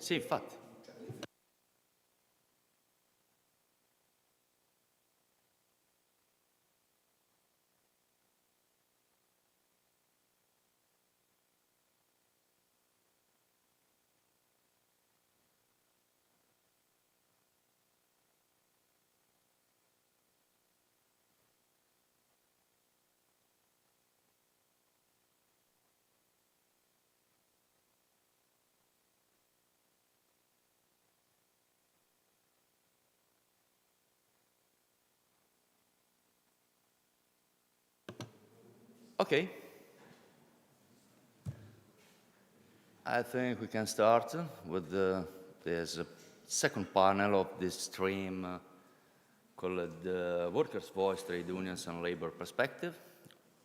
Sì, infatti. Okay. I think we can start with this second panel of this stream called the Workers' Voice, Trade Unions and Labor Perspective.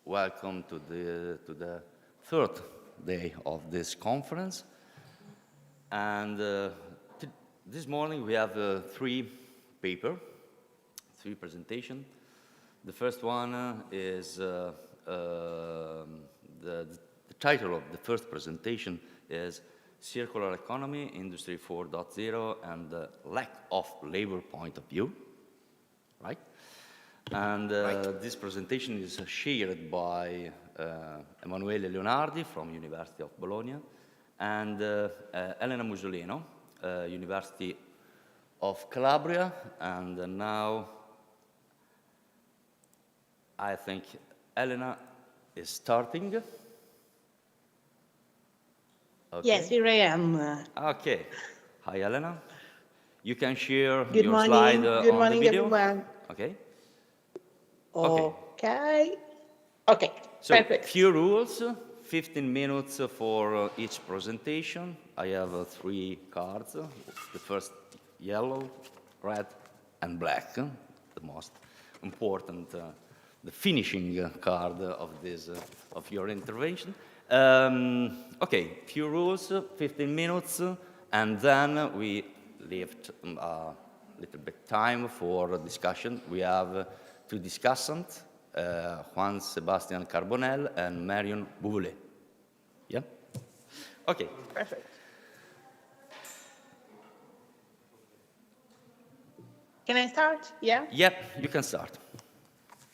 Welcome to the third day of this conference. And this morning we have three presentations. The first one is the title of the first presentation is Circular Economy, Industry 4.0 and the Lack of Labor Point of View, right? And this presentation is shared by Emanuele Leonardi from University of Bologna and Elena Musolino, University of Calabria, and now I think Elena is starting. Okay. Yes, here I am. Okay. Hi, Elena. You can share Good your morning. slide Good on morning, the video. everyone. Okay. Okay. Okay. So, Perfect. few rules. 15 minutes for each presentation. I have three cards. The first yellow, red, and black. The most important, the finishing card of this of your intervention. Okay, few rules, 15 minutes, and then we left a little bit time for discussion. We have two discussants, Juan Sebastian Carbonell and Marion Beauvalet. Yeah? Okay. Perfect. Can I start? Yeah? Yep, you can start.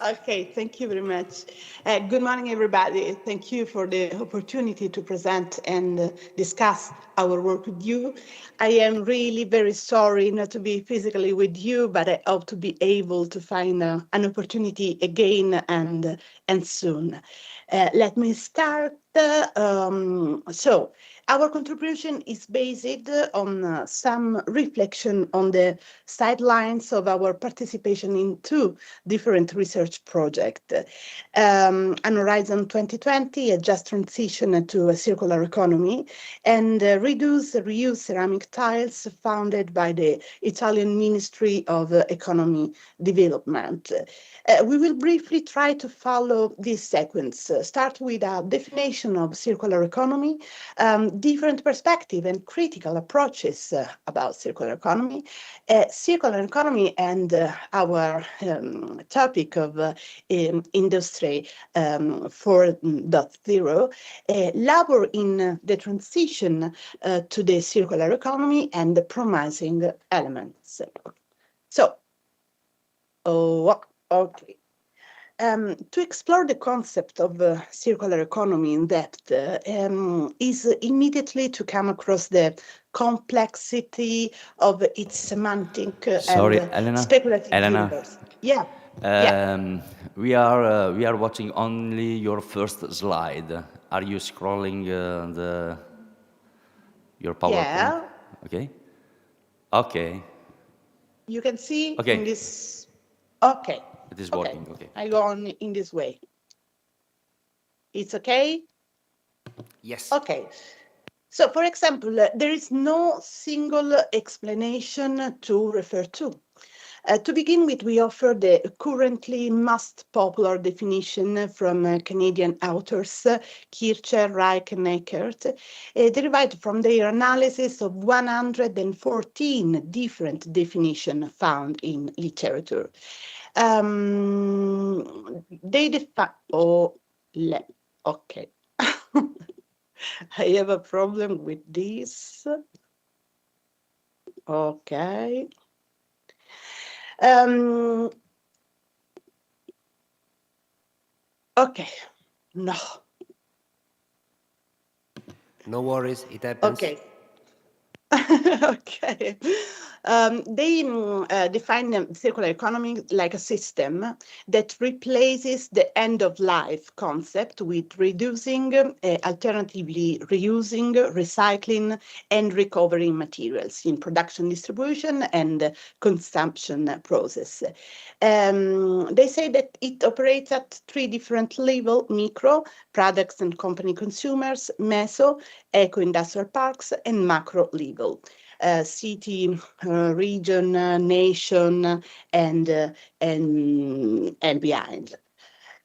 Okay, thank you very much. Good morning, everybody. Thank you for the opportunity to present and discuss our work with you. I am really very sorry not to be physically with you, but I hope to be able to find an opportunity again and soon. Let me start. So, our contribution is based on some reflection on the sidelines of our participation in two different research projects. An Horizon 2020, a just transition to a circular economy, and reduce, reuse ceramic tiles founded by the Italian Ministry of Economy Development. We will briefly try to follow this sequence. Start with a definition of circular economy, different perspective and critical approaches about circular economy, and our topic of industry 4.0, labor in the transition to the circular economy and the promising elements. So, okay. To explore the concept of circular economy in depth is immediately to come across the complexity of its semantic and speculative universe. Yeah. We are watching only your first slide. Are you scrolling your PowerPoint? Yeah. Okay. Okay. You can see in this. Okay. It is working. Okay. I go on in this way. It's okay? Yes. Okay. So, for example, there is no single explanation to refer to. To begin with, we offer the currently most popular definition from Canadian authors Kircher, Reich, and Eckert, derived from their analysis of 114 different definitions found in literature. They define. Okay. I have a problem with this. Okay. Um, okay. No. No worries, it happens. Okay. Okay. They define the circular economy like a system that replaces the end of life concept with reducing, alternatively reusing, recycling, and recovering materials in production, distribution, and consumption process. They say that it operates at three different levels: micro, products and company consumers; meso, eco-industrial parks; and macro level, city, region, nation, and behind.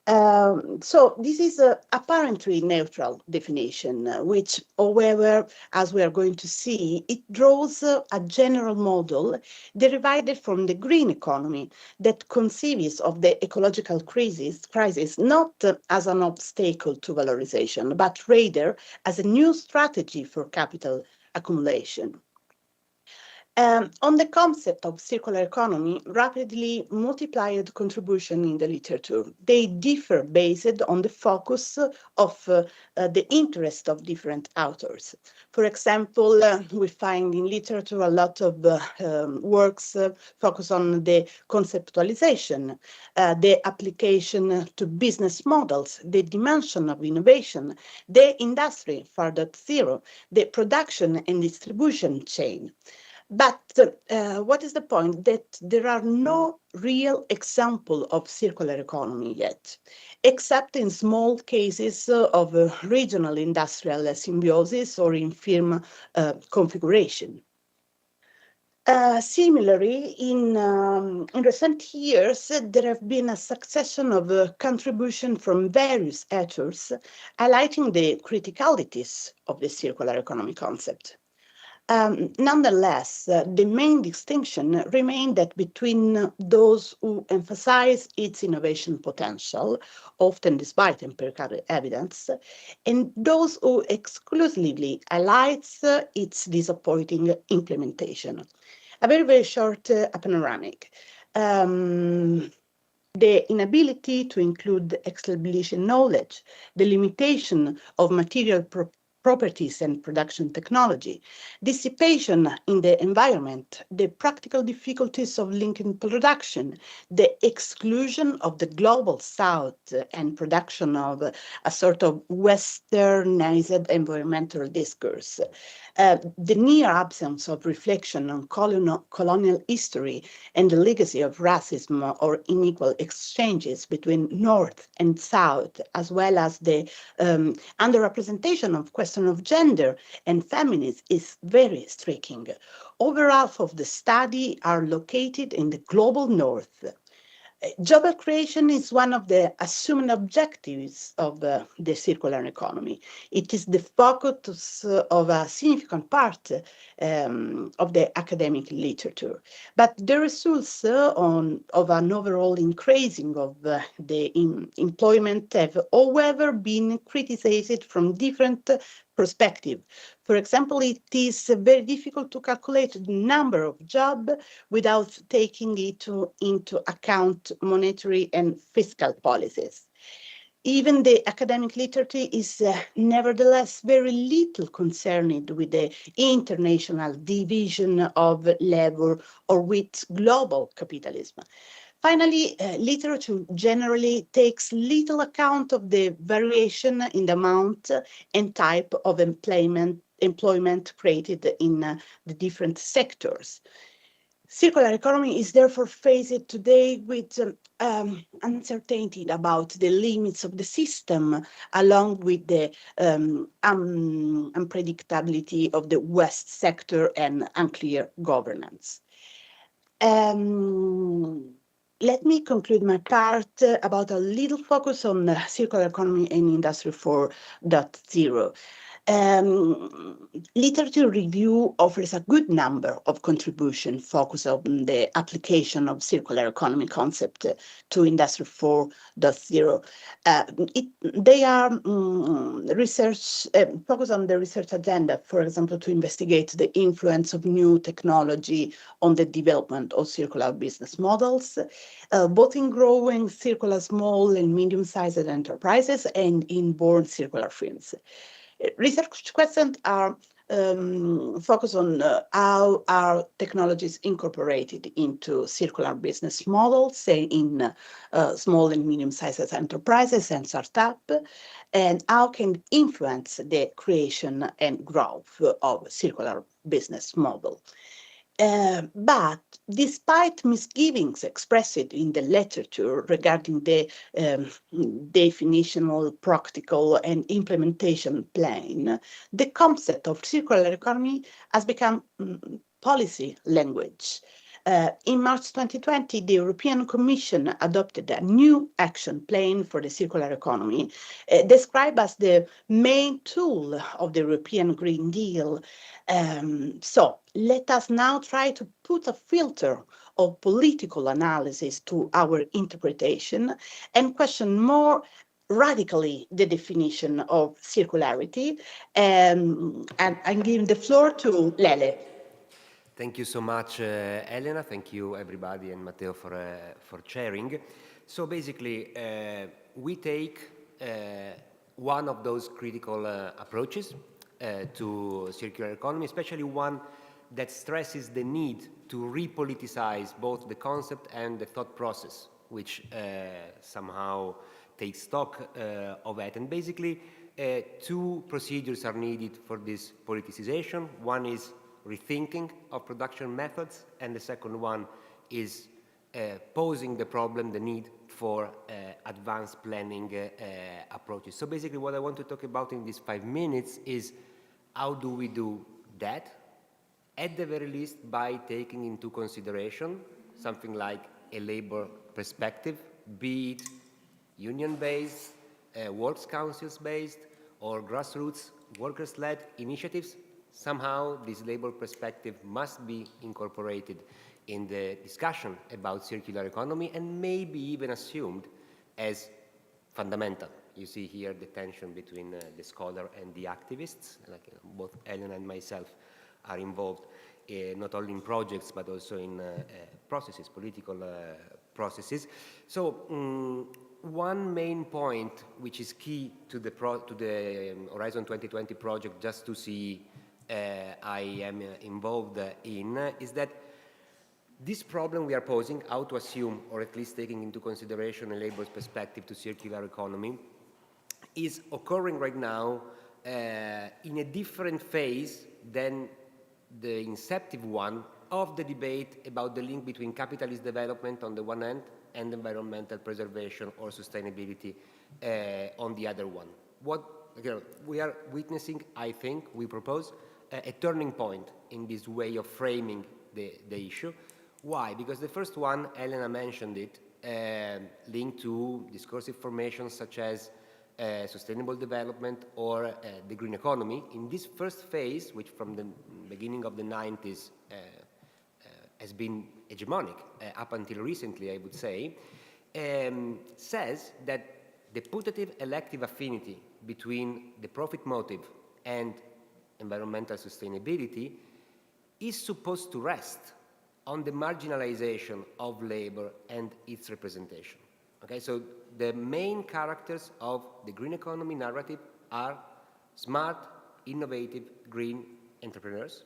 So this is a apparently neutral definition, which, however, as we are going to see, it draws a general model derived from the green economy that conceives of the ecological crisis not as an obstacle to valorization, but rather as a new strategy for capital accumulation. On the concept of circular economy, rapidly multiplied contribution in the literature. They differ based on the focus of the interest of different authors. For example, we find in literature a lot of works focus on the conceptualization, the application to business models, the dimension of innovation, the industry 4.0, the production and distribution chain. But what is the point? That there are no real example of circular economy yet, except in small cases of regional industrial symbiosis or in firm configuration. Similarly, in recent years, there have been a succession of contribution from various actors, highlighting the criticalities of the circular economy concept. Nonetheless, the main distinction remained that between those who emphasize its innovation potential, often despite empirical evidence, and those who exclusively highlights its disappointing implementation. A very, very short panoramic. The inability to include establishing knowledge, the limitation of material properties and production technology, dissipation in the environment, the practical difficulties of linking production, the exclusion of the global south and production of a sort of westernized environmental discourse, the near absence of reflection on colonial history and the legacy of racism or unequal exchanges between North and South, as well as the underrepresentation of question of gender and feminism is very striking. Over half of the study are located in the global North. Job creation is one of the assumed objectives of the circular economy. It is the focus of a significant part of the academic literature. But the results of an overall increasing of the employment have, however, been criticized from different perspective. For example, it is very difficult to calculate the number of jobs without taking into account monetary and fiscal policies. Even the academic literature is nevertheless very little concerned with the international division of labor or with global capitalism. Finally, literature generally takes little account of the variation in the amount and type of employment created in the different sectors. Circular economy is therefore faced today with uncertainty about the limits of the system, along with the unpredictability of the West sector and unclear governance. Let me conclude my part about a little focus on circular economy and Industry 4.0. Literature review offers a good number of contributions focused on the application of circular economy concept to Industry 4.0. They are research focused on the research agenda, for example, to investigate the influence of new technology on the development of circular business models, both in growing circular small and medium-sized enterprises and in born circular firms. Research questions are focused on how are technologies incorporated into circular business models, say in small and medium-sized enterprises and startups, and how can influence the creation and growth of circular business model. But despite misgivings expressed in the literature regarding the definitional, practical, and implementation plan, the concept of circular economy has become policy language. In March 2020, the European Commission adopted a new action plan for the circular economy, described as the main tool of the European Green Deal. So let us now try to put a filter of political analysis to our interpretation and question more radically the definition of circularity. And I'm giving the floor to Lele. Thank you so much, Elena. Thank you, everybody, and Matteo for sharing. So basically, we take one of those critical approaches to circular economy, especially one that stresses the need to repoliticize both the concept and the thought process, which somehow takes stock of it. And basically, two procedures are needed for this politicization. One is rethinking of production methods, and the second one is posing the problem, the need for advanced planning approaches. So basically what I want to talk about in these 5 minutes is how do we do that, at the very least by taking into consideration something like a labor perspective, be it union-based, works councils-based, or grassroots workers-led initiatives. Somehow this labor perspective must be incorporated in the discussion about circular economy and maybe even assumed as fundamental. You see here the tension between the scholar and the activists. Like, both Elena and myself are involved not only in projects but also in processes, political processes. So one main point which is key to the Horizon 2020 project, just to see I am involved in, is that this problem we are posing, how to assume, or at least taking into consideration a labor's perspective to circular economy, is occurring right now in a different phase than the inceptive one of the debate about the link between capitalist development on the one hand and environmental preservation or sustainability on the other one. What we are witnessing, I think, we propose, a turning point in this way of framing the issue. Why? Because the first one, Elena mentioned it, linked to discursive formations such as sustainable development or the green economy. In this first phase, which from the beginning of the 90s has been hegemonic up until recently, I would say, says that the putative elective affinity between the profit motive and environmental sustainability is supposed to rest on the marginalization of labor and its representation. Okay, so the main characters of the green economy narrative are smart, innovative, green entrepreneurs,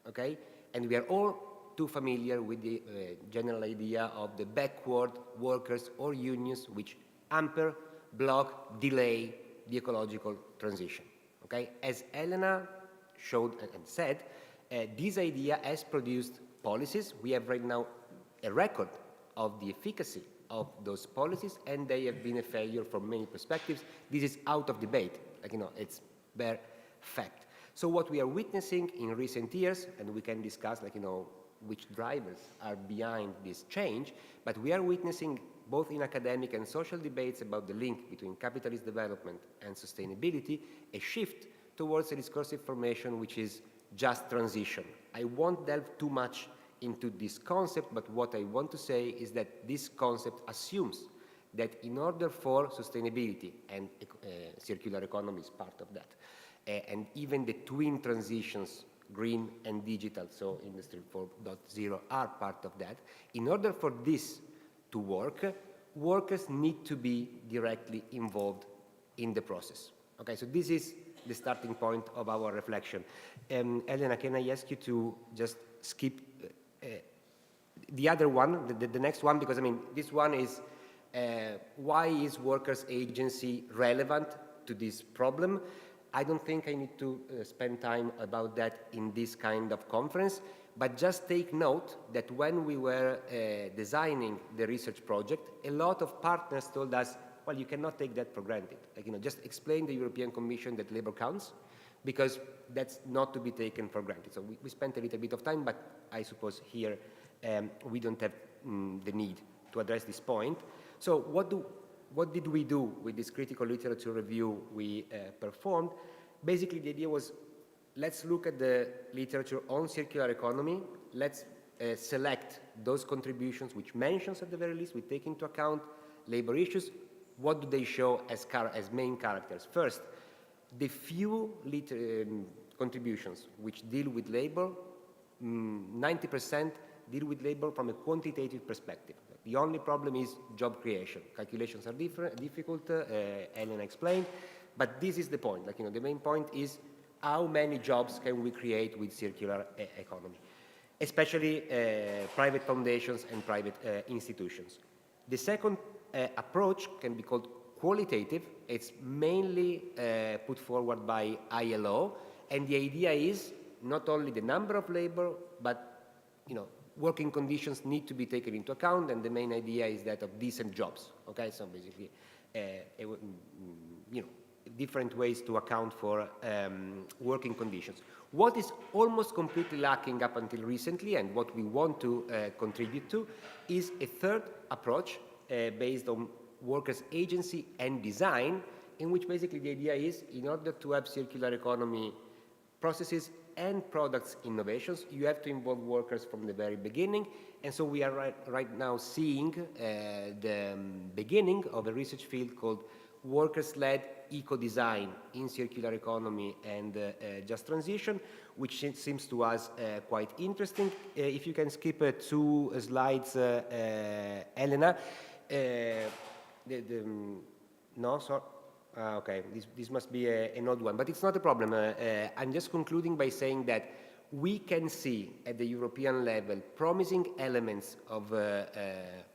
okay? And we are all too familiar with the general idea of the backward workers or unions which hamper, block, delay the ecological transition, okay? As Elena showed and said, this idea has produced policies. We have right now a record of the efficacy of those policies, and they have been a failure from many perspectives. This is out of debate, like, you know, it's bare fact. So what we are witnessing in recent years, and we can discuss, like, you know, which drivers are behind this change, but we are witnessing both in academic and social debates about the link between capitalist development and sustainability, a shift towards a discursive formation which is just transition. I won't delve too much into this concept, but what I want to say is that this concept assumes that in order for sustainability, and circular economy is part of that, and even the twin transitions, green and digital, so Industry 4.0 are part of that, in order for this to work, workers need to be directly involved in the process. Okay, so this is the starting point of our reflection. Elena, can I ask you to just skip the other one, the next one, because I mean, this one is why is workers' agency relevant to this problem? I don't think I need to spend time about that in this kind of conference, but just take note that when we were designing the research project, a lot of partners told us, well, you cannot take that for granted. Like, you know, just explain the European Commission that labor counts, because that's not to be taken for granted. So we spent a little bit of time, but I suppose here we don't have the need to address this point. So what did we do with this critical literature review we performed? Basically, the idea was, let's look at the literature on circular economy. Let's select those contributions which mentions at the very least, we take into account labor issues. What do they show as main characters? First, the few contributions which deal with labor, 90% deal with labor from a quantitative perspective. The only problem is job creation. Calculations are difficult, Elena explained, but this is the point. Like, you know, the main point is how many jobs can we create with circular economy, especially private foundations and private institutions. The second approach can be called qualitative. It's mainly put forward by ILO, and the idea is not only the number of labor, but, you know, working conditions need to be taken into account, and the main idea is that of decent jobs. Okay, so basically, you know, different ways to account for working conditions. What is almost completely lacking up until recently, and what we want to contribute to, is a third approach based on workers' agency and design, in which basically the idea is, in order to have circular economy processes and products innovations, you have to involve workers from the very beginning. And so we are right now seeing the beginning of a research field called workers-led eco-design in circular economy and just transition, which seems to us quite interesting. If you can skip 2 slides, Elena. No, sorry. Okay, this must be an odd one, but it's not a problem. I'm just concluding by saying that we can see at the European level promising elements of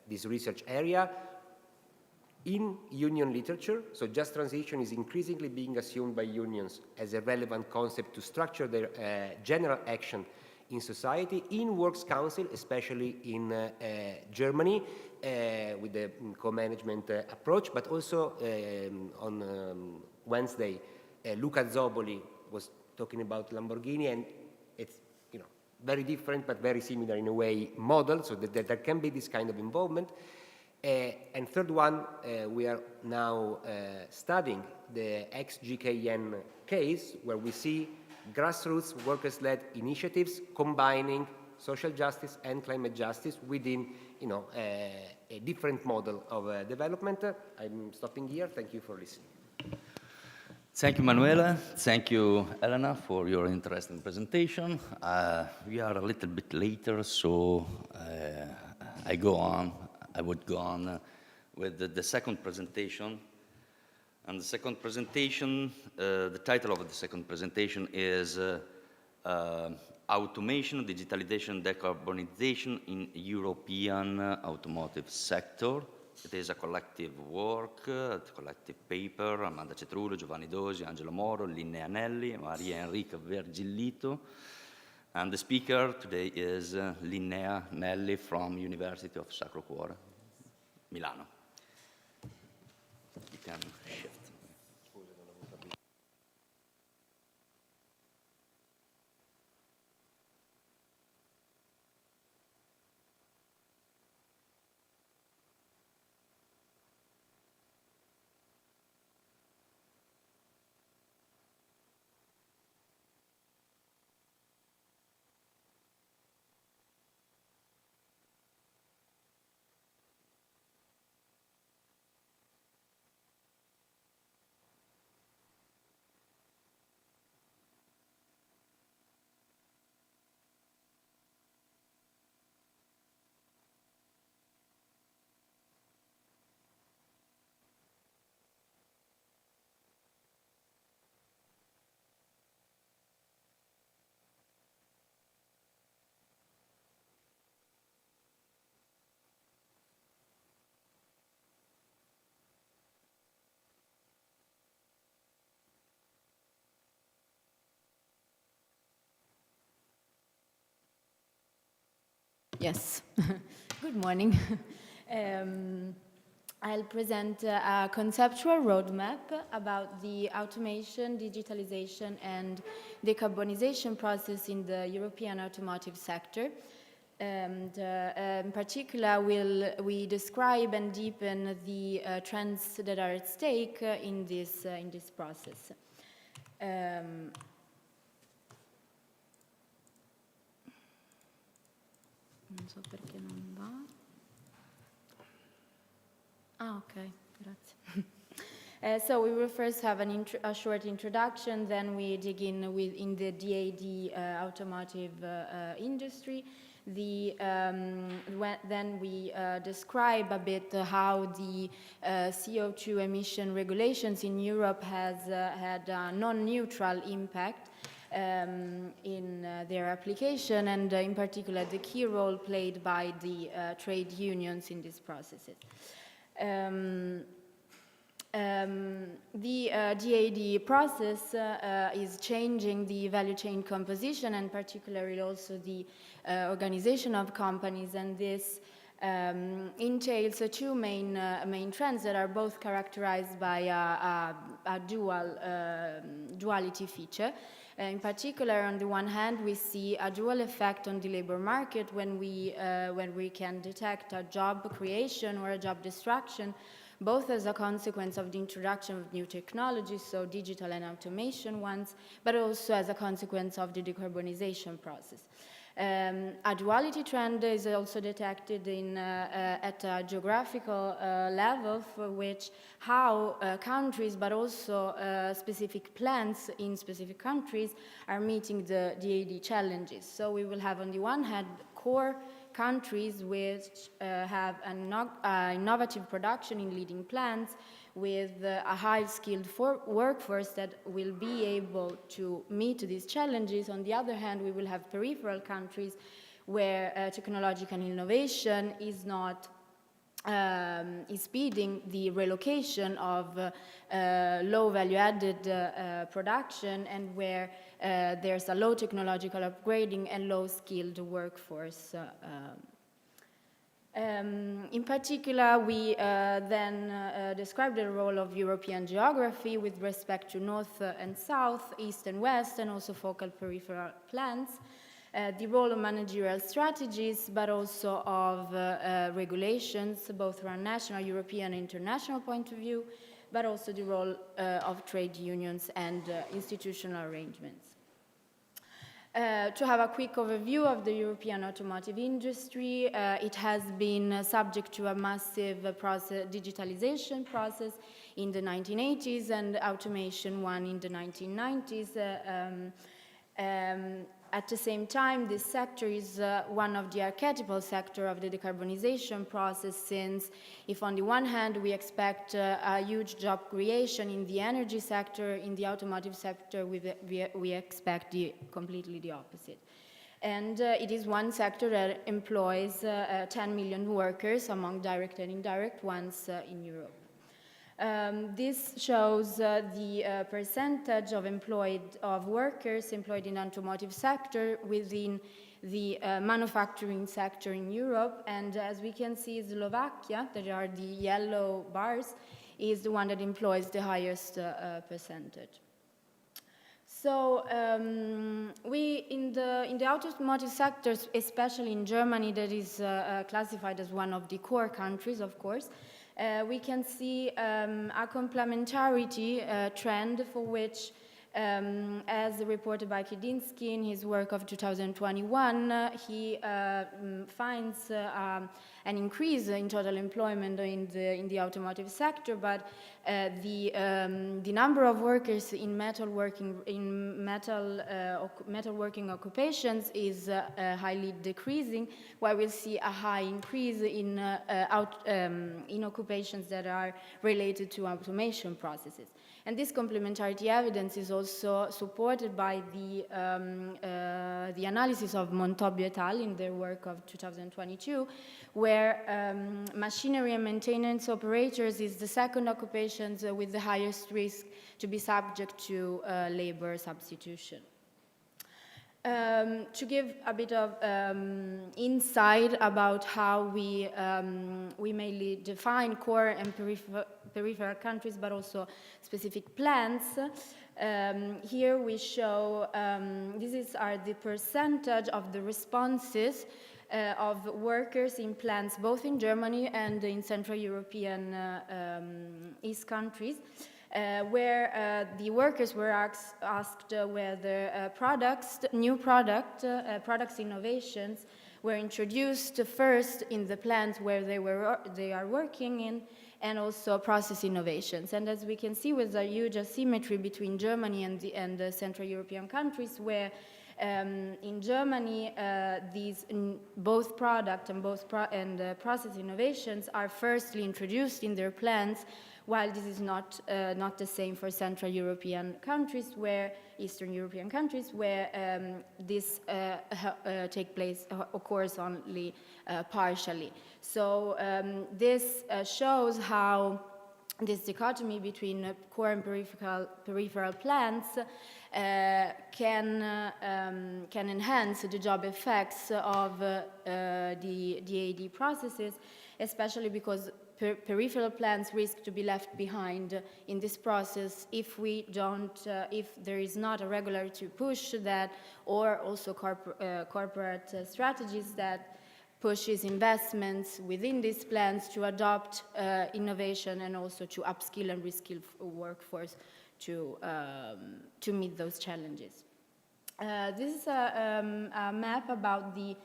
this research area in union literature. So just transition is increasingly being assumed by unions as a relevant concept to structure their general action in society, in Works Council, especially in Germany, with the co-management approach, but also on Wednesday, Luca Zoboli was talking about Lamborghini, and it's, you know, very different but very similar in a way model, so that there can be this kind of involvement. And third one, we are now studying the ex-GKN case, where we see grassroots workers-led initiatives combining social justice and climate justice within, you know, a different model of development. I'm stopping here. Thank you for listening. Thank you, Emanuele. Thank you, Elena, for your interesting presentation. We are a little bit later, so I would go on with the second presentation. And the second presentation, the title of the second presentation is Automation, Digitalization, Decarbonization in European Automotive Sector. It is a collective work, a collective paper, Amanda Cetrullo, Giovanni Dosi, Angelo Moro, Linnea Nelli, Maria Enrica Vergillito. And the speaker today is Linnea Nelli from University of Sacro Cuore, Milano. You can shift. Yes. Good morning. I'll present a conceptual roadmap about the automation, digitalization, and decarbonization process in the European automotive sector. And in particular, we describe and deepen the trends that are at stake in this process. Non so perché non va. Ah, ok, grazie. So we will first have a short introduction, then we dig in the DAD automotive industry. Then we describe a bit how the CO2 emission regulations in Europe has had a non-neutral impact in their application, and in particular the key role played by the trade unions in these processes. The DAD process is changing the value chain composition, and particularly also the organization of companies, and this entails two main trends that are both characterized by a duality feature. In particular, on the one hand, we see a dual effect on the labor market when we can detect a job creation or a job destruction, both as a consequence of the introduction of new technologies, so digital and automation ones, but also as a consequence of the decarbonization process. A duality trend is also detected at a geographical level, for which how countries, but also specific plants in specific countries are meeting the DAD challenges. So we will have on the one hand core countries which have an innovative production in leading plants with a high-skilled workforce that will be able to meet these challenges. On the other hand, we will have peripheral countries where technological innovation is not is speeding the relocation of low value-added production, and where there's a low technological upgrading and low-skilled workforce. In particular, we then describe the role of European geography with respect to north and south, east and west, and also focal peripheral plants. The role of managerial strategies, but also of regulations, both from a national, European, and international point of view, but also the role of trade unions and institutional arrangements. To have a quick overview of the European automotive industry, it has been subject to a massive digitalization process in the 1980s and automation one in the 1990s. At the same time, this sector is one of the archetypal sector of the decarbonization process, since if on the one hand we expect a huge job creation in the energy sector, in the automotive sector we expect completely the opposite. And it is one sector that employs 10 million workers, among direct and indirect ones, in Europe. This shows the percentage of workers employed in the automotive sector within the manufacturing sector in Europe, and as we can see, Slovakia, that are the yellow bars, is the one that employs the highest percentage. So we in the automotive sector, especially in Germany, that is classified as one of the core countries, of course. We can see a complementarity trend for which, as reported by Kedinsky in his work of 2021, he finds an increase in total employment in the automotive sector, but the number of workers in metalworking occupations is highly decreasing, while we see a high increase in occupations that are related to automation processes. And this complementarity evidence is also supported by the analysis of Montobbio et al. In their work of 2022, where machinery and maintenance operators is the second occupation with the highest risk to be subject to labor substitution. To give a bit of insight about how we mainly define core and peripheral countries, but also specific plans. Here we show, are the percentage of the responses of workers in plants both in Germany and in Central European East countries. Where the workers were asked whether new products innovations were introduced first in the plants where they are working in, and also process innovations. And as we can see, with a huge asymmetry between Germany and the Central European countries, where in Germany both product and process innovations are firstly introduced in their plants, while this is not the same for Central European countries, Eastern European countries, where this occurs only partially. So this shows how this dichotomy between core and peripheral plants can enhance the job effects of the AD processes, especially because peripheral plants risk to be left behind in this process if there is not a regulatory push that, or also corporate strategies that pushes investments within these plants to adopt innovation and also to upskill and reskill workforce to meet those challenges. This is a map about the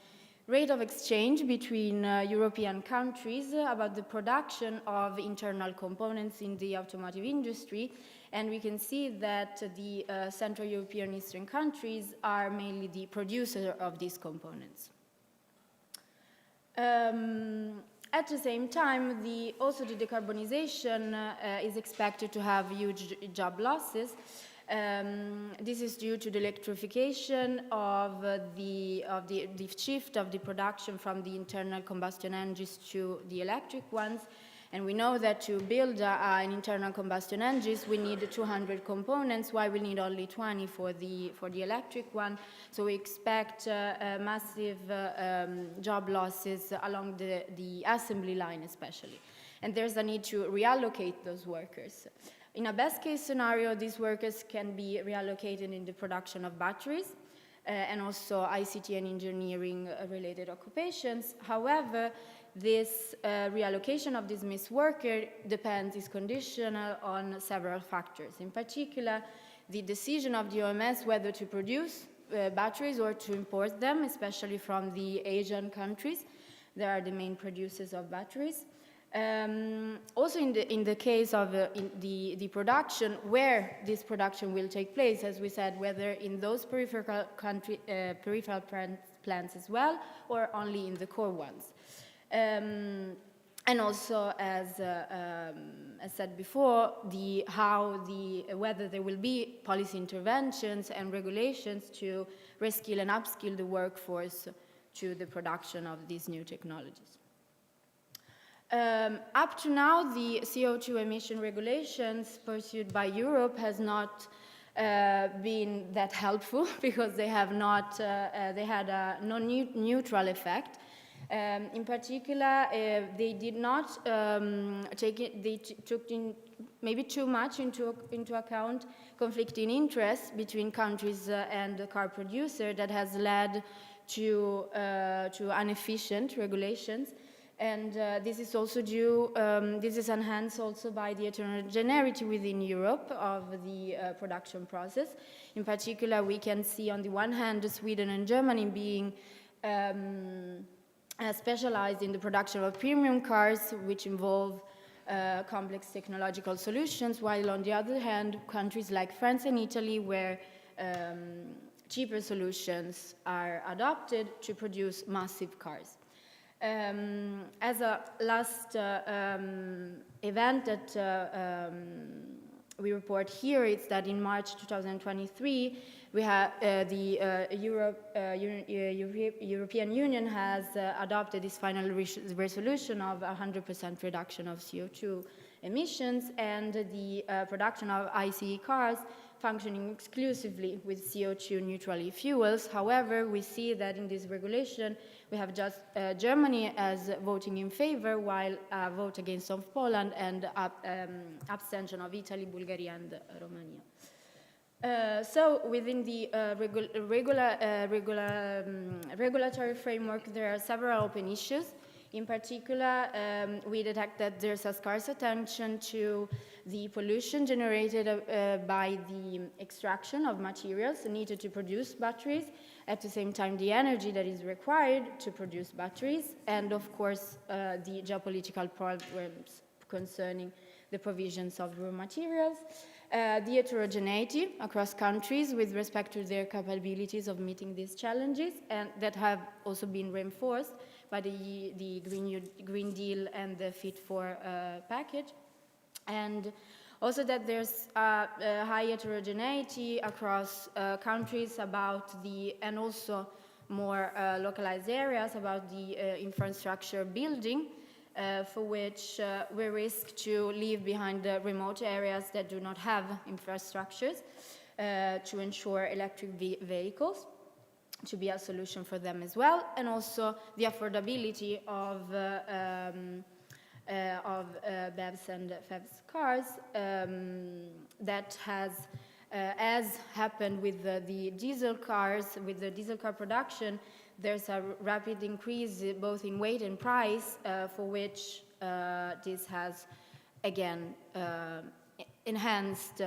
rate of exchange between European countries about the production of internal components in the automotive industry, and we can see that the Central European Eastern countries are mainly the producer of these components. At the same time, also the decarbonization is expected to have huge job losses. This is due to the electrification of the shift of the production from the internal combustion engines to the electric ones. And we know that to build an internal combustion engine, we need 200 components, while we need only 20 for the electric one. So we expect massive job losses along the assembly line especially. And there's a need to reallocate those workers. In a best case scenario, these workers can be reallocated in the production of batteries and also ICT and engineering related occupations. However, this reallocation of this missed worker is conditional on several factors. In particular, the decision of the OMS whether to produce batteries or to import them, especially from the Asian countries. They are the main producers of batteries. Also in the case of the production, where this production will take place, as we said, whether in those peripheral plants as well, or only in the core ones. And also, as said before, whether there will be policy interventions and regulations to reskill and upskill the workforce to the production of these new technologies. Up to now, the CO2 emission regulations pursued by Europe has not been that helpful because they had a non-neutral effect. In particular, they did not took maybe too much into account conflicting interests between countries and the car producer that has led to inefficient regulations. And this is also this is enhanced also by the heterogeneity within Europe of the production process. In particular, we can see on the one hand, Sweden and Germany being specialized in the production of premium cars, which involve complex technological solutions, while on the other hand, countries like France and Italy, where cheaper solutions are adopted to produce massive cars. As a last event that we report here, it's that in March 2023, we have the European Union has adopted this final resolution of 100% reduction of CO2 emissions, and the production of ICE cars functioning exclusively with CO2 neutral fuels. However, we see that in this regulation, we have just Germany as voting in favor, while vote against of Poland and abstention of Italy, Bulgaria, and Romania. So within the regulatory framework, there are several open issues. In particular, we detect that there's a scarce attention to the pollution generated by the extraction of materials needed to produce batteries, at the same time the energy that is required to produce batteries, and of course the geopolitical problems concerning the provisions of raw materials. The heterogeneity across countries with respect to their capabilities of meeting these challenges, and that have also been reinforced by the Green Deal and the Fit for package. And also that there's a high heterogeneity across countries about and also more localized areas about the infrastructure building, for which we risk to leave behind the remote areas that do not have infrastructures to ensure electric vehicles to be a solution for them as well, and also the affordability of BEVs and FEVs cars that has, as happened with the diesel cars, with the diesel car production, there's a rapid increase both in weight and price, for which this has, again, enhanced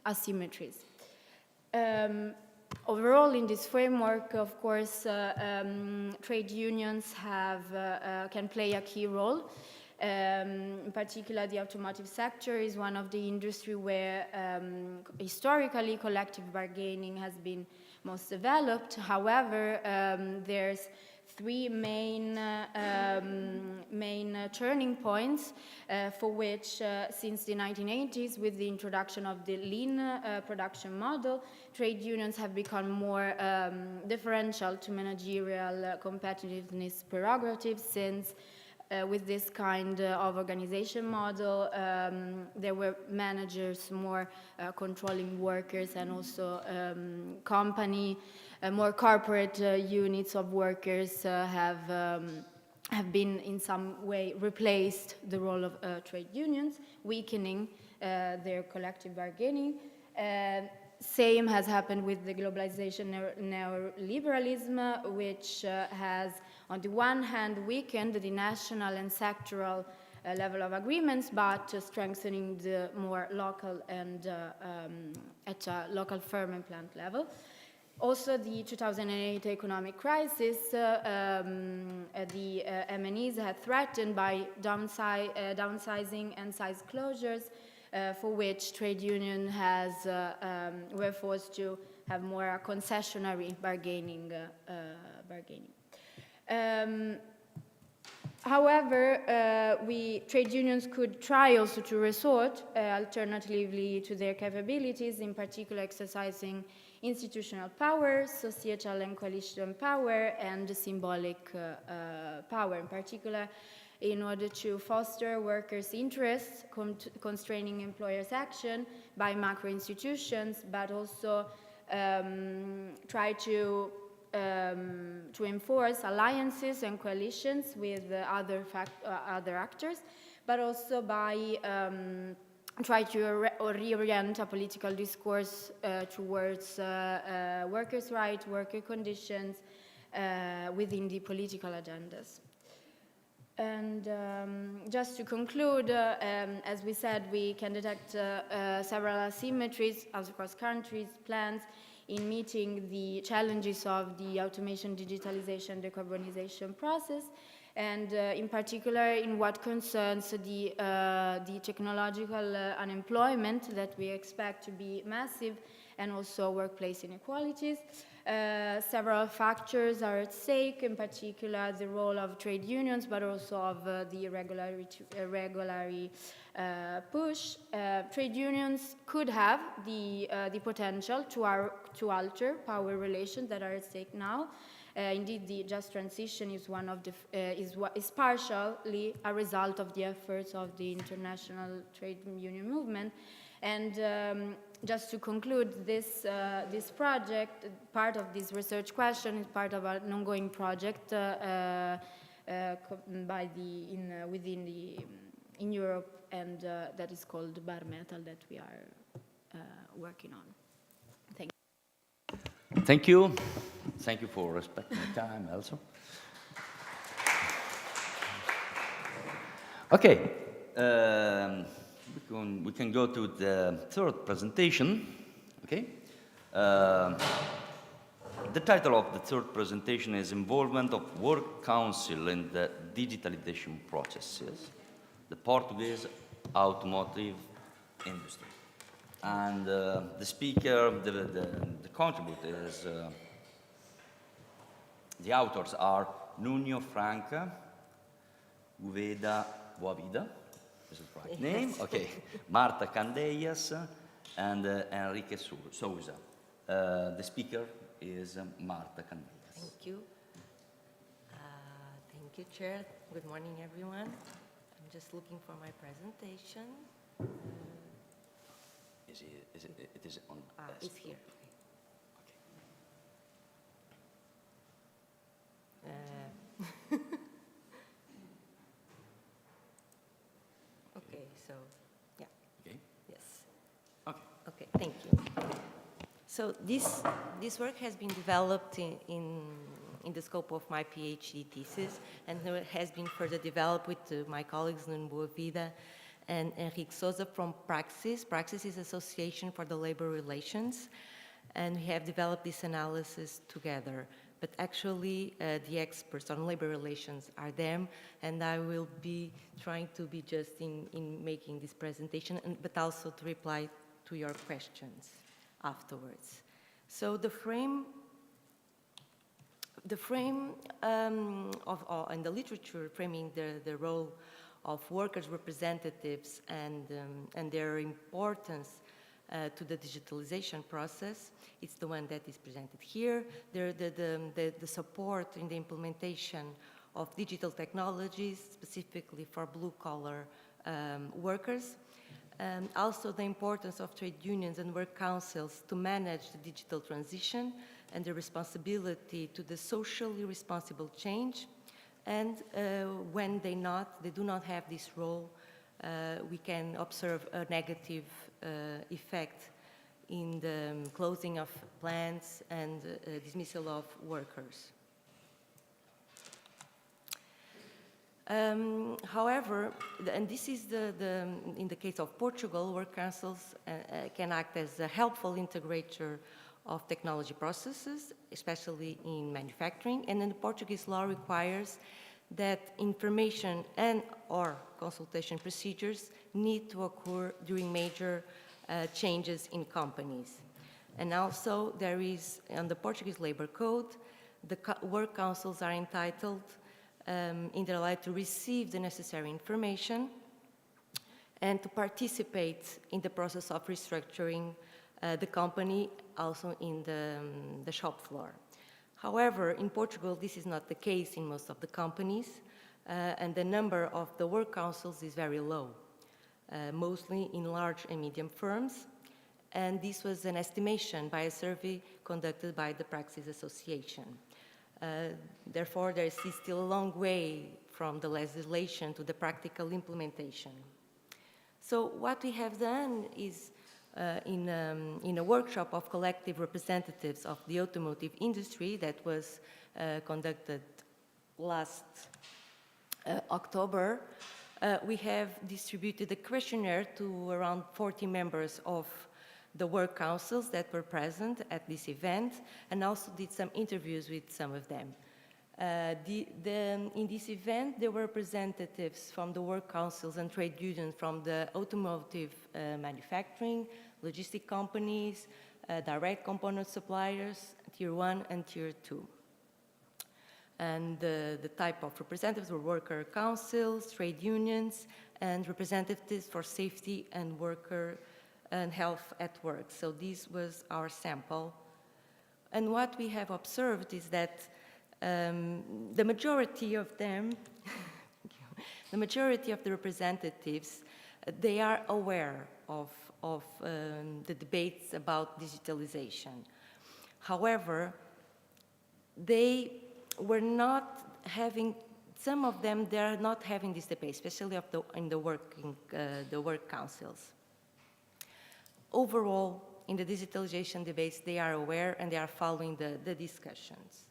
asymmetries. Overall, in this framework, of course, trade unions can play a key role. In particular, the automotive sector is one of the industry where historically collective bargaining has been most developed. However, there's three main turning points for which, since the 1980s, with the introduction of the lean production model, trade unions have become more differential to managerial competitiveness prerogatives, since with this kind of organization model, there were managers more controlling workers, and also more corporate units of workers have been in some way replaced the role of trade unions, weakening their collective bargaining. Same has happened with the globalization neoliberalism, which has, on the one hand, weakened the national and sectoral level of agreements, but strengthening the more local and at a local firm and plant level. Also, the 2008 economic crisis, the MNEs had threatened by downsizing and size closures, for which trade union were forced to have more concessionary bargaining. However, trade unions could try also to resort alternatively to their capabilities, in particular exercising institutional power, societal and coalition power, and symbolic power, in particular in order to foster workers' interests, constraining employers' action by macro institutions, but also try to enforce alliances and coalitions with other actors, but also by try to reorient a political discourse towards workers' rights, worker conditions within the political agendas. And just to conclude, as we said, we can detect several asymmetries across countries, plans, in meeting the challenges of the automation, digitalization, decarbonization process, and in particular in what concerns the technological unemployment that we expect to be massive, and also workplace inequalities. Several factors are at stake, in particular the role of trade unions, but also of the regulatory push. Trade unions could have the potential to alter power relations that are at stake now. Indeed, the just transition is is partially a result of the efforts of the international trade union movement, And just to conclude, this project, part of this research question is part of an ongoing project in Europe, and that is called Bar Metal, that we are working on. Thank you. Thank you. Thank you for respecting the time also. Okay, we can go to the third presentation. Okay. The title of the third presentation is Involvement of Work Council in the Digitalization Processes, the Portuguese Automotive Industry. And the speaker, the contributor is, the authors are Nuno Franca, Uveda Boavida, is the right name? Okay. Marta Candeias and Enrique Souza. The speaker is Marta Candeias. Thank you. Thank you, Chair. Good morning, everyone. I'm just looking for my presentation. It is on. It's here. Okay. Okay, so, yeah. Okay. Yes. Okay. Okay, thank you. So this work has been developed in the scope of my PhD thesis, and it has been further developed with my colleagues Nuno Boavida and Enrique Souza from Praxis. Praxis is Association for the Labor Relations, and we have developed this analysis together. But actually, the experts on labor relations are them, and I will be trying to be just in making this presentation, but also to reply to your questions afterwards. So the frame and the literature framing the role of workers' representatives and their importance to the digitalization process. It's the one that is presented here. The support in the implementation of digital technologies, specifically for blue-collar workers. Also the importance of trade unions and work councils to manage the digital transition and the responsibility to the socially responsible change. And when they do not have this role, we can observe a negative effect in the closing of plants and dismissal of workers. However, and this is in the case of Portugal, work councils can act as a helpful integrator of technology processes, especially in manufacturing, and then the Portuguese law requires that information and/or consultation procedures need to occur during major changes in companies. And also there is, on the Portuguese Labor Code, the work councils are entitled in their right to receive the necessary information and to participate in the process of restructuring the company, also in the shop floor. However, in Portugal, this is not the case in most of the companies, and the number of the work councils is very low, mostly in large and medium firms, and this was an estimation by a survey conducted by the Praxis Association. Therefore, there is still a long way from the legislation to the practical implementation. So what we have done is in a workshop of collective representatives of the automotive industry that was conducted last October, we have distributed a questionnaire to around 40 members of the work councils that were present at this event, and also did some interviews with some of them. In this event, there were representatives from the work councils and trade unions from the automotive manufacturing, logistic companies, direct component suppliers, Tier 1 and Tier 2. And the type of representatives were worker councils, trade unions, and representatives for safety and worker and health at work. So this was our sample. And what we have observed is that the majority of them, the majority of the representatives, they are aware of of the debates about digitalization. However, they were not having, some of them, they are not having this debate, especially in the work councils. Overall, in the digitalization debates, they are aware and they are following the discussions.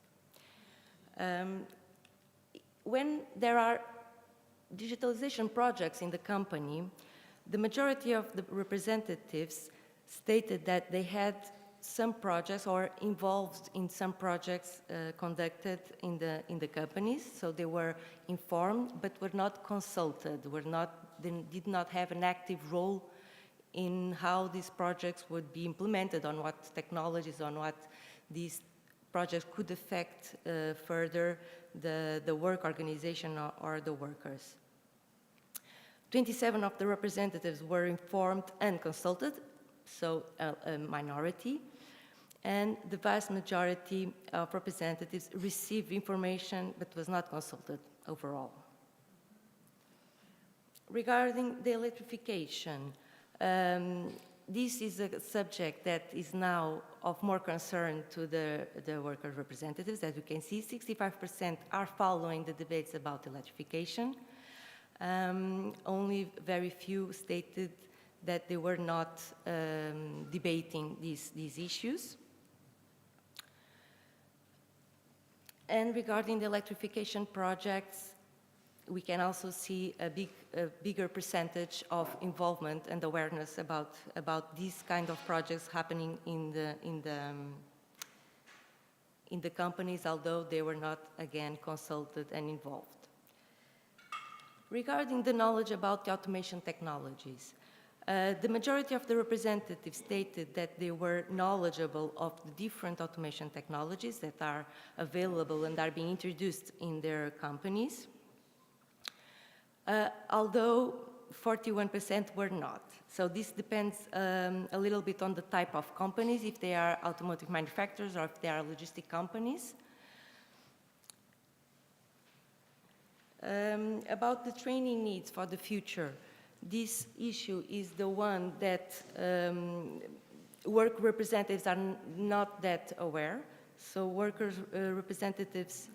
When there are digitalization projects in the company, the majority of the representatives stated that they had some projects or involved in some projects conducted in the companies, so they were informed but were not consulted, they did not have an active role in how these projects would be implemented, on what technologies, on what these projects could affect further the work organization or the workers. 27 of the representatives were informed and consulted, so a minority, and the vast majority of representatives received information but was not consulted overall. Regarding the electrification, this is a subject that is now of more concern to the worker representatives. As you can see, 65% are following the debates about electrification. Only very few stated that they were not debating these issues. And regarding the electrification projects, we can also see a bigger percentage of involvement and awareness about these kind of projects happening in the companies, although they were not, again, consulted and involved. Regarding the knowledge about the automation technologies, the majority of the representatives stated that they were knowledgeable of the different automation technologies that are available and are being introduced in their companies, although 41% were not. So this depends a little bit on the type of companies, if they are automotive manufacturers or if they are logistic companies. About the training needs for the future, this issue is the one that work representatives are not that aware. So workers' representatives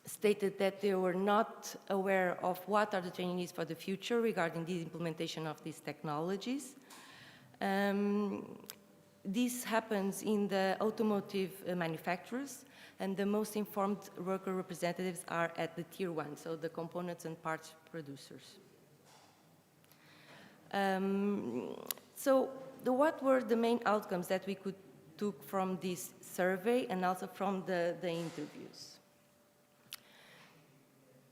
stated that they were not aware of what are the training needs for the future regarding the implementation of these technologies. This happens in the automotive manufacturers, and the most informed worker representatives are at the tier 1, so the components and parts producers. What were the main outcomes that we could take from this survey and also from the interviews?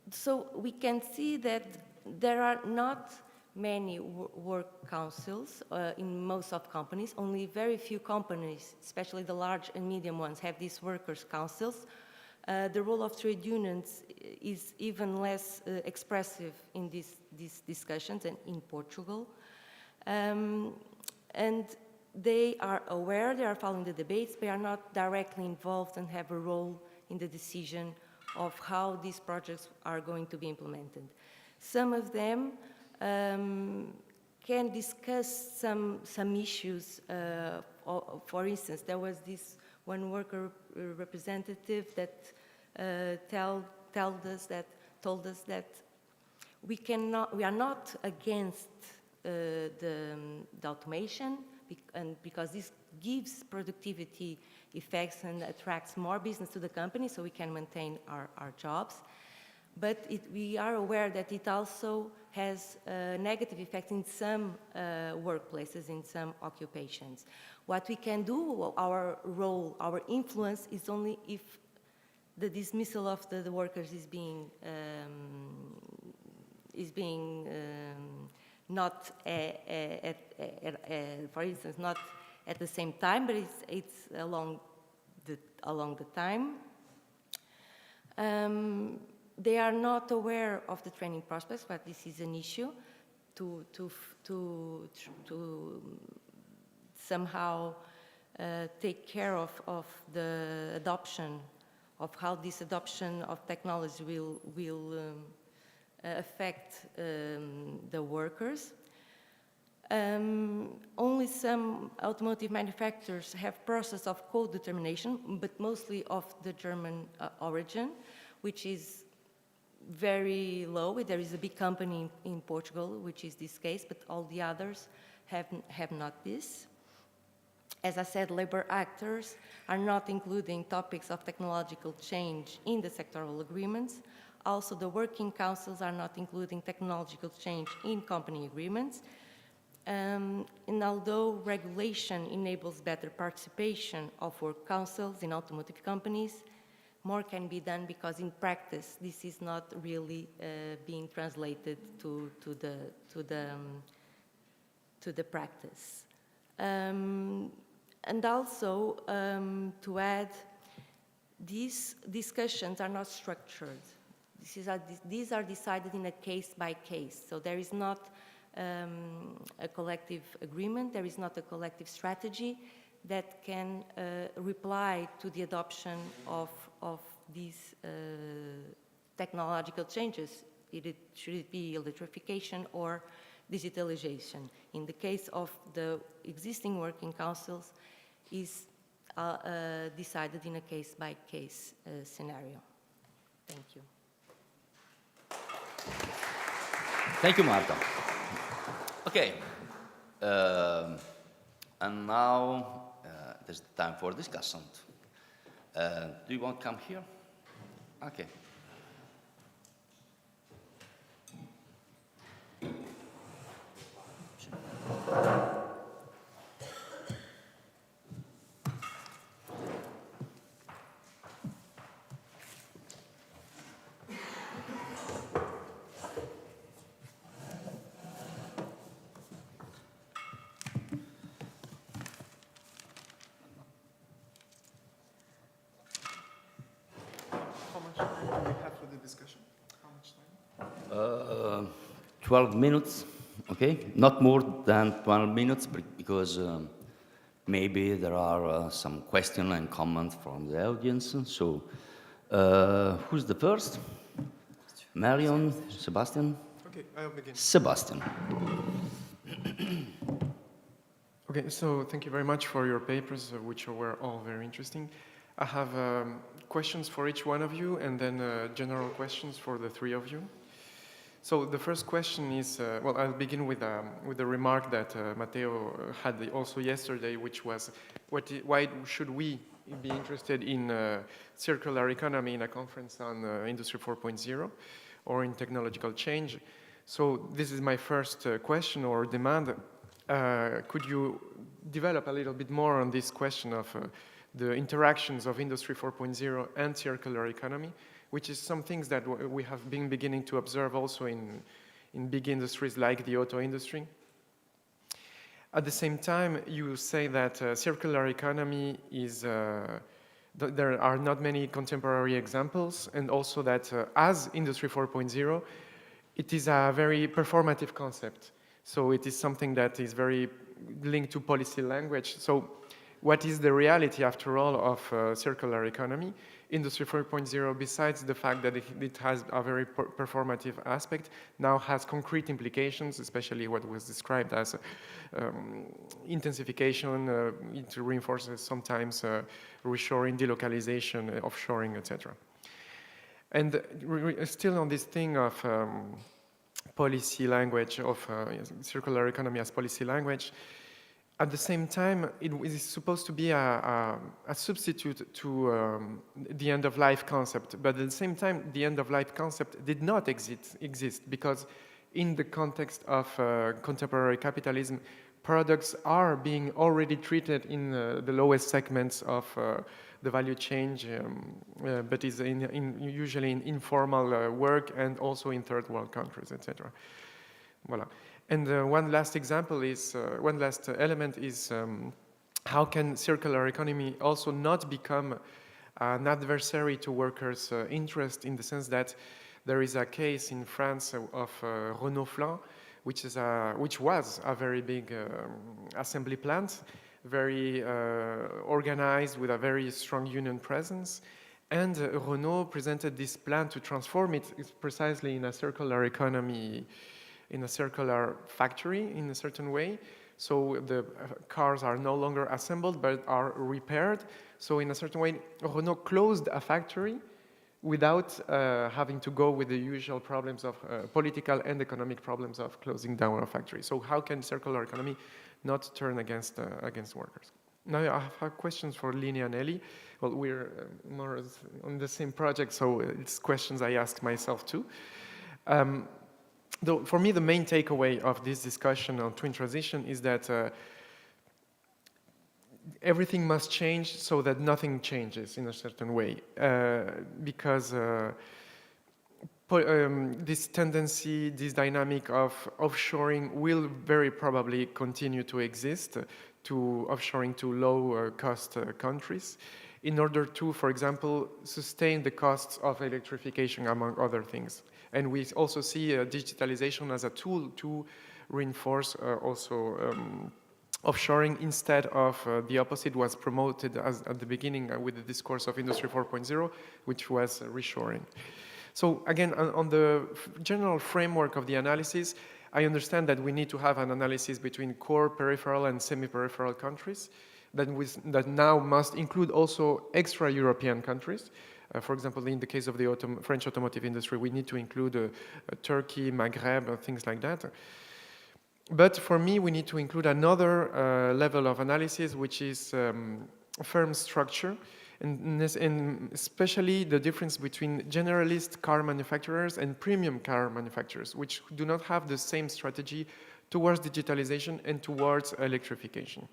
So we can see that there are not many work councils in most of companies. Only very few companies, especially the large and medium ones, have these workers' councils. The role of trade unions is even less expressive in these discussions and in Portugal. And they are aware, they are following the debates, they are not directly involved and have a role in the decision of how these projects are going to be implemented. Some of them can discuss some issues. For instance, there was this one worker representative that told us that we are not against the automation, and because this gives productivity effects and attracts more business to the company, so we can maintain our jobs. But we are aware that it also has negative effects in some workplaces, in some occupations. What we can do, our role, our influence, is only if the dismissal of the workers is being not, for instance, not at the same time, but it's along the time. They are not aware of the training prospects, but this is an issue to somehow take care of the adoption, of how this adoption of technology will affect the workers. Only some automotive manufacturers have process of co-determination, but mostly of the German origin, which is very low. There is a big company in Portugal, which is this case, but all the others have not this. As I said, labor actors are not including topics of technological change in the sectoral agreements. Also, the working councils are not including technological change in company agreements. And although regulation enables better participation of work councils in automotive companies, more can be done because in practice this is not really being translated to the practice. And also, to add, these discussions are not structured. These are decided in a case by case. So there is not a collective agreement, there is not a collective strategy that can reply to the adoption of these technological changes, should it be electrification or digitalization. In the case of the existing working councils, is decided in a case-by-case scenario. Thank you. Thank you, Marta. Okay, and now there's time for discussion. Do you want to come here? Okay. How much time do we have for the discussion? How much time? 12 minutes, okay? Not more than 12 minutes because maybe there are some questions and comments from the audience. So, who's the first? Marion, Sebastian? Okay, I'll begin. Sebastian. Okay, so thank you very much for your papers, which were all very interesting. I have questions for each one of you, and then general questions for the three of you. So the first question is, well, I'll begin with the remark that Matteo had also yesterday, which was, why should we be interested in circular economy in a conference on Industry 4.0 or in technological change? So this is my first question or demand. Could you develop a little bit more on this question of the interactions of Industry 4.0 and circular economy, which is some things that we have been beginning to observe also in big industries like the auto industry. At the same time, you say that circular economy is, there are not many contemporary examples, and also that as Industry 4.0, it is a very performative concept. So it is something that is very linked to policy language. So what is the reality, after all, of circular economy? Industry 4.0, besides the fact that it has a very performative aspect, now has concrete implications, especially what was described as intensification. It reinforces sometimes reshoring, delocalization, offshoring, etc. And still on this thing of policy language, of circular economy as policy language, at the same time, it is supposed to be a substitute to the end-of-life concept. But at the same time, the end-of-life concept did not exist because in the context of contemporary capitalism, products are being already treated in the lowest segments of the value chain, but is usually in informal work and also in third world countries, etc. Voilà. And one last example is, one last element is how can circular economy also not become an adversary to workers' interest, in the sense that there is a case in France of Renault Flan, which was a very big assembly plant, very organized with a very strong union presence. And Renault presented this plan to transform it precisely in a circular economy in a circular factory in a certain way. So the cars are no longer assembled but are repaired. So in a certain way, Renault closed a factory without having to go with the usual problems of political and economic problems of closing down a factory. So how can circular economy not turn against workers? Now I have questions for Lini and Eli. Well, we're more on the same project, so it's questions I ask myself too. Though for me, the main takeaway of this discussion on twin transition is that everything must change so that nothing changes in a certain way, because this tendency, this dynamic of offshoring will very probably continue to exist, to offshoring to low-cost countries, in order to, for example, sustain the costs of electrification, among other things. And we also see digitalization as a tool to reinforce offshoring, instead of the opposite was promoted at the beginning with the discourse of Industry 4.0, which was reshoring. So again, on the general framework of the analysis, I understand that we need to have an analysis between core, peripheral, and semi-peripheral countries that now must include also extra-European countries. For example, in the case of the French automotive industry, we need to include Turkey, Maghreb, things like that. But for me, we need to include another level of analysis, which is firm structure, and especially the difference between generalist car manufacturers and premium car manufacturers, which do not have the same strategy towards digitalization and towards electrification.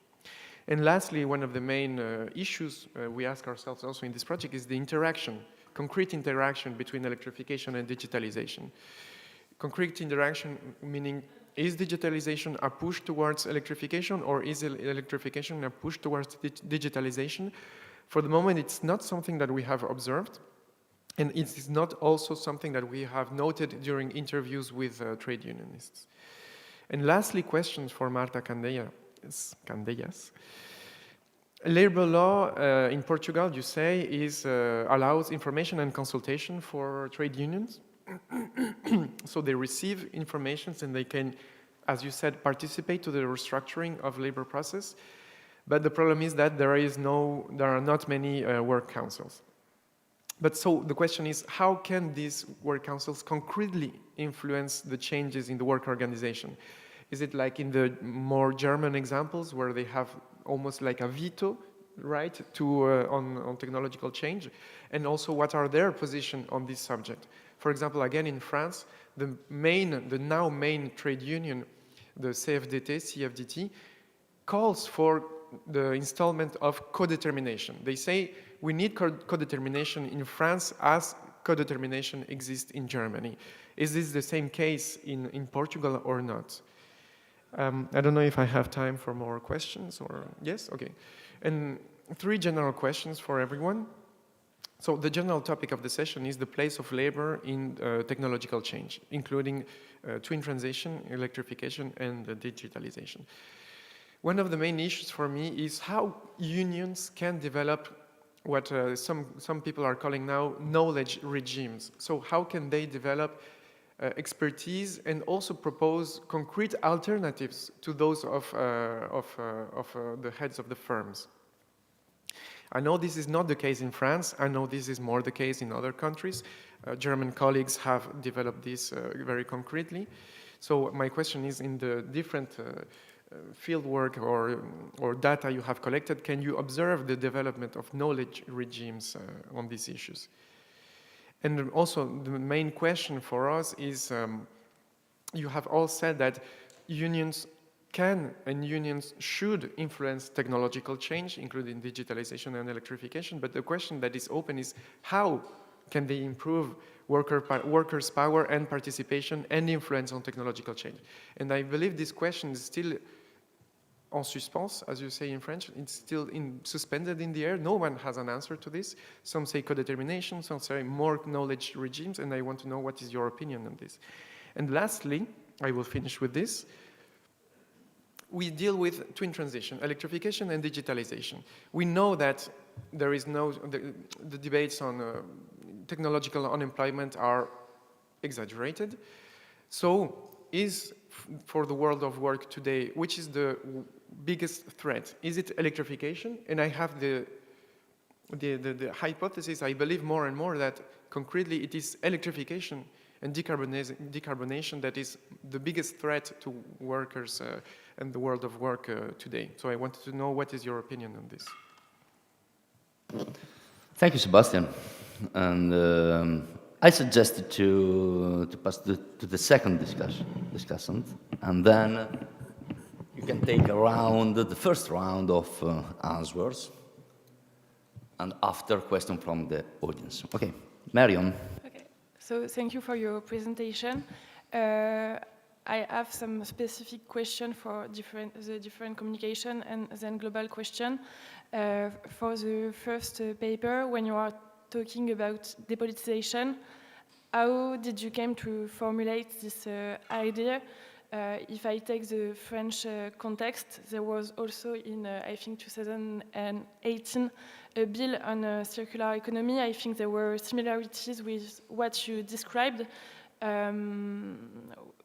And lastly, one of the main issues we ask ourselves also in this project is the interaction, concrete interaction between electrification and digitalization. Concrete interaction meaning, is digitalization a push towards electrification, or is electrification a push towards digitalization? For the moment, it's not something that we have observed, and it is not also something that we have noted during interviews with trade unionists. And lastly, questions for Marta Candellas. Labor law in Portugal, you say, allows information and consultation for trade unions. So they receive information and they can, as you said, participate to the restructuring of labor process. But the problem is that there are not many work councils. But so the question is, how can these work councils concretely influence the changes in the work organization? Is it like in the more German examples where they have almost like a veto right on technological change? And also, what are their position on this subject? For example, again in France, the now main trade union, the CFDT, calls for the installment of co-determination. They say we need co-determination in France as co-determination exists in Germany. Is this the same case in Portugal or not? I don't know if I have time for more questions or yes? Okay. And 3 general questions for everyone. So the general topic of the session is the place of labor in technological change, including twin transition, electrification, and digitalization. One of the main issues for me is how unions can develop what some people are calling now knowledge regimes. So how can they develop expertise and also propose concrete alternatives to those of the heads of the firms? I know this is not the case in France. I know this is more the case in other countries. German colleagues have developed this very concretely. So my question is, in the different field work or data you have collected, can you observe the development of knowledge regimes on these issues? And also the main question for us is, you have all said that unions can and unions should influence technological change, including digitalization and electrification, but the question that is open is how can they improve workers' power and participation and influence on technological change? And I believe this question is still en suspens, as you say in French. It's still suspended in the air. No one has an answer to this. Some say co-determination, some say more knowledge regimes, and I want to know what is your opinion on this. And lastly, I will finish with this. We deal with twin transition, electrification and digitalization. We know that there is the debates on technological unemployment are exaggerated. So is for the world of work today, which is the biggest threat? Is it electrification? And I have the hypothesis, I believe more and more, that concretely it is electrification and decarbonation that is the biggest threat to workers and the world of work today. So I wanted to know, what is your opinion on this? Thank you, Sebastian. And I suggested to pass to the second discussant, and then you can take the first round of answers, and after question from the audience. Okay, Marion. Okay, so thank you for your presentation. I have some specific question for the different communication and then global question. For the first paper, when you are talking about depoliticization, how did you came to formulate this idea? If I take the French context, there was also in, I think, 2018, a bill on circular economy. I think there were similarities with what you described,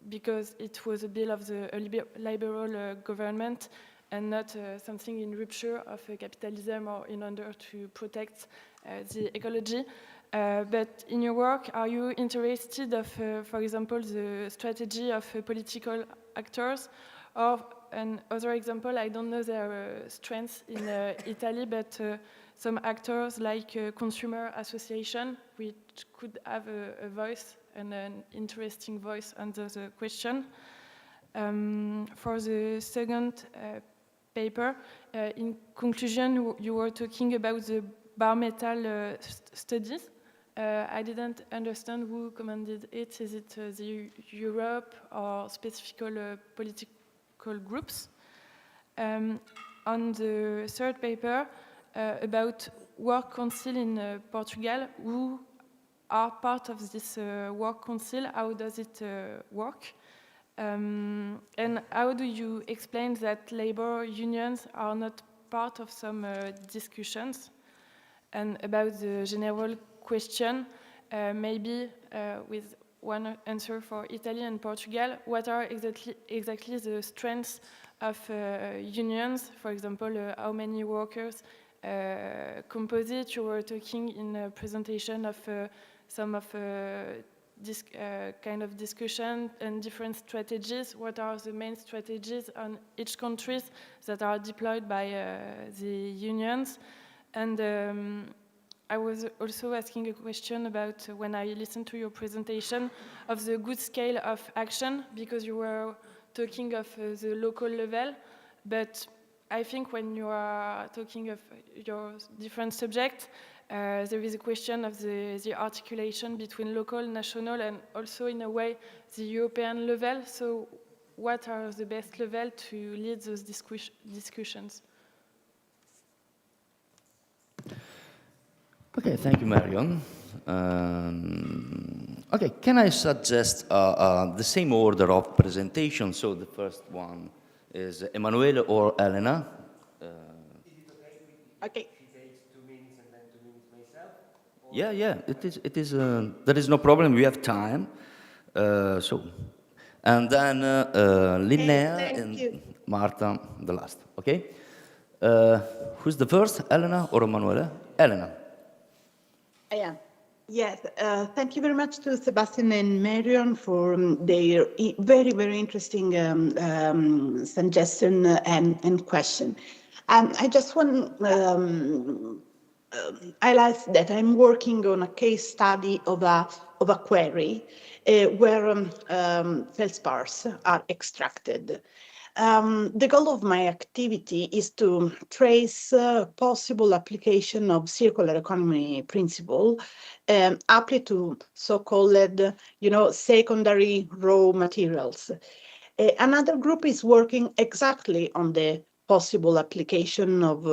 because it was a bill of the liberal government and not something in rupture of capitalism or in order to protect the ecology. But in your work, are you interested of, for example, the strategy of political actors? Or another example, I don't know their strengths in Italy, but some actors like consumer association, which could have a voice and an interesting voice under the question. For the second paper, in conclusion, you were talking about the bare metal studies. I didn't understand who commanded it. Is it the Europe or specific political groups? On the third paper, about work council in Portugal, who are part of this work council, how does it work? And how do you explain that labor unions are not part of some discussions? And about the general question, maybe with one answer for Italy and Portugal, what are exactly the strengths of unions? For example, how many workers composite? You were talking in a presentation of some of this kind of discussion and different strategies. What are the main strategies on each country that are deployed by the unions? And I was also asking a question about, when I listened to your presentation, of the good scale of action, because you were talking of the local level, but I think when you are talking of your different subjects, there is a question of the articulation between local, national, and also, in a way, the European level. So what are the best level to lead those discussions? Okay, thank you, Marion. Okay, can I suggest the same order of presentation? So the first one is Emanuele or Elena. Okay. Yeah, it is, there is no problem, we have time. And then Linnea and Marta, the last, okay? Who's the first, Elena or Emanuele? Elena. I am. Yes, thank you very much to Sebastian and Marion for their very, very interesting suggestion and question. I just want highlight that I'm working on a case study of a quarry where feldspars are extracted. The goal of my activity is to trace possible application of circular economy principle applied to so-called, secondary raw materials. Another group is working exactly on the possible application of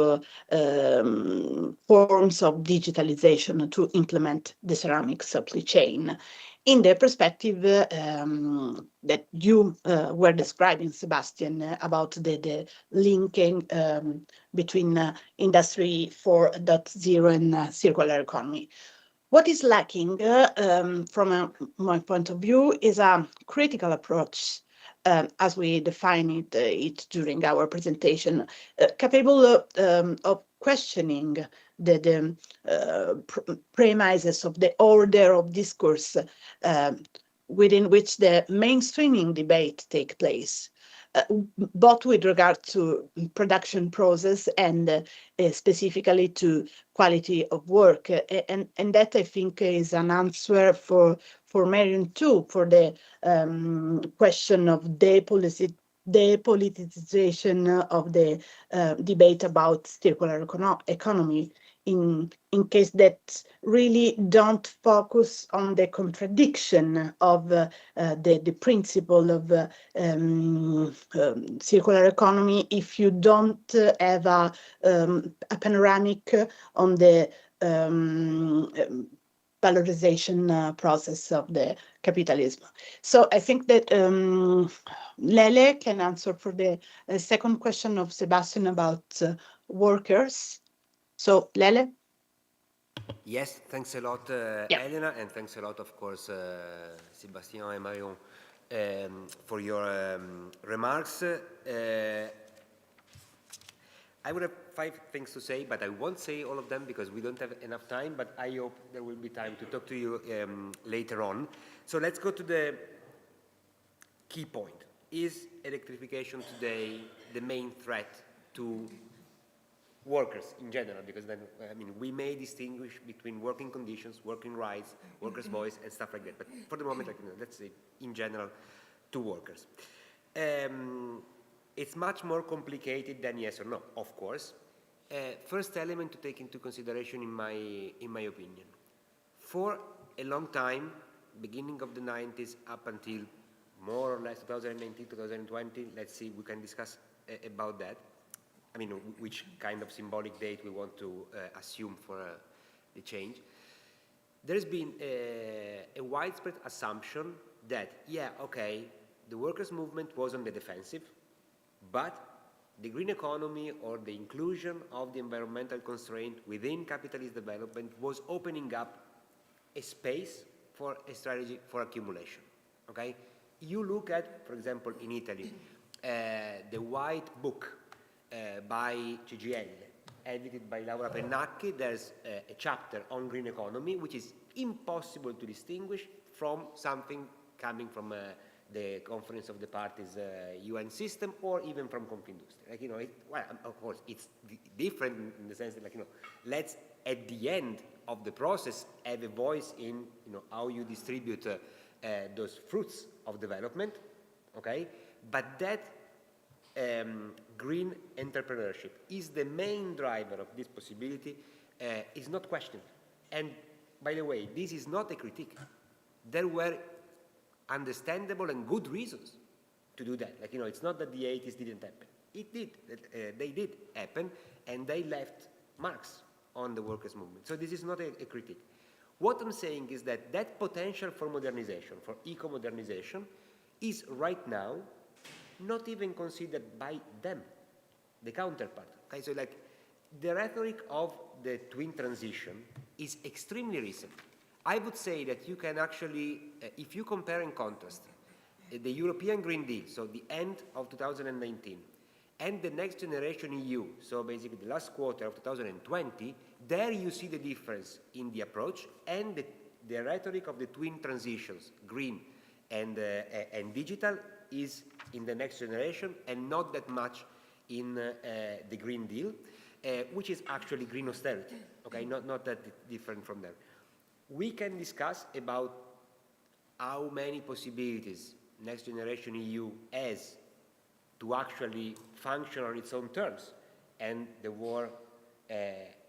forms of digitalization to implement the ceramic supply chain in the perspective that you were describing, Sebastian, about the linking between Industry 4.0 and circular economy. What is lacking, from my point of view, is a critical approach, as we define it during our presentation, capable of questioning the premises of the order of discourse within which the mainstreaming debate take place. Both with regard to production process and specifically to quality of work. And that, I think, is an answer for Marion too, for the question of depoliticization of the debate about circular economy, in case that really don't focus on the contradiction of the principle of circular economy if you don't have a panoramic on the valorization process of the capitalism. So I think that Lele can answer for the second question of Sebastian about workers. So Lele? Yes, thanks a lot, Yeah. Elena, and thanks a lot, of course, Sebastian and Marion, for your remarks. I would have 5 things to say, but I won't say all of them because we don't have enough time, but I hope there will be time to talk to you later on. So let's go to the key point. Is electrification today the main threat to workers in general? Because then, I mean, we may distinguish between working conditions, working rights, workers' voice, and stuff like that. But for the moment, let's say in general, to workers. It's much more complicated than yes or no, of course. First element to take into consideration, in my opinion, for a long time, beginning of the 90s up until more or less 2019, 2020, let's see, we can discuss about that. I mean, which kind of symbolic date we want to assume for the change. There's been a widespread assumption that, yeah, okay, the workers' movement was on the defensive, but the green economy or the inclusion of the environmental constraint within capitalist development was opening up a space for a strategy for accumulation, okay? You look at, for example, in Italy, the White Book by CGIL, edited by Laura Pennacchi. There's a chapter on green economy, which is impossible to distinguish from something coming from the Conference of the Parties UN system, or even from Confindustria. Like, you know, well, of course, it's different in the sense that, like, you know, let's, at the end of the process, have a voice in, you know, how you distribute those fruits of development, okay? But that green entrepreneurship is the main driver of this possibility is not questioned. And by the way, this is not a critique. There were understandable and good reasons to do that. Like, you know, it's not that the 80s didn't happen. It did. They did happen, and they left marks on the workers' movement. So this is not a critique. What I'm saying is that that potential for modernization, for eco-modernization, is right now not even considered by them, the counterpart. Okay, so like the rhetoric of the twin transition is extremely recent. I would say that you can actually, if you compare and contrast the European Green Deal, so the end of 2019, and the Next Generation EU, so basically the last quarter of 2020, there you see the difference in the approach and the rhetoric of the twin transitions, green and digital, is in the Next Generation and not that much in the Green Deal, which is actually green austerity, okay, not that different from there. We can discuss about how many possibilities Next Generation EU has to actually function on its own terms, and the war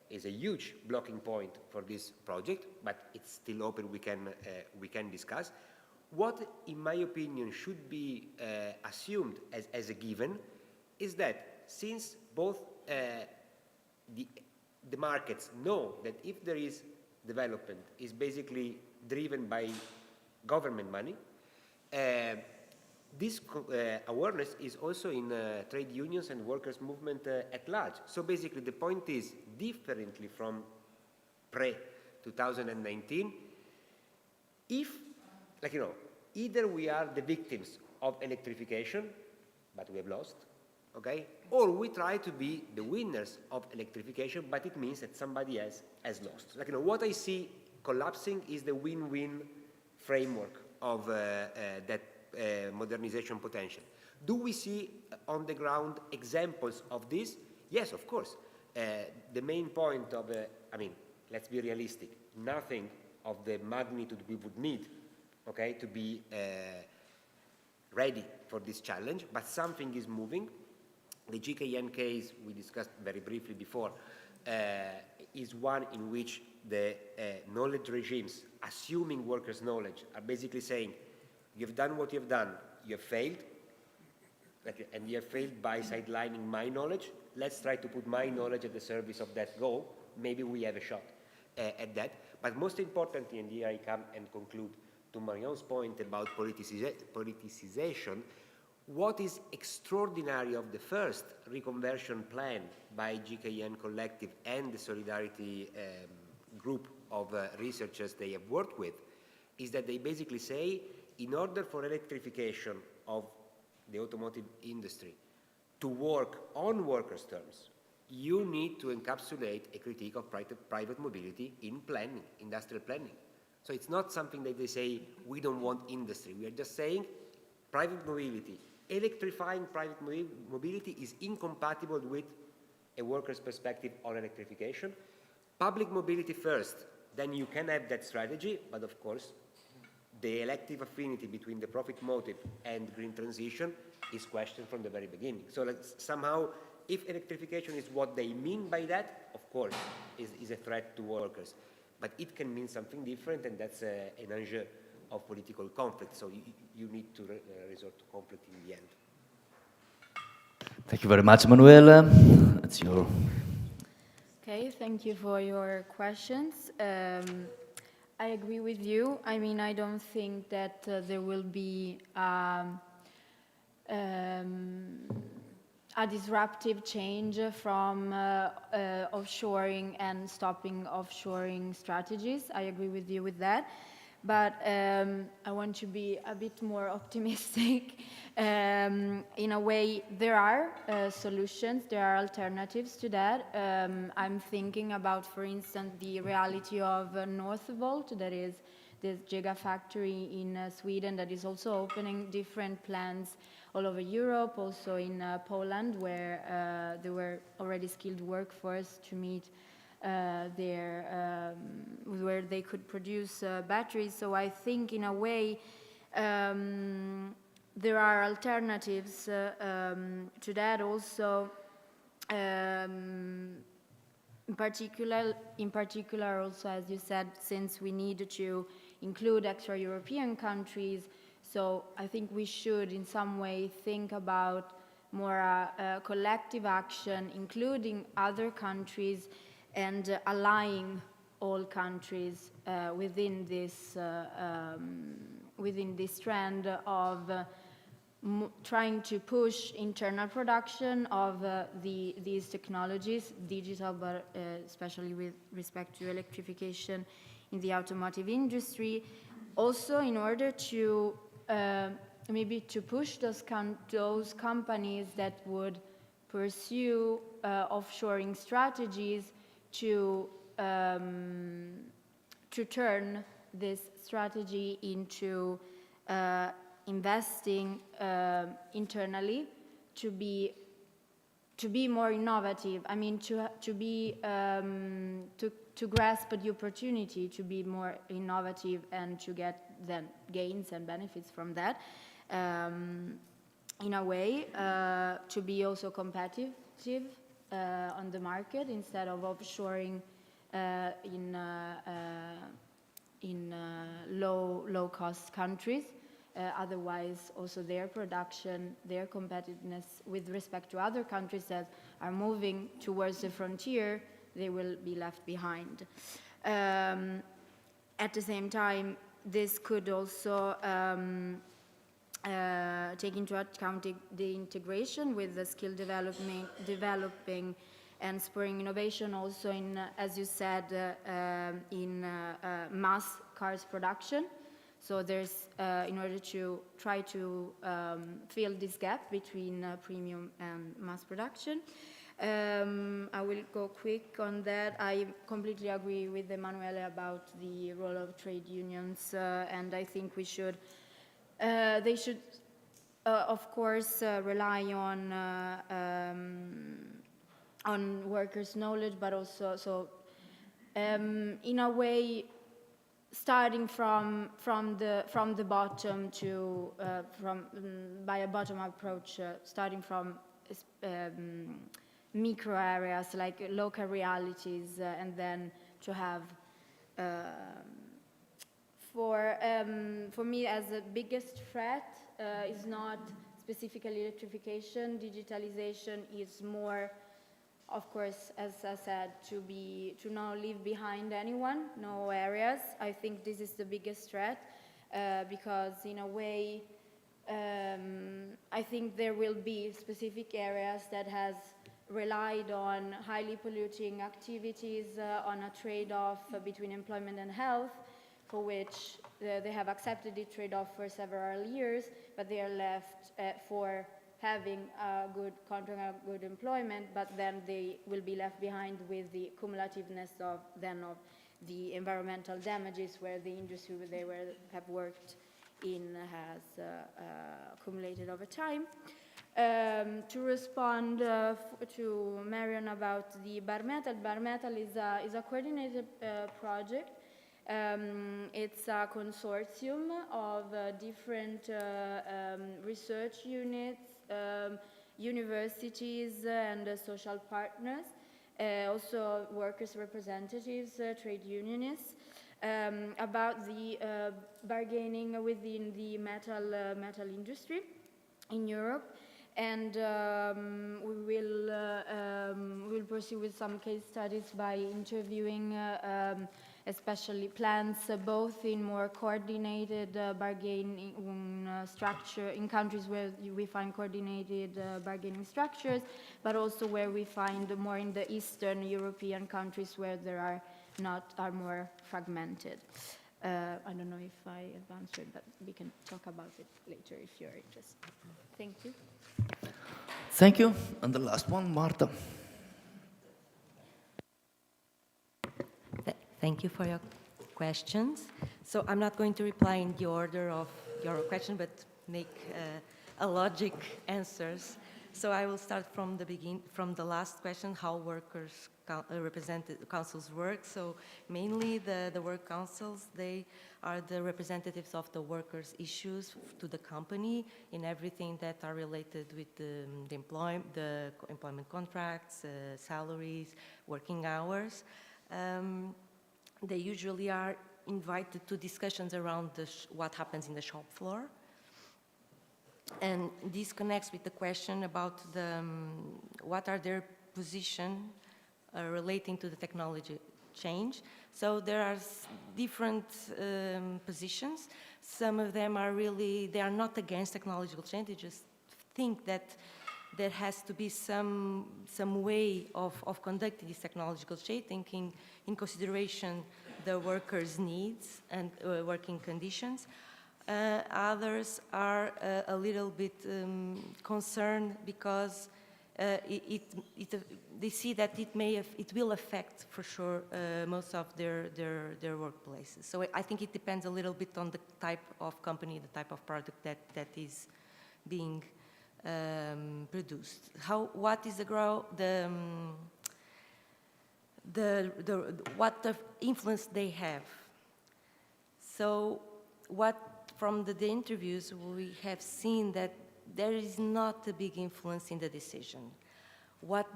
is a huge blocking point for this project, but it's still open. We can discuss. What, in my opinion, should be assumed as a given is that since both the markets know that if there is development is basically driven by government money, this awareness is also in trade unions and workers' movement at large. So basically the point is, differently from 2019, if, like, you know, either we are the victims of electrification, but we have lost, okay? Or we try to be the winners of electrification, but it means that somebody else has lost. Like, you know, what I see collapsing is the win-win framework of that modernization potential. Do we see on the ground examples of this? Yes, of course. The main point of, I mean, let's be realistic, nothing of the magnitude we would need, okay, to be ready for this challenge, but something is moving. The GKN case we discussed very briefly before is one in which the knowledge regimes, assuming workers' knowledge, are basically saying, you've done what you've done, you have failed, and you have failed by sidelining my knowledge. Let's try to put my knowledge at the service of that goal. Maybe we have a shot at that. But most importantly, and here I come and conclude, to Marion's point about politicization, what is extraordinary of the first reconversion plan by GKN Collective and the Solidarity group of researchers they have worked with is that they basically say, in order for electrification of the automotive industry to work on workers' terms, you need to encapsulate a critique of private mobility in planning, industrial planning. So it's not something that they say, we don't want industry. We are just saying private mobility, electrifying private mobility is incompatible with a worker's perspective on electrification. Public mobility first, then you can have that strategy, but of course, the elective affinity between the profit motive and green transition is questioned from the very beginning. So like, somehow, if electrification is what they mean by that, of course, is a threat to workers. But it can mean something different, and that's an enjeu of political conflict. So you need to resort to conflict in the end. Thank you very much, Emanuele. It's your... Okay, thank you for your questions. I agree with you. I mean, I don't think that there will be a disruptive change from offshoring and stopping offshoring strategies. I agree with you with that. But I want to be a bit more optimistic. In a way, there are solutions, there are alternatives to that. I'm thinking about, for instance, the reality of Northvolt, that is this gigafactory in Sweden that is also opening different plants all over Europe, also in Poland, where there were already skilled workforce to meet where they could produce batteries. So I think in a way there are alternatives to that also. In particular also, as you said, since we need to include extra-European countries, so I think we should in some way think about more collective action, including other countries, and aligning all countries within this trend of trying to push internal production of these technologies, digital, but especially with respect to electrification in the automotive industry. Also, in order to maybe to push those companies that would pursue offshoring strategies to turn this strategy into investing internally to be more innovative. I mean, to grasp the opportunity to be more innovative and to get then gains and benefits from that. In a way, to be also competitive on the market instead of offshoring in low-cost countries. Otherwise, also their production, their competitiveness with respect to other countries that are moving towards the frontier, they will be left behind. At the same time, this could also take into account the integration with the skill developing and spurring innovation also in, as you said, in mass cars production. So there's, in order to try to fill this gap between premium and mass production. I will go quick on that. I completely agree with Emanuele about the role of trade unions, and I think we should, they should, of course, rely on workers' knowledge, but also, so in a way, starting from the bottom to by a bottom approach, starting from micro areas like local realities, and then to have for me as the biggest threat is not specifically electrification. Digitalization is more, of course, as I said, to not leave behind anyone, no areas. I think this is the biggest threat because in a way, I think there will be specific areas that has relied on highly polluting activities, on a trade-off between employment and health, for which they have accepted the trade-off for several years, but they are left for having a good contract, a good employment, but then they will be left behind with the cumulativeness of the environmental damages where the industry they have worked in has accumulated over time. To respond to Marion about the Bar Metal is a coordinated project. It's a consortium of different research units, universities and social partners, also workers' representatives, trade unionists, about the bargaining within the metal industry in Europe. And we will proceed with some case studies by interviewing especially plans both in more coordinated bargaining structure in countries where we find coordinated bargaining structures, but also where we find more in the Eastern European countries where there are more fragmented. I don't know if I have answered, but we can talk about it later if you're interested. Thank you. Thank you. And the last one, Marta. Thank you for your questions. So I'm not going to reply in the order of your question, but make a logic answers. So I will start from the beginning, from the last question, how workers councils work. So mainly the work councils, they are the representatives of the workers' issues to the company in everything that are related with the employment contracts, salaries, working hours. They usually are invited to discussions around what happens in the shop floor. And this connects with the question about what are their position relating to the technology change. So there are different positions. Some of them are really, they are not against technological change, they just think that there has to be some way of conducting this technological change, taking in consideration the workers' needs and working conditions. Others are a little bit concerned because they see that it will affect for sure most of their workplaces. So I think it depends a little bit on the type of company, the type of product that is being produced. What is what the influence they have? So from the interviews, we have seen that there is not a big influence in the decision. What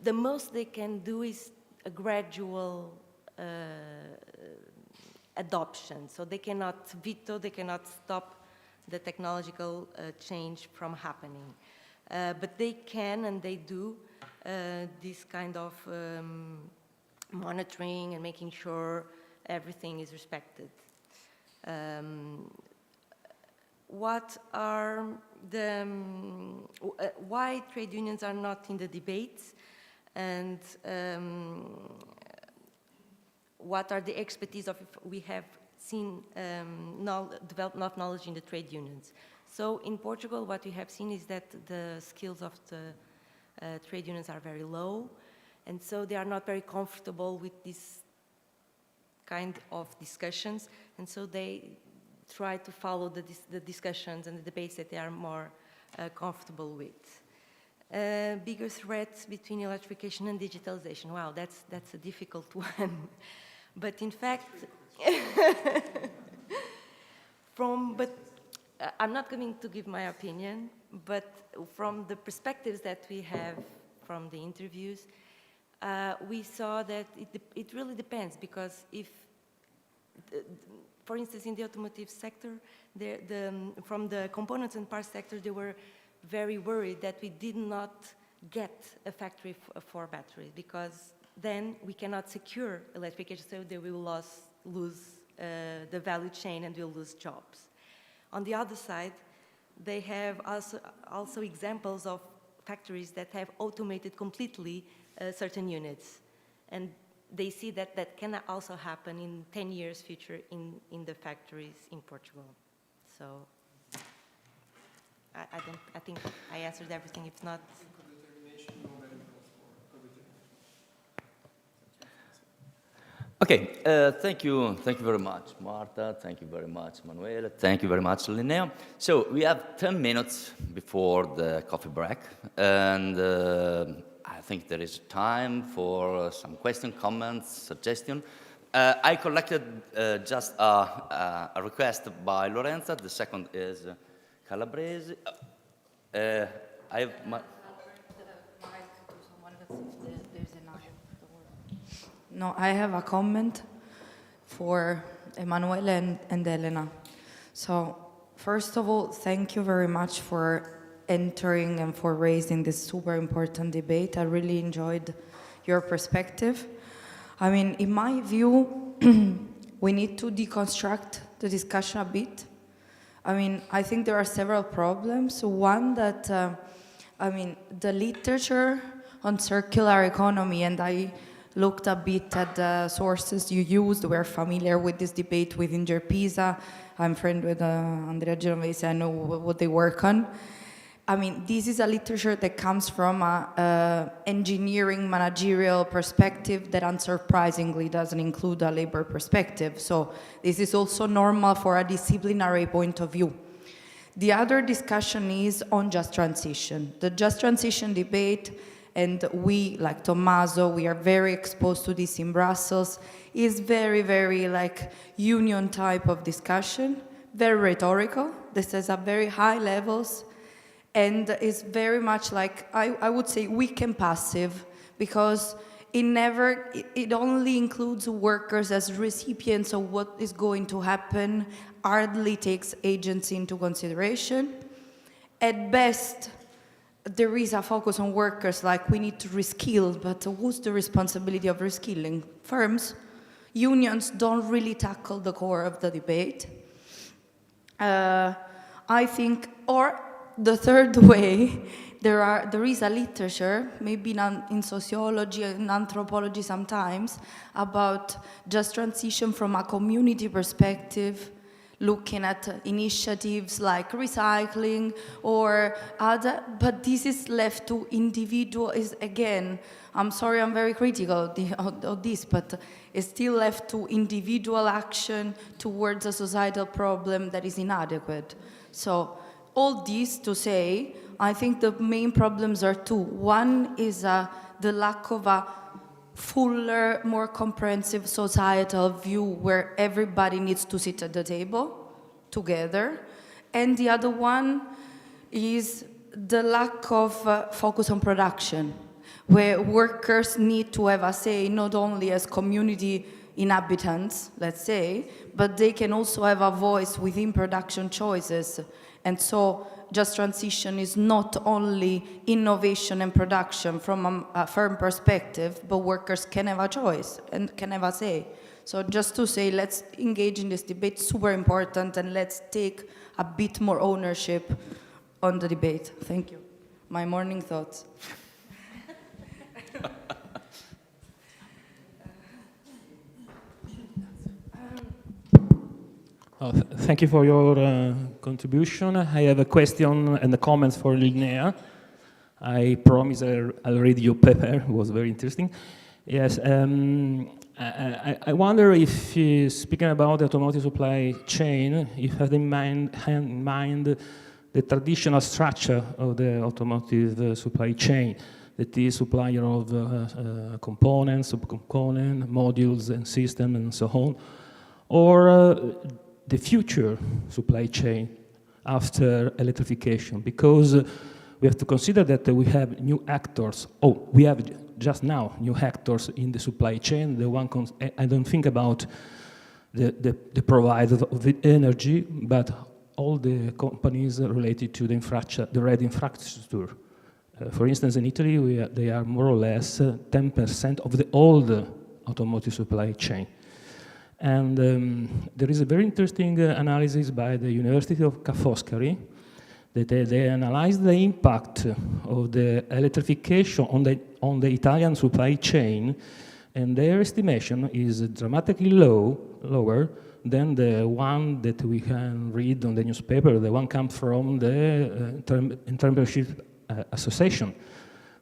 the most they can do is a gradual adoption. So they cannot veto, they cannot stop the technological change from happening. But they can and they do this kind of monitoring and making sure everything is respected. What are why trade unions are not in the debates? and what are the expertise of if we have seen developed enough knowledge in the trade unions. So in Portugal, what we have seen is that the skills of the trade unions are very low, and so they are not very comfortable with this kind of discussions, and so they try to follow the discussions and the debates that they are more comfortable with. Bigger threats between electrification and digitalization. Wow, that's a difficult one. But in fact, I'm not going to give my opinion, but from the perspectives that we have from the interviews, we saw that it really depends, because if, for instance, in the automotive sector, from the components and parts sector, they were very worried that we did not get a factory for batteries, because then we cannot secure electrification, so they will lose the value chain and will lose jobs. On the other side, they have also examples of factories that have automated completely certain units, and they see that that can also happen in 10 years future in the factories in Portugal. So I think I answered everything. If not, Okay, thank you very much, Marta. Thank you very much, Emanuele. Thank you very much, Linnea. So we have 10 minutes before the coffee break, and I think there is time for some questions, comments, suggestions. I collected just a request by Lorenza. The second is Calabrese. I have my... No, I have a comment for Emanuele and Elena. So, first of all, thank you very much for entering and for raising this super important debate. I really enjoyed your perspective. I mean, in my view, we need to deconstruct the discussion a bit. I mean, I think there are several problems. One that, I mean, the literature on circular economy, and I looked a bit at the sources you used. We're familiar with this debate with Pisa. I'm friend with Andrea Genovese. I know what they work on. I mean, this is a literature that comes from an engineering managerial perspective that unsurprisingly doesn't include a labor perspective. So this is also normal for a disciplinary point of view. The other discussion is on just transition. The just transition debate, and we, like Tommaso, we are very exposed to this in Brussels, is very, very like union type of discussion, very rhetorical. This is at very high levels, and is very much like, I would say, weak and passive, because it only includes workers as recipients of what is going to happen, hardly takes agency into consideration. At best, there is a focus on workers, like we need to reskill, but who's the responsibility of reskilling? Firms. Unions don't really tackle the core of the debate. I think, or the third way, there is a literature, maybe in sociology and anthropology sometimes, about just transition from a community perspective, looking at initiatives like recycling or other, but this is left to individual, again, I'm sorry I'm very critical of this, but it's still left to individual action towards a societal problem that is inadequate. So all this to say, I think the main problems are two. One is the lack of a fuller, more comprehensive societal view where everybody needs to sit at the table together. And the other one is the lack of focus on production, where workers need to have a say not only as community inhabitants, let's say, but they can also have a voice within production choices. And so just transition is not only innovation and production from a firm perspective, but workers can have a choice and can have a say. So just to say, let's engage in this debate, super important, and let's take a bit more ownership on the debate. Thank you. My morning thoughts. Thank you for your contribution. I have a question and a comment for Linnea. I promise I'll read your paper. It was very interesting. Yes, I wonder if, speaking about the automotive supply chain, you have in mind the traditional structure of the automotive supply chain, that is supplier of components, subcomponents, modules and systems and so on, or the future supply chain after electrification, because we have to consider that we have new actors. Oh, we have just now new actors in the supply chain. The one I don't think about the provider of the energy, but all the companies related to the red infrastructure. For instance, in Italy, they are more or less 10% of the old automotive supply chain. And there is a very interesting analysis by the University of Ca' Foscari that they analyzed the impact of the electrification on the Italian supply chain, and their estimation is dramatically lower than the one that we can read on the newspaper. The one comes from the Entrepreneurship Association.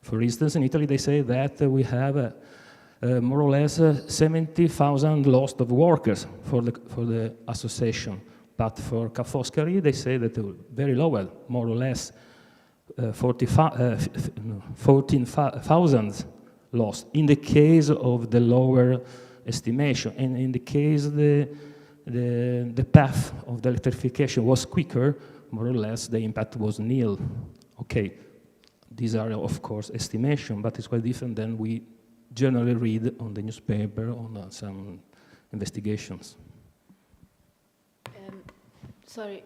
For instance, in Italy, they say that we have more or less 70,000 lost of workers for the association. But for Ca' Foscari, they say that very low, more or less 14,000 lost in the case of the lower estimation. And in the case the path of the electrification was quicker, more or less the impact was nil. Okay, these are of course estimation, but it's quite different than we generally read on the newspaper, on some investigations. Sorry,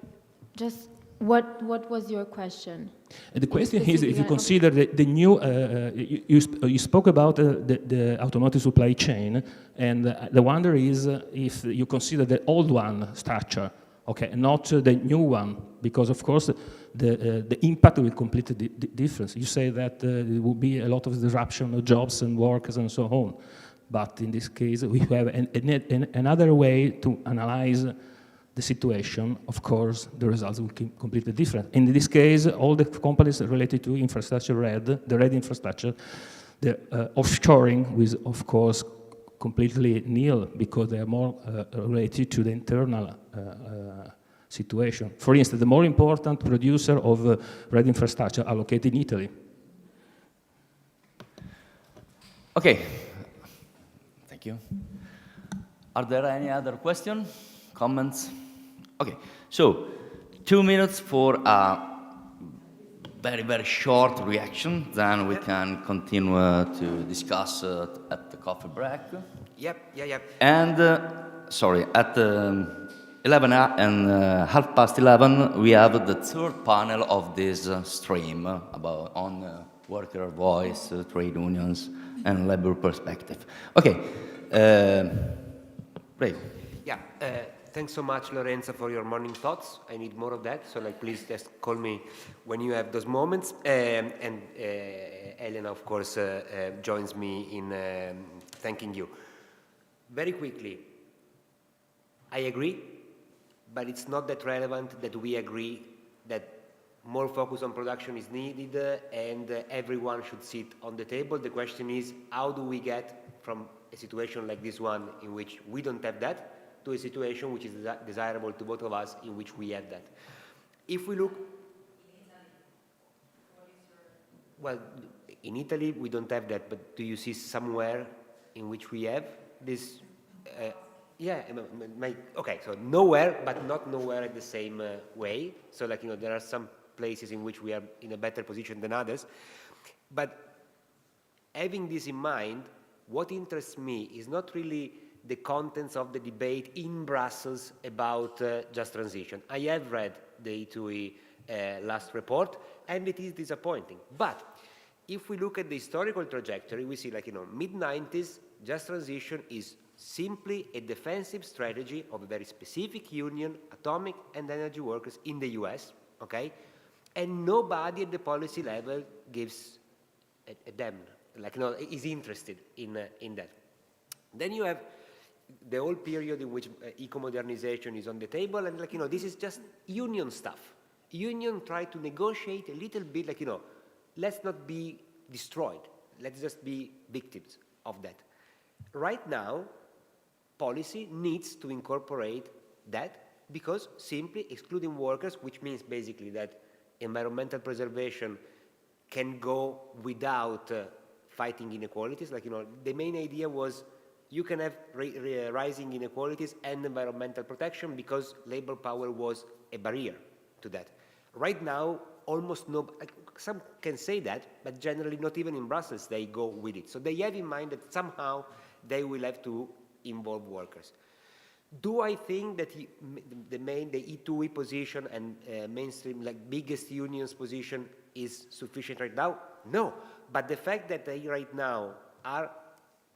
just what was your question? The question is, if you consider the new, you spoke about the automotive supply chain, and the wonder is if you consider the old one structure, okay, not the new one, because of course the impact will completely different. You say that there will be a lot of disruption of jobs and workers and so on, but in this case we have another way to analyze the situation. Of course, the results will be completely different. In this case, all the companies related to infrastructure the red infrastructure, the offshoring was, of course, completely nil because they are more related to the internal situation. For instance, the more important producer of red infrastructure are located in Italy. Okay, thank you. Are there any other questions, comments? Okay, so 2 minutes for a very, very short reaction, then we can continue to discuss at the coffee break. Yep. And, sorry, at 11 and 11:30, we have the third panel of this stream on worker voice, trade unions, and labor perspective. Okay, Ray. Yeah. Thanks so much, Lorenzo, for your morning thoughts. I need more of that, so please just call me when you have those moments. And Elena, of course, joins me in thanking you. Very quickly, I agree, but it's not that relevant that we agree that more focus on production is needed and everyone should sit on the table. The question is, how do we get from a situation like this one in which we don't have that to a situation which is desirable to both of us in which we have that. If we look... Well, in Italy we don't have that, but do you see somewhere in which we have this? Yeah, okay, so nowhere, but not nowhere at the same way. So there are some places in which we are in a better position than others. But having this in mind, what interests me is not really the contents of the debate in Brussels about just transition. I have read the E2E last report, and it is disappointing. But if we look at the historical trajectory, we see mid-90s, just transition is simply a defensive strategy of a very specific union, atomic and energy workers in the US, okay? And nobody at the policy level gives a damn, is interested in that. Then you have the whole period in which eco-modernization is on the table, and like, this is just union stuff. Union try to negotiate a little bit, like, let's not be destroyed. Let's just be victims of that. Right now, policy needs to incorporate that, because simply excluding workers, which means basically that environmental preservation can go without fighting inequalities. Like, the main idea was you can have rising inequalities and environmental protection because labor power was a barrier to that. Right now, almost no, some can say that, but generally not even in Brussels they go with it. So they have in mind that somehow they will have to involve workers. Do I think that the E2E position and mainstream, like biggest unions position is sufficient right now? No, but the fact that they right now are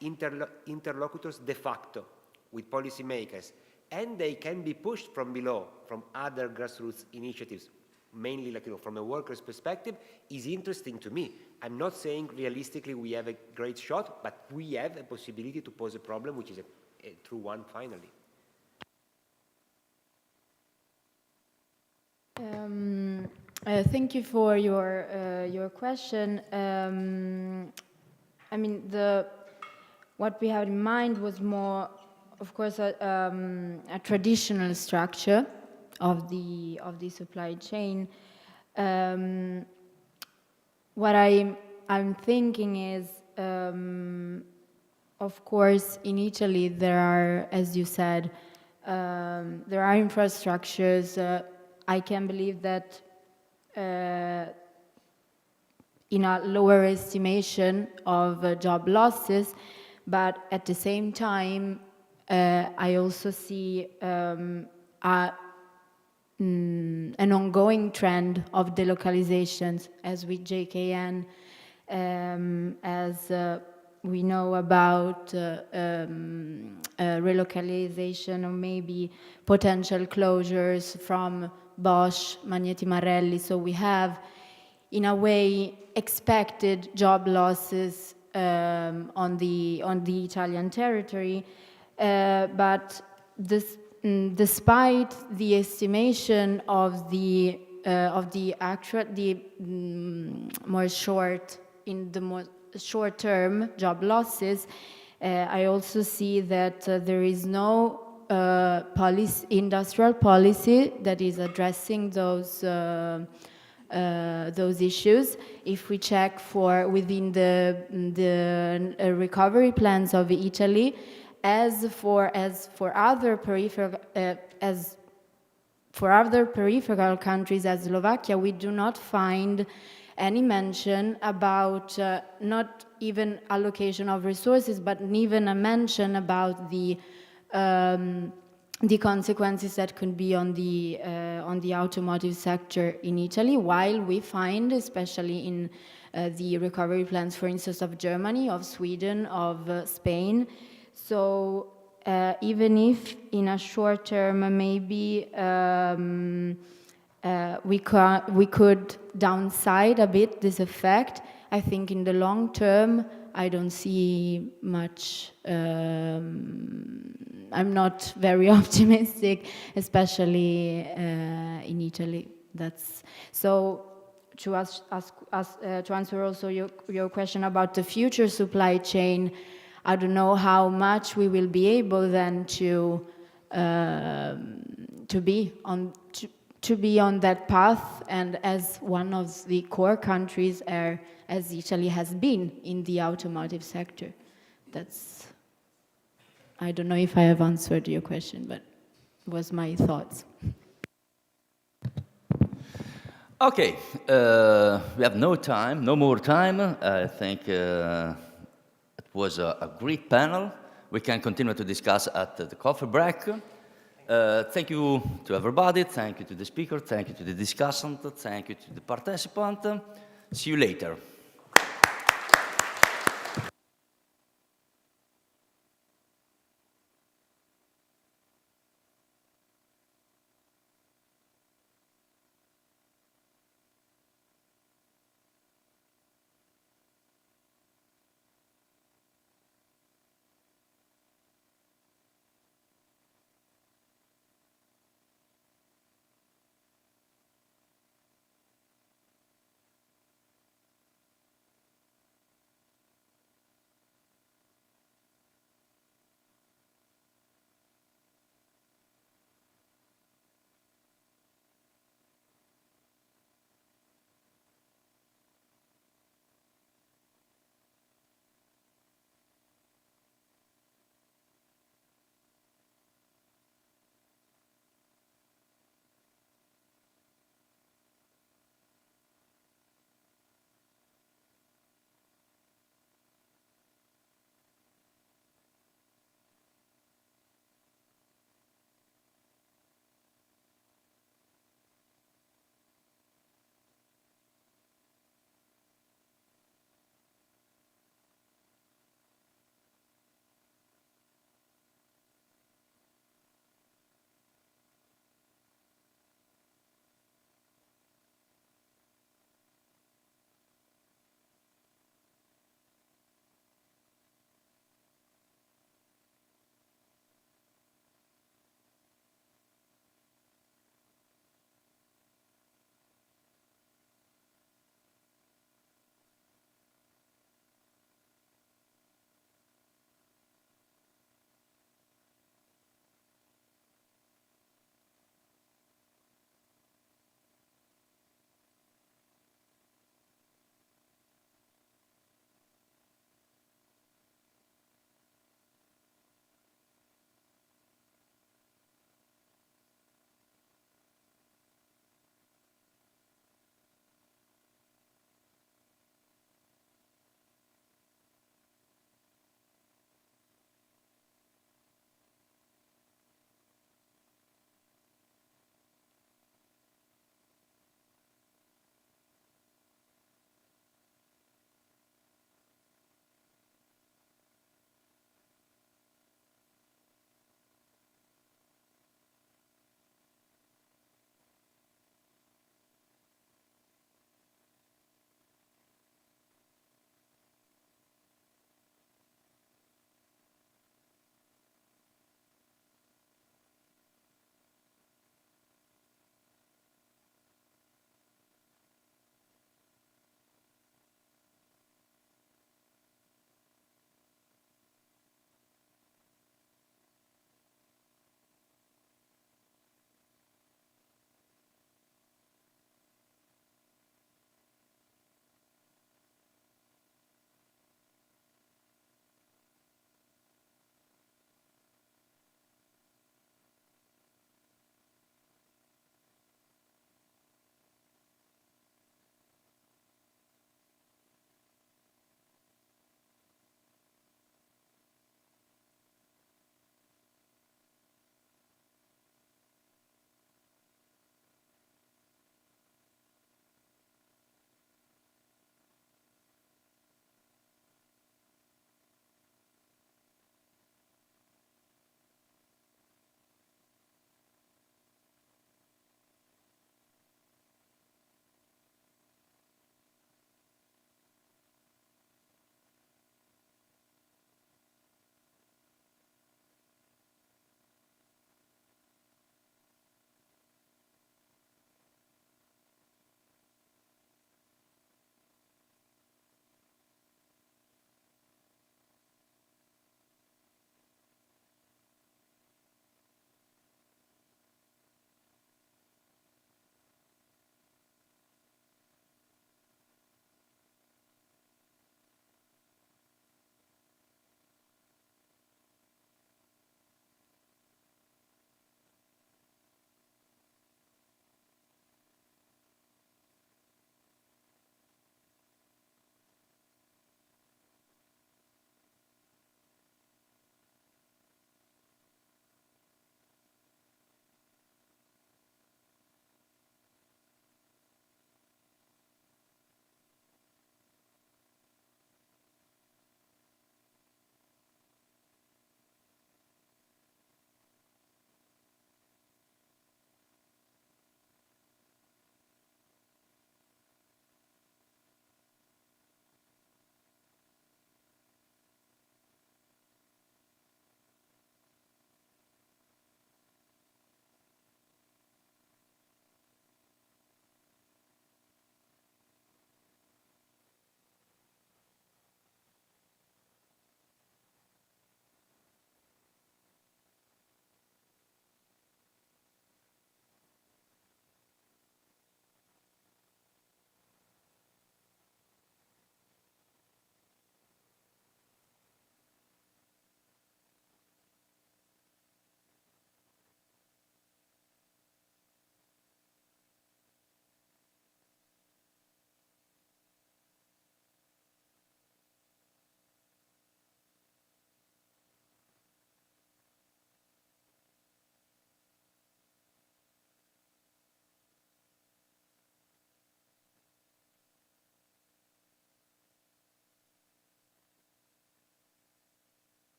interlocutors de facto with policymakers, and they can be pushed from below, from other grassroots initiatives, mainly like, from a worker's perspective, is interesting to me. I'm not saying realistically we have a great shot, but we have a possibility to pose a problem, which is a true one finally. Thank you for your question. I mean, what we had in mind was more, of course, a traditional structure of the supply chain. What I'm thinking is, of course, in Italy there are, as you said, there are infrastructures. I can believe that in a lower estimation of job losses, but at the same time, I also see an ongoing trend of delocalizations, as with JKN, as we know about relocalization or maybe potential closures from Bosch, Magneti Marelli. So we have, in a way, expected job losses on the Italian territory, but despite the estimation of the more short-term job losses, I also see that there is no industrial policy that is addressing those issues. If we check within the recovery plans of Italy, as for other peripheral countries as Slovakia, we do not find any mention about not even allocation of resources, but even a mention about the consequences that could be on the automotive sector in Italy, while we find, especially in the recovery plans, for instance, of Germany, of Sweden, of Spain. So even if in a short term maybe we could downside a bit this effect, I think in the long term I don't see much. I'm not very optimistic, especially in Italy. That's so. To answer also your question about the future supply chain, I don't know how much we will be able then to be on that path, and as one of the core countries, as Italy has been in the automotive sector. That's. I don't know if I have answered your question, but was my thoughts. Okay, we have no more time. I think it was a great panel. We can continue to discuss at the coffee break. Thank you to everybody. Thank you to the speaker. Thank you to the discussant. Thank you to the participant. See you later.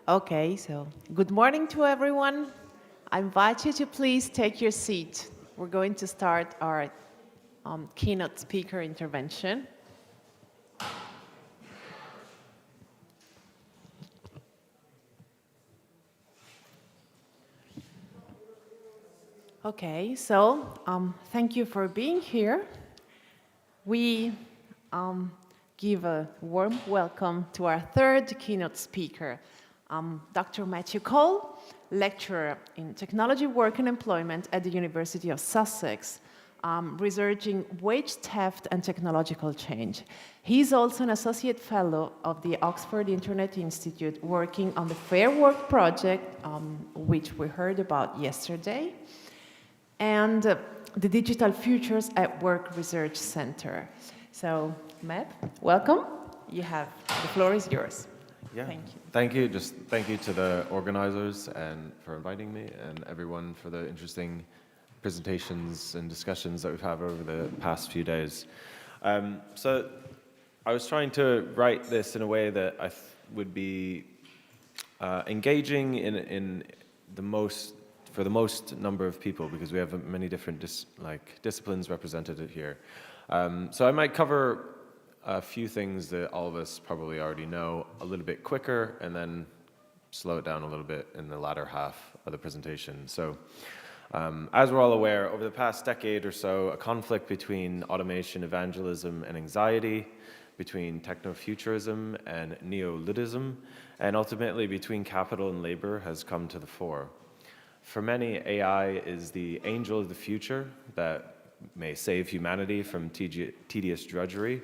Okay, so good morning to everyone. I invite you to please take your seat. We're going to start our keynote speaker intervention. Okay, so thank you for being here. We give a warm welcome to our third keynote speaker, Dr. Matteo Cole, lecturer in technology work and employment at the University of Sussex, researching wage theft and technological change. He's also an associate fellow of the Oxford Internet Institute, working on the Fair Work project, which we heard about yesterday, and the Digital Futures at Work Research Center. So, Matt, welcome. The floor is yours. Yeah, thank you. Thank you. Just thank you to the organizers and for inviting me, and everyone for the interesting presentations and discussions that we've had over the past few days. So I was trying to write this in a way that I would be engaging in for the most number of people, because we have many different disciplines represented here. So I might cover a few things that all of us probably already know a little bit quicker, and then slow it down a little bit in the latter half of the presentation. So as we're all aware, over the past decade or so, a conflict between automation, evangelism, and anxiety, between techno-futurism and neo-Luddism, and ultimately between capital and labor has come to the fore. For many, AI is the angel of the future that may save humanity from tedious drudgery.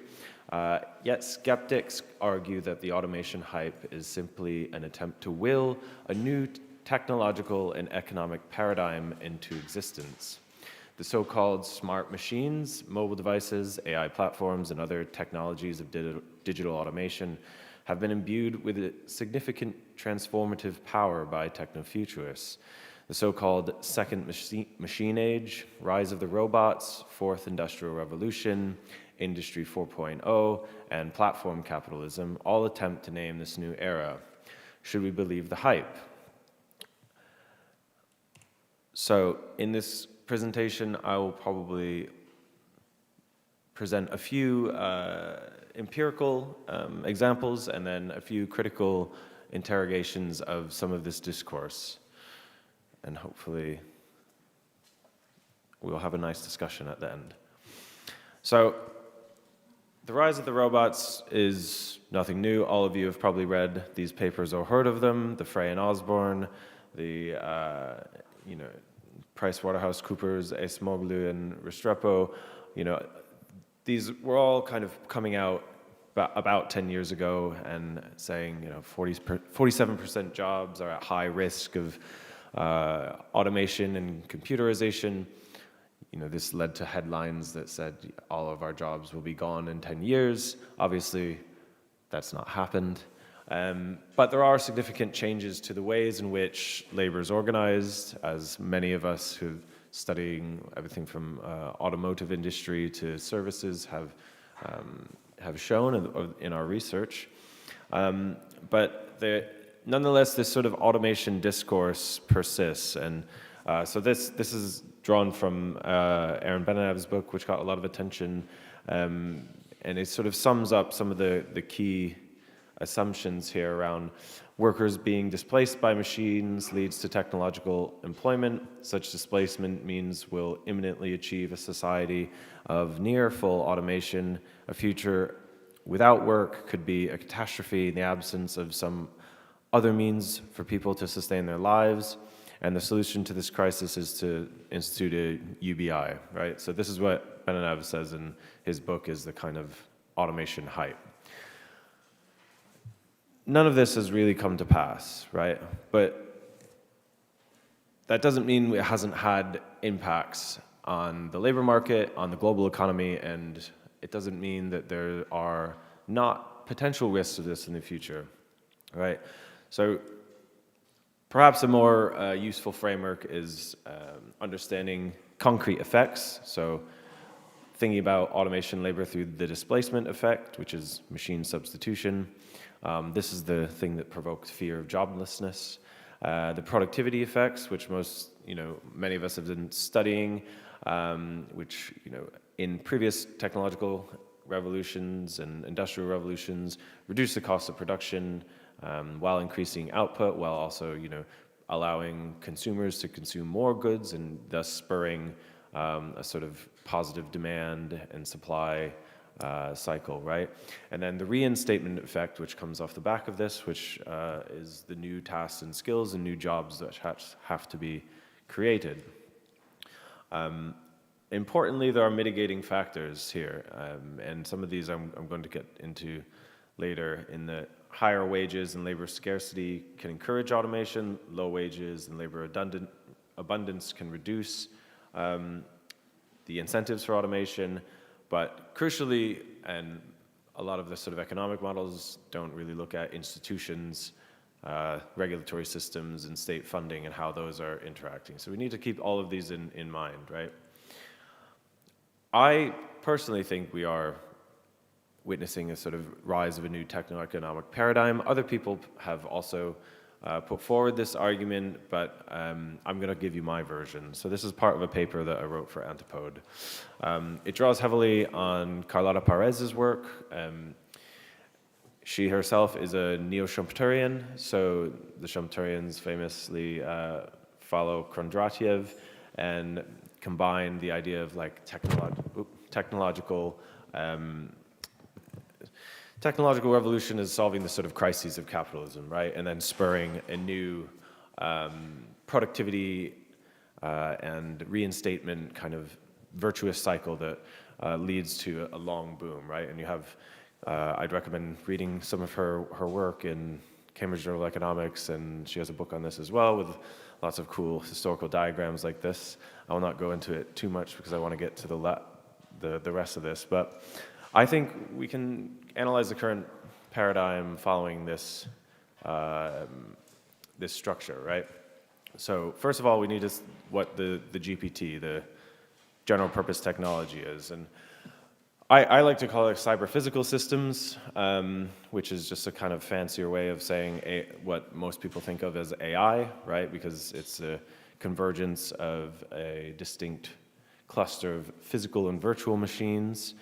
Yet skeptics argue that the automation hype is simply an attempt to will a new technological and economic paradigm into existence. The so-called smart machines, mobile devices, AI platforms, and other technologies of digital automation have been imbued with a significant transformative power by techno-futurists. The so-called second machine age, rise of the robots, fourth industrial revolution, Industry 4.0, and platform capitalism all attempt to name this new era. Should we believe the hype? So in this presentation, I will probably present a few empirical examples and then a few critical interrogations of some of this discourse. And hopefully we'll have a nice discussion at the end. So the rise of the robots is nothing new. All of you have probably read these papers or heard of them, the Frey and Osborne, the PricewaterhouseCoopers, Acemoglu, and Restrepo. These were all kind of coming out about 10 years ago and saying, 47% jobs are at high risk of automation and computerization. This led to headlines that said all of our jobs will be gone in 10 years. Obviously, that's not happened. But there are significant changes to the ways in which labor is organized, as many of us who studying everything from automotive industry to services have shown in our research. But nonetheless, this sort of automation discourse persists. And so this is drawn from Aaron Benenev's book, which got a lot of attention. And it sort of sums up some of the key assumptions here around workers being displaced by machines leads to technological employment. Such displacement means we'll imminently achieve a society of near full automation. A future without work could be a catastrophe in the absence of some other means for people to sustain their lives. And the solution to this crisis is to institute a UBI, right? So this is what Benenev says in his book is the kind of automation hype. None of this has really come to pass, right? But that doesn't mean it hasn't had impacts on the labor market, on the global economy, and it doesn't mean that there are not potential risks of this in the future, right? So perhaps a more useful framework is understanding concrete effects. So thinking about automation labor through the displacement effect, which is machine substitution. This is the thing that provoked fear of joblessness. The productivity effects, which many of us have been studying, which, in previous technological revolutions and industrial revolutions, reduce the cost of production while increasing output, while also, allowing consumers to consume more goods and thus spurring a sort of positive demand and supply cycle, right? And then the reinstatement effect, which comes off the back of this, which is the new tasks and skills and new jobs that have to be created. Importantly, there are mitigating factors here, and some of these I'm going to get into later. In the higher wages and labor scarcity can encourage automation, low wages and labor abundance can reduce the incentives for automation, but crucially, and a lot of the sort of economic models don't really look at institutions, regulatory systems, and state funding and how those are interacting. So we need to keep all of these in mind, right? I personally think we are witnessing a sort of rise of a new techno-economic paradigm. Other people have also put forward this argument, but I'm going to give you my version. So this is part of a paper that I wrote for Antipode. It draws heavily on Carlotta Perez's work. She herself is a neo-Schumpeterian, so the Schumpeterians famously follow Kondratiev and combine the idea of like technological revolution as solving the sort of crises of capitalism, right? And then spurring a new productivity and reinstatement kind of virtuous cycle that leads to a long boom, right? And you have, I'd recommend reading some of her work in Cambridge Journal of Economics, and she has a book on this as well with lots of cool historical diagrams like this. I will not go into it too much because I want to get to the rest of this, but I think we can analyze the current paradigm following this this structure, right? So first of all, we need what the GPT, the general purpose technology is, and I like to call it cyber-physical systems, which is just a kind of fancier way of saying what most people think of as AI, right? Because it's a convergence of a distinct cluster of physical and virtual machines.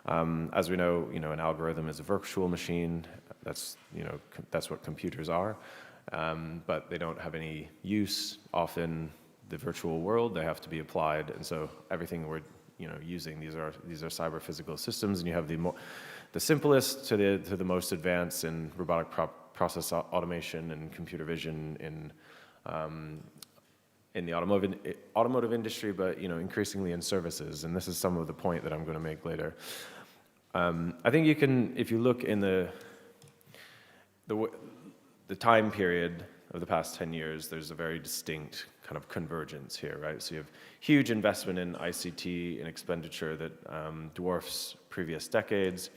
As we know, an algorithm is a virtual machine. That's what computers are, but they don't have any use often the virtual world. They have to be applied, and so everything we're using, these are cyber-physical systems, and you have the simplest to the most advanced in robotic process automation and computer vision in the automotive industry, but increasingly in services. And this is some of the point that I'm going to make later. I think you can, if you look in the time period of the past 10 years, there's a very distinct kind of convergence here, right? So you have huge investment in ICT and expenditure that dwarfs previous decades,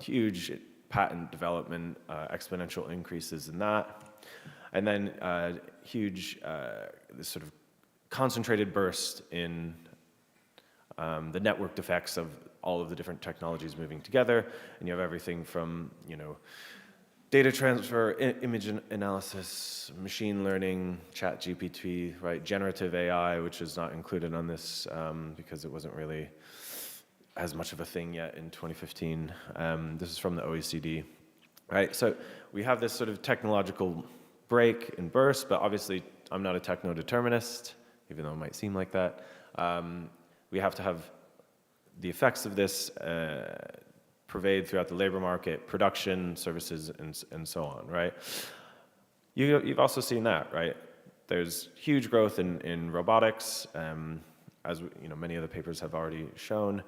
huge patent development, exponential increases in that, and then huge, this sort of concentrated burst in the networked effects of all of the different technologies moving together, and you have everything from, data transfer, image analysis, machine learning, chat GPT, right? Generative AI, which is not included on this because it wasn't really as much of a thing yet in 2015. This is from the OECD, right? So we have this sort of technological break and burst, but obviously I'm not a techno-determinist, even though it might seem like that. We have to have the effects of this pervade throughout the labor market, production, services, and so on, right? You've also seen that, right? There's huge growth in robotics, as many of the papers have already shown.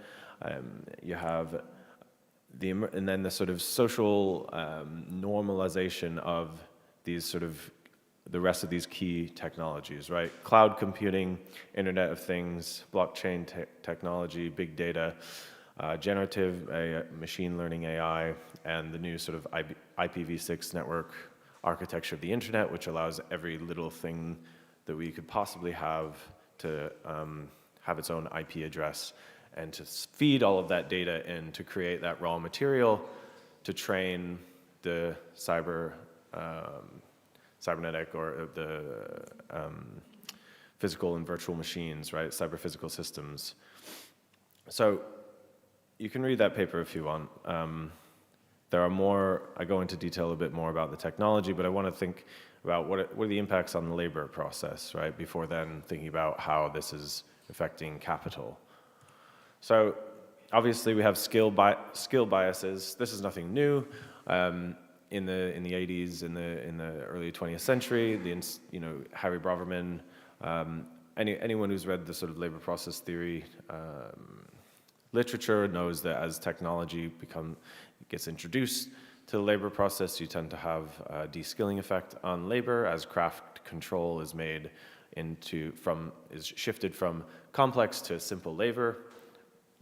You have and then the sort of social normalization of these sort of the rest of these key technologies, right? Cloud computing, Internet of Things, blockchain technology, big data, generative machine learning AI, and the new sort of IPv6 network architecture of the internet, which allows every little thing that we could possibly have to have its own IP address and to feed all of that data in to create that raw material to train the cybernetic or the physical and virtual machines, right? Cyber-physical systems. So you can read that paper if you want. There are more, I go into detail a bit more about the technology, but I want to think about what are the impacts on the labor process, right? Before then thinking about how this is affecting capital. So obviously we have skill biases. This is nothing new. In the 80s, in the early 20th century, Harry Braverman, anyone who's read the sort of labor process theory literature knows that as technology gets introduced to the labor process, you tend to have a de-skilling effect on labor as craft control is shifted from complex to simple labor.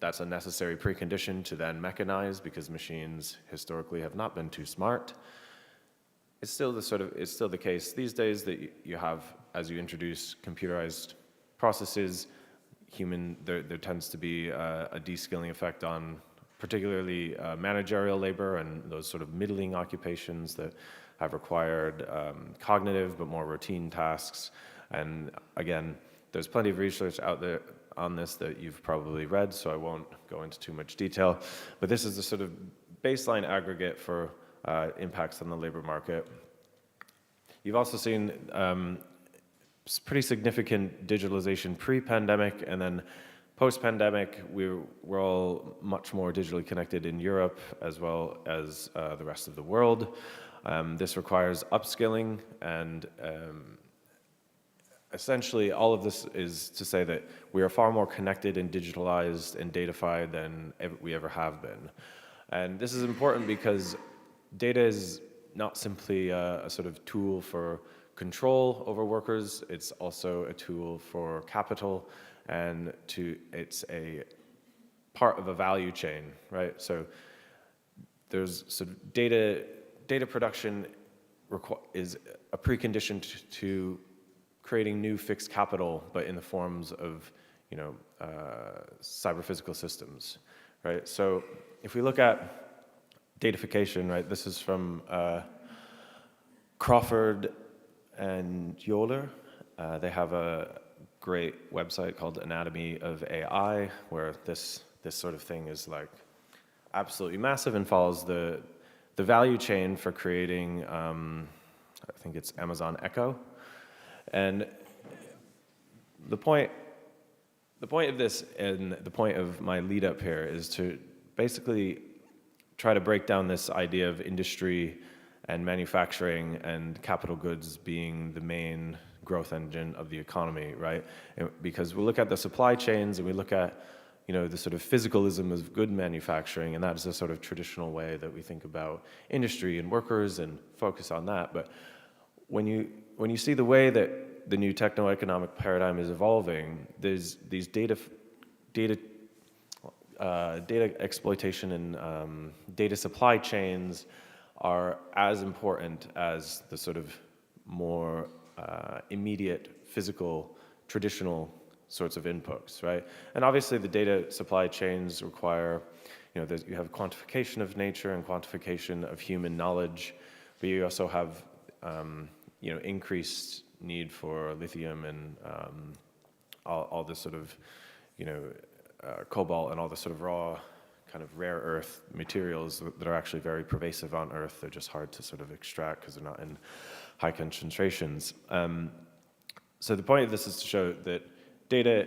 That's a necessary precondition to then mechanize because machines historically have not been too smart. It's still the case these days that you have, as you introduce computerized processes, there tends to be a de-skilling effect on particularly managerial labor and those sort of middling occupations that have required cognitive but more routine tasks. And again, there's plenty of research out there on this that you've probably read, so I won't go into too much detail. But this is the sort of baseline aggregate for impacts on the labor market. You've also seen pretty significant digitalization pre-pandemic, and then post-pandemic, we're all much more digitally connected in Europe as well as the rest of the world. This requires upskilling, and essentially all of this is to say that we are far more connected and digitalized and datafied than we ever have been. And this is important because data is not simply a sort of tool for control over workers, it's also a tool for capital, and it's a part of a value chain, right? So there's sort of data production is a precondition to creating new fixed capital, but in the forms of, cyber-physical systems, right? So if we look at datafication, right, this is from Crawford and Yoler. They have a great website called Anatomy of AI, where this sort of thing is like absolutely massive and follows the value chain for creating, I think it's Amazon Echo. And the point of this and the point of my lead up here is to basically try to break down this idea of industry and manufacturing and capital goods being the main growth engine of the economy, right? Because we look at the supply chains and we look at, the sort of physicalism of good manufacturing, and that is a sort of traditional way that we think about industry and workers and focus on that. But when you see the way that the new techno-economic paradigm is evolving, there's these data exploitation and data supply chains are as important as the sort of more immediate physical traditional sorts of inputs, right? And obviously the data supply chains require, you have quantification of nature and quantification of human knowledge, but you also have, increased need for lithium and all this sort of, cobalt and all the sort of raw kind of rare earth materials that are actually very pervasive on Earth. They're just hard to sort of extract because they're not in high concentrations. So the point of this is to show that data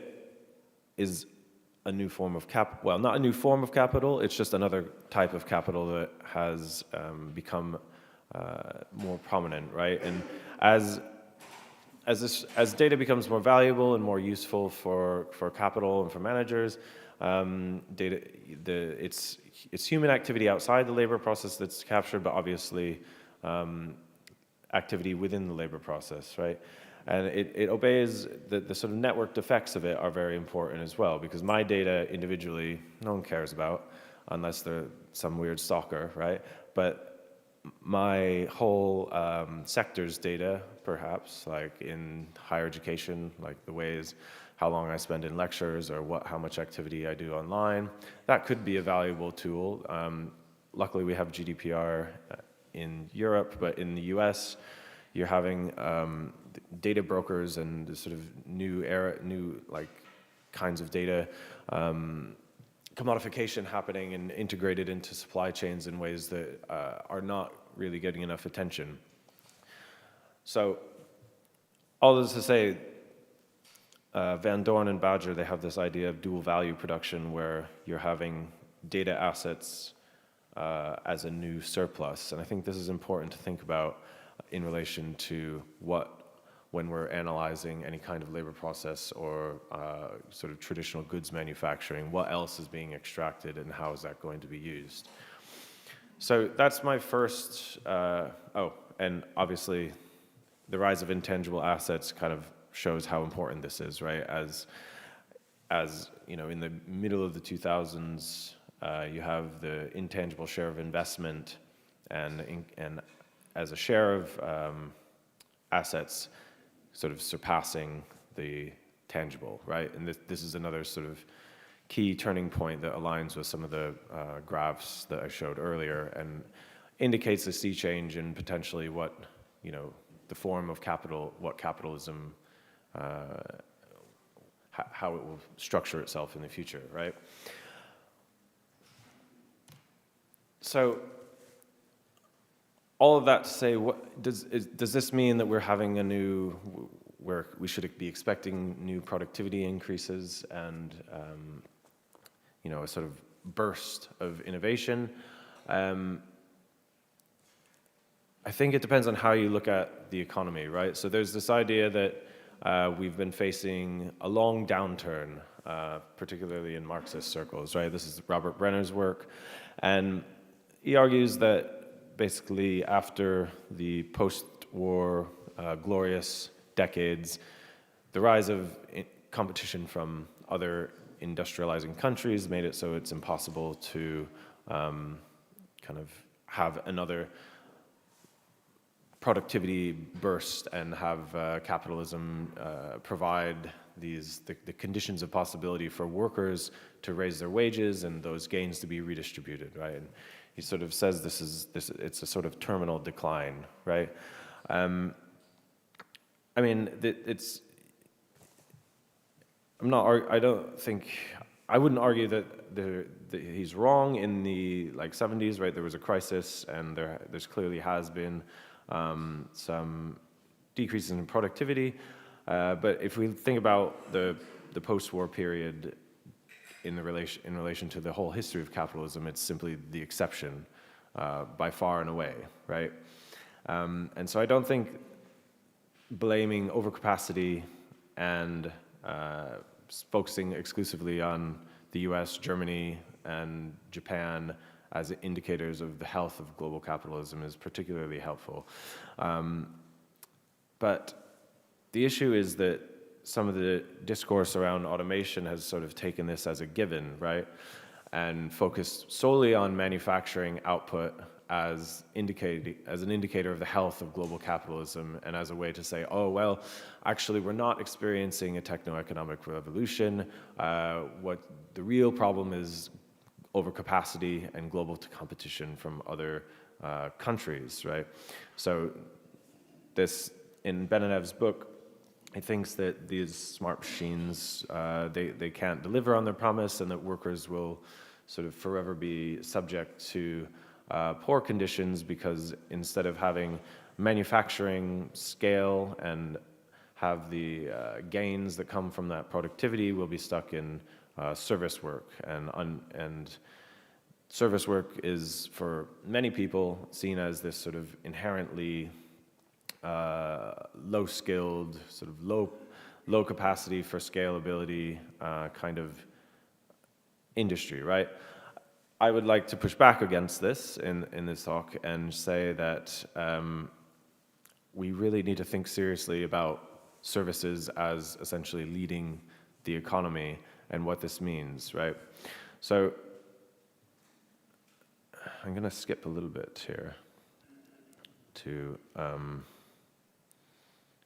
is a new form of well, not a new form of capital, it's just another type of capital that has become more prominent, right? And as data becomes more valuable and more useful for capital and for managers, it's human activity outside the labor process that's captured, but obviously activity within the labor process, right? And it obeys the sort of networked effects of it are very important as well, because my data individually, no one cares about unless they're some weird stalker, right? But my whole sector's data, perhaps, like in higher education, like the ways, how long I spend in lectures or how much activity I do online, that could be a valuable tool. Luckily, we have GDPR in Europe, but in the US, you're having data brokers and the sort of new kinds of data commodification happening and integrated into supply chains in ways that are not really getting enough attention. So all this to say, Van Dorn and Badger, they have this idea of dual value production where you're having data assets as a new surplus. And I think this is important to think about in relation to when we're analyzing any kind of labor process or sort of traditional goods manufacturing, what else is being extracted and how is that going to be used? So that's my first, and obviously the rise of intangible assets kind of shows how important this is, right? As you know, in the middle of the 2000s, you have the intangible share of investment and as a share of assets sort of surpassing the tangible, right? And this is another sort of key turning point that aligns with some of the graphs that I showed earlier and indicates a sea change in potentially what, you know, the form of capital, what capitalism, how it will structure itself in the future, right? So all of that to say, does this mean that we're having where we should be expecting new productivity increases and you know, a sort of burst of innovation? I think it depends on how you look at the economy, right? So there's this idea that we've been facing a long downturn, particularly in Marxist circles, right? This is Robert Brenner's work, and he argues that basically after the post-war glorious decades, the rise of competition from other industrializing countries made it so it's impossible to kind of have another productivity burst and have capitalism provide the conditions of possibility for workers to raise their wages and those gains to be redistributed, right? And he sort of says it's a sort of terminal decline, right? I mean, I wouldn't argue that he's wrong in the 70s, right? There was a crisis and there's clearly has been some decreases in productivity. But if we think about the post-war period in relation to the whole history of capitalism, it's simply the exception by far and away, right? And so I don't think blaming overcapacity and focusing exclusively on the US, Germany, and Japan as indicators of the health of global capitalism is particularly helpful. But the issue is that some of the discourse around automation has sort of taken this as a given, right? And focused solely on manufacturing output as an indicator of the health of global capitalism and as a way to say, oh, well, actually, we're not experiencing a techno-economic revolution. What the real problem is overcapacity and global competition from other countries, right? So this, in Benenev's book, he thinks that these smart machines, they can't deliver on their promise and that workers will sort of forever be subject to poor conditions because instead of having manufacturing scale and have the gains that come from that productivity, we'll be stuck in service work. And service work is, for many people, seen as this sort of inherently low-skilled, sort of low capacity for scalability kind of industry, right? I would like to push back against this in this talk and say that we really need to think seriously about services as essentially leading the economy and what this means, right? So I'm going to skip a little bit here to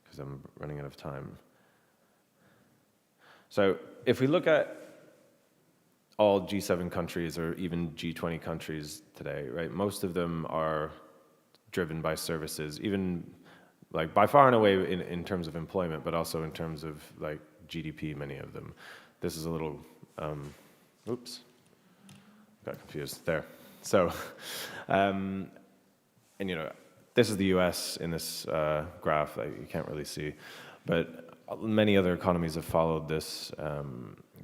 because I'm running out of time. So if we look at all G7 countries or even G20 countries today, right, most of them are driven by services, even like by far and away in terms of employment, but also in terms of like GDP, many of them. This is a little, oops, got confused there. So, and you know, this is the US in this graph that you can't really see, but many other economies have followed this,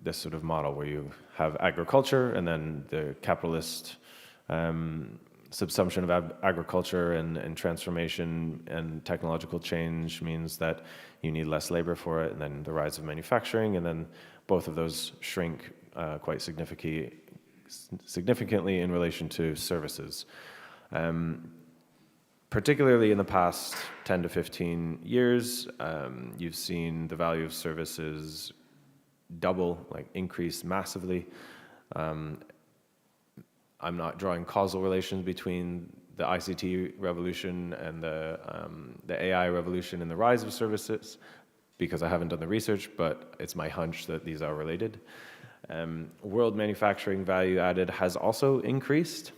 this sort of model where you have agriculture and then the capitalist subsumption of agriculture and transformation and technological change means that you need less labor for it, and then the rise of manufacturing, and then both of those shrink quite significantly in relation to services. Particularly in the past 10 to 15 years, you've seen the value of services double, like increase massively. I'm not drawing causal relations between the ICT revolution and the AI revolution and the rise of services, because I haven't done the research, but it's my hunch that these are related. World manufacturing value added has also increased,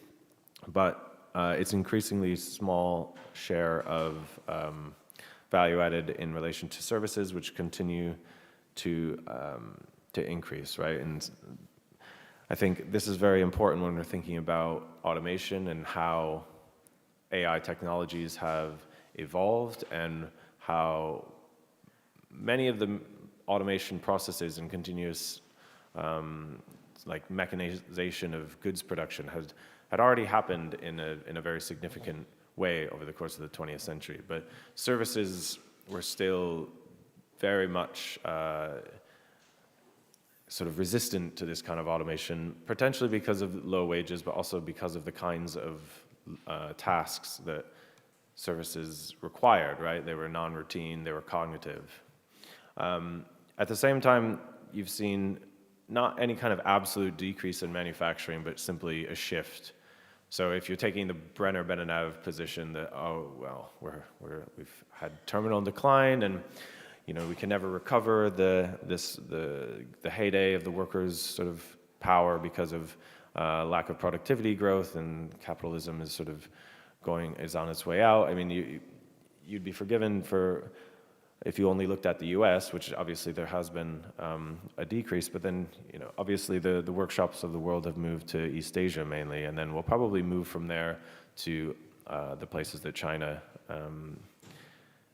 but it's increasingly small share of value added in relation to services, which continue to increase, right? And I think this is very important when we're thinking about automation and how AI technologies have evolved and how many of the automation processes and continuous like mechanization of goods production had already happened in a very significant way over the course of the 20th century. But services were still very much sort of resistant to this kind of automation, potentially because of low wages, but also because of the kinds of tasks that services required, right? They were non-routine, they were cognitive. At the same time, you've seen not any kind of absolute decrease in manufacturing, but simply a shift. So if you're taking the Brenner-Benanav position that, oh, well, we've had terminal decline and you know, we can never recover the heyday of the workers' sort of power because of lack of productivity growth, and capitalism is sort of is on its way out. I mean, you'd be forgiven for if you only looked at the U.S., which obviously there has been a decrease, but then you know, obviously the workshops of the world have moved to East Asia mainly, and then we'll probably move from there to the places that China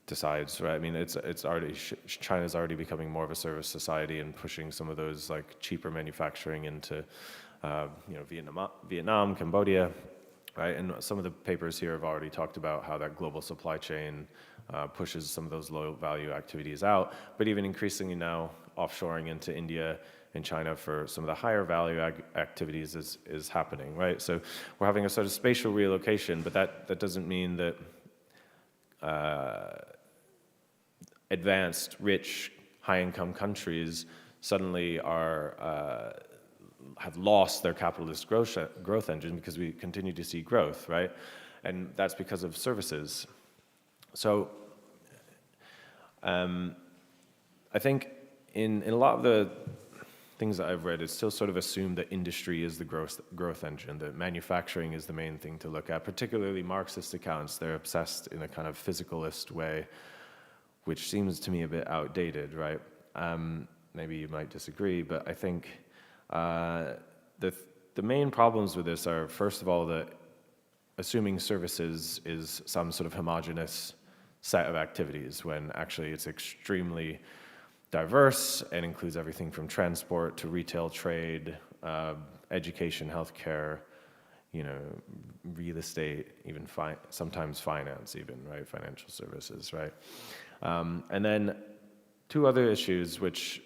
decides, right? I mean, it's already China's already becoming more of a service society and pushing some of those like cheaper manufacturing into you know, Vietnam, Cambodia, right? And some of the papers here have already talked about how that global supply chain pushes some of those low value activities out, but even increasingly now offshoring into India and China for some of the higher value activities is happening, right? So we're having a sort of spatial relocation, but that doesn't mean that advanced, rich, high-income countries suddenly have lost their capitalist growth engine, because we continue to see growth, right? And that's because of services. So I think in a lot of the things that I've read, it's still sort of assumed that industry is the growth engine, that manufacturing is the main thing to look at, particularly Marxist accounts. They're obsessed in a kind of physicalist way, which seems to me a bit outdated, right? Maybe you might disagree, but I think the main problems with this are, first of all, that assuming services is some sort of homogeneous set of activities, when actually it's extremely diverse and includes everything from transport to retail trade, education, healthcare, you know, real estate, even sometimes finance even, right? Financial services, right? And then two other issues which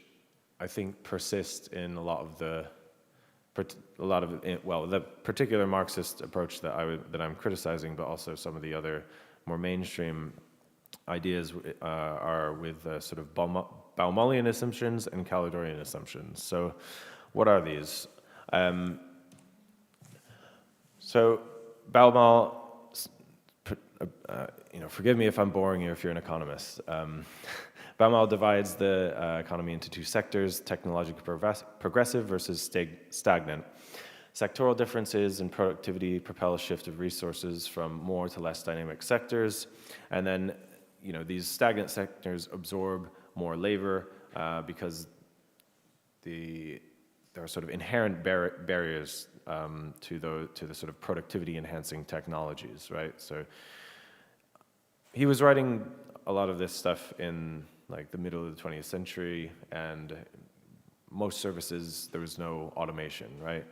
I think persist in a lot of the particular Marxist approach that I'm criticizing, but also some of the other more mainstream ideas are with sort of Baumollian assumptions and Caledonian assumptions. So what are these? So Baumol, you know, forgive me if I'm boring you if you're an economist. Baumol divides the economy into two sectors: technologically progressive versus stagnant. Sectoral differences in productivity propel a shift of resources from more to less dynamic sectors. And then, these stagnant sectors absorb more labor because there are sort of inherent barriers to the sort of productivity enhancing technologies, right? So he was writing a lot of this stuff in like the middle of the 20th century, and most services, there was no automation, right?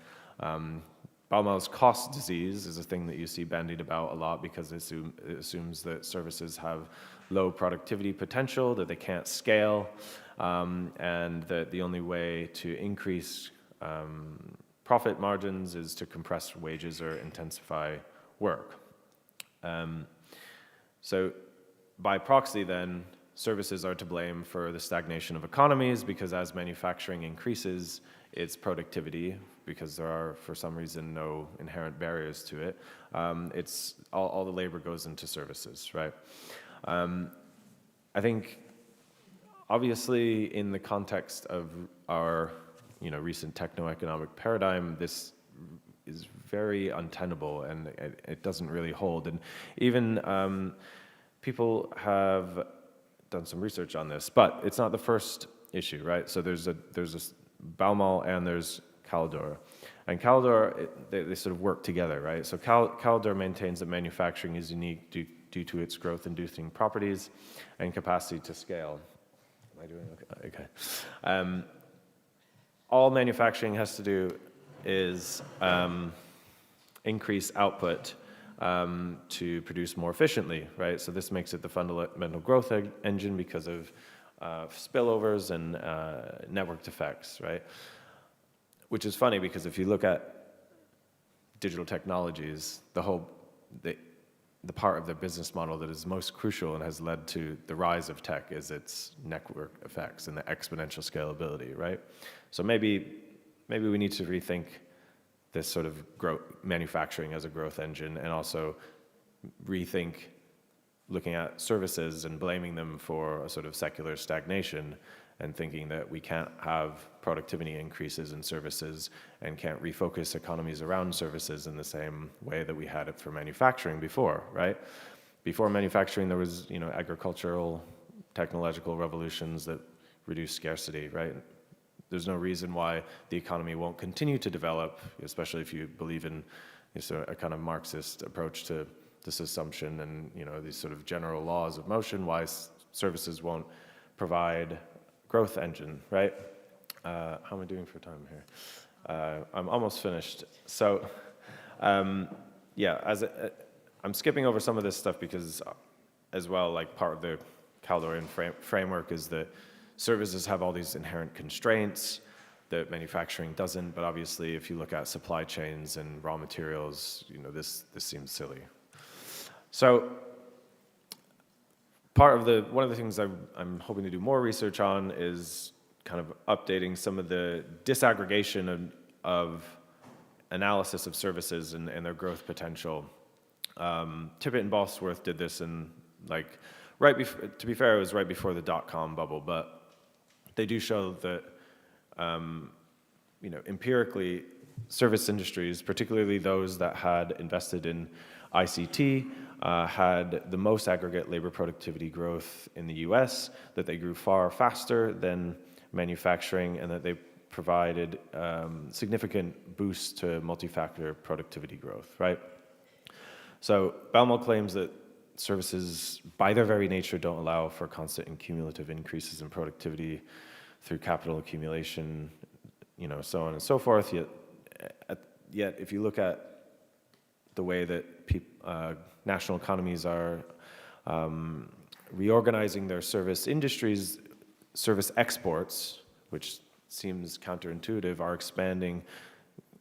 Baumol's cost disease is a thing that you see bandied about a lot because it assumes that services have low productivity potential, that they can't scale, and that the only way to increase profit margins is to compress wages or intensify work. So by proxy then, services are to blame for the stagnation of economies because as manufacturing increases its productivity, because there are, for some reason, no inherent barriers to it, it's all the labor goes into services, right? I think, obviously, in the context of our, recent techno-economic paradigm, this is very untenable and it doesn't really hold. And even people have done some research on this, but it's not the first issue, right? So there's a Baumol and there's Kaldor. And Kaldor, they sort of work together, right? So Kaldor maintains that manufacturing is unique due to its growth-inducing properties and capacity to scale. Am I doing okay? Okay. All manufacturing has to do is increase output to produce more efficiently, right? So this makes it the fundamental growth engine because of spillovers and networked effects, right? Which is funny because if you look at digital technologies, the part of the business model that is most crucial and has led to the rise of tech is its network effects and the exponential scalability, right? So maybe we need to rethink this sort of manufacturing as a growth engine, and also rethink looking at services and blaming them for a sort of secular stagnation, and thinking that we can't have productivity increases in services and can't refocus economies around services in the same way that we had it for manufacturing before, right? Before manufacturing, there was, agricultural, technological revolutions that reduced scarcity, right? There's no reason why the economy won't continue to develop, especially if you believe in a kind of Marxist approach to this assumption and, these sort of general laws of motion, why services won't provide growth engine, right? How am I doing for time here? I'm almost finished. So, yeah, I'm skipping over some of this stuff because, as well, like part of the Kaldorian framework is that services have all these inherent constraints that manufacturing doesn't. But obviously, if you look at supply chains and raw materials, this seems silly. So, one of the things I'm hoping to do more research on is kind of updating some of the disaggregation of analysis of services and their growth potential. Tippett and Bosworth did this in to be fair, it was right before the dot-com bubble, but they do show that empirically service industries, particularly those that had invested in ICT, had the most aggregate labor productivity growth in the US, that they grew far faster than manufacturing, and that they provided significant boosts to multi-factor productivity growth, right? So Baumol claims that services, by their very nature, don't allow for constant and cumulative increases in productivity through capital accumulation, so on and so forth. Yet if you look at the way that national economies are reorganizing their service industries, service exports, which seems counterintuitive, are expanding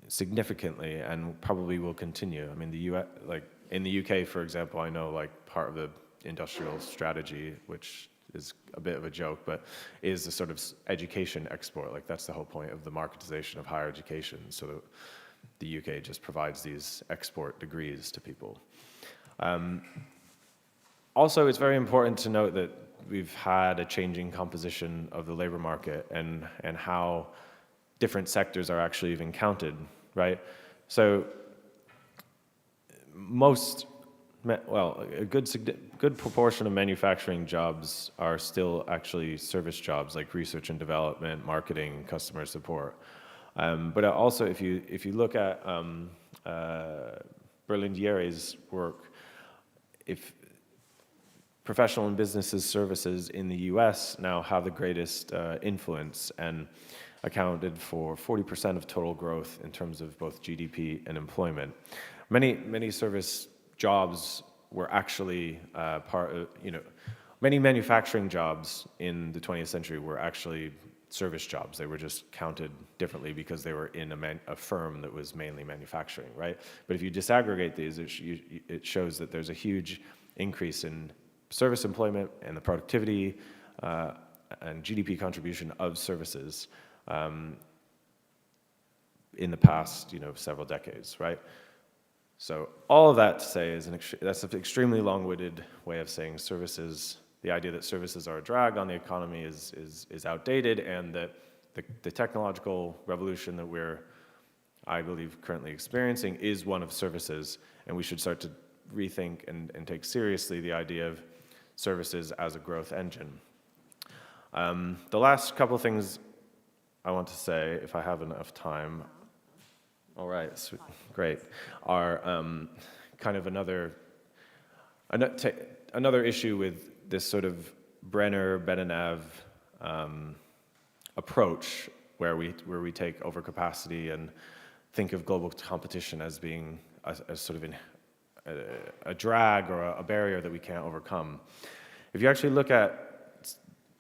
significantly and probably will continue. I mean, in the UK, for example, I know part of the industrial strategy, which is a bit of a joke, but is the sort of education export. That's the whole point of the marketization of higher education. So the UK just provides these export degrees to people. Also, it's very important to note that we've had a changing composition of the labor market and how different sectors are actually even counted, right? So a good proportion of manufacturing jobs are still actually service jobs, like research and development, marketing, customer support. But also, if you look at Berlindiere's work, if professional and businesses services in the US now have the greatest influence and accounted for 40% of total growth in terms of both GDP and employment. Many service jobs were actually many manufacturing jobs in the 20th century were actually service jobs. They were just counted differently because they were in a firm that was mainly manufacturing, right? But if you disaggregate these, it shows that there's a huge increase in service employment and the productivity and GDP contribution of services in the past, several decades, right? So all of that to say that's an extremely long-winded way of saying services. The idea that services are a drag on the economy is outdated, and that the technological revolution that we're, I believe, currently experiencing is one of services, and we should start to rethink and take seriously the idea of services as a growth engine. The last couple of things I want to say, if I have enough time, all right, sweet, great, are kind of another issue with this sort of Brenner-Bedenev approach, where we take overcapacity and think of global competition as being a sort of a drag or a barrier that we can't overcome. If you actually look at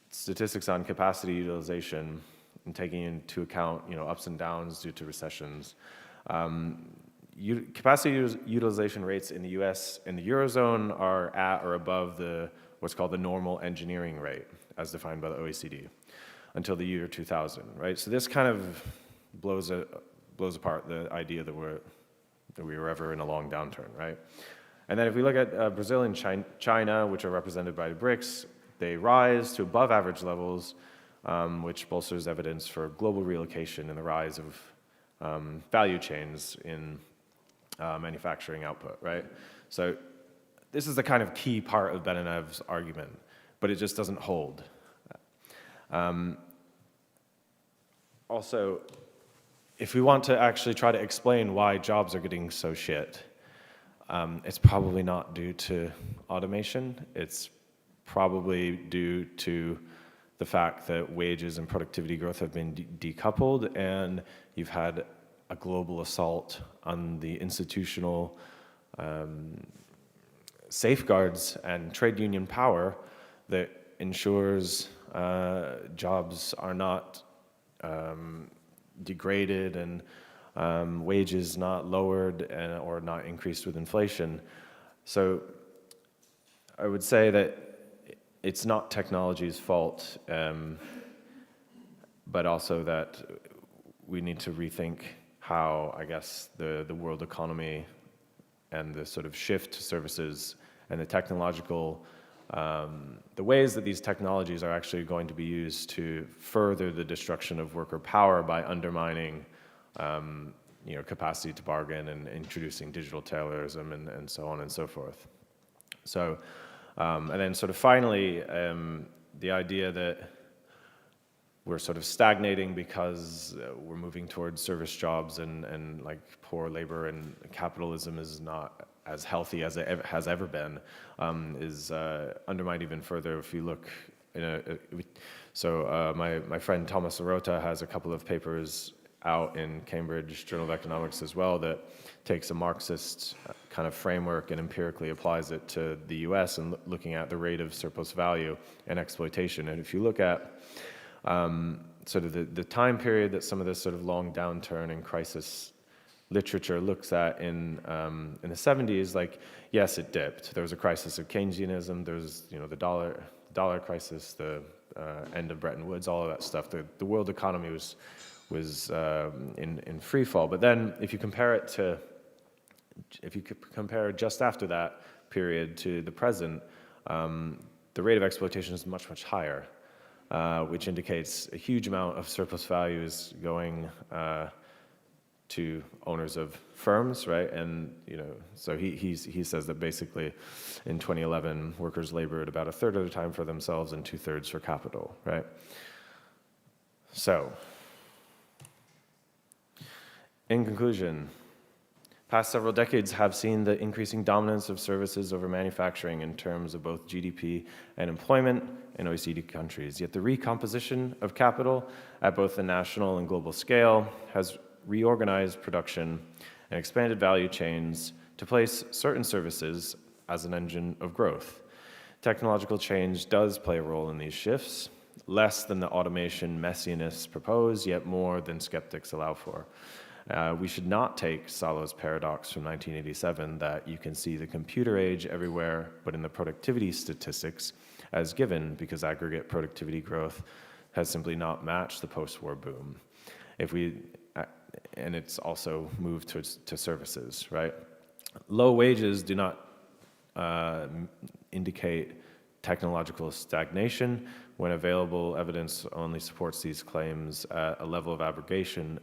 statistics on capacity utilization and taking into account ups and downs due to recessions, capacity utilization rates in the US and the Eurozone are at or above what's called the normal engineering rate, as defined by the OECD, until the year 2000, right? So this kind of blows apart the idea that we were ever in a long downturn, right? And then if we look at Brazil and China, which are represented by the BRICS, they rise to above average levels, which bolsters evidence for global relocation and the rise of value chains in manufacturing output, right? So this is the kind of key part of Bedenev's argument, but it just doesn't hold. Also, if we want to actually try to explain why jobs are getting so shit, it's probably not due to automation. It's probably due to the fact that wages and productivity growth have been decoupled, and you've had a global assault on the institutional safeguards and trade union power that ensures jobs are not degraded and wages not lowered or not increased with inflation. So I would say that it's not technology's fault, but also that we need to rethink how, I guess, the world economy and the sort of shift to services and the technological, the ways that these technologies are actually going to be used to further the destruction of worker power by undermining capacity to bargain and introducing digital taylorism and so on and so forth. So, and then sort of finally, the idea that we're sort of stagnating because we're moving towards service jobs and like poor labor, and capitalism is not as healthy as it has ever been, is undermined even further if you look my friend Thomas Arota has a couple of papers out in Cambridge Journal of Economics as well that takes a Marxist kind of framework and empirically applies it to the US and looking at the rate of surplus value and exploitation. And if you look at sort of the time period that some of this sort of long downturn and crisis literature looks at in the 70s, like, yes, it dipped. There was a crisis of Keynesianism, there was the dollar crisis, the end of Bretton Woods, all of that stuff. The world economy was in free fall. But then if you compare just after that period to the present, the rate of exploitation is much, much higher, which indicates a huge amount of surplus value is going to owners of firms, right? And so he says that basically in 2011, workers labored about 1/3 of the time for themselves and 2/3 for capital, right? So, in conclusion, past several decades have seen the increasing dominance of services over manufacturing in terms of both GDP and employment in OECD countries. Yet the recomposition of capital at both the national and global scale has reorganized production and expanded value chains to place certain services as an engine of growth. Technological change does play a role in these shifts, less than the automation messiness proposed, yet more than skeptics allow for. We should not take Solo's paradox from 1987 that you can see the computer age everywhere, but in the productivity statistics as given, because aggregate productivity growth has simply not matched the post-war boom. And it's also moved to services, right? Low wages do not indicate technological stagnation when available evidence only supports these claims at a level of aggregation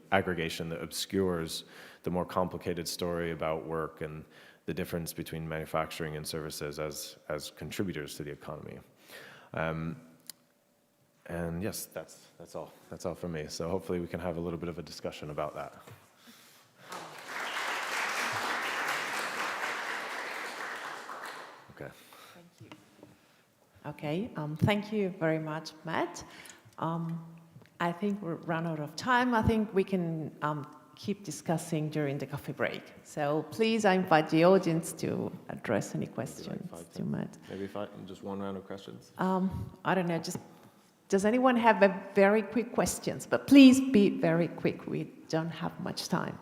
that obscures the more complicated story about work and the difference between manufacturing and services as contributors to the economy. And yes, that's all. That's all from me. So hopefully we can have a little bit of a discussion about that. Okay. Thank you. Okay, thank you very much, Matt. I think we're run out of time. I think we can keep discussing during the coffee break. So please, I invite the audience to address any questions to Matt. Maybe just one round of questions? I don't know, does anyone have a very quick questions? But please be very quick, we don't have much time.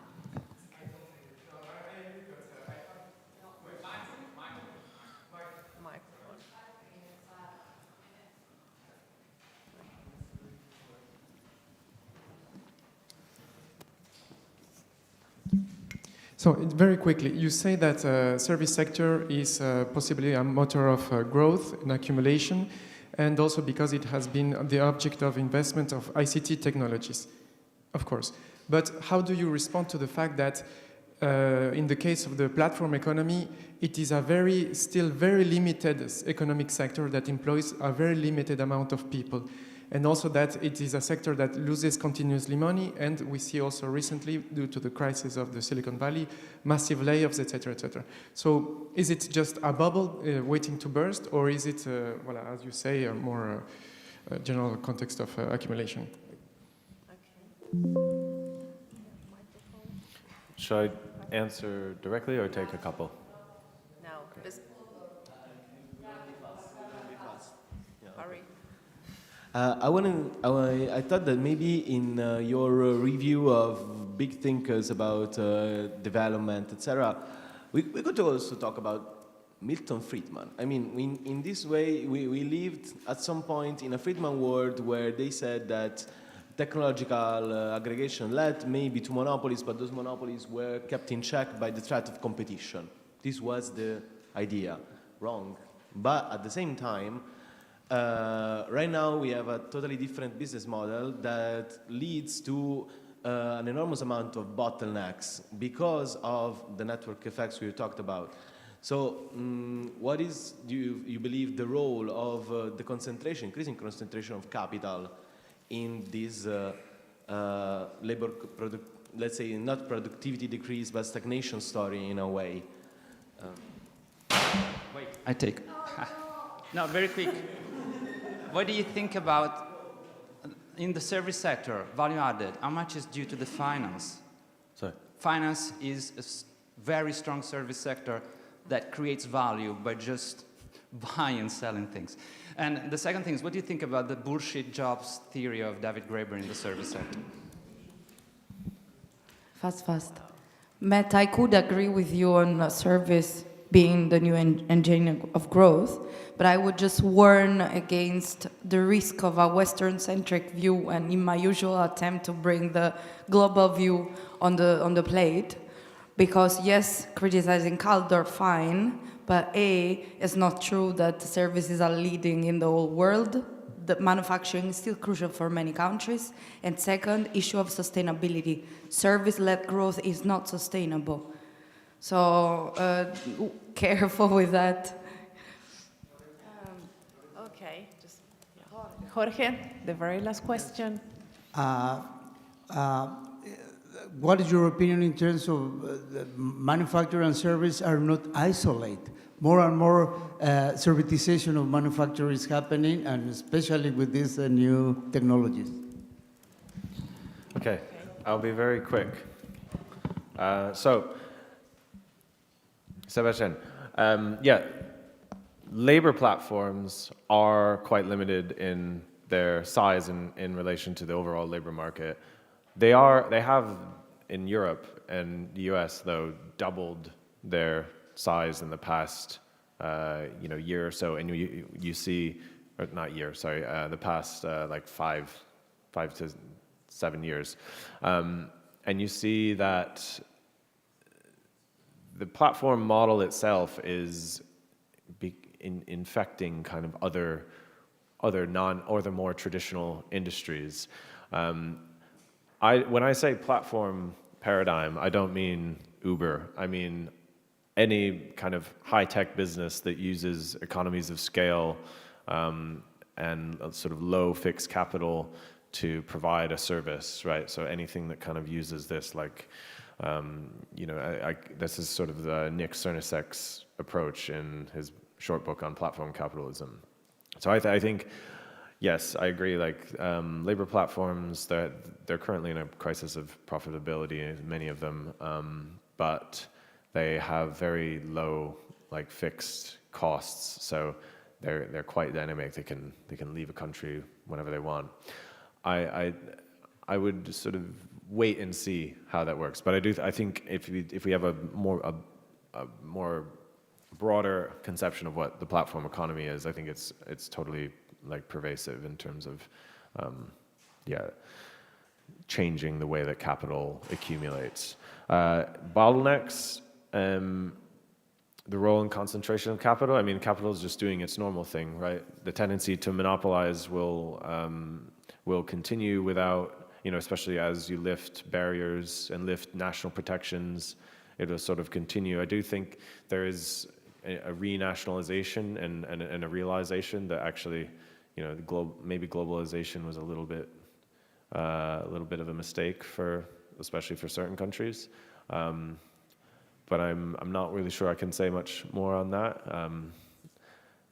So very quickly, you say that service sector is possibly a motor of growth and accumulation, and also because it has been the object of investment of ICT technologies, of course. But how do you respond to the fact that in the case of the platform economy, it is a still very limited economic sector that employs a very limited amount of people? And also that it is a sector that loses continuously money, and we see also recently, due to the crisis of the Silicon Valley, massive layoffs, etc., etc. So is it just a bubble waiting to burst, or is it, well, as you say, a more general context of accumulation? Okay. Should I answer directly or take a couple? No. Okay. Hurry. I thought that maybe in your review of big thinkers about development, etc., we could also talk about Milton Friedman. I mean, in this way, we lived at some point in a Friedman world where they said that technological aggregation led maybe to monopolies, but those monopolies were kept in check by the threat of competition. This was the idea. Wrong. But at the same time, right now we have a totally different business model that leads to an enormous amount of bottlenecks because of the network effects we talked about. So what is, do you believe, the role of the concentration, increasing concentration of capital in this let's say not productivity decrease, but stagnation story in a way? Wait, I take. No, very quick. What do you think about, in the service sector, value added, how much is due to the finance? Sorry? Finance is a very strong service sector that creates value by just buying and selling things. And the second thing is, what do you think about the bullshit jobs theory of David Graeber in the service sector? Fast. Matt, I could agree with you on service being the new engine of growth, but I would just warn against the risk of a Western-centric view, and in my usual attempt to bring the global view on the plate, because yes, criticizing culture, fine, but it's not true that services are leading in the whole world. the manufacturing is still crucial for many countries. And second, issue of sustainability. Service-led growth is not sustainable. So careful with that. Okay, just Jorge, the very last question. What is your opinion in terms of manufacture and service are not isolated? More and more servitization of manufacture is happening, and especially with these new technologies. Okay, I'll be very quick. So, Sebastian, yeah, labor platforms are quite limited in their size in relation to the overall labor market. They have in Europe and the US though doubled their size in the past year or so, and you see, or not year, sorry, the past like five to 7 years, and you see that the platform model itself is infecting kind of other more traditional industries. When I say platform paradigm, I don't mean Uber. I mean any kind of high-tech business that uses economies of scale and a sort of low fixed capital to provide a service, right? So anything that kind of uses this, like, this is sort of the Nick Cernasek's approach in his short book on platform capitalism. So I think, yes, I agree. Like labor platforms, they're currently in a crisis of profitability, many of them, but they have very low, like fixed costs. So they're quite dynamic. They can leave a country whenever they want. I would sort of wait and see how that works. But I think if we have a more broader conception of what the platform economy is, I think it's totally like pervasive in terms of changing the way that capital accumulates. Bottlenecks, the role and concentration of capital. I mean, capital is just doing its normal thing, right? The tendency to monopolize will continue without, especially as you lift barriers and lift national protections, it will sort of continue. I do think there is a renationalization and a realization that actually, maybe globalization was a little bit of a mistake especially for certain countries. But I'm not really sure I can say much more on that.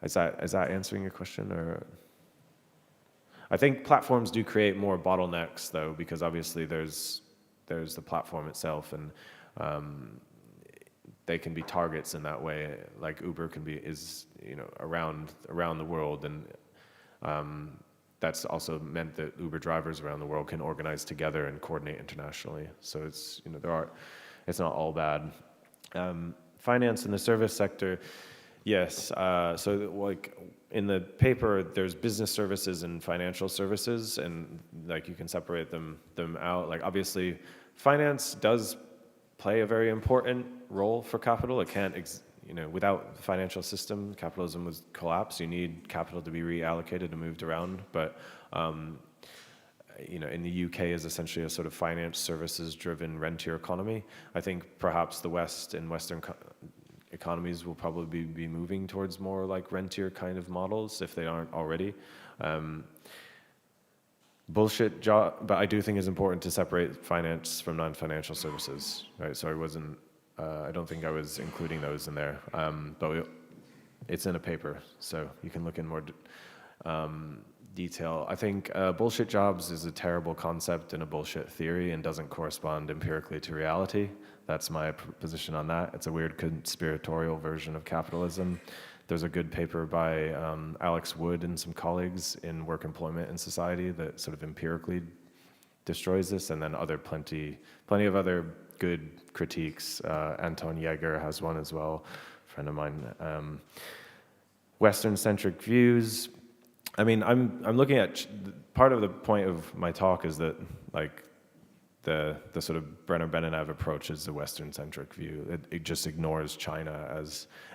Is that answering your question, or? I think platforms do create more bottlenecks though, because obviously there's the platform itself, and they can be targets in that way. Like Uber is around the world, and that's also meant that Uber drivers around the world can organize together and coordinate internationally. So it's it's not all bad. Finance in the service sector, yes. So like in the paper, there's business services and financial services, and like you can separate them out. Like obviously, finance does play a very important role for capital. It can't, without the financial system, capitalism would collapse. You need capital to be reallocated and moved around. But in the UK is essentially a sort of finance services-driven rentier economy. I think perhaps the West and Western economies will probably be moving towards more like rentier kind of models if they aren't already. Bullshit job, but I do think it's important to separate finance from non-financial services, right? So I don't think I was including those in there, but it's in a paper, so you can look in more detail. I think bullshit jobs is a terrible concept and a bullshit theory and doesn't correspond empirically to reality. That's my position on that. It's a weird conspiratorial version of capitalism. There's a good paper by Alex Wood and some colleagues in Work, Employment, and Society that sort of empirically destroys this, and then plenty of other good critiques. Anton Jäger has one as well, a friend of mine. Western-centric views. I mean, I'm looking at part of the point of my talk is that like the sort of Brenner-Beninav approach is the Western-centric view. It just ignores China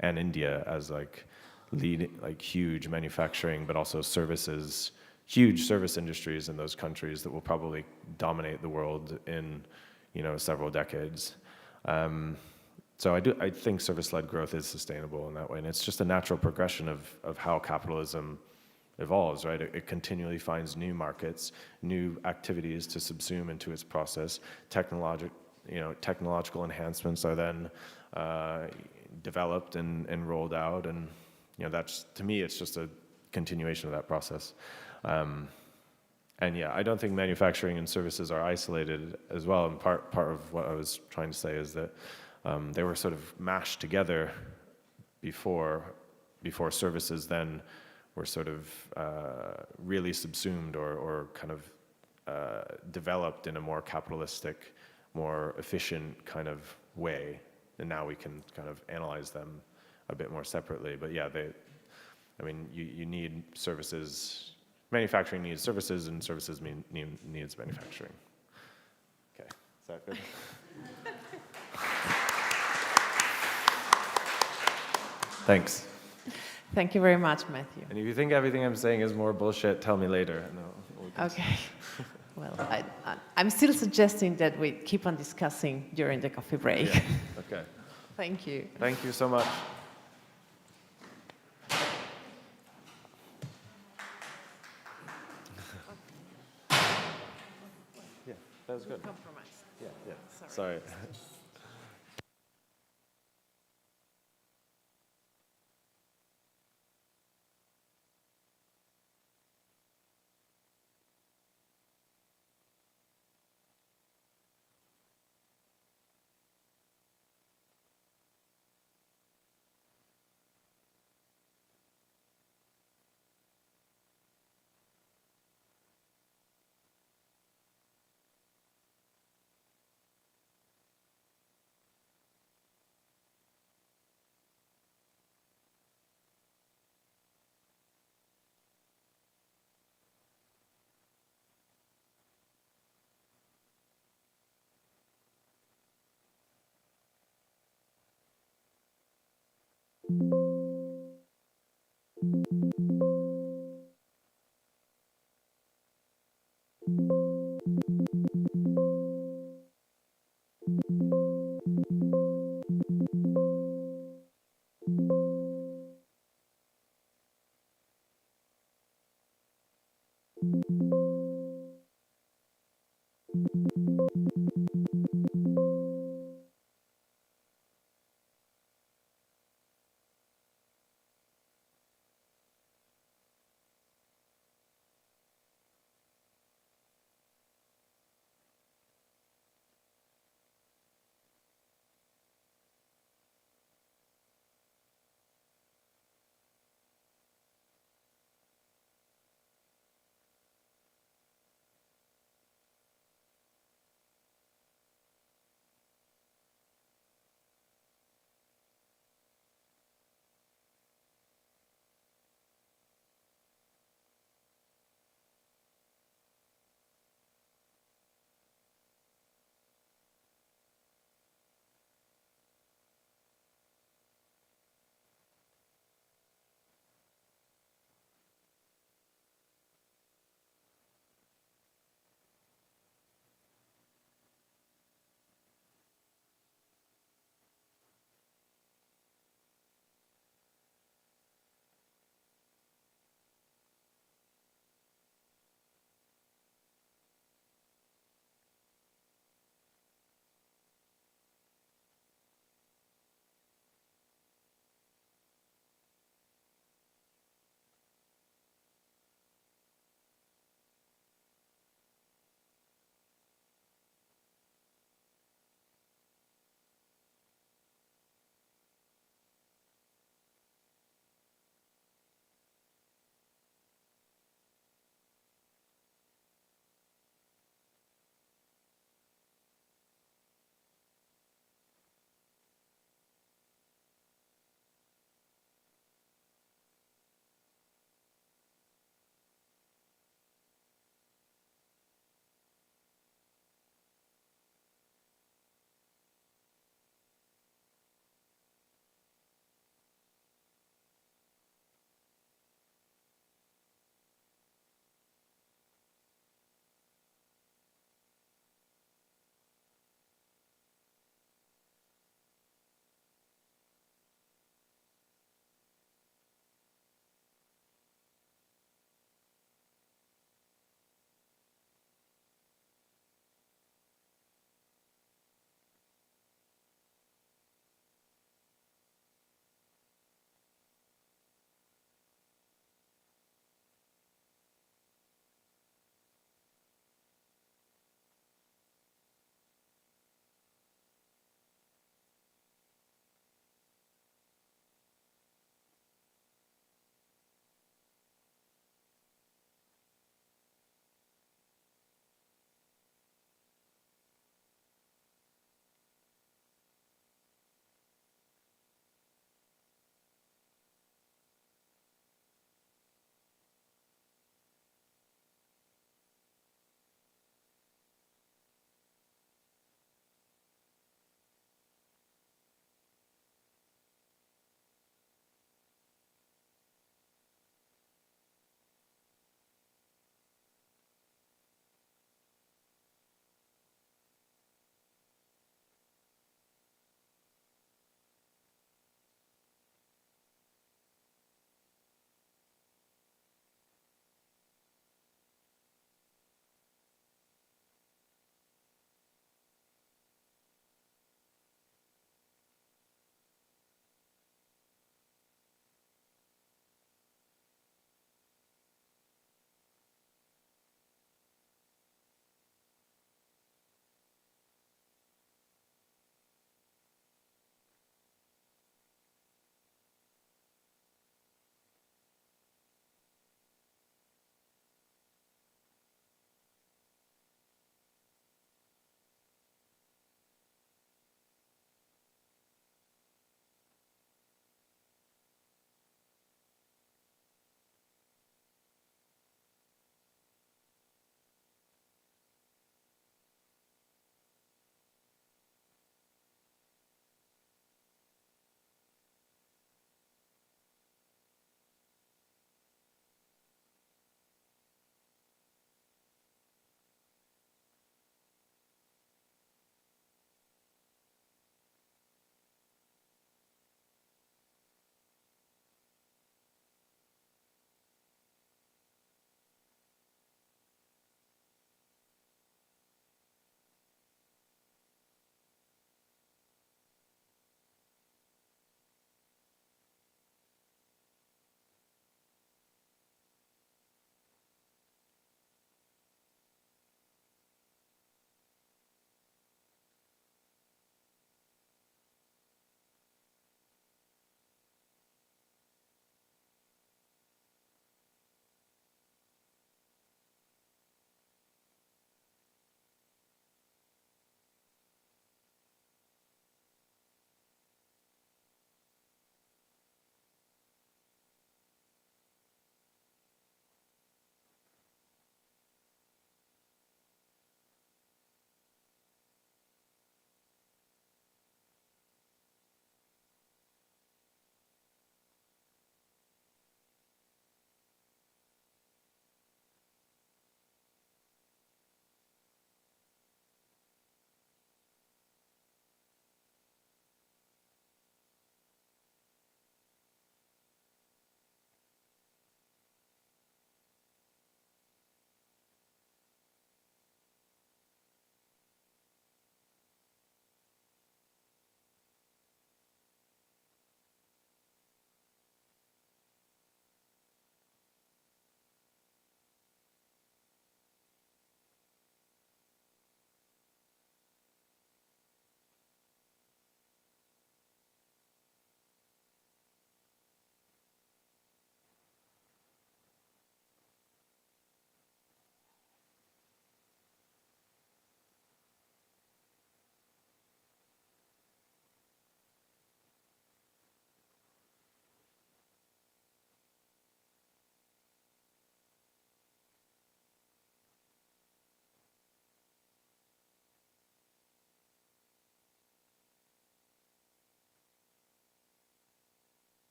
and India as like like huge manufacturing, but also services, huge service industries in those countries that will probably dominate the world in, several decades. So I think service-led growth is sustainable in that way, and it's just a natural progression of how capitalism evolves, right? It continually finds new markets, new activities to subsume into its process. Technological enhancements are then developed and rolled out, and that's, to me, it's just a continuation of that process. And yeah, I don't think manufacturing and services are isolated as well. And part of what I was trying to say is that they were sort of mashed together before services then were sort of really subsumed or kind of developed in a more capitalistic, more efficient kind of way. And now we can kind of analyze them a bit more separately. But yeah, you need services. Manufacturing needs services, and services needs manufacturing. Okay, is that good? Thanks. Thank you very much, Matthew. And if you think everything I'm saying is more bullshit, tell me later. No. Okay. Well, I'm still suggesting that we keep on discussing during the coffee break. Yeah. Okay. Thank you. Thank you so much. Yeah, that was good. Compromise. Yeah. Sorry.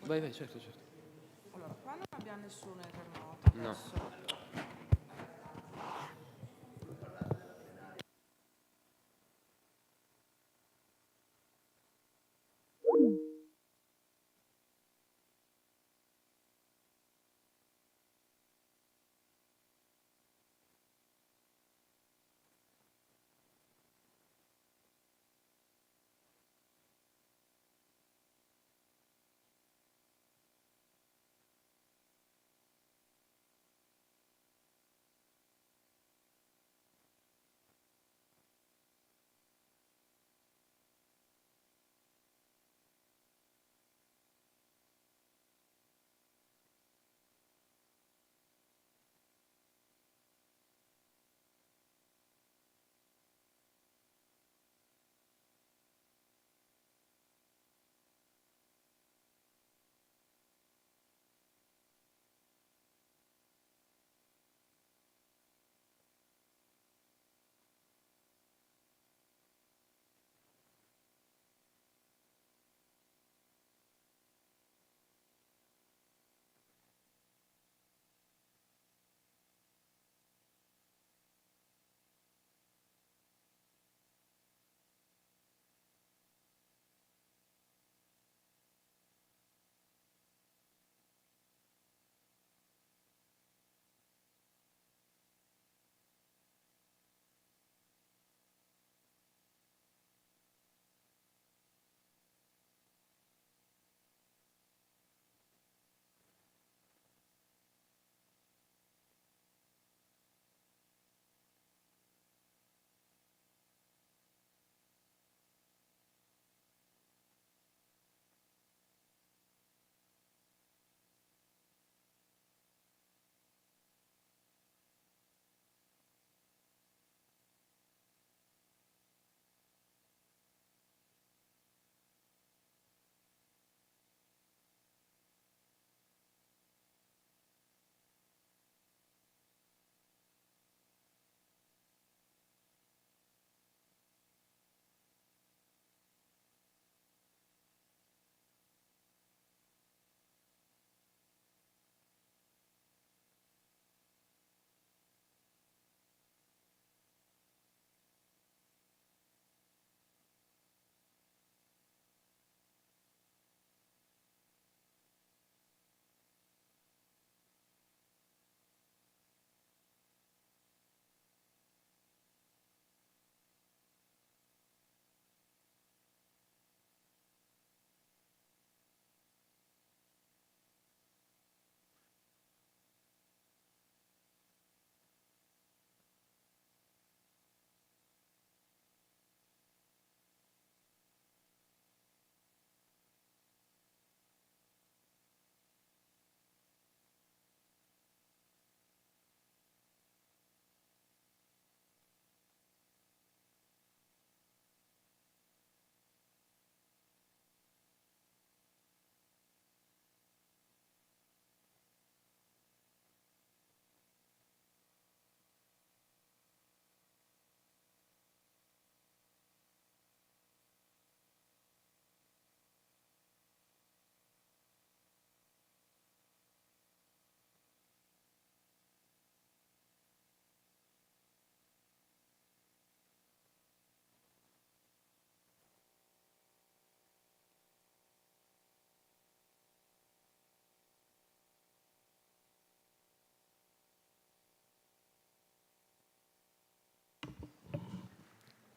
Vai, vai, certo, certo. Allora, qua non abbiamo nessuno internauta. No.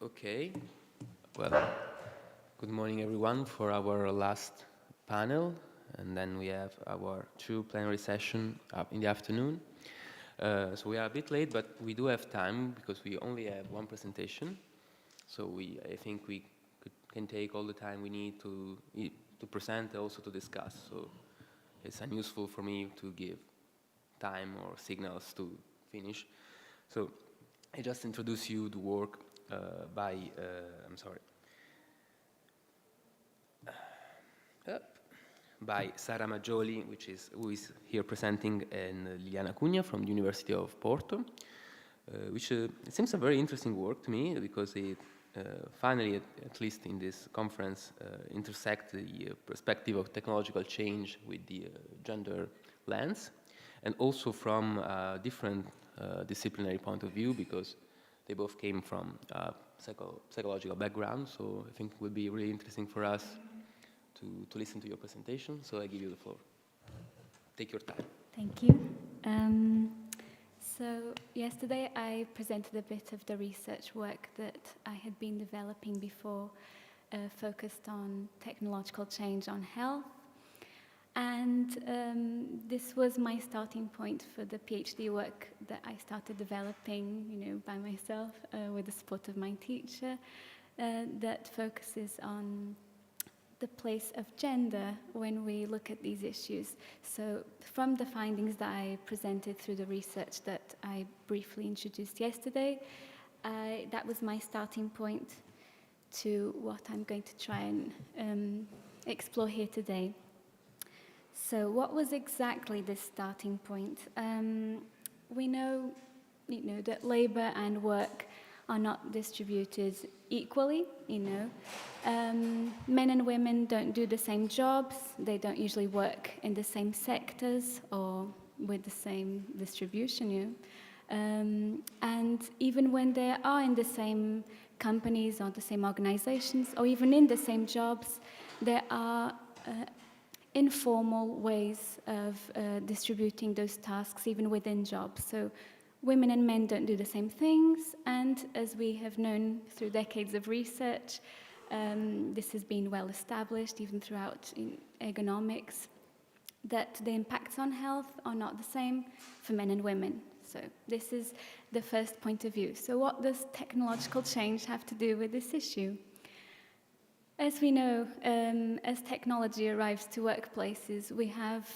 Okay, well, good morning everyone for our last panel, and then we have our 2 plenary session up in the afternoon. So we are a bit late, but we do have time because we only have 1 presentation. So I think we can take all the time we need to present and also to discuss. So it's unuseful for me to give time or signals to finish. So I just introduce you the work by Sara Maggioli, who is here presenting, and Liliana Cunha from the University of Porto, which it seems a very interesting work to me because it finally, at least in this conference, intersect the perspective of technological change with the gender lens, and also from a different disciplinary point of view, because they both came from psychological background. So I think it would be really interesting for us to listen to your presentation. So I give you the floor. Take your time. Thank you. So yesterday I presented a bit of the research work that I had been developing before, focused on technological change on health. And this was my starting point for the PhD work that I started developing, by myself, with the support of my teacher, that focuses on the place of gender when we look at these issues. So from the findings that I presented through the research that I briefly introduced yesterday, that was my starting point to what I'm going to try and explore here today. So what was exactly this starting point? We know, that labor and work are not distributed equally, Men and women don't do the same jobs, they don't usually work in the same sectors or with the same distribution, And even when they are in the same companies or the same organizations or even in the same jobs, there are informal ways of distributing those tasks even within jobs. So women and men don't do the same things, and as we have known through decades of research, this has been well established even throughout in ergonomics, that the impacts on health are not the same for men and women. So this is the first point of view. So what does technological change have to do with this issue? As we know, as technology arrives to workplaces, we have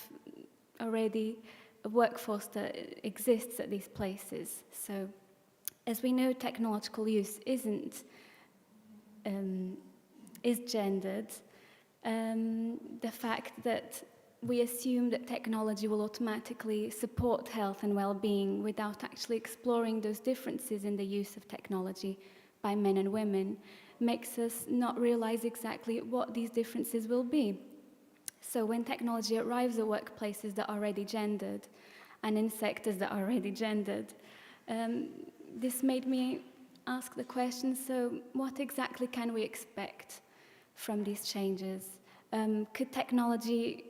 already a workforce that exists at these places. So as we know, technological use is gendered. The fact that we assume that technology will automatically support health and well-being without actually exploring those differences in the use of technology by men and women makes us not realize exactly what these differences will be. So when technology arrives at workplaces that are already gendered and in sectors that are already gendered, this made me ask the question, so what exactly can we expect from these changes? Could technology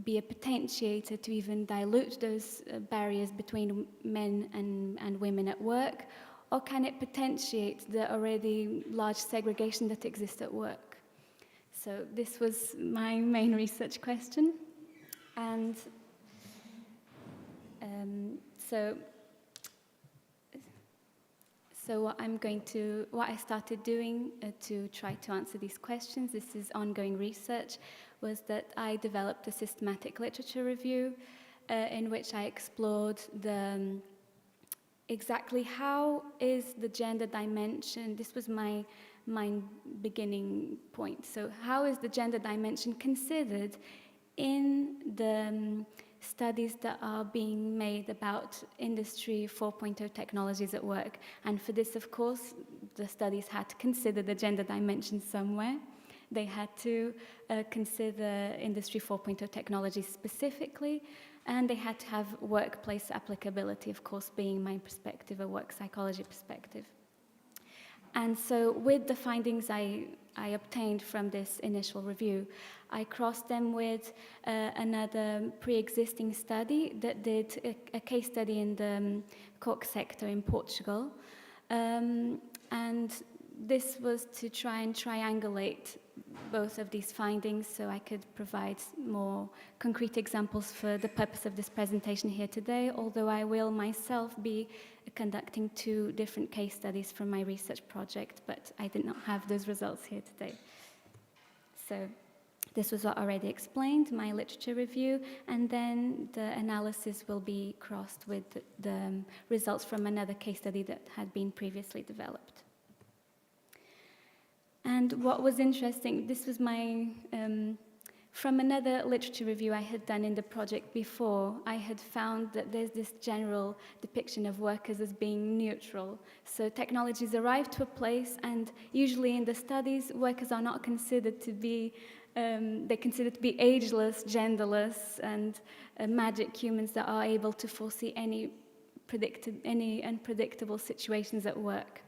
be a potentiator to even dilute those barriers between men and women at work? Or can it potentiate the already large segregation that exists at work? So this was my main research question. And so what I started doing to try to answer these questions, this is ongoing research, was that I developed a systematic literature review in which I explored exactly how is the gender dimension, this was my beginning point, so how is the gender dimension considered in the studies that are being made about Industry 4.0 technologies at work? And for this, of course, the studies had to consider the gender dimension somewhere. They had to consider Industry 4.0 technologies specifically, and they had to have workplace applicability, of course, being my perspective, a work psychology perspective. And so with the findings I obtained from this initial review, I crossed them with another pre-existing study that did a case study in the coke sector in Portugal. And this was to try and triangulate both of these findings so I could provide more concrete examples for the purpose of this presentation here today, although I will myself be conducting 2 different case studies from my research project, but I did not have those results here today. So this was what I already explained, my literature review, and then the analysis will be crossed with the results from another case study that had been previously developed. And what was interesting, this was my From another literature review I had done in the project before, I had found that there's this general depiction of workers as being neutral. So technologies arrive to a place, and usually in the studies, workers are not considered to be, they're considered to be ageless, genderless, and magic humans that are able to foresee any unpredictable situations at work.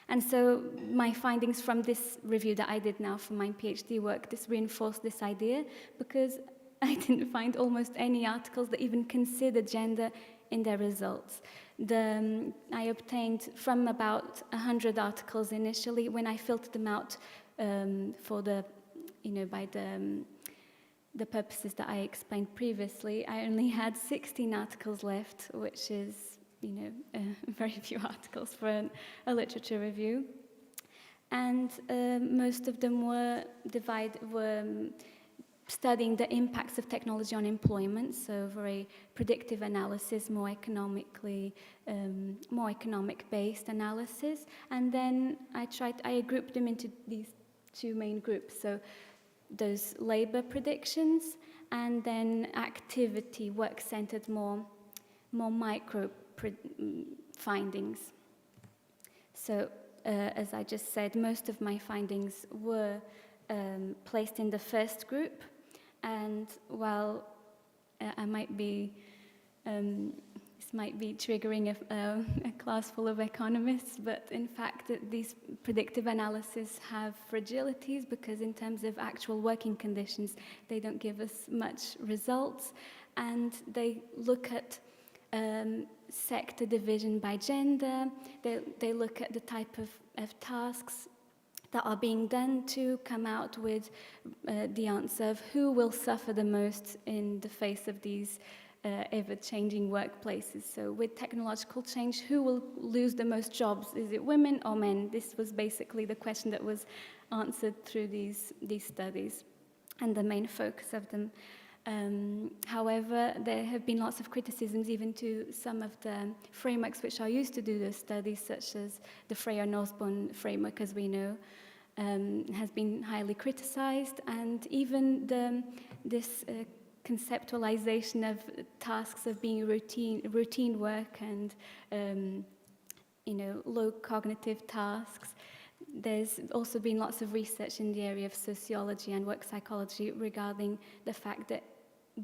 And so my findings from this review that I did now for my PhD work, this reinforced this idea, because I didn't find almost any articles that even consider gender in their results. I obtained from about 100 articles initially. When I filtered them out for the, by the purposes that I explained previously, I only had 16 articles left, which is very few articles for a literature review. And most of them were studying the impacts of technology on employment, so very predictive analysis, more economic-based analysis. And then I grouped them into these two main groups. So those labor predictions, and then activity, work-centered, more micro findings. So, as I just said, most of my findings were placed in the first group, and while I might be, this might be triggering a class full of economists, but in fact these predictive analyses have fragilities, because in terms of actual working conditions, they don't give us much results, and they look at sector division by gender. They look at the type of tasks that are being done to come out with the answer of who will suffer the most in the face of these ever-changing workplaces. So with technological change, who will lose the most jobs? Is it women or men? This was basically the question that was answered through these studies and the main focus of them. However, there have been lots of criticisms even to some of the frameworks which are used to do those studies, such as the Freya-Nussbaum framework, as we know, has been highly criticized, and even this conceptualization of tasks of being routine work and low cognitive tasks. There's also been lots of research in the area of sociology and work psychology regarding the fact that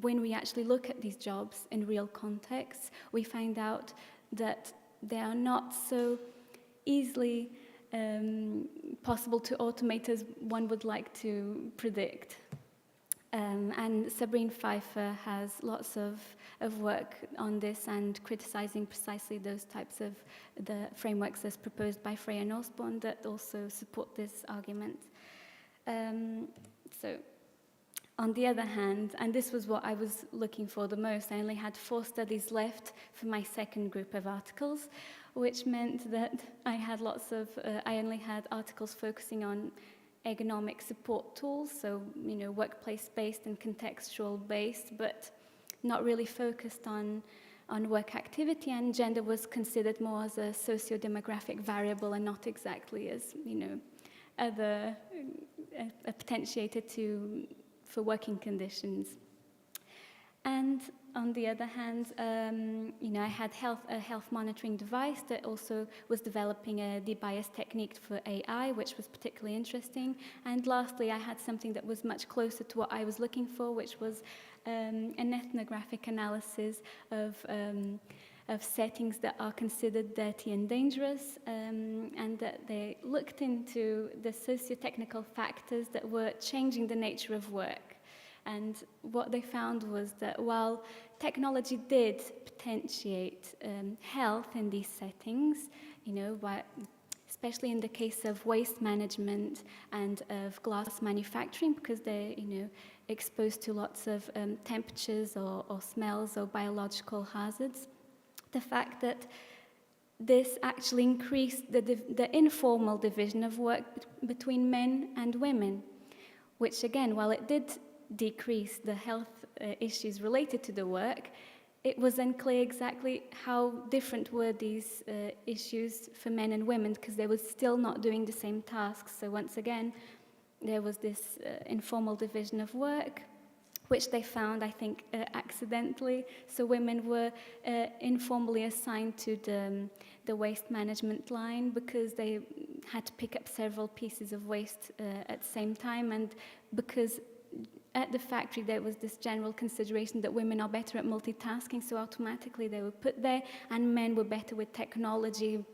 when we actually look at these jobs in real contexts, we find out that they are not so easily possible to automate as one would like to predict. And Sabrine Pfeiffer has lots of work on this and criticizing precisely those types of the frameworks as proposed by Freya-Nussbaum that also support this argument. So, on the other hand, and this was what I was looking for the most, I only had 4 studies left for my second group of articles, which meant that I had I only had articles focusing on ergonomic support tools, so workplace-based and contextual-based, but not really focused on work activity, and gender was considered more as a socio-demographic variable and not exactly as other potentiated for working conditions. And on the other hand, I had a health monitoring device that also was developing a debias technique for AI, which was particularly interesting. And lastly, I had something that was much closer to what I was looking for, which was an ethnographic analysis of settings that are considered dirty and dangerous, and that they looked into the socio-technical factors that were changing the nature of work. And what they found was that while technology did potentiate health in these settings, especially in the case of waste management and of glass manufacturing, because they're exposed to lots of temperatures or smells or biological hazards, the fact that this actually increased the informal division of work between men and women, which again, while it did decrease the health issues related to the work, it was unclear exactly how different were these issues for men and women, because they were still not doing the same tasks. So once again, there was this informal division of work, which they found, I think, accidentally. So women were informally assigned to the waste management line because they had to pick up several pieces of waste at the same time, and because at the factory there was this general consideration that women are better at multitasking, so automatically they were put there, and men were better with technology,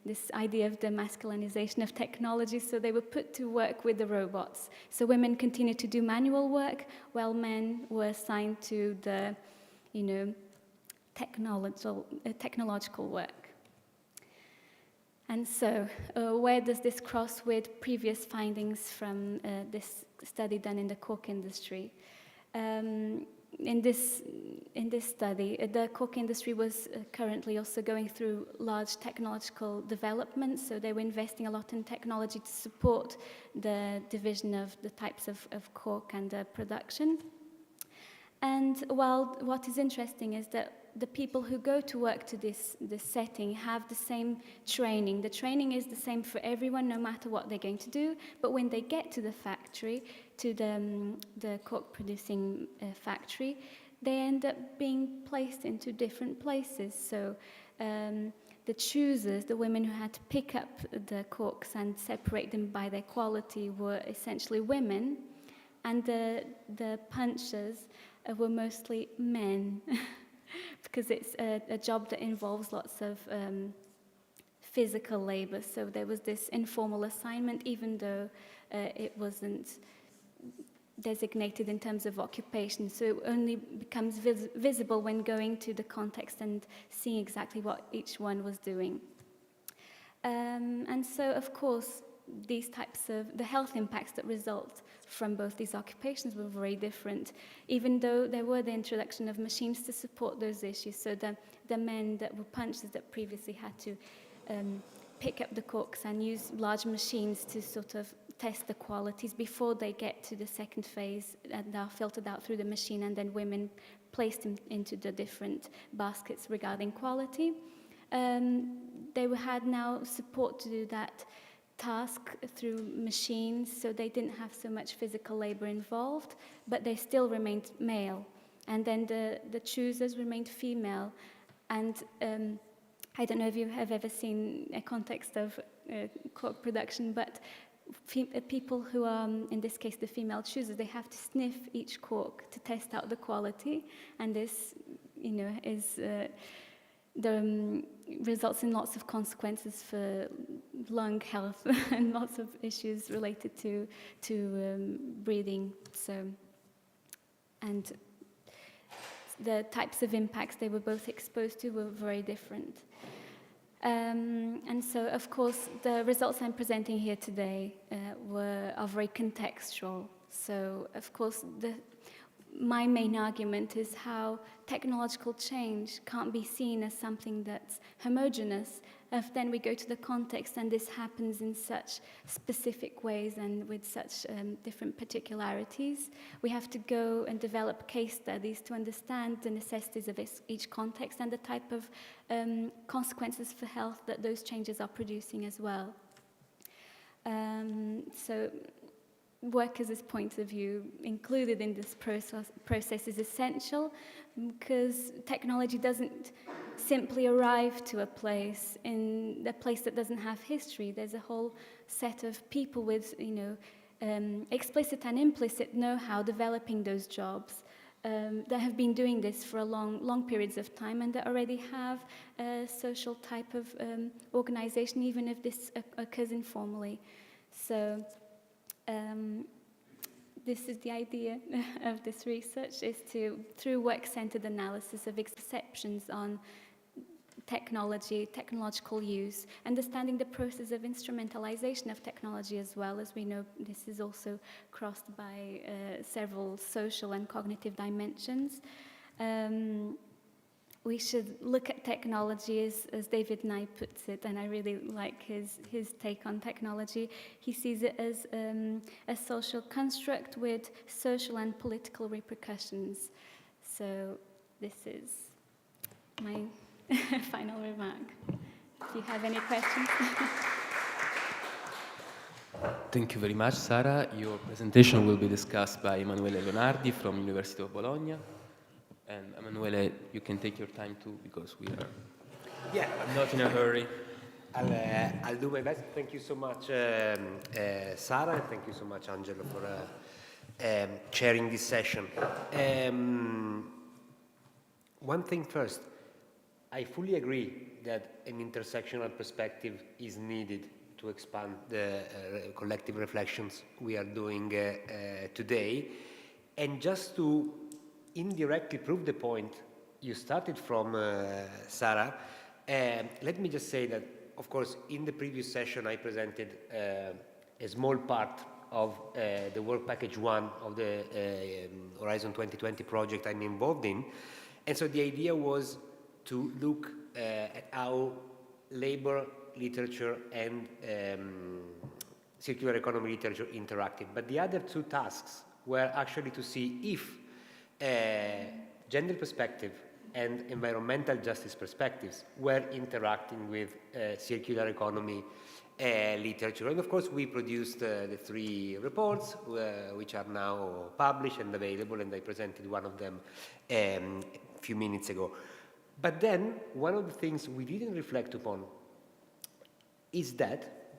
this idea of the masculinization of technology, so they were put to work with the robots. So women continued to do manual work, while men were assigned to the, technological work. And so, where does this cross with previous findings from this study done in the cork industry? In this study, the cork industry was currently also going through large technological developments, so they were investing a lot in technology to support the division of the types of cork and the production. And while what is interesting is that the people who go to work to this setting have the same training. The training is the same for everyone, no matter what they're going to do. But when they get to the factory, to the cork producing factory, they end up being placed into different places. So the choosers, the women who had to pick up the corks and separate them by their quality, were essentially women, and the punchers were mostly men. Because it's a job that involves lots of physical labor. So there was this informal assignment, even though it wasn't designated in terms of occupation. So it only becomes visible when going to the context and seeing exactly what each one was doing. And so, of course, these types of, the health impacts that result from both these occupations were very different, even though there were the introduction of machines to support those issues. So the men that were punchers that previously had to pick up the corks and use large machines to sort of test the qualities before they get to the second phase and are filtered out through the machine, and then women placed them into the different baskets regarding quality. They had now support to do that task through machines, so they didn't have so much physical labor involved, but they still remained male. And then the choosers remained female. And I don't know if you have ever seen a context of cork production, but people who are, in this case, the female choosers, they have to sniff each cork to test out the quality, and this, is results in lots of consequences for lung health and lots of issues related to breathing. So, and the types of impacts they were both exposed to were very different. And so, of course, the results I'm presenting here today are very contextual. So, of course, my main argument is how technological change can't be seen as something that's homogeneous. If then we go to the context and this happens in such specific ways and with such different particularities, we have to go and develop case studies to understand the necessities of each context and the type of consequences for health that those changes are producing as well. So workers' point of view included in this process is essential, because technology doesn't simply arrive to a place that doesn't have history. There's a whole set of people with, explicit and implicit know-how developing those jobs that have been doing this for a long periods of time, and that already have a social type of organization, even if this occurs informally. So this is the idea of this research, is to, through work-centered analysis of perceptions on technology, technological use, understanding the process of instrumentalization of technology as well. As we know, this is also crossed by several social and cognitive dimensions. We should look at technology as David Nye puts it, and I really like his take on technology. He sees it as a social construct with social and political repercussions. So this is my final remark. If you have any questions. Thank you very much, Sara. Your presentation will be discussed by Emanuele Leonardi from University of Bologna. And Emanuele, you can take your time too, because we are not in a hurry. I'll do my best. Thank you so much, Sara, and thank you so much, Angelo, for chairing this session. One thing first, I fully agree that an intersectional perspective is needed to expand the collective reflections we are doing today. And just to indirectly prove the point you started from, Sara, let me just say that, of course, in the previous session I presented a small part of the work package 1 of the Horizon 2020 project I'm involved in. And so the idea was to look at how labor, literature, and circular economy literature interacted. But the other two tasks were actually to see if gender perspective and environmental justice perspectives were interacting with circular economy literature. And of course, we produced the 3 reports, which are now published and available, and I presented one of them a few minutes ago. But then, one of the things we didn't reflect upon is that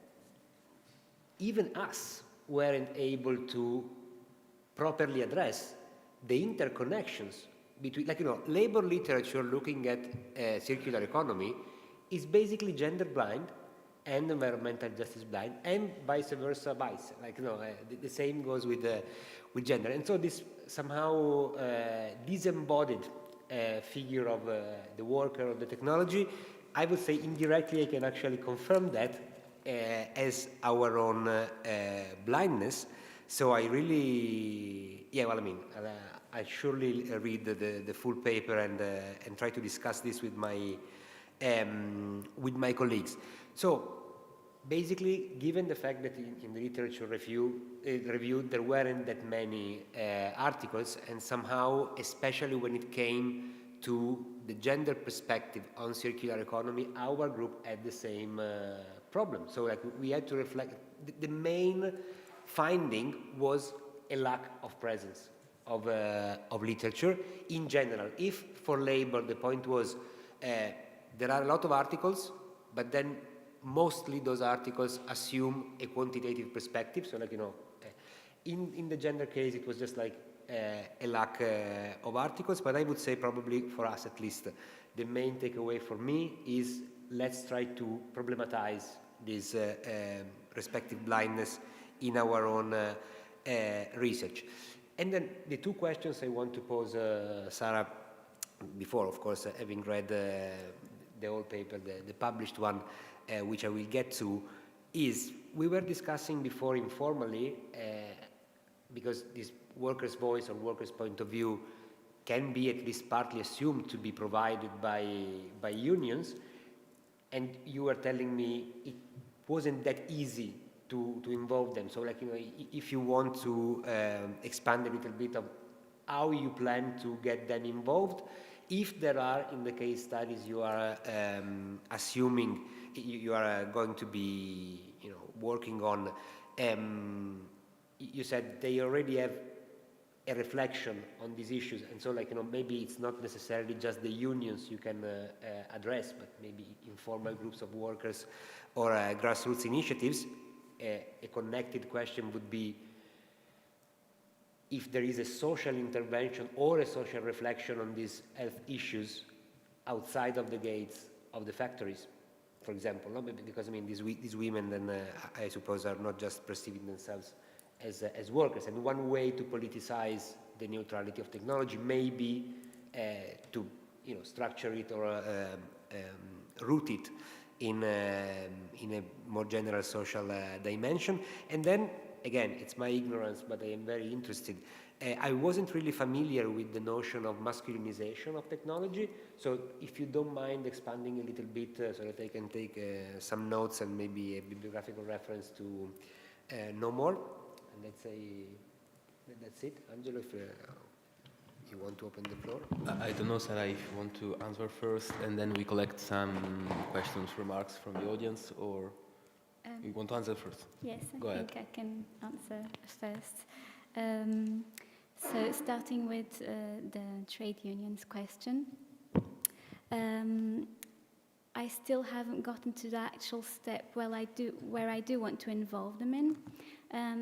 even us weren't able to properly address the interconnections between, like, labor literature looking at circular economy is basically gender blind and environmental justice blind, and vice versa, the same goes with gender. And so this somehow disembodied figure of the worker of the technology, I would say indirectly I can actually confirm that as our own blindness. So I really, I surely read the full paper and try to discuss this with my colleagues. So basically, given the fact that in the literature review there weren't that many articles, and somehow, especially when it came to the gender perspective on circular economy, our group had the same problem. So we had to reflect. The main finding was a lack of presence of literature in general. If for labor the point was there are a lot of articles, but then mostly those articles assume a quantitative perspective. So in the gender case it was just like a lack of articles. But I would say probably for us at least the main takeaway for me is let's try to problematize this respective blindness in our own research. And then the 2 questions I want to pose, Sara, before, of course, having read the whole paper, the published one, which I will get to, is we were discussing before informally, because this workers' voice or workers' point of view can be at least partly assumed to be provided by unions, and you were telling me it wasn't that easy to involve them. So if you want to expand a little bit of how you plan to get them involved, if there are, in the case studies you are assuming you are going to be working on, you said they already have a reflection on these issues, and so maybe it's not necessarily just the unions you can address, but maybe informal groups of workers or grassroots initiatives. A connected question would be if there is a social intervention or a social reflection on these health issues outside of the gates of the factories, for example, no? Because these women then I suppose are not just perceiving themselves as workers, and one way to politicize the neutrality of technology may be to structure it or root it in a more general social dimension. And then again, it's my ignorance, but I am very interested. I wasn't really familiar with the notion of masculinization of technology, so if you don't mind expanding a little bit so that I can take some notes and maybe a bibliographical reference to know more. And let's say that's it. Angelo, if you want to open the floor. I don't know, Sara, if you want to answer first, and then we collect some questions, remarks from the audience, or... You want to answer first? Yes, Go I ahead. think I can answer first. So starting with the trade unions question, I still haven't gotten to the actual step where I do want to involve them in.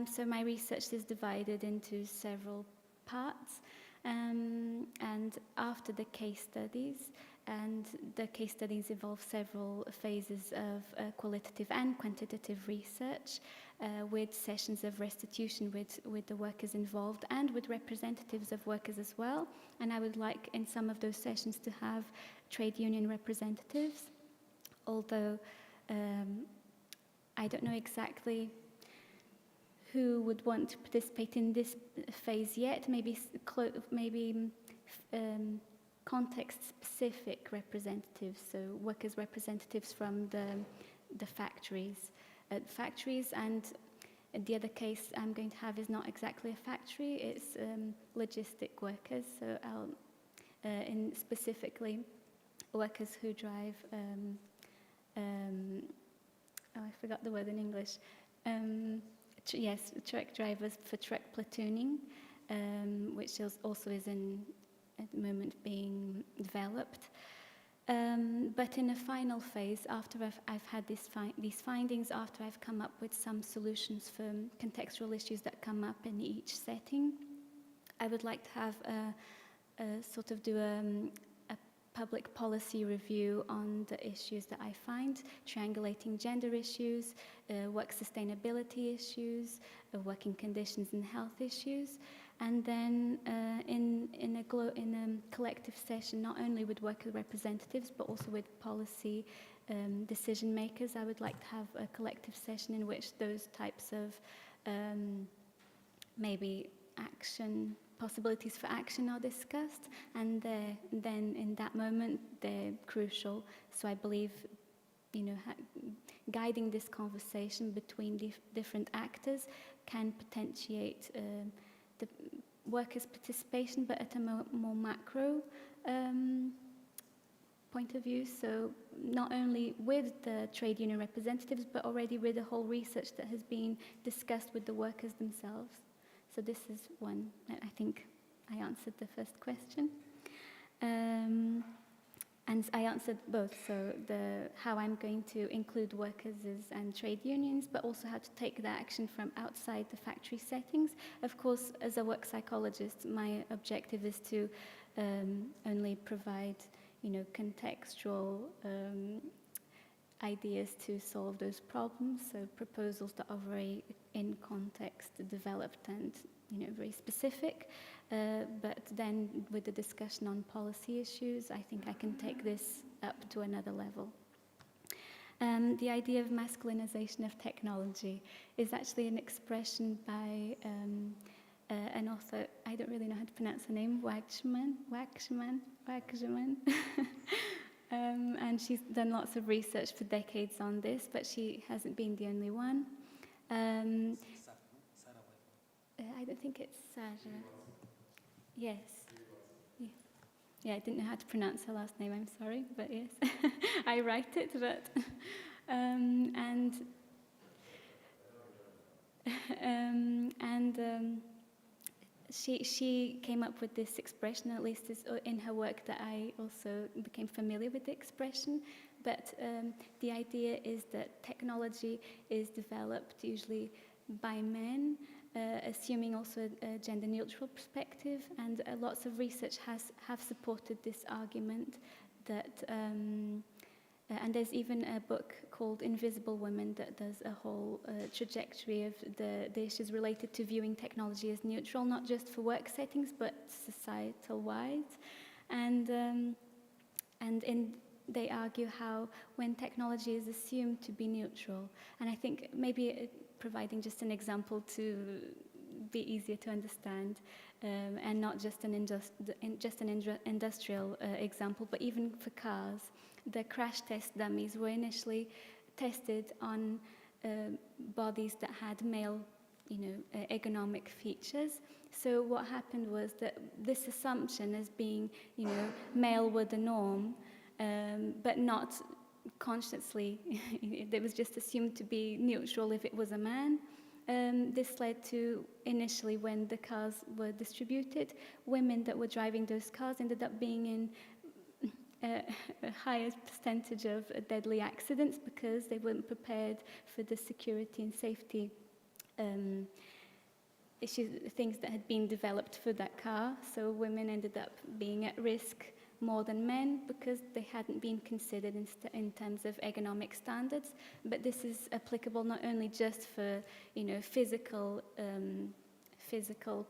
So my research is divided into several parts, and after the case studies, and the case studies involve several phases of qualitative and quantitative research, with sessions of restitution with the workers involved and with representatives of workers as well. And I would like in some of those sessions to have trade union representatives, although I don't know exactly who would want to participate in this phase yet. Maybe context-specific representatives, so workers' representatives from the factories. And the other case I'm going to have is not exactly a factory, it's logistic workers, so in specifically workers who drive, I forgot the word in English, yes, truck drivers for truck platooning, which also is at the moment being developed. But in a final phase, after I've had these findings, after I've come up with some solutions for contextual issues that come up in each setting, I would like to have do a public policy review on the issues that I find, triangulating gender issues, work sustainability issues, working conditions and health issues. And then in a collective session, not only with worker representatives, but also with policy decision makers, I would like to have a collective session in which those types of maybe possibilities for action are discussed, and then in that moment they're crucial. So I believe, guiding this conversation between different actors can potentiate the workers' participation, but at a more macro point of view. So not only with the trade union representatives, but already with the whole research that has been discussed with the workers themselves. So this is one. I think I answered the first question. And I answered both, so how I'm going to include workers and trade unions, but also how to take the action from outside the factory settings. Of course, as a work psychologist, my objective is to only provide, contextual ideas to solve those problems, so proposals that are very in context developed and very specific. But then with the discussion on policy issues, I think I can take this up to another level. The idea of masculinization of technology is actually an expression by an author, I don't really know how to pronounce her name, Waxman. And she's done lots of research for decades on this, but she hasn't been the only one. I don't think it's Sara. Yes. Yeah, I didn't know how to pronounce her last name, I'm sorry, but yes. I write it, but... She came up with this expression, at least in her work, that I also became familiar with the expression. But the idea is that technology is developed usually by men, assuming also a gender-neutral perspective, and lots of research have supported this argument that, and there's even a book called Invisible Women that does a whole trajectory of the issues related to viewing technology as neutral, not just for work settings, but societal-wide. They argue how when technology is assumed to be neutral, and I think maybe providing just an example to be easier to understand, and not just an industrial example, but even for cars. The crash test dummies were initially tested on bodies that had male, ergonomic features. So what happened was that this assumption as being, male were the norm, but not, consciously, it was just assumed to be neutral if it was a man. This led to, initially when the cars were distributed, women that were driving those cars ended up being in a higher percentage of deadly accidents because they weren't prepared for the security and safety issues, things that had been developed for that car. So women ended up being at risk more than men because they hadn't been considered in terms of ergonomic standards. But this is applicable not only just for, you know, physical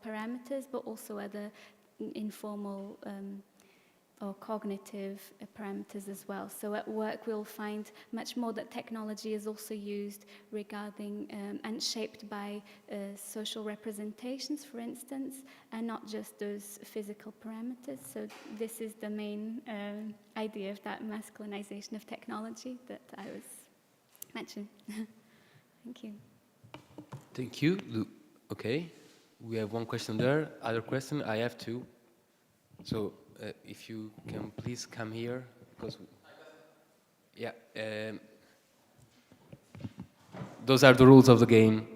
parameters, but also other informal or cognitive parameters as well. So at work we'll find much more that technology is also used regarding and shaped by social representations, for instance, and not just those physical parameters. So this is the main idea of that masculinization of technology that I was mentioning. Thank you. Thank you. Okay, we have one question there. Other question? I have two. So if you can please come here, because yeah, those are the rules of the game.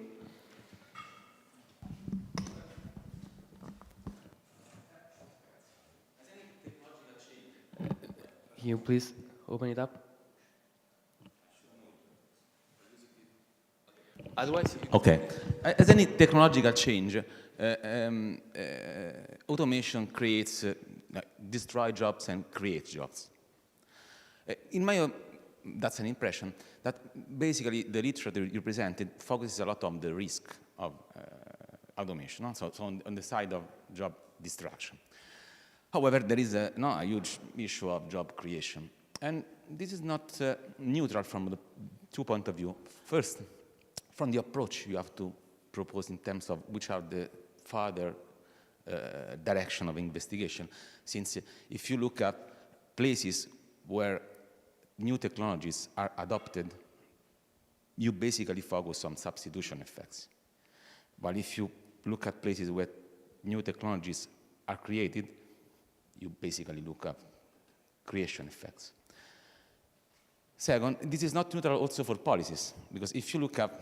Can you please open it up? Otherwise, okay. As any technological change, automation creates, destroy jobs and create jobs. In my that's an impression that basically the literature you presented focuses a lot on the risk of automation, no? So on the side of job destruction. However, there is a huge issue of job creation. And this is not neutral from the 2 points of view. First, from the approach you have to propose in terms of which are the further direction of investigation. Since if you look at places where new technologies are adopted, you basically focus on substitution effects. While if you look at places where new technologies are created, you basically look at creation effects. Second, this is not neutral also for policies, because if you look at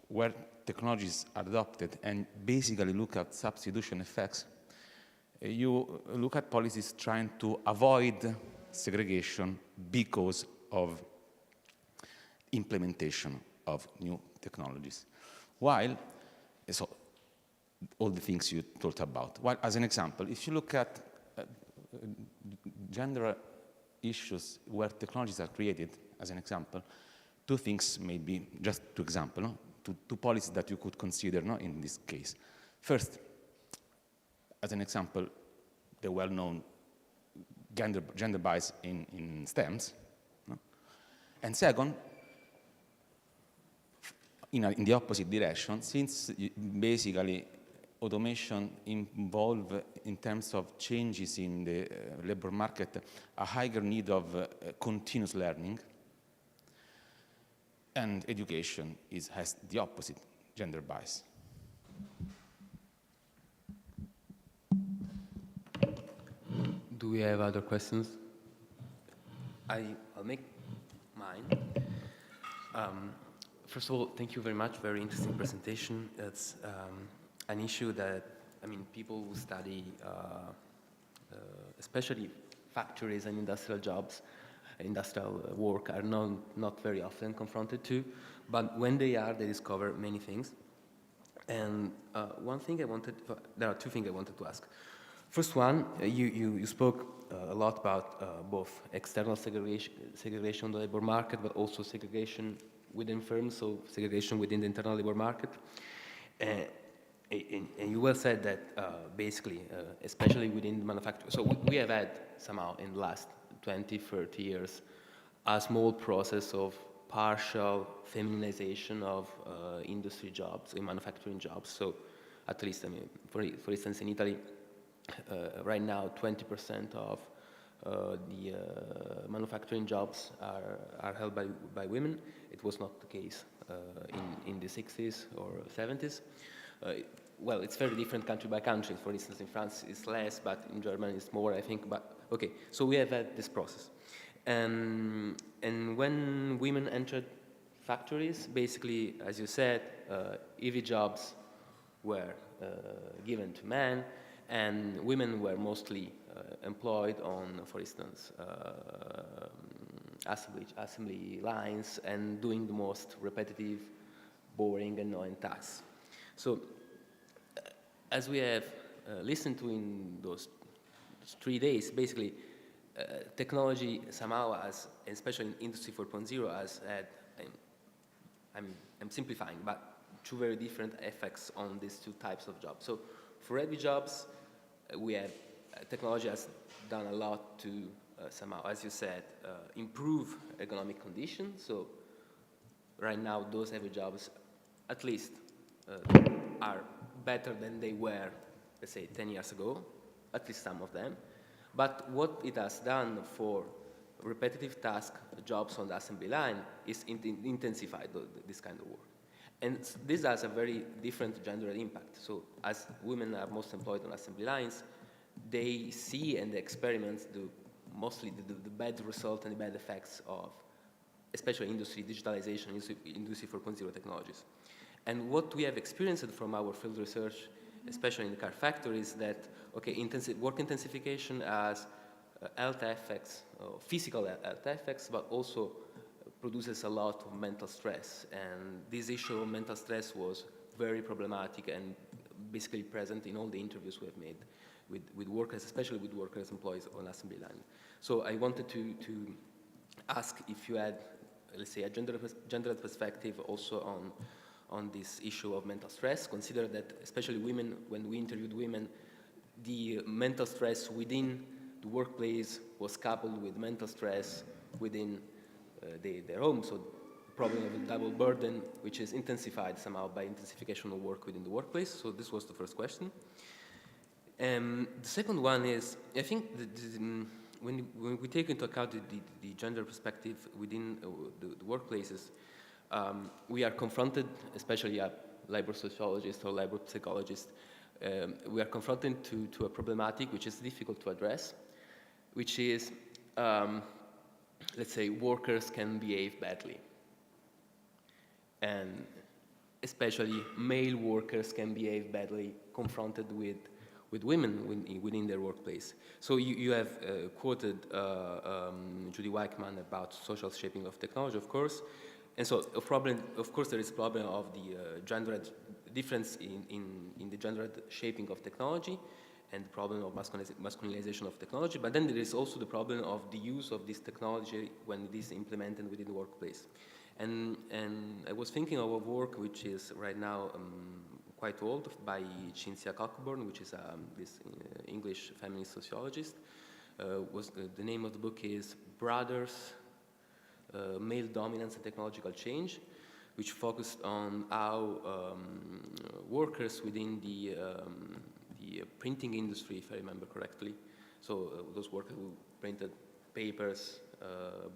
where technologies are adopted and basically look at substitution effects, you look at policies trying to avoid segregation because of implementation of new technologies. While, so all the things you talked about. While, as an example, if you look at gender issues where technologies are created, as an example, two things maybe, just two examples, no? Two policies that you could consider, no, in this case. First, as an example, the well-known gender bias in STEMs. No? And second, in the opposite direction, since basically automation involves, in terms of changes in the labor market, a higher need of continuous learning, and education has the opposite gender bias. Do we have other questions? I'll make mine. First of all, thank you very much. Very interesting presentation. It's an issue that, I mean, people who study, especially factories and industrial jobs, industrial work, are not very often confronted to, but when they are, they discover many things. And there are two things I wanted to ask. First one, you spoke a lot about both external segregation on the labor market, but also segregation within firms, so segregation within the internal labor market. And you well said that basically, especially within the manufacturing, so we have had somehow in the last 20, 30 years, a small process of partial feminization of industry jobs, in manufacturing jobs. So at least, I mean, for instance, in Italy, right now, 20% of the manufacturing jobs are held by women. It was not the case in the 60s or 70s. Well, it's very different country by country. For instance, in France it's less, but in Germany it's more, I think. But okay, so we have had this process. And when women entered factories, basically, as you said, EV jobs were given to men, and women were mostly employed on, for instance, assembly lines and doing the most repetitive, boring, and annoying tasks. So, as we have listened to in those 3 days, basically, technology somehow has, especially in Industry 4.0, has had, I'm simplifying, but two very different effects on these two types of jobs. So for heavy jobs, we have, technology has done a lot to somehow, as you said, improve economic conditions. So right now, those heavy jobs, at least, are better than they were, let's say, 10 years ago, at least some of them. But what it has done for repetitive task jobs on the assembly line is intensified this kind of work. And this has a very different gender impact. So as women are most employed on assembly lines, they see and experiment mostly the bad result and the bad effects of, especially industry digitalization, Industry 4.0 technologies. And what we have experienced from our field research, especially in the car factories, that, okay, work intensification has health effects, physical health effects, but also produces a lot of mental stress. And this issue of mental stress was very problematic and basically present in all the interviews we have made with workers, especially with workers employed on assembly line. So I wanted to ask if you had, let's say, a gender perspective also on this issue of mental stress. Consider that, especially women, when we interviewed women, the mental stress within the workplace was coupled with mental stress within their home. So the problem of a double burden, which is intensified somehow by intensification of work within the workplace. So this was the first question. The second one is, I think when we take into account the gender perspective within the workplaces, we are confronted, especially a labor sociologist or labor psychologist, we are confronted to a problematic which is difficult to address, which is, let's say, workers can behave badly. And especially male workers can behave badly confronted with women within their workplace. So you have quoted Judy Weichmann about social shaping of technology, of course. And so a problem, of course, there is a problem of the gendered difference in the gendered shaping of technology and the problem of masculinization of technology. But then there is also the problem of the use of this technology when it is implemented within the workplace. And I was thinking of a work which is right now quite old, by Cinzia Cockburn, which is this English feminist sociologist. The name of the book is Brothers, Male Dominance and Technological Change, which focused on how workers within the printing industry, if I remember correctly, so those workers who printed papers,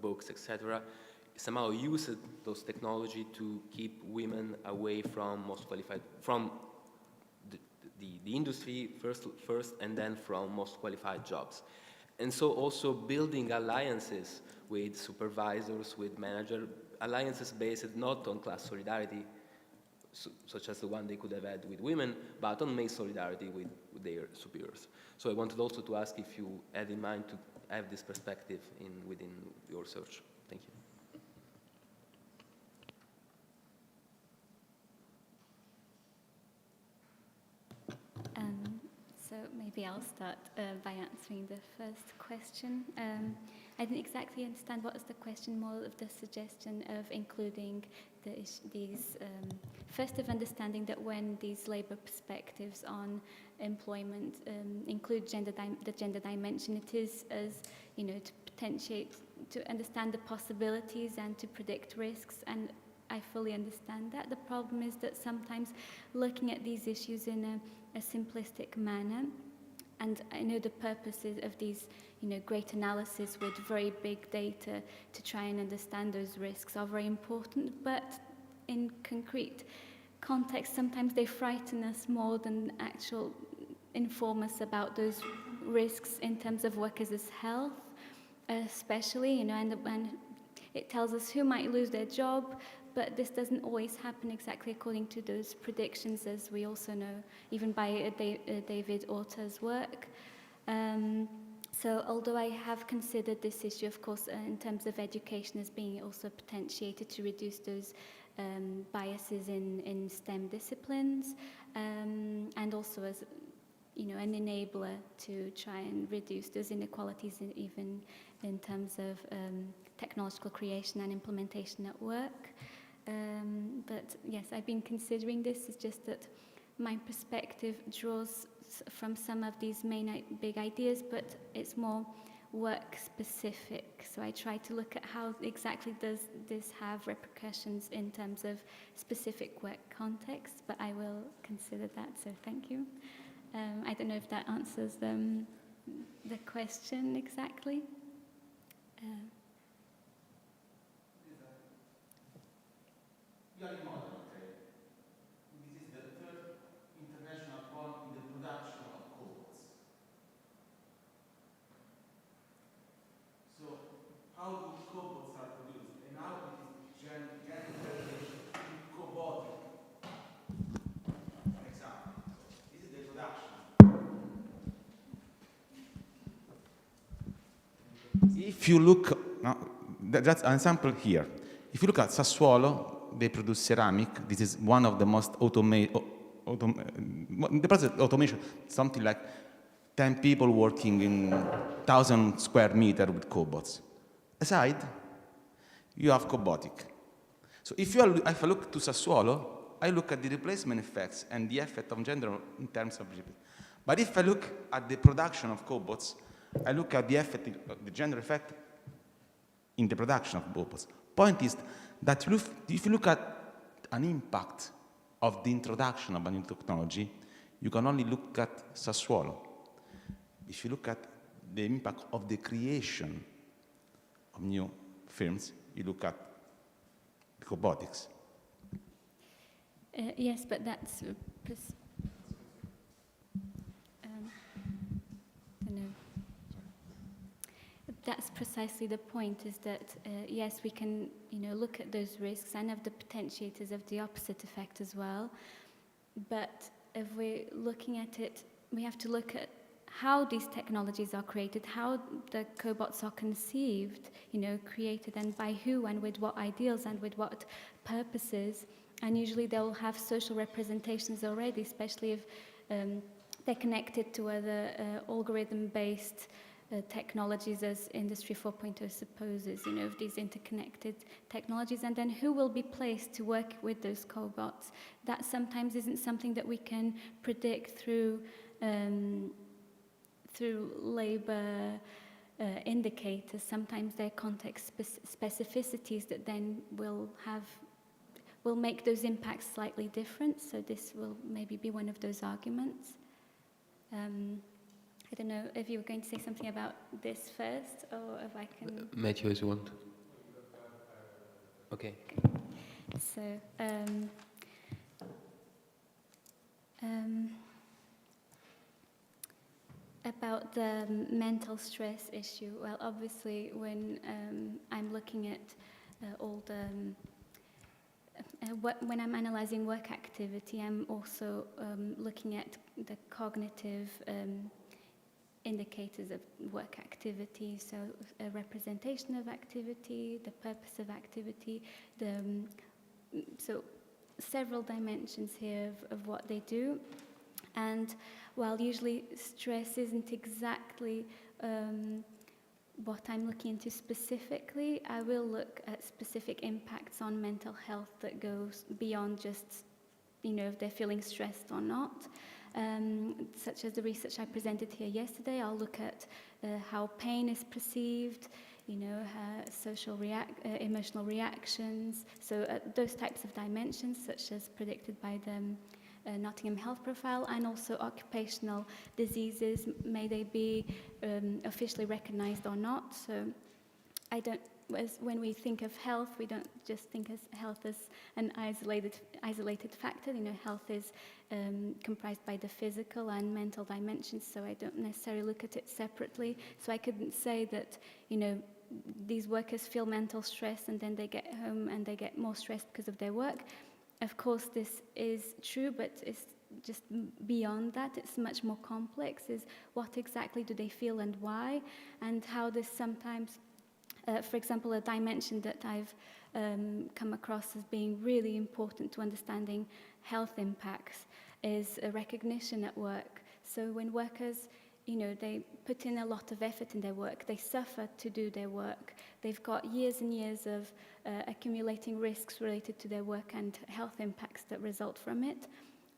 books, etc., somehow used those technology to keep women away from most qualified, from the industry first, and then from most qualified jobs. And so also building alliances with supervisors, with managers, alliances based not on class solidarity, such as the one they could have had with women, but on male solidarity with their superiors. So I wanted also to ask if you had in mind to have this perspective within your research. Thank you. So maybe I'll start by answering the first question. I didn't exactly understand what was the question, more of the suggestion of including these, first of understanding that when these labor perspectives on employment include the gender dimension, it is as, to potentiate, to understand the possibilities and to predict risks, and I fully understand that. The problem is that sometimes looking at these issues in a simplistic manner, and I know the purposes of these, great analysis with very big data to try and understand those risks are very important, but in concrete context, sometimes they frighten us more than actual inform us about those risks in terms of workers' health, especially, and it tells us who might lose their job, but this doesn't always happen exactly according to those predictions, as we also know, even by David Orta's work. So although I have considered this issue, of course, in terms of education as being also potentiated to reduce those biases in STEM disciplines, and also as an enabler to try and reduce those inequalities even in terms of technological creation and implementation at work. But yes, I've been considering this. It's just that my perspective draws from some of these main big ideas, but it's more work specific. So I try to look at how exactly does this have repercussions in terms of specific work context, but I will consider that, so thank you. I don't know if that answers the question exactly. You are in Modena, okay? This is the third international point in the production of cobots. So, how do cobots are produced, and how it is generated in cobotic? For example, this is the production. If you look, that's an example here. If you look at Sassuolo, they produce ceramic. This is one of the most the process of automation, something like 10 people working in 1,000 square meters with cobots. Aside, you have cobotic. So if I look to Sassuolo, I look at the replacement effects and the effect of gender in terms of GDP. But if I look at the production of cobots, I look at the effect, the gender effect in the production of cobots. Point is that if you look at an impact of the introduction of a new technology, you can only look at Sassuolo. If you look at the impact of the creation of new firms, you look at robotics. Yes, but that's that's precisely the point, is that yes, we can look at those risks and have the potentiators of the opposite effect as well, but if we're looking at it, we have to look at how these technologies are created, how the cobots are conceived, created, and by who, and with what ideals, and with what purposes. And usually they'll have social representations already, especially if they're connected to other algorithm-based technologies, as Industry 4.0 supposes, of these interconnected technologies, and then who will be placed to work with those cobots. That sometimes isn't something that we can predict through labor indicators. Sometimes they're context specificities that then will make those impacts slightly different. So this will maybe be one of those arguments. I don't know if you were going to say something about this first, or if I can... Matteo, if you want. Okay. So, about the mental stress issue, well, obviously, when I'm looking at all the... when I'm analyzing work activity, I'm also looking at the cognitive indicators of work activity, so a representation of activity, the purpose of activity, so several dimensions here of what they do. And while usually stress isn't exactly what I'm looking into specifically, I will look at specific impacts on mental health that goes beyond just, if they're feeling stressed or not. Such as the research I presented here yesterday. I'll look at how pain is perceived, social emotional reactions. So those types of dimensions, such as predicted by the Nottingham Health Profile, and also occupational diseases, may they be officially recognized or not. So I don't when we think of health, we don't just think of health as an isolated factor. You know, health is comprised by the physical and mental dimensions, so I don't necessarily look at it separately. So I couldn't say that, you know, these workers feel mental stress and then they get home and they get more stressed because of their work. Of course, this is true, but it's just beyond that. It's much more complex. Is what exactly do they feel and why, and how this sometimes, for example, a dimension that I've come across as being really important to understanding health impacts is a recognition at work. So when workers, you know, they put in a lot of effort in their work, they suffer to do their work, they've got years and years of accumulating risks related to their work and health impacts that result from it.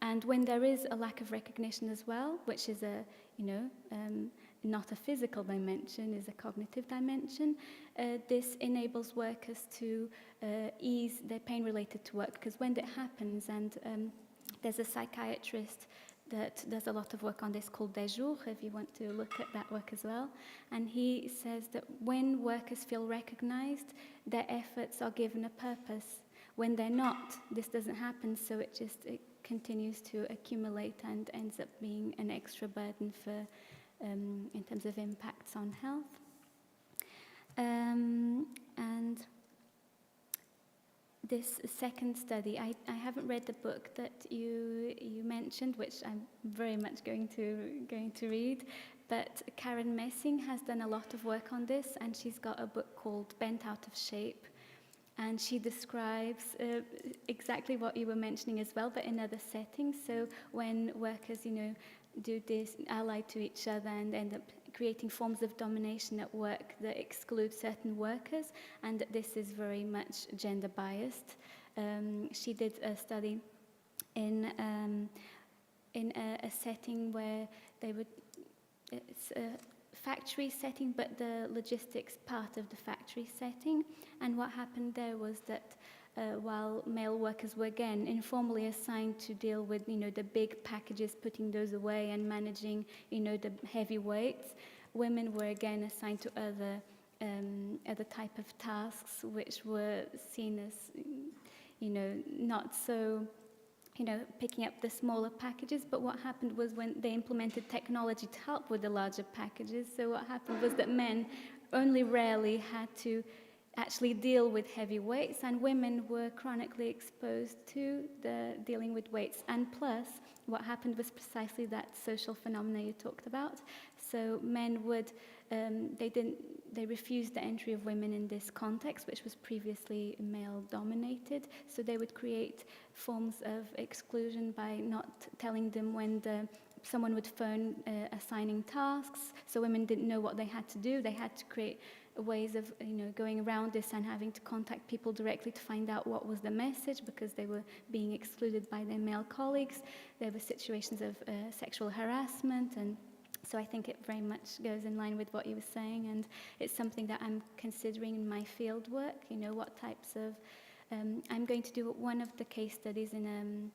And when there is a lack of recognition as well, which is a, you know, not a physical dimension, is a cognitive dimension, this enables workers to ease their pain related to work. Because when that happens, and there's a psychiatrist that does a lot of work on this called Dejour, if you want to look at that work as well. And he says that when workers feel recognized, their efforts are given a purpose. When they're not, this doesn't happen, so it continues to accumulate and ends up being an extra burden for, in terms of impacts on health. And this second study, I haven't read the book that you mentioned, which I'm very much going to read, but Karen Messing has done a lot of work on this, and she's got a book called Bent Out of Shape, and she describes exactly what you were mentioning as well, but in other settings. So when workers, you know, do this allied to each other and end up creating forms of domination at work that exclude certain workers, and that this is very much gender biased. She did a study in a setting where they would, it's a factory setting, but the logistics part of the factory setting. And what happened there was that while male workers were again informally assigned to deal with, you know, the big packages, putting those away and managing, you know, the heavy weights, women were again assigned to other type of tasks, which were seen as, you know, not so, you know, picking up the smaller packages. But what happened was when they implemented technology to help with the larger packages, so what happened was that men only rarely had to actually deal with heavy weights, and women were chronically exposed to the dealing with weights. And plus, what happened was precisely that social phenomena you talked about. So men would, they refused the entry of women in this context, which was previously male-dominated. So they would create forms of exclusion by not telling them when someone would phone assigning tasks. So women didn't know what they had to do. They had to create ways of, you know, going around this and having to contact people directly to find out what was the message, because they were being excluded by their male colleagues. There were situations of sexual harassment, and so I think it very much goes in line with what you were saying, and it's something that I'm considering in my field work. You know, what types of I'm going to do one of the case studies in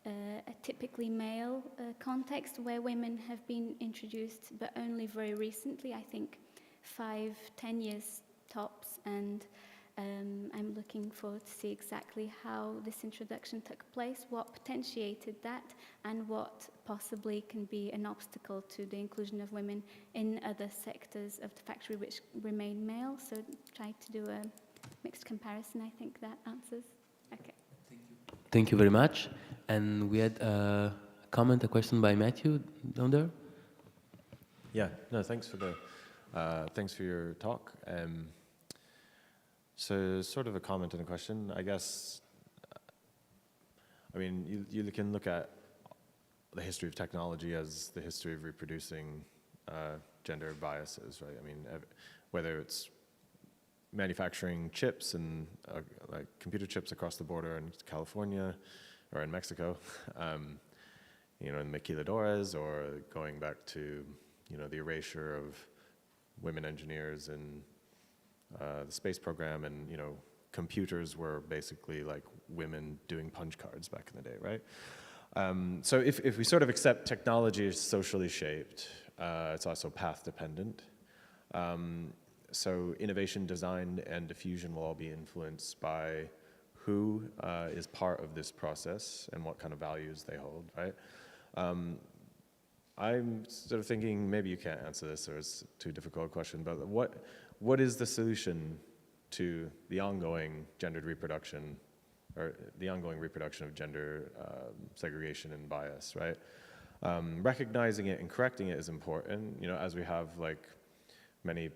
a typically male context where women have been introduced, but only very recently, I think 5-10 years tops, and I'm looking forward to see exactly how this introduction took place, what potentiated that, and what possibly can be an obstacle to the inclusion of women in other sectors of the factory which remain male. So try to do a mixed comparison. I think that answers. Okay. Thank you very much. And we had a comment, a question by Matthew down there. Yeah, no, thanks for your talk. So sort of a comment and a question, I guess. I mean, you can look at the history of technology as the history of reproducing gender biases, right? I mean, whether it's manufacturing chips and like computer chips across the border in California or in Mexico, you know, in maquiladoras, or going back to, you know, the erasure of women engineers in the space program, and, you know, computers were basically like women doing punch cards back in the day, right? So if we sort of accept technology is socially shaped, it's also path dependent. so innovation, design, and diffusion will all be influenced by who is part of this process and what kind of values they hold, right? I'm sort of thinking, maybe you can't answer this or it's too difficult a question, but what is the solution to the ongoing gendered reproduction or the ongoing reproduction of gender segregation and bias, right? Recognizing it and correcting it is important, you know, as we have like many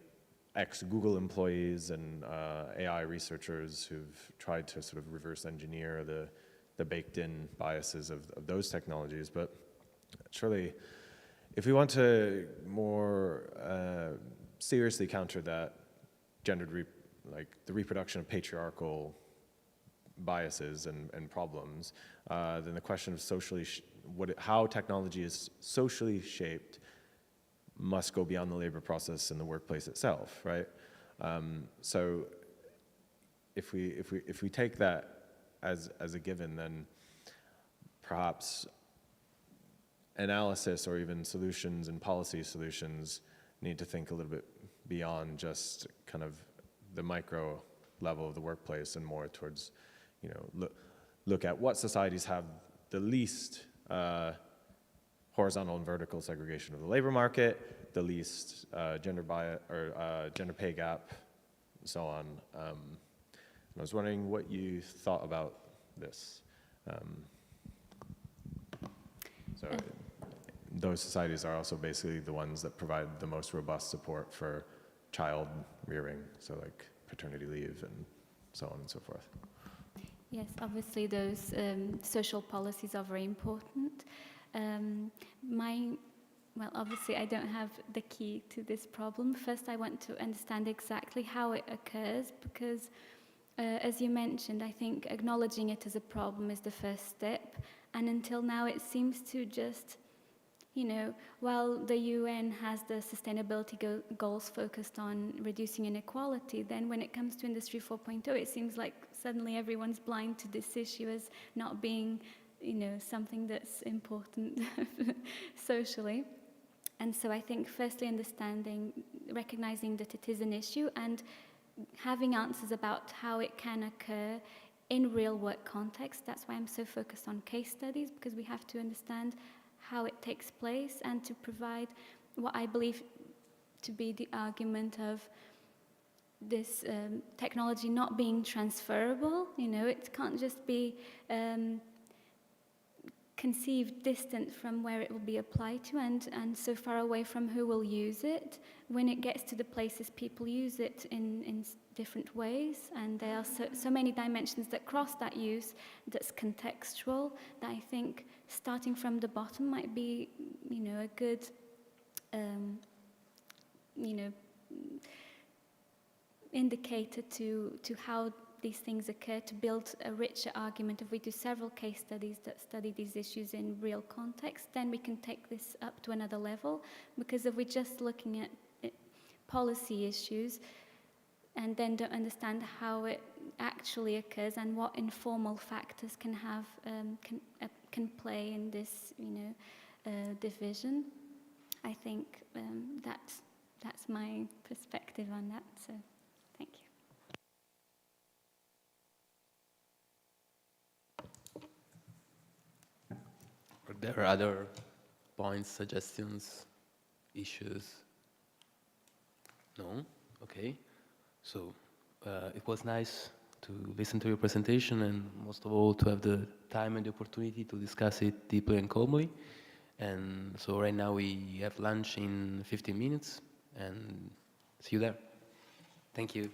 ex-Google employees and AI researchers who've tried to sort of reverse engineer the baked-in biases of those technologies. But surely, if we want to more seriously counter that gendered, like the reproduction of patriarchal biases and problems, then the question of socially, how technology is socially shaped must go beyond the labor process in the workplace itself, right? So if we take that as a given, then perhaps analysis or even solutions and policy solutions need to think a little bit beyond just kind of the micro level of the workplace and more towards, you know, look at what societies have the least horizontal and vertical segregation of the labor market, the least gender bias or gender pay gap, and so on. I was wondering what you thought about this. So those societies are also basically the ones that provide the most robust support for child rearing, so like paternity leave and so on and so forth. Yes, obviously those social policies are very important. Well, obviously I don't have the key to this problem. First, I want to understand exactly how it occurs because, as you mentioned, I think acknowledging it as a problem is the first step. And until now, it seems to just, you know, while the UN has the sustainability goals focused on reducing inequality, then when it comes to Industry 4.0, it seems like suddenly everyone's blind to this issue as not being, you know, something that's important socially. And so I think firstly recognizing that it is an issue and having answers about how it can occur in real work context. That's why I'm so focused on case studies, because we have to understand how it takes place and to provide what I believe to be the argument of this technology not being transferable. You know, it can't just be conceived distant from where it will be applied to and so far away from who will use it. When it gets to the places people use it in different ways, and there are so many dimensions that cross that use that's contextual, that I think starting from the bottom might be, you know, a good, you know, indicator to how these things occur, to build a richer argument. If we do several case studies that study these issues in real context, then we can take this up to another level. Because if we're just looking at policy issues and then don't understand how it actually occurs and what informal factors can have can play in this, you know, division, I think that's my perspective on that. So, thank you. Are there other points, suggestions, issues? No? Okay. So it was nice to listen to your presentation and most of all to have the time and the opportunity to discuss it deeply and calmly. And so right now we have lunch in 15 minutes and see you there. Thank you.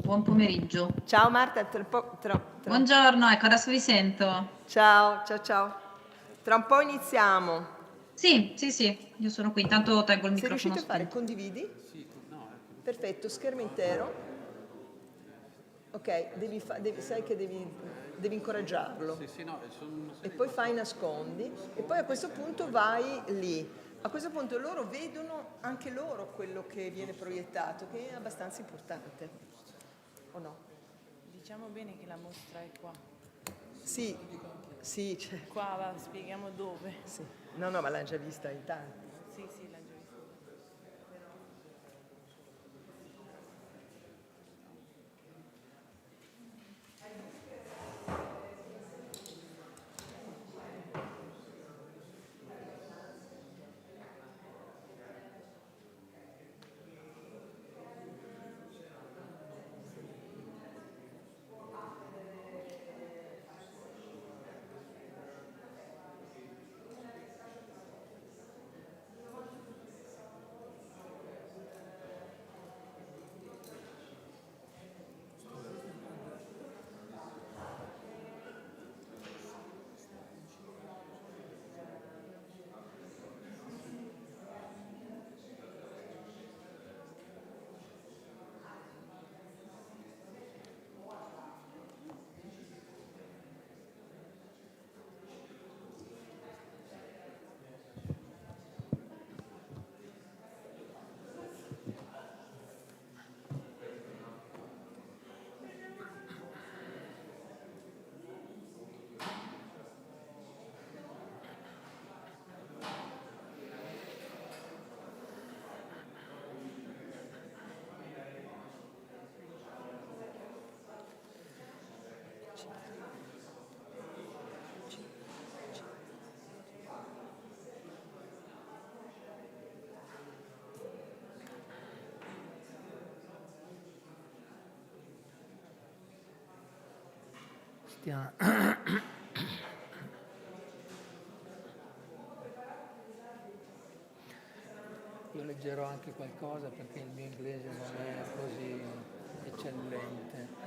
Buon pomeriggio. Ciao Marta, Buongiorno, ecco adesso vi sento. Ciao, ciao, ciao. Tra un po' iniziamo. Sì, io sono qui, intanto tengo il Sei microfono riuscito a fare spento. condividi? Sì, no. Perfetto, schermo intero. Ok, sai che devi incoraggiarlo. Sì, no, e poi fai nascondi e poi a questo punto vai lì. A questo punto loro vedono anche loro quello che viene proiettato, che è abbastanza importante. O no? Diciamo bene che la mostra è qua. Sì, sì. Qua spieghiamo dove. Sì. No, ma l'hanno già vista in tanti. Sì, l'hanno già vista. Io leggerò anche qualcosa perché il mio inglese non è così eccellente.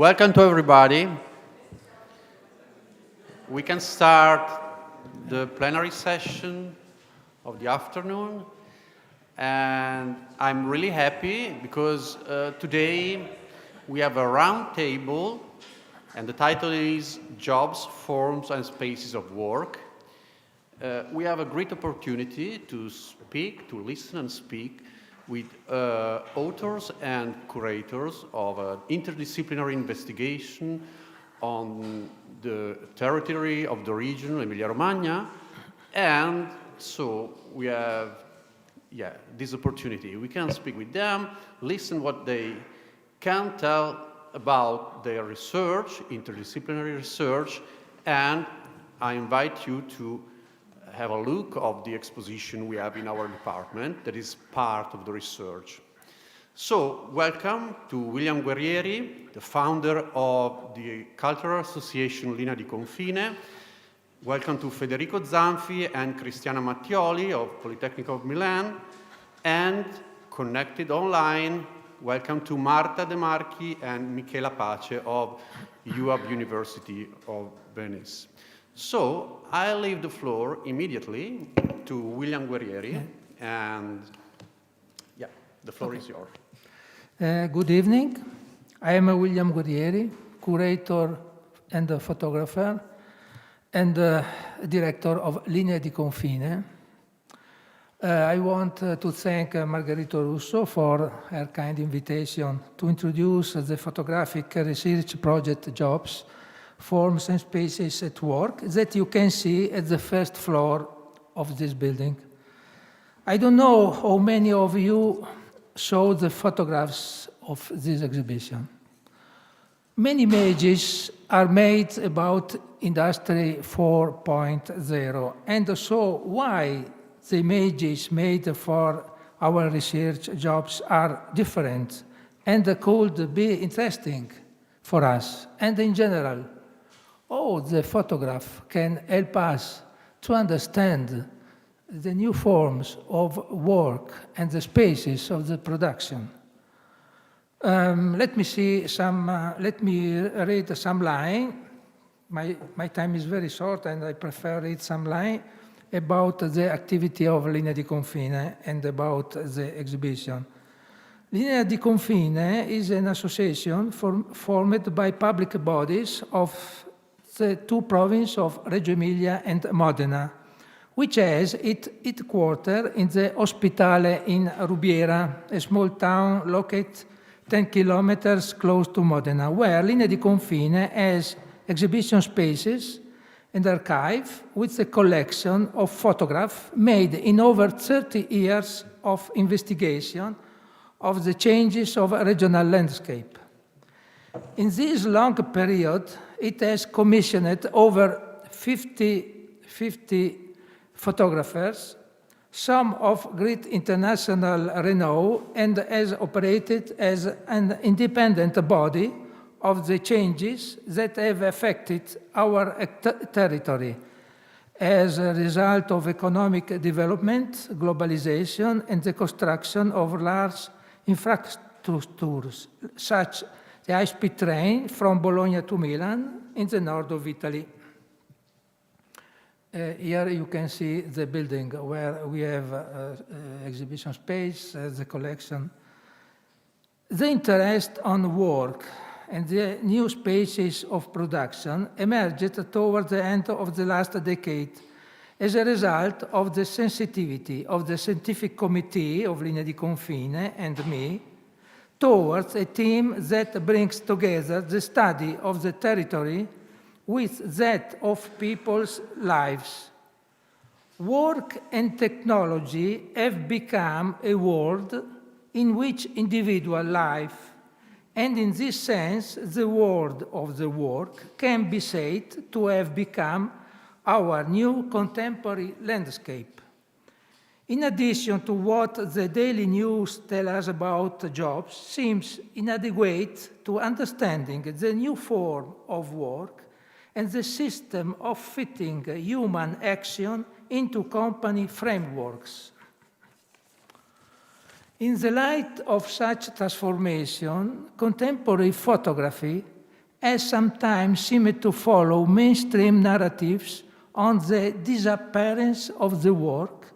Welcome to everybody. We can start the plenary session of the afternoon. And I'm really happy because today we have a round table and the title is Jobs, Forms and Spaces of Work. We have a great opportunity to speak, to listen and speak with authors and curators of an interdisciplinary investigation on the territory of the region, Emilia Romagna. And so we have this opportunity. We can speak with them, listen what they can tell about their research, interdisciplinary research, and I invite you to have a look of the exposition we have in our department that is part of the research. So, welcome to William Guerrieri, the founder of the Cultural Association Linea di Confine. Welcome to Federico Zanfi and Cristiana Mattioli of Polytechnic of Milan. And connected online, welcome to Marta De Marchi and Michela Pace of UAB University of Venice. So I leave the floor immediately to William Guerrieri, and the floor is yours. Good evening. I am William Guerrieri, curator and a photographer, and director of Linea di Confine. I want to thank Margherita Russo for her kind invitation to introduce the photographic research project Jobs, Forms and Spaces at Work that you can see at the first floor of this building. I don't know how many of you saw the photographs of this exhibition. Many images are made about Industry 4.0, and so why the images made for our research jobs are different and could be interesting for us. And in general, the photograph can help us to understand the new forms of work and the spaces of the production. Let me read some line. My time is very short and I prefer read some line about the activity of Linea di Confine and about the exhibition. Linea di Confine is an association formed by public bodies of the two provinces of Reggio Emilia and Modena, which has its headquarters in the Ospitale in Rubiera, a small town located 10 kilometers close to Modena, where Linea di Confine has exhibition spaces and archive with a collection of photographs made in over 30 years of investigation of the changes of a regional landscape. In this long period, it has commissioned over 50 photographers, some of great international renown, and has operated as an independent body of the changes that have affected our territory as a result of economic development, globalization, and the construction of large infrastructures, such the high-speed train from Bologna to Milan in the north of Italy. Here you can see the building where we have exhibition space, the collection. The interest on work and the new spaces of production emerged toward the end of the last decade as a result of the sensitivity of the scientific committee of Linea di Confine and me towards a theme that brings together the study of the territory with that of people's lives. Work and technology have become a world in which individual life, and in this sense, the world of the work can be said to have become our new contemporary landscape. In addition to what the daily news tell us about jobs, seems inadequate to understanding the new form of work and the system of fitting human action into company frameworks. In the light of such transformation, contemporary photography has sometimes seemed to follow mainstream narratives on the disappearance of the work,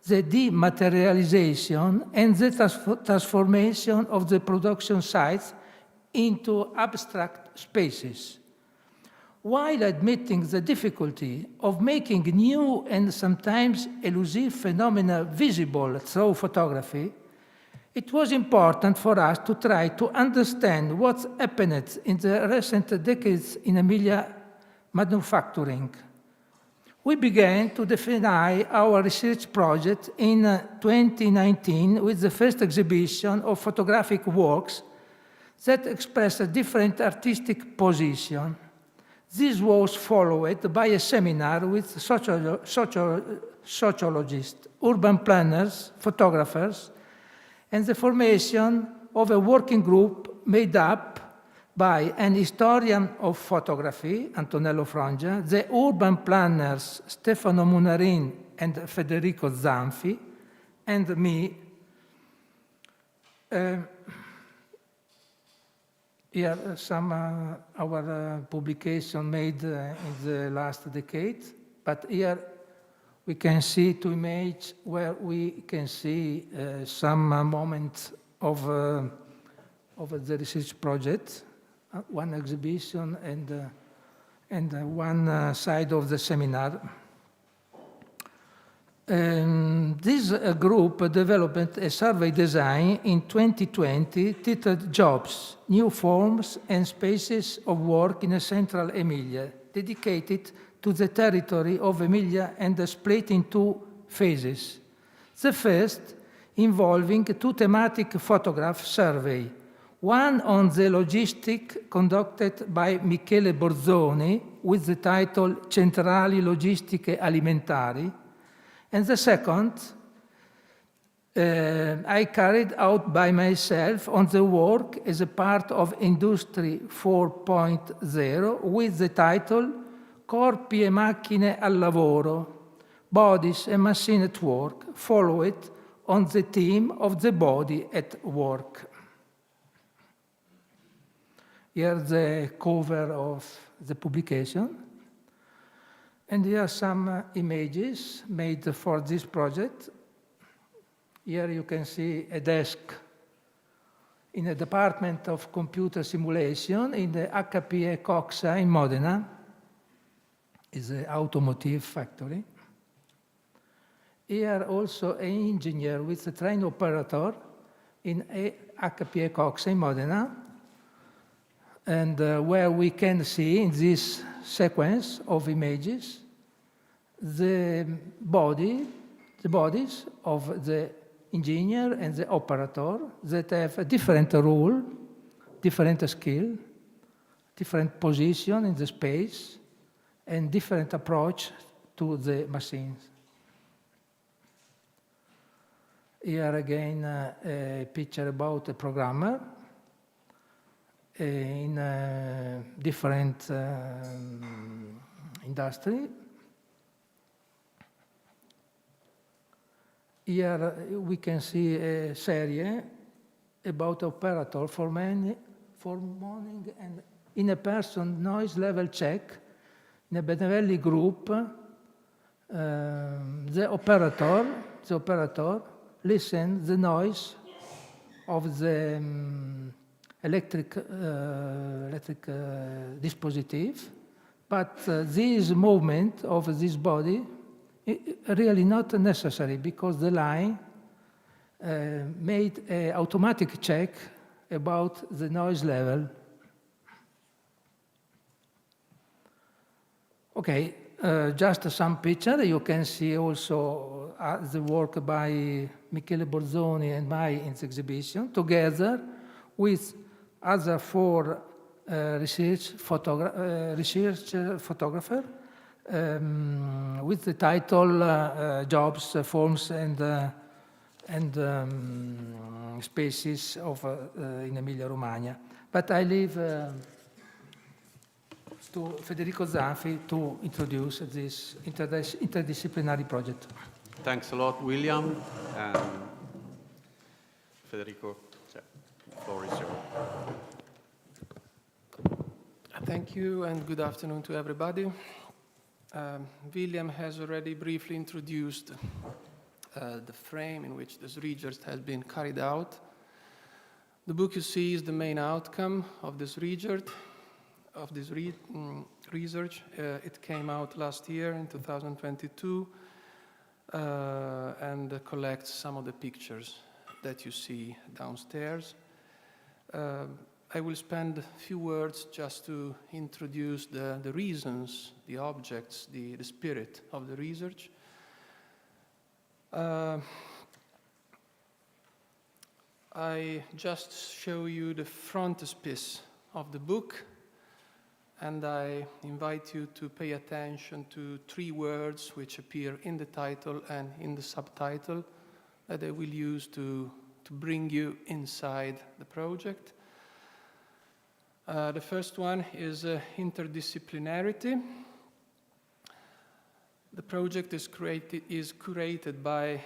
the dematerialization, and the transformation of the production sites into abstract spaces. While admitting the difficulty of making new and sometimes elusive phenomena visible through photography, it was important for us to try to understand what's happened in the recent decades in Emilia manufacturing. We began to define our research project in 2019 with the first exhibition of photographic works that express a different artistic position. This was followed by a seminar with sociologists, urban planners, photographers, and the formation of a working group made up by an historian of photography, Antonello Frongia, the urban planners Stefano Munarin and Federico Zanfi, and me. Here are some our publication made in the last decade, but here we can see two images where we can see some moments of the research project, one exhibition and one side of the seminar. This group developed a survey design in 2020 titled Jobs, New Forms and Spaces of Work in a Central Emilia, dedicated to the territory of Emilia and split in two phases. The first involving two thematic photograph survey, one on the logistic conducted by Michele Borzoni with the title Centrali Logistiche Alimentari, and the second I carried out by myself on the work as a part of Industry 4.0 with the title Corpi e macchine al lavoro, Bodies and Machine at Work, followed on the theme of the body at work. Here's the cover of the publication. And here are some images made for this project. Here you can see a desk in a department of computer simulation in the HPE Coxa in Modena. It's an automotive factory. Here also an engineer with a train operator in a HPE Coxa in Modena. And where we can see in this sequence of images the bodies of the engineer and the operator that have a different role, different skill, different position in the space, and different approach to the machines. Here again a picture about a programmer in a different industry. Here we can see a series about operator for monitoring and in a person noise level check in a Benevelli group. The operator listens the noise of the electric dispositive, but this movement of this body is really not necessary because the line made an automatic check about the noise level. Okay, just some picture. You can see also the work by Michele Borzoni and mine in the exhibition, together with other four research photographer with the title Jobs, Forms and Spaces of in Emilia-Romagna. But I leave to Federico Zanfi to introduce this interdisciplinary project. Thanks a lot, William. And Federico, the floor is yours. Thank you and good afternoon to everybody. William has already briefly introduced the frame in which this research has been carried out. The book you see is the main outcome of this research. It came out last year in 2022 and collects some of the pictures that you see downstairs. I will spend a few words just to introduce the reasons, the objects, the spirit of the research. I just show you the frontispiece of the book, and I invite you to pay attention to 3 words which appear in the title and in the subtitle that I will use to bring you inside the project. The first one is interdisciplinarity. The project is curated by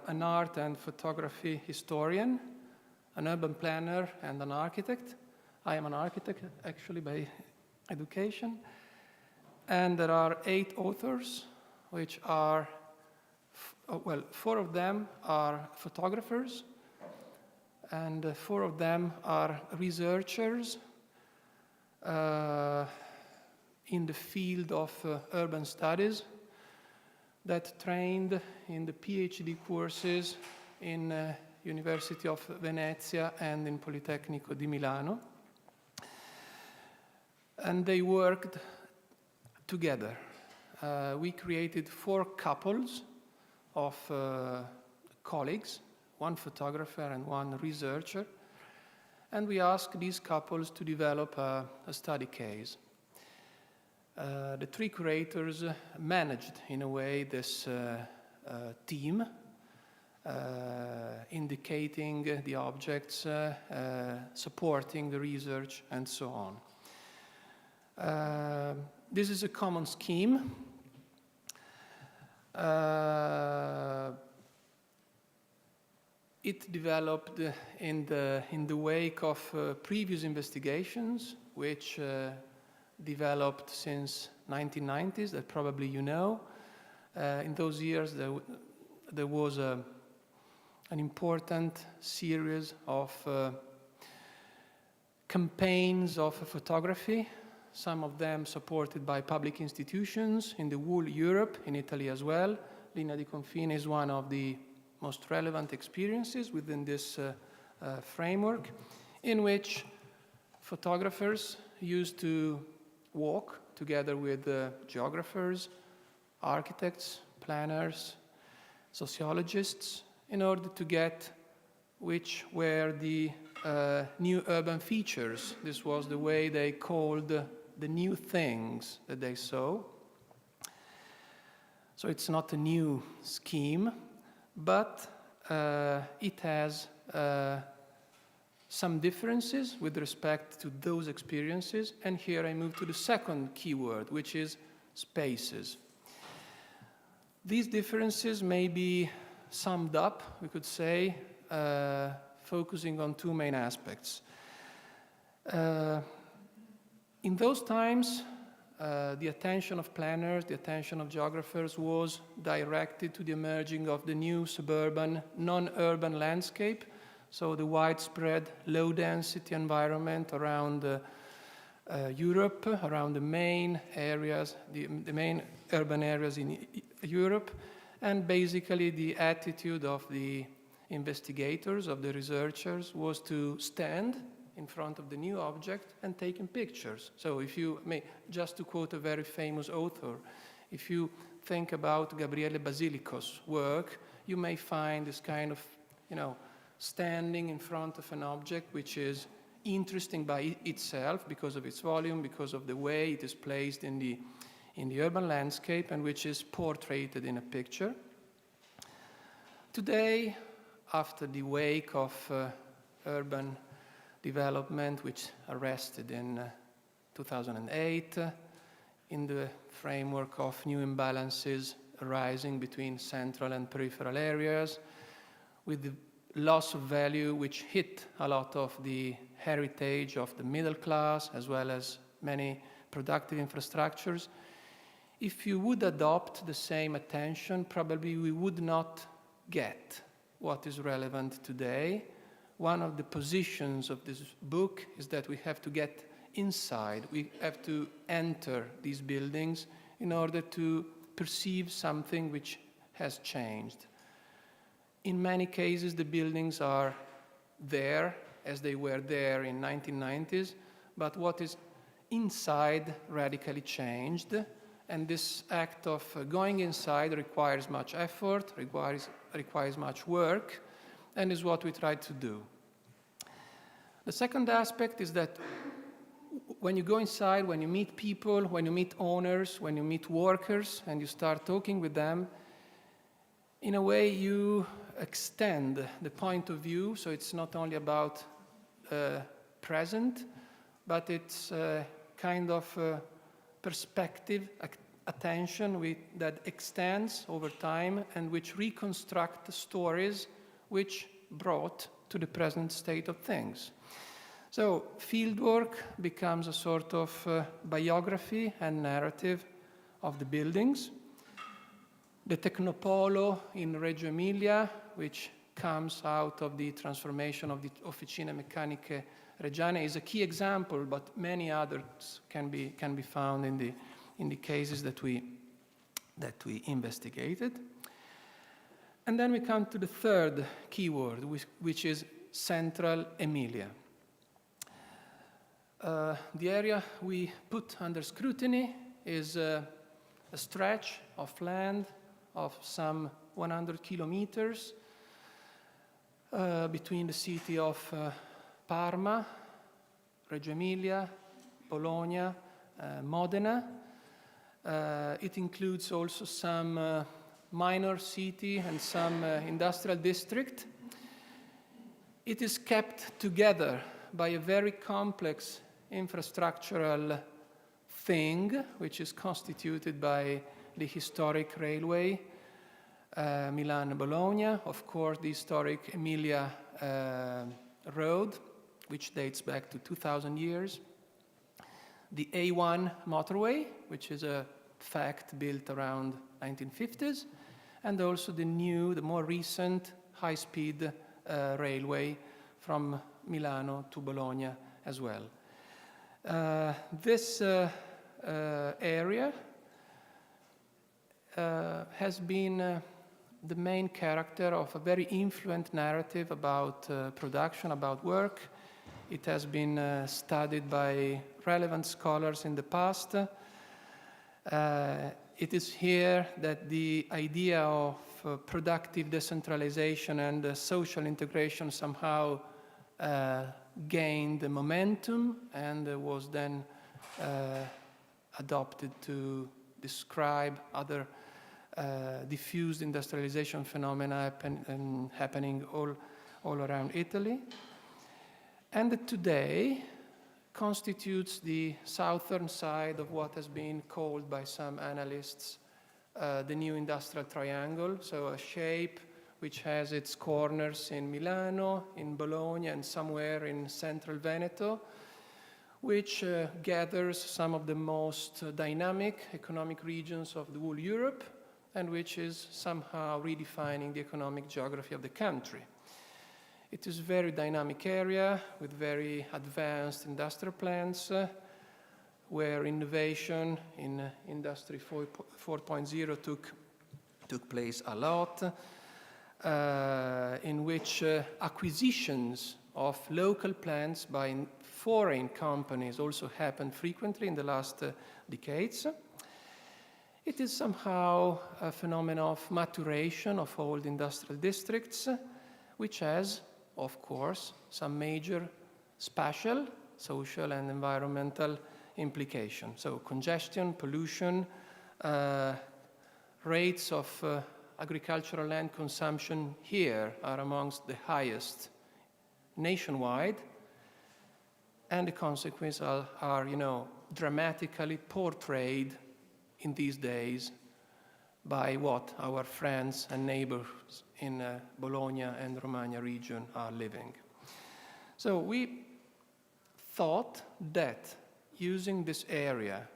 an art and photography historian, an urban planner, and an architect. I am an architect, actually, by education. And there are 8 authors, which are, 4 of them are photographers, and 4 of them are researchers in the field of urban studies that trained in the PhD courses in University of Venezia and in Politecnico di Milano. And they worked together. We created 4 couples of colleagues, 1 photographer and 1 researcher, and we asked these couples to develop a study case. The 3 curators managed, in a way, this team, indicating the objects, supporting the research, and so on. This is a common scheme. It developed in the wake of previous investigations, which developed since 1990s, that probably you know. In those years, there was an important series of campaigns of photography, some of them supported by public institutions in the whole Europe, in Italy as well. Linea di Confine is one of the most relevant experiences within this framework, in which photographers used to walk together with geographers, architects, planners, sociologists, in order to get which were the new urban features. This was the way they called the new things that they saw. So it's not a new scheme, but it has some differences with respect to those experiences. And here I move to the second keyword, which is spaces. These differences may be summed up, we could say, focusing on 2 main aspects. In those times, the attention of planners, the attention of geographers was directed to the emerging of the new suburban, non-urban landscape, so the widespread low-density environment around Europe, around the main areas, the main urban areas in Europe, and basically the attitude of the investigators, of the researchers, was to stand in front of the new object and taking pictures. So if you may, just to quote a very famous author, if you think about Gabriele Basilico's work, you may find this kind of, standing in front of an object which is interesting by itself because of its volume, because of the way it is placed in the urban landscape, and which is portrayed in a picture. Today, after the wake of urban development, which arrested in 2008, in the framework of new imbalances arising between central and peripheral areas, with the loss of value which hit a lot of the heritage of the middle class, as well as many productive infrastructures. If you would adopt the same attention, probably we would not get what is relevant today. One of the positions of this book is that we have to get inside. We have to enter these buildings in order to perceive something which has changed. In many cases, the buildings are there as they were there in 1990s, but what is inside radically changed, and this act of going inside requires much effort, requires much work, and is what we try to do. The second aspect is that when you go inside, when you meet people, when you meet owners, when you meet workers, and you start talking with them, in a way you extend the point of view, so it's not only about present, but it's kind of perspective, attention that extends over time and which reconstruct stories which brought to the present state of things. So fieldwork becomes a sort of biography and narrative of the buildings. The Tecnopolo in Reggio Emilia, which comes out of the transformation of the Officine Meccaniche Reggiane, is a key example, but many others can be found in the cases that we investigated. And then we come to the third keyword, which is Central Emilia. The area we put under scrutiny is a stretch of land of some 100 kilometers between the city of Parma, Reggio Emilia, Bologna, Modena. It includes also some minor city and some industrial district. It is kept together by a very complex infrastructural thing, which is constituted by the historic railway, Milan-Bologna, of course the historic Emilia road, which dates back to 2,000 years, the A1 motorway, which is a fact built around 1950s, and also the more recent high-speed railway from Milano to Bologna as well. This area has been the main character of a very influent narrative about production, about work. It has been studied by relevant scholars in the past. It is here that the idea of productive decentralization and social integration somehow gained momentum and was then adopted to describe other diffused industrialization phenomena happening all around Italy. And today constitutes the southern side of what has been called by some analysts the new industrial triangle, so a shape which has its corners in Milano, in Bologna, and somewhere in central Veneto, which gathers some of the most dynamic economic regions of the whole Europe, and which is somehow redefining the economic geography of the country. It is a very dynamic area with very advanced industrial plants, where innovation in Industry 4.0 took place a lot, in which acquisitions of local plants by foreign companies also happened frequently in the last decades. It is somehow a phenomenon of maturation of old industrial districts, which has, of course, some major spatial, social, and environmental implications. So congestion, pollution, rates of agricultural land consumption here are amongst the highest nationwide, and the consequences are dramatically portrayed in these days by what our friends and neighbors in Bologna and Romagna region are living. So we thought that using this area,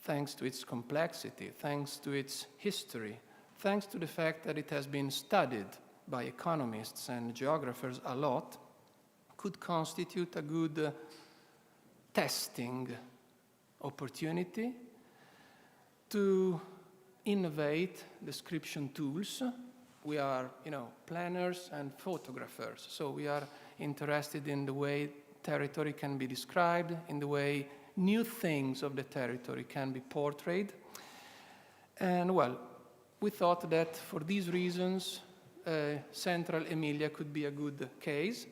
thanks to its complexity, thanks to its history, thanks to the fact that it has been studied by economists and geographers a lot, could constitute a good testing opportunity to innovate description tools. We are, planners and photographers, so we are interested in the way territory can be described, in the way new things of the territory can be portrayed. And well, we thought that for these reasons, Central Emilia could be a good case.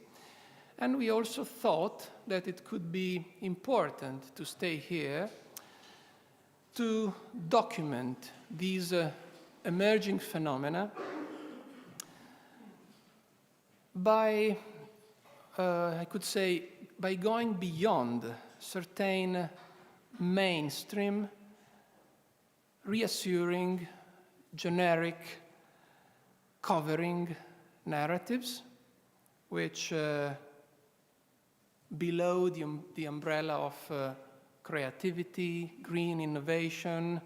And we also thought that it could be important to stay here to document these emerging phenomena by, I could say, by going beyond certain mainstream, reassuring, generic, covering narratives, which below the umbrella of creativity, green innovation,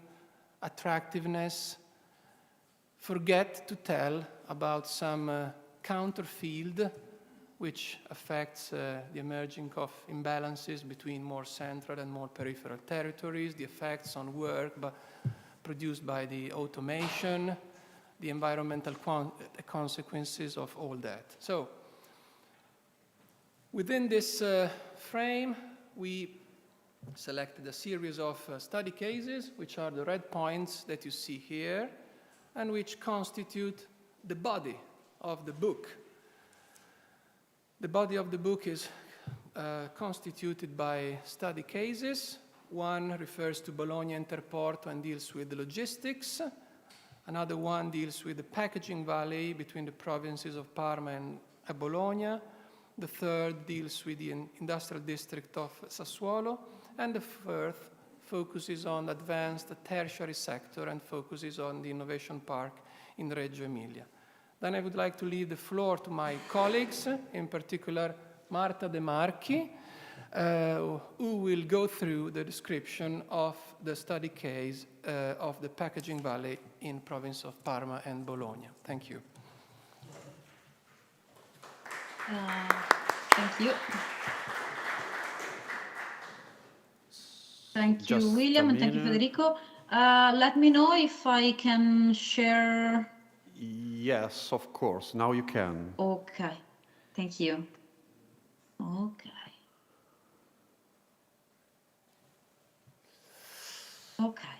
attractiveness, forget to tell about some counter field which affects the emerging of imbalances between more central and more peripheral territories, the effects on work produced by the automation, the environmental consequences of all that. So, within this frame, we selected a series of study cases, which are the red points that you see here, and which constitute the body of the book. The body of the book is constituted by study cases. One refers to Bologna Interporto and deals with the logistics. Another one deals with the packaging valley between the provinces of Parma and Bologna. The third deals with the industrial district of Sassuolo. And the fourth focuses on advanced tertiary sector and focuses on the innovation park in Reggio Emilia. Then I would like to leave the floor to my colleagues, in particular Marta De Marchi, who will go through the description of the study case of the packaging valley in province of Parma and Bologna. Thank you. Thank you. Thank you, Just William, and thank you, Federico. Let me know if I can share. Yes, of course. Now you can. Okay. Thank you. Okay. Okay.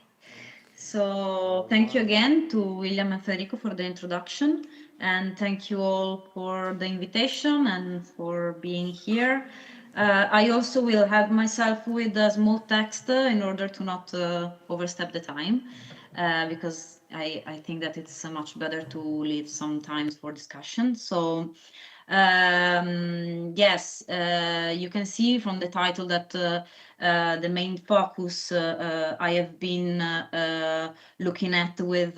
So thank you again to William and Federico for the introduction, and thank you all for the invitation and for being here. I also will help myself with a small text in order to not overstep the time, because I think that it's much better to leave some time for discussion. So yes, you can see from the title that the main focus I have been looking at with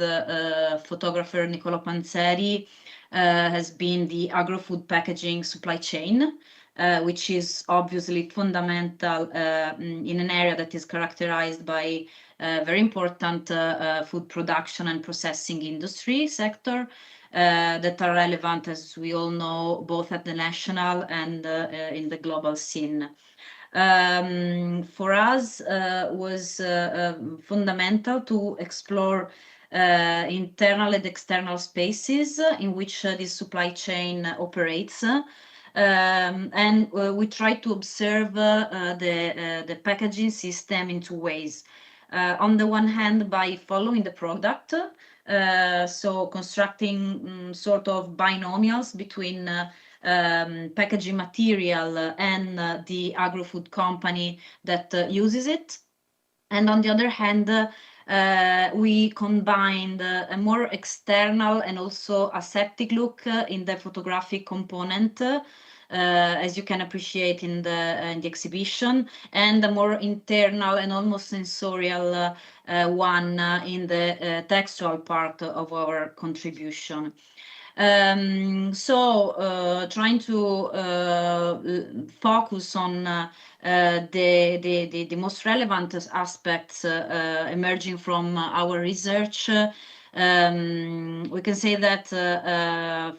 photographer Nicola Panzeri has been the agro-food packaging supply chain, which is obviously fundamental in an area that is characterized by very important food production and processing industry sector that are relevant, as we all know, both at the national and in the global scene. For us, was fundamental to explore internal and external spaces in which this supply chain operates. And we try to observe the packaging system in two ways. On the one hand, by following the product, so constructing sort of binomials between packaging material and the agro-food company that uses it. And on the other hand, we combined a more external and also aseptic look in the photographic component, as you can appreciate in the exhibition, and a more internal and almost sensorial one in the textual part of our contribution. Trying to focus on the most relevant aspects emerging from our research, we can say that,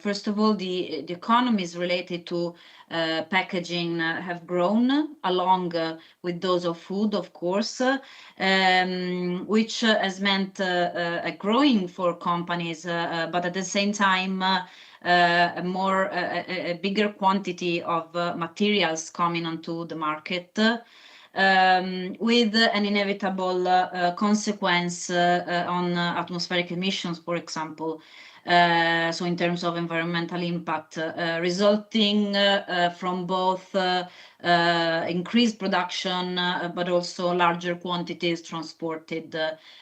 first of all, the economies related to packaging have grown along with those of food, of course, which has meant a growing for companies, but at the same time, a bigger quantity of materials coming onto the market. With an inevitable consequence on atmospheric emissions, for example. So in terms of environmental impact, resulting from both increased production, but also larger quantities transported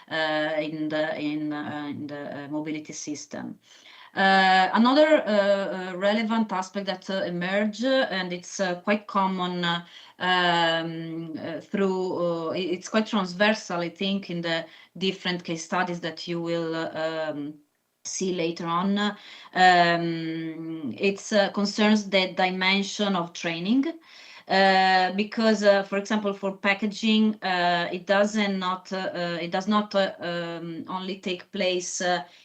in the mobility system. Another relevant aspect that emerged, and it's quite common it's quite transversal, I think, in the different case studies that you will see later on. It concerns the dimension of training. Because, for example, for packaging, it does not only take place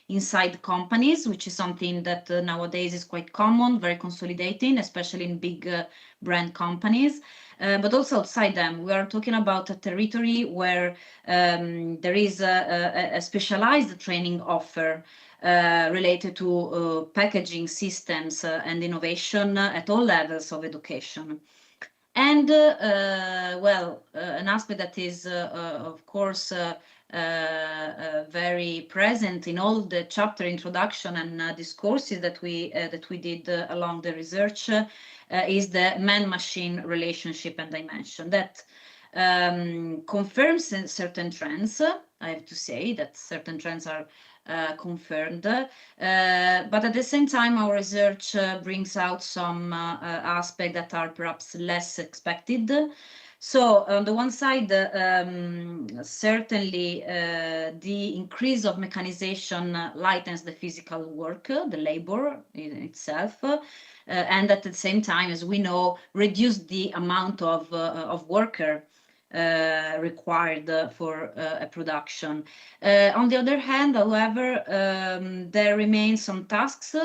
inside companies, which is something that nowadays is quite common, very consolidating, especially in big brand companies, but also outside them. We are talking about a territory where there is a specialized training offer related to packaging systems and innovation at all levels of education. And, an aspect that is, of course, very present in all the chapter introduction and discourses that we did along the research is the man-machine relationship and dimension. That confirms certain trends. I have to say that certain trends are confirmed, but at the same time our research brings out some aspects that are perhaps less expected. So on the one side, certainly the increase of mechanization lightens the physical work, the labor in itself, and at the same time, as we know, reduce the amount of worker required for a production. On the other hand, however, there remain some tasks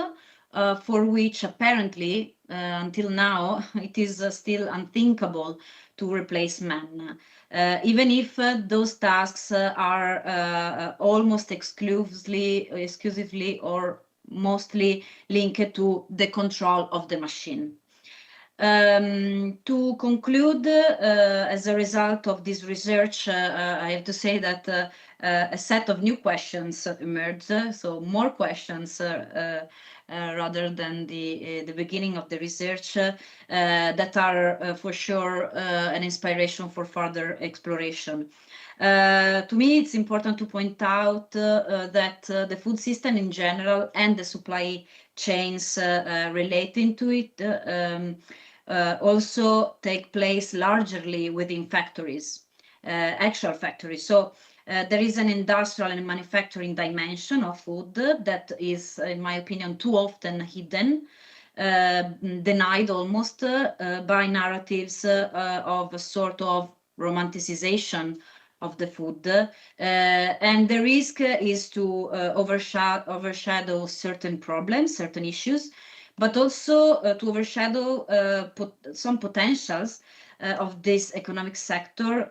for which apparently until now it is still unthinkable to replace men, even if those tasks are almost exclusively or mostly linked to the control of the machine. To conclude, as a result of this research, I have to say that a set of new questions emerged, so more questions rather than the beginning of the research that are for sure an inspiration for further exploration. To me, it's important to point out that the food system in general and the supply chains relating to it also take place largely within factories, actual factories. So there is an industrial and manufacturing dimension of food that is, in my opinion, too often hidden, denied almost by narratives of a sort of romanticization of the food. And the risk is to overshadow certain problems, certain issues, but also to overshadow some potentials of this economic sector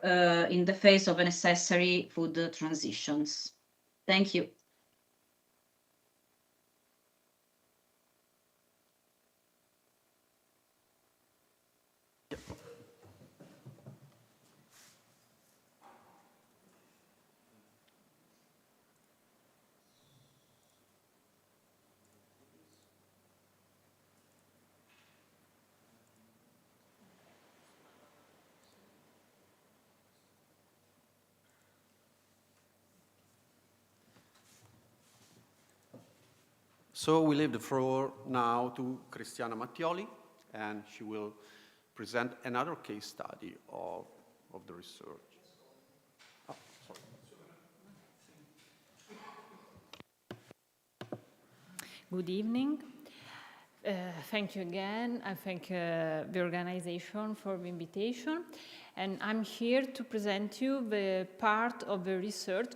in the face of necessary food transitions. Thank you. So we leave the floor now to Cristiana Mattioli, and she will present another case study of the research. Oh, sorry. Good evening. Thank you again. I thank the organization for the invitation. And I'm here to present you the part of the research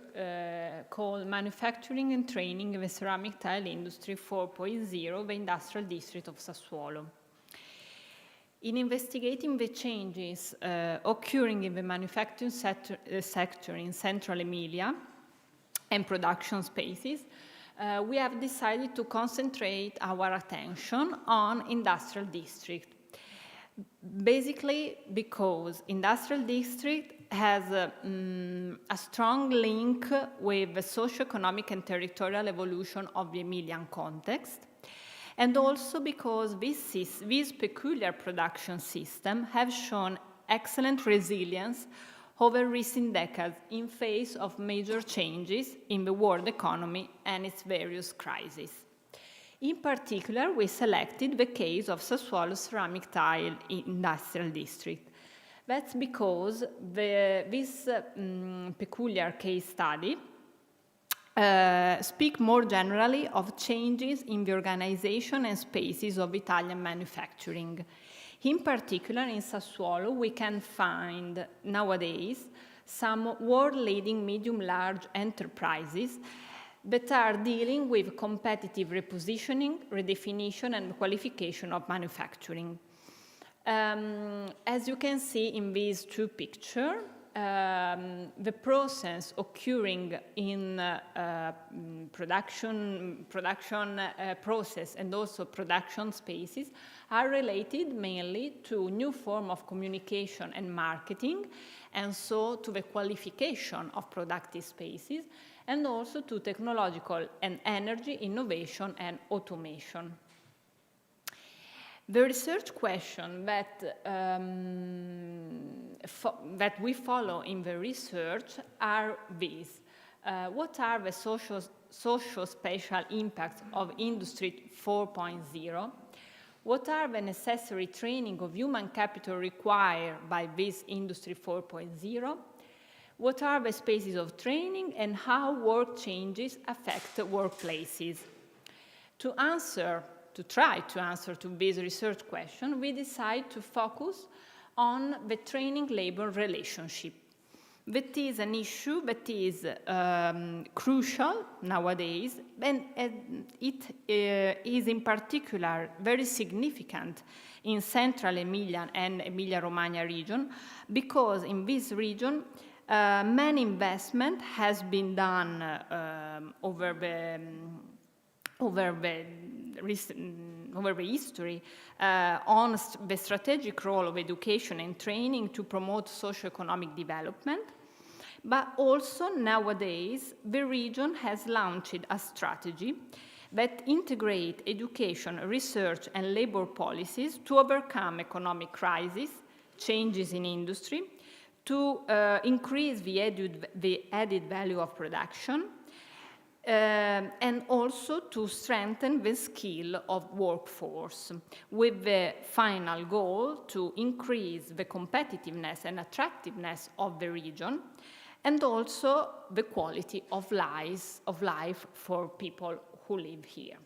called Manufacturing and Training in the Ceramic Tile Industry 4.0, the Industrial District of Sassuolo. In investigating the changes occurring in the manufacturing sector in Central Emilia and production spaces, we have decided to concentrate our attention on industrial district. Basically because industrial district has a strong link with the socio-economic and territorial evolution of the Emilian context, and also because this peculiar production system have shown excellent resilience over recent decades in face of major changes in the world economy and its various crises. In particular, we selected the case of Sassuolo ceramic tile industrial district. That's because this peculiar case study speaks more generally of changes in the organization and spaces of Italian manufacturing. In particular, in Sassuolo, we can find nowadays some world-leading medium-large enterprises that are dealing with competitive repositioning, redefinition, and qualification of manufacturing. As you can see in these two pictures, the process occurring in production process and also production spaces are related mainly to new form of communication and marketing, and so to the qualification of productive spaces, and also to technological and energy innovation and automation. The research question that we follow in the research are these. What are the social-spatial impacts of Industry 4.0? What are the necessary training of human capital required by this Industry 4.0? What are the spaces of training and how work changes affect workplaces? To try to answer to this research question, we decide to focus on the training-labor relationship. That is an issue that is crucial nowadays, and it is in particular very significant in Central Emilia and Emilia-Romagna region, because in this region many investment has been done over the history on the strategic role of education and training to promote socio-economic development. But also nowadays, the region has launched a strategy that integrates education, research, and labor policies to overcome economic crises, changes in industry, to increase the added value of production, and also to strengthen the skill of workforce, with the final goal to increase the competitiveness and attractiveness of the region, and also the quality of life for people who live here.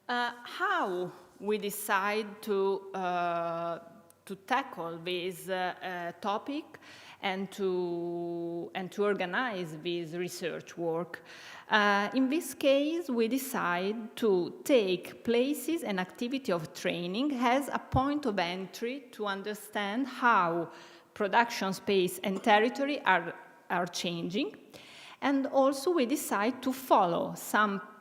How we decide to tackle this topic and to organize this research work. In this case, we decide to take places and activity of training as a point of entry to understand how production space and territory are changing. And also we decide to follow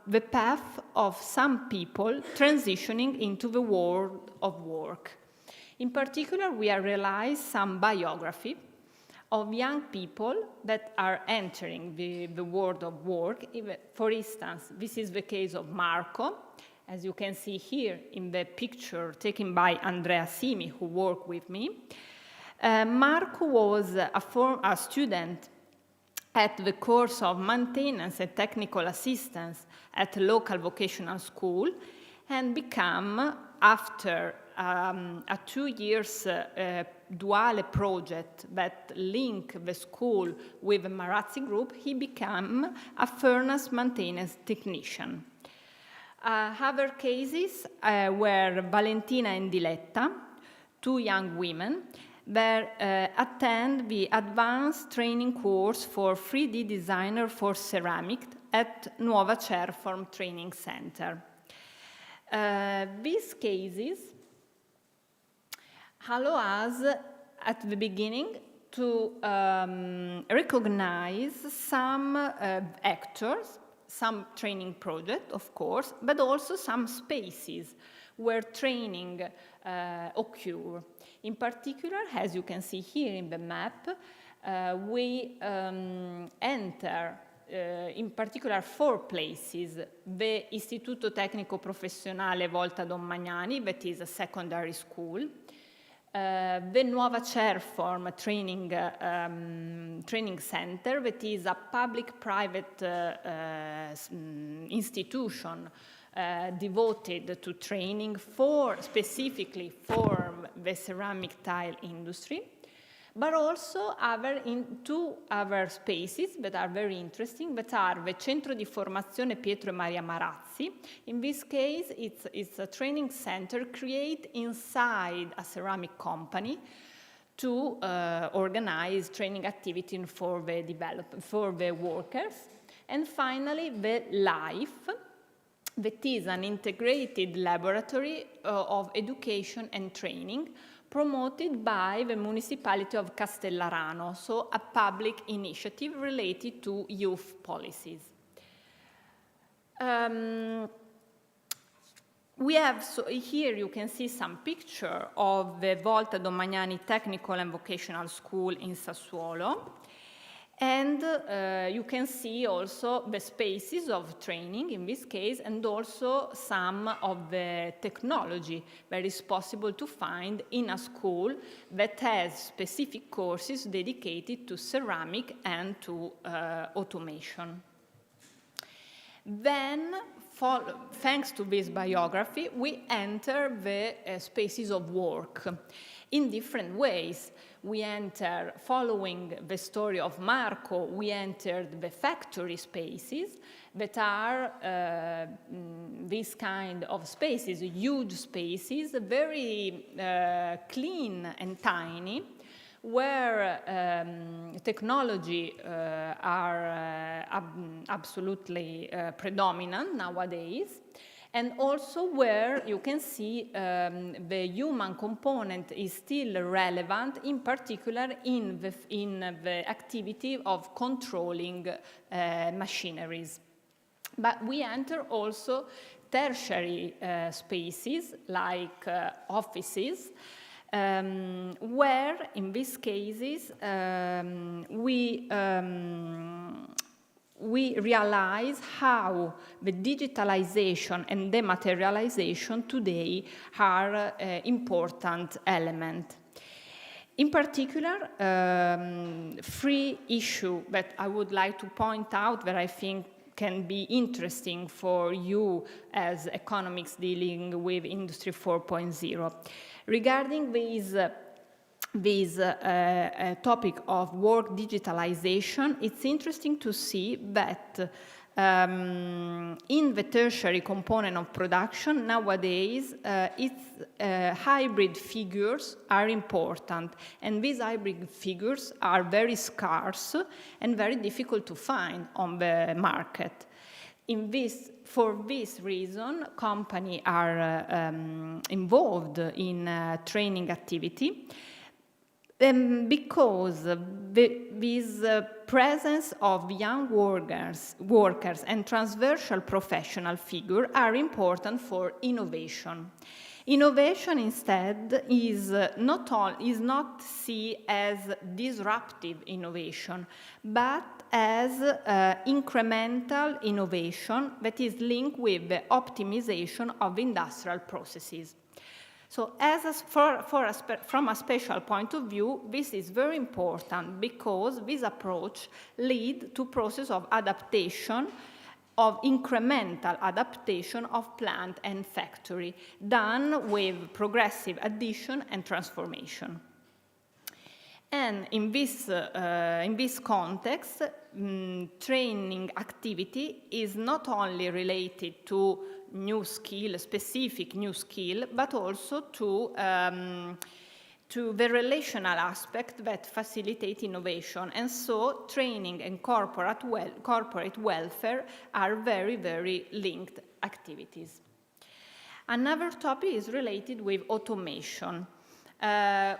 the path of some people transitioning into the world of work. In particular, we have realized some biography of young people that are entering the world of work. For instance, this is the case of Marco, as you can see here in the picture taken by Andrea Simi, who worked with me. Marco was a student at the course of maintenance and technical assistance at a local vocational school, and become, after a 2 years Beauvalet project that linked the school with the Marazzi group, he became a furnace maintenance technician. Other cases were Valentina and Diletta, two young women, that attend the advanced training course for 3D designer for ceramic at Nuova Cerform Training Center. These cases allow us at the beginning to recognize some actors, some training project, of course, but also some spaces where training occur. In particular, as you can see here in the map, we enter in particular 4 places: the Istituto Tecnico Professionale Volta Don Magnani, that is a secondary school, the Nuova Cerform Training Center, that is a public-private institution devoted to training specifically for the ceramic tile industry, but also two other spaces that are very interesting, that are the Centro di Formazione Pietro e Maria Marazzi. In this case, it's a training center created inside a ceramic company to organize training activity for the workers. And finally, the LIFE, that is an integrated laboratory of education and training promoted by the municipality of Castellarano, so a public initiative related to youth policies. We have, so here you can see some picture of the Volta Don Magnani Technical and Vocational School in Sassuolo. And you can see also the spaces of training in this case, and also some of the technology that is possible to find in a school that has specific courses dedicated to ceramic and to automation. Then, thanks to this biography, we enter the spaces of work in different ways. We enter, following the story of Marco, we entered the factory spaces that are these kind of spaces, huge spaces, very clean and tiny, where technology are absolutely predominant nowadays, and also where you can see the human component is still relevant, in particular in the activity of controlling machineries. But we enter also tertiary spaces like offices, where in these cases we realize how the digitalization and dematerialization today are important elements. In particular, 3 issues that I would like to point out that I think can be interesting for you as economics dealing with Industry 4.0. Regarding this topic of work digitalization, it's interesting to see that in the tertiary component of production nowadays, hybrid figures are important, and these hybrid figures are very scarce and very difficult to find on the market. For this reason, companies are involved in training activity, because this presence of young workers and transversal professional figures are important for innovation. Innovation, instead, is not seen as disruptive innovation, but as incremental innovation that is linked with the optimization of industrial processes. So from a spatial point of view, this is very important because this approach leads to process of adaptation, of incremental adaptation of plant and factory, done with progressive addition and transformation. And in this context, training activity is not only related to new skill, specific new skill, but also to the relational aspect that facilitate innovation. And so training and corporate welfare are very, very linked activities. Another topic is related with automation.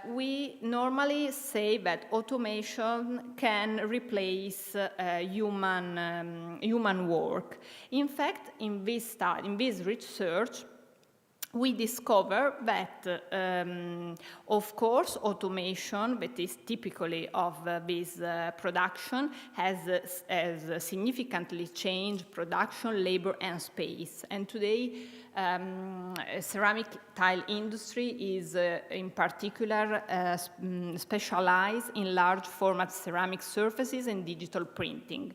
We normally say that automation can replace human work. In fact, in this research, we discover that, of course, automation, that is typically of this production, has significantly changed production, labor, and space. And today, ceramic tile industry is in particular specialized in large format ceramic surfaces and digital printing.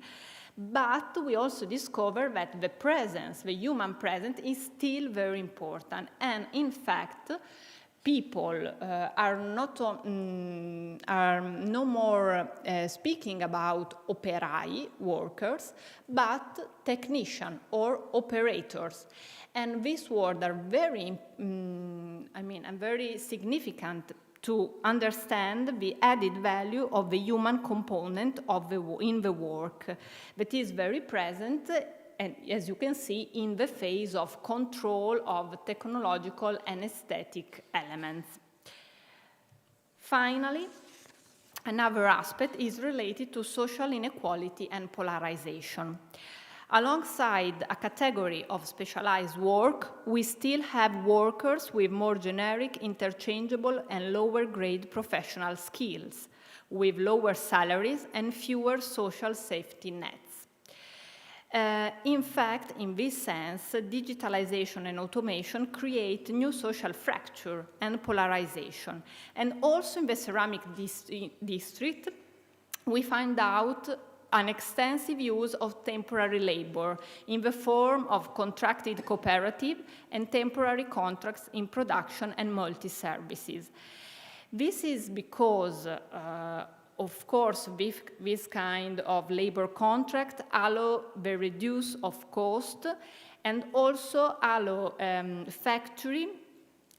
But we also discover that the presence, the human presence, is still very important. And in fact, people are no more speaking about operai, workers, but technician or operators. And these words are very, very significant to understand the added value of the human component in the work that is very present, and as you can see, in the phase of control of technological and aesthetic elements. Finally, another aspect is related to social inequality and polarization. Alongside a category of specialized work, we still have workers with more generic, interchangeable, and lower-grade professional skills, with lower salaries and fewer social safety nets. In fact, in this sense, digitalization and automation create new social fracture and polarization. And also in the ceramic district, we find out an extensive use of temporary labor in the form of contracted cooperative and temporary contracts in production and multi-services. This is because, of course, this kind of labor contract allow the reduce of cost and also allow factory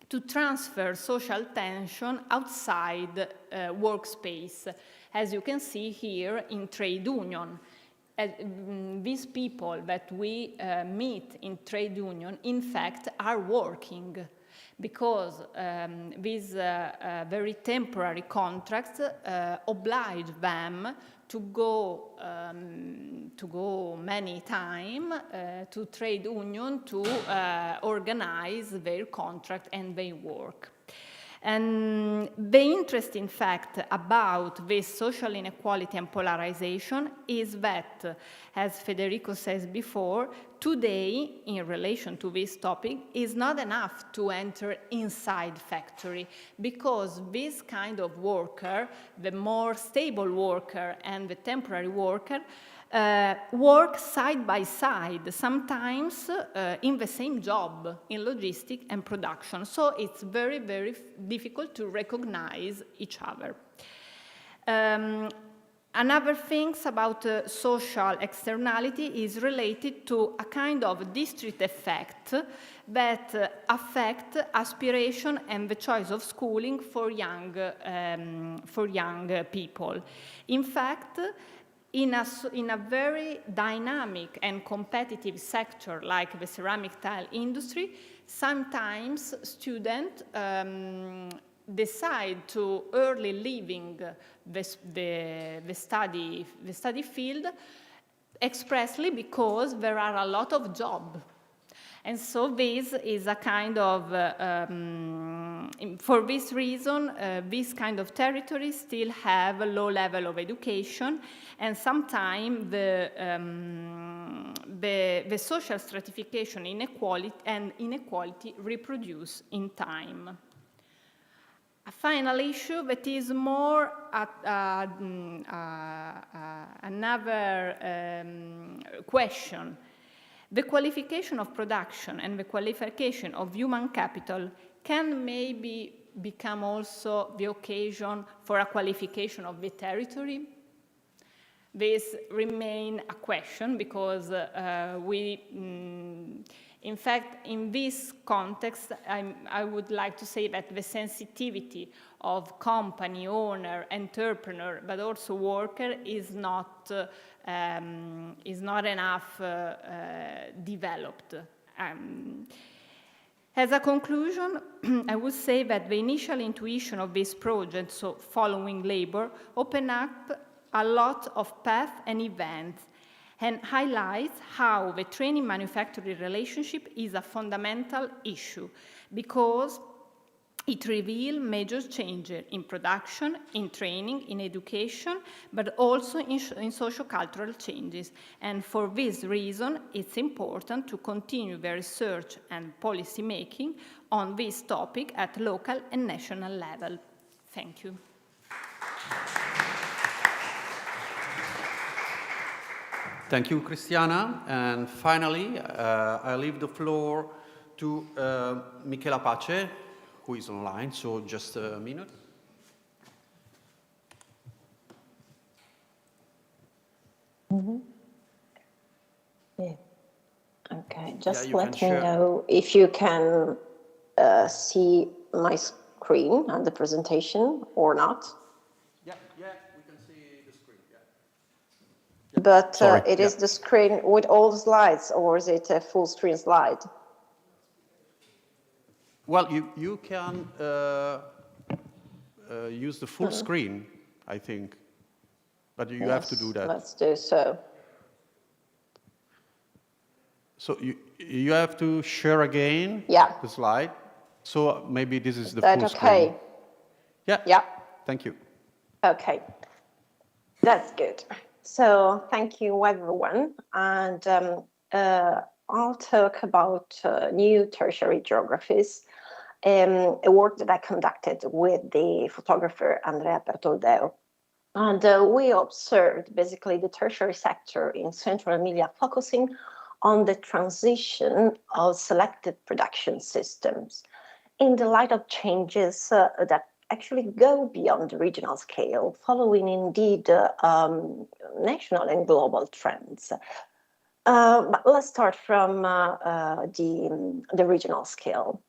to transfer social tension outside workspace. As you can see here in trade union, these people that we meet in trade union, in fact, are working because these very temporary contracts oblige them to go many times to trade union to organize their contract and their work. And the interesting fact about this social inequality and polarization is that, as Federico says before, today, in relation to this topic, is not enough to enter inside factory, because this kind of worker, the more stable worker and the temporary worker, work side by side, sometimes in the same job, in logistics and production. So it's very, very difficult to recognize each other. Another thing about social externality is related to a kind of district effect that affect aspiration and the choice of schooling for young people. In fact, in a very dynamic and competitive sector like the ceramic tile industry, sometimes students decide to early leaving the study field expressly because there are a lot of jobs. And so this is a kind of, for this reason, this kind of territories still have a low level of education, and sometimes the social stratification inequality reproduce in time. A final issue that is more another question. The qualification of production and the qualification of human capital can maybe become also the occasion for a qualification of the territory. This remains a question because in In fact, in this context, I would like to say that the sensitivity of company, owner, entrepreneur, but also worker is not enough developed. As a conclusion, I would say that the initial intuition of this project, so following labor, opened up a lot of paths and events, and highlights how the training-manufacturing relationship is a fundamental issue, because it reveals major changes in production, in training, in education, but also in socio-cultural changes. And for this reason, it's important to continue the research and policy making on this topic at local and national level. Thank you. Thank you, Cristiana. And finally, I leave the floor to Michela Pace, who is online, so just a minute. Yeah. Okay, just you let can me share. know if you can see my screen and the presentation or not. Yeah, we can see the screen, yeah. But Sorry, it is the screen with all the slides, or is it a full screen slide? Well, you can use the full screen, I think, but you have to do that. Let's do so. So you have to share again the slide. So maybe this is the full screen. Yeah. Thank you. Okay. That's good. So thank you, everyone. And I'll talk about new tertiary geographies, a work that I conducted with the photographer Andrea Bertoldeo. And we observed basically the tertiary sector in Central Emilia focusing on the transition of selected production systems in the light of changes that actually go beyond the regional scale, following indeed national and global trends. But let's start from the regional scale.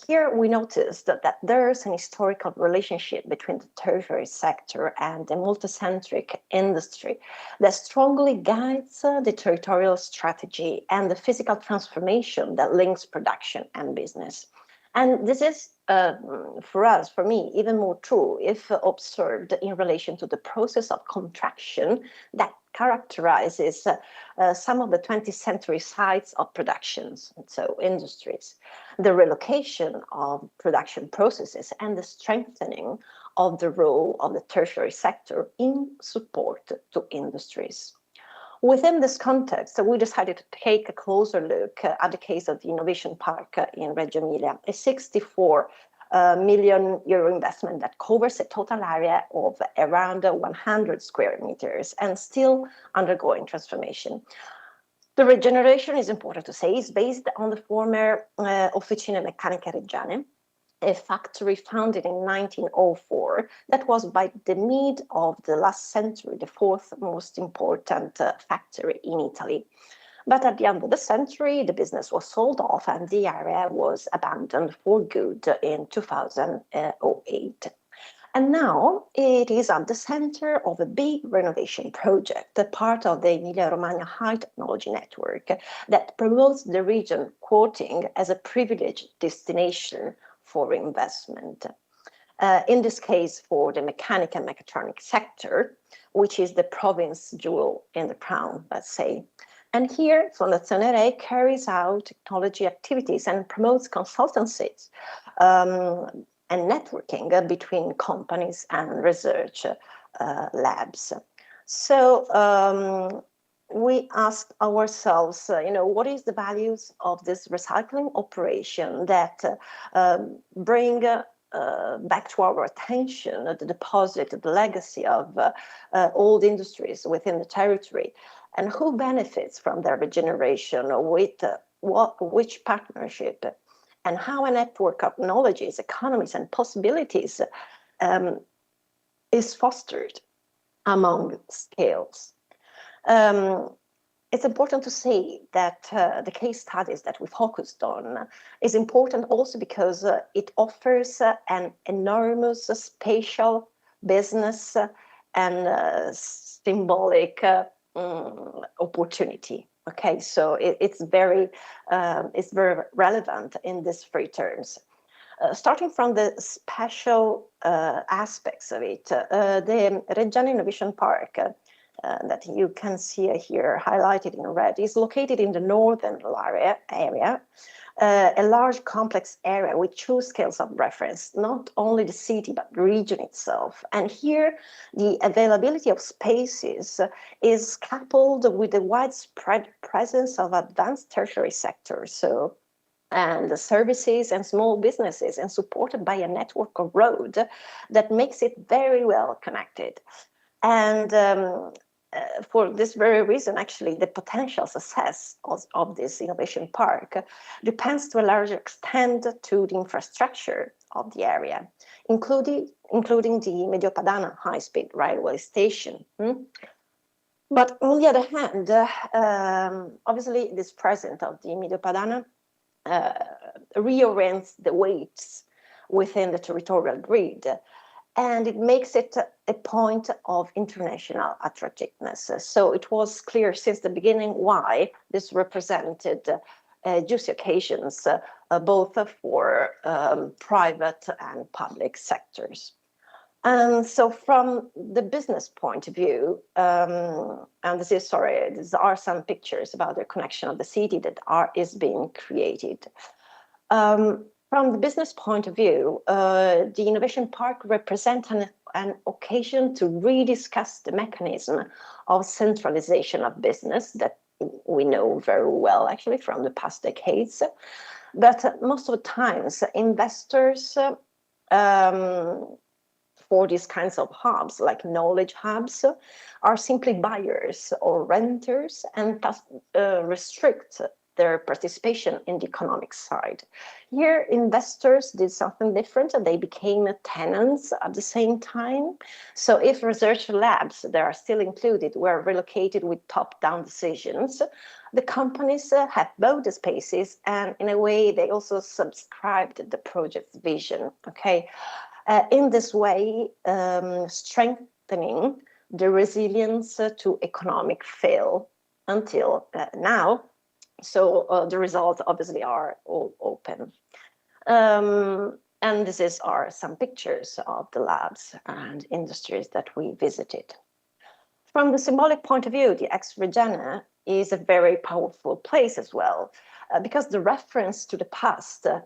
Here we noticed that there's an historical relationship between the tertiary sector and the multicentric industry that strongly guides the territorial strategy and the physical transformation that links production and business. And this is, for me, even more true if observed in relation to the process of contraction that characterizes some of the 20th century sites of productions, so industries, the relocation of production processes and the strengthening of the role of the tertiary sector in support to industries. Within this context, we decided to take a closer look at the case of the Innovation Park in Reggio Emilia, a 64 million euro investment that covers a total area of around 100 square meters and still undergoing transformation. The regeneration, is important to say, is based on the former Officine Meccaniche Reggiane, a factory founded in 1904 that was by the mid of the last century the fourth most important factory in Italy. But at the end of the century, the business was sold off and the area was abandoned for good in 2008. And now it is at the center of a big renovation project, a part of the Emilia-Romagna High Technology Network that promotes the region, quoting, as a privileged destination for investment. In this case, for the mechanic and mechatronic sector, which is the province jewel in the crown, let's say. And here, Fondazione Re carries out technology activities and promotes consultancies and networking between companies and research labs. So we asked ourselves, what is the values of this recycling operation that bring back to our attention the deposit, the legacy of old industries within the territory, and who benefits from their regeneration, with which partnership, and how a network of knowledges, economies, and possibilities is fostered among scales. it's important to say that the case studies that we focused on is important also because it offers an enormous spatial, business, and symbolic opportunity. Okay, so it's very relevant in these three terms. Starting from the spatial aspects of it, the Reggiano Innovation Park that you can see here highlighted in red is located in the northern area, a large complex area with two scales of reference, not only the city but the region itself. And here the availability of spaces is coupled with the widespread presence of advanced tertiary sectors, and the services and small businesses, and supported by a network of roads that makes it very well connected. And for this very reason, actually, the potential success of this innovation park depends to a large extent to the infrastructure of the area, including the Mediopadana high-speed railway station. But on the other hand, obviously, this presence of the Mediopadana reorients the weights within the territorial grid, and it makes it a point of international attractiveness. So it was clear since the beginning why this represented juicy occasions, both for private and public sectors. And so from the business point of view, and these are some pictures about the connection of the city that is being created. From the business point of view, the Innovation Park represents an occasion to rediscuss the mechanism of centralization of business that we know very well, actually, from the past decades. But most of the times, investors for these kinds of hubs, like knowledge hubs, are simply buyers or renters, and thus restrict their participation in the economic side. Here, investors did something different, and they became tenants at the same time. So if research labs that are still included were relocated with top-down decisions, the companies have bought the spaces, and in a way, they also subscribed the project's vision, okay? In this way, strengthening the resilience to economic fail until now. So the results obviously are all open. And these are some pictures of the labs and industries that we visited. From the symbolic point of view, the ex Reggiana is a very powerful place as well, because the reference to the past, the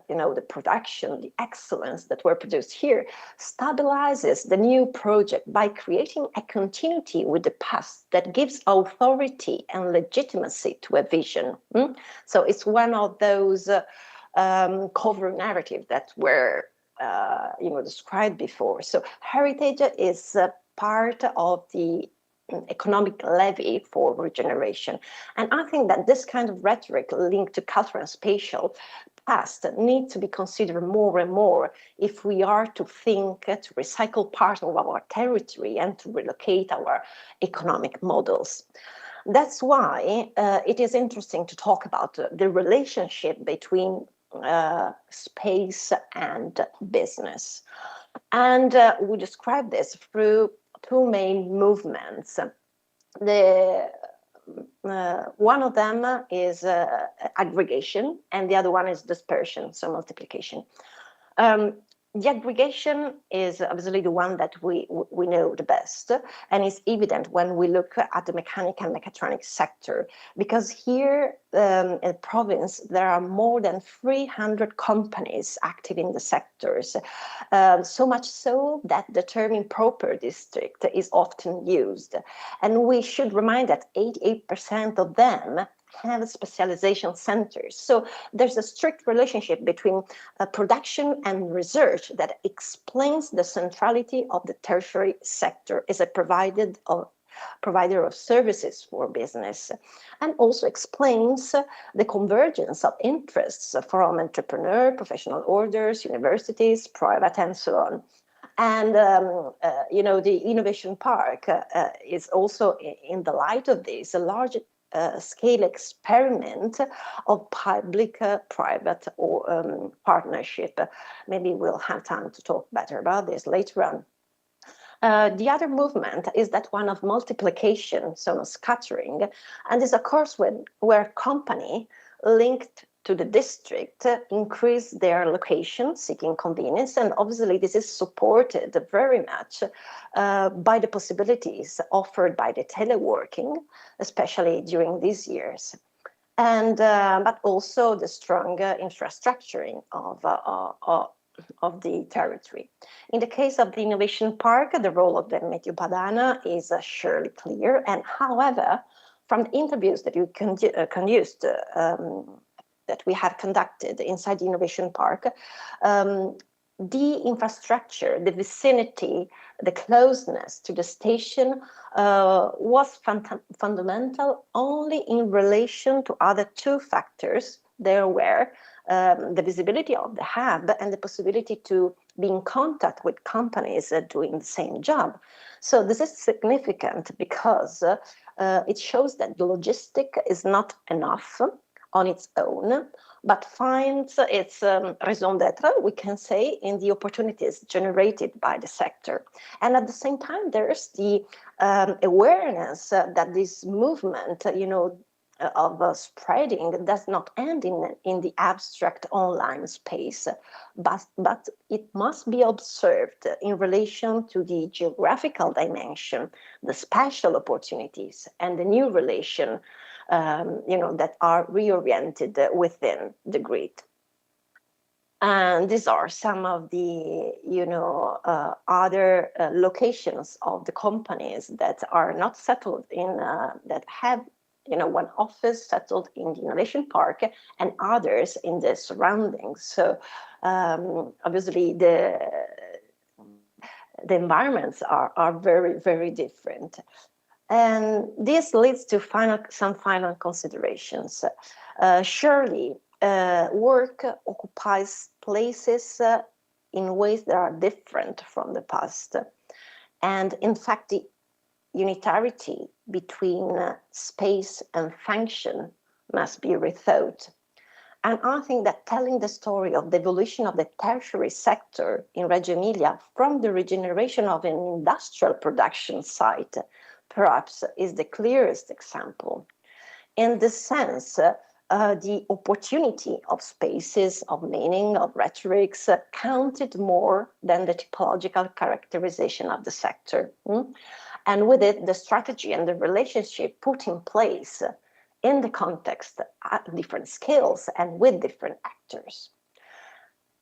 production, the excellence that were produced here, stabilizes the new project by creating a continuity with the past that gives authority and legitimacy to a vision. So it's one of those cover narratives that were described before. So heritage is part of the economic levy for regeneration. And I think that this kind of rhetoric linked to cultural and spatial past needs to be considered more and more if we are to think to recycle part of our territory and to relocate our economic models. That's why it is interesting to talk about the relationship between space and business. And we describe this through two main movements. One of them is aggregation, and the other one is dispersion, so multiplication. The aggregation is obviously the one that we know the best, and it's evident when we look at the mechanical and mechatronics sector, because here in the province there are more than 300 companies active in the sectors, so much so that the term improper district is often used. And we should remind that 88% of them have specialization centers. So there's a strict relationship between production and research that explains the centrality of the tertiary sector as a provider of services for business, and also explains the convergence of interests from entrepreneur, professional orders, universities, private, and so on. And, the Innovation Park is also, in the light of this, a large scale experiment of public-private partnership. Maybe we'll have time to talk better about this later on. The other movement is that one of multiplication, so scattering, and is a course where company linked to the district increase their location, seeking convenience, and obviously this is supported very much by the possibilities offered by the teleworking, especially during these years, and but also the strong infrastructuring of the territory. In the case of the Innovation Park, the role of the Matteo Padana is surely clear, and however, from the interviews that you conducted, that we have conducted inside the Innovation Park, the infrastructure, the vicinity, the closeness to the station was fundamental only in relation to other two factors. There were the visibility of the hub and the possibility to be in contact with companies doing the same job. So this is significant because it shows that the logistic is not enough on its own, but finds its raison d'etre, we can say, in the opportunities generated by the sector. And at the same time, there's the awareness that this movement, of spreading does not end in the abstract online space, but it must be observed in relation to the geographical dimension, the spatial opportunities, and the new relation that are reoriented within the grid. And these are some of the, other locations of the companies that are not settled in, that have, one office settled in the Innovation Park and others in the surroundings. So obviously the environments are very, very different. And this leads to some final considerations. Surely, work occupies places in ways that are different from the past. And in fact, the unitarity between space and function must be rethought. And I think that telling the story of the evolution of the tertiary sector in Reggio Emilia from the regeneration of an industrial production site perhaps is the clearest example. In this sense, the opportunity of spaces, of meaning, of rhetorics counted more than the typological characterization of the sector. And with it, the strategy and the relationship put in place in the context at different scales and with different actors.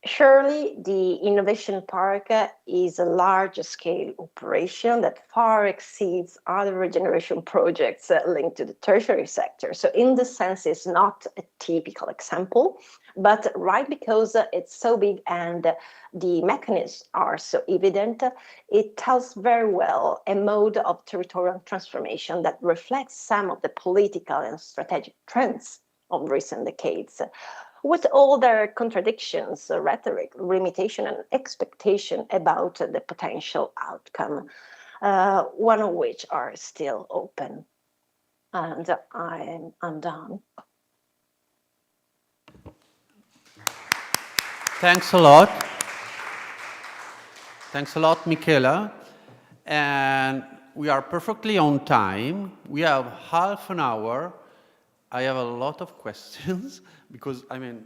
Surely, the Innovation Park is a large-scale operation that far exceeds other regeneration projects linked to the tertiary sector. So in this sense, it's not a typical example, but right because it's so big and the mechanisms are so evident, it tells very well a mode of territorial transformation that reflects some of the political and strategic trends of recent decades, with all their contradictions, rhetoric, limitation, and expectation about the potential outcome, one of which are still open. And I'm done. Thanks a lot. Thanks a lot, Michela. And we are perfectly on time. We have half an hour. I have a lot of questions because,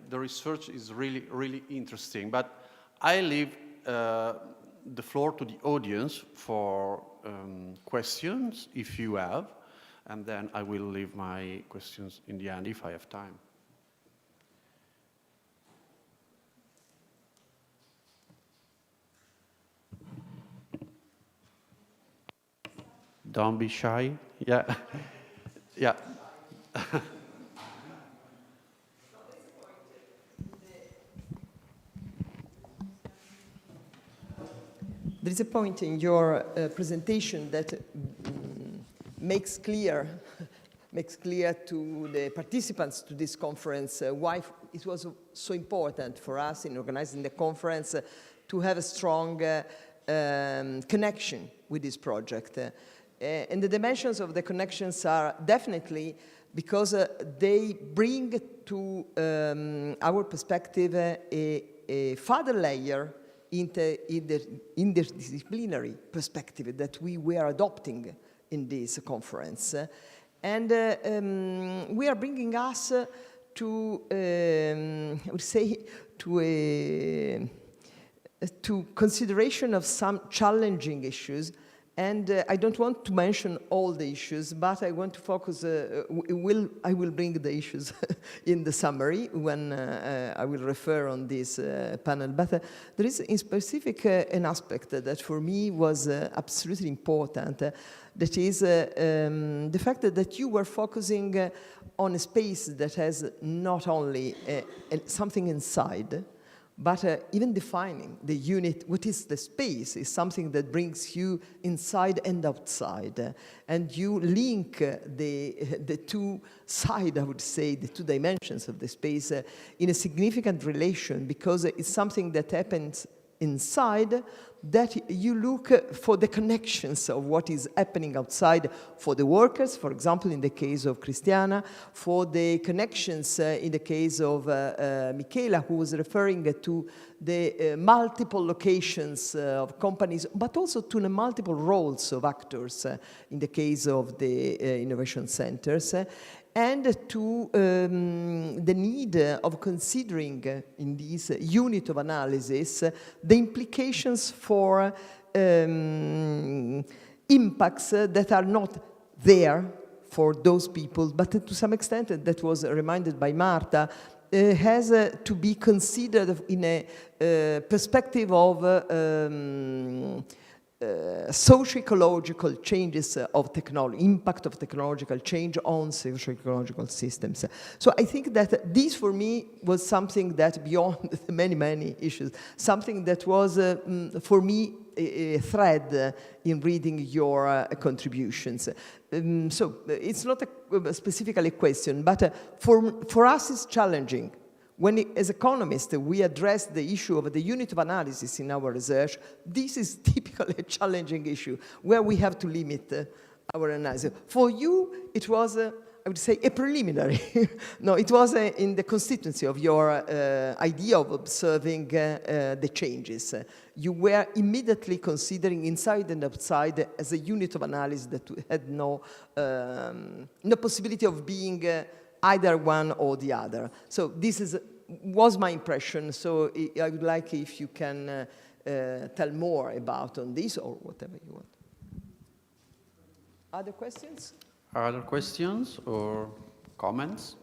the research is really, really interesting. But I leave the floor to the audience for questions, if you have. And then I will leave my questions in the end, if I have time. Don't be shy. Yeah. Yeah. There is a point in your presentation that makes clear to the participants to this conference why it was so important for us in organizing the conference to have a strong connection with this project. And the dimensions of the connections are definitely because they bring to our perspective a further layer in the interdisciplinary perspective that we were adopting in this conference. And we are bringing us to, I would say, to consideration of some challenging issues. And I don't want to mention all the issues, but I want to focus, I will bring the issues in the summary when I will refer on this panel. But there is in specific an aspect that for me was absolutely important. That is the fact that you were focusing on a space that has not only something inside, but even defining the unit, what is the space, is something that brings you inside and outside. And you link the two sides, I would say, the two dimensions of the space in a significant relation, because it's something that happens inside, that you look for the connections of what is happening outside for the workers, for example, in the case of Cristiana, for the connections in the case of Michela, who was referring to the multiple locations of companies, but also to the multiple roles of actors in the case of the innovation centers. And to the need of considering in this unit of analysis the implications for impacts that are not there for those people, but to some extent, that was reminded by Marta, has to be considered in a perspective of socio-ecological changes of technology, impact of technological change on socio-ecological systems. So I think that this for me was something that beyond the many, many issues, something that was for me a thread in reading your contributions. So it's not specifically a question, but for us it's challenging. When, as economists, we address the issue of the unit of analysis in our research, this is typically a challenging issue where we have to limit our analysis. For you, it was, I would say, a preliminary. No, it was in the constituency of your idea of observing the changes. You were immediately considering inside and outside as a unit of analysis that had no possibility of being either one or the other. So this was my impression. So I would like if you can tell more about on this or whatever you want. Other questions? Other questions or comments?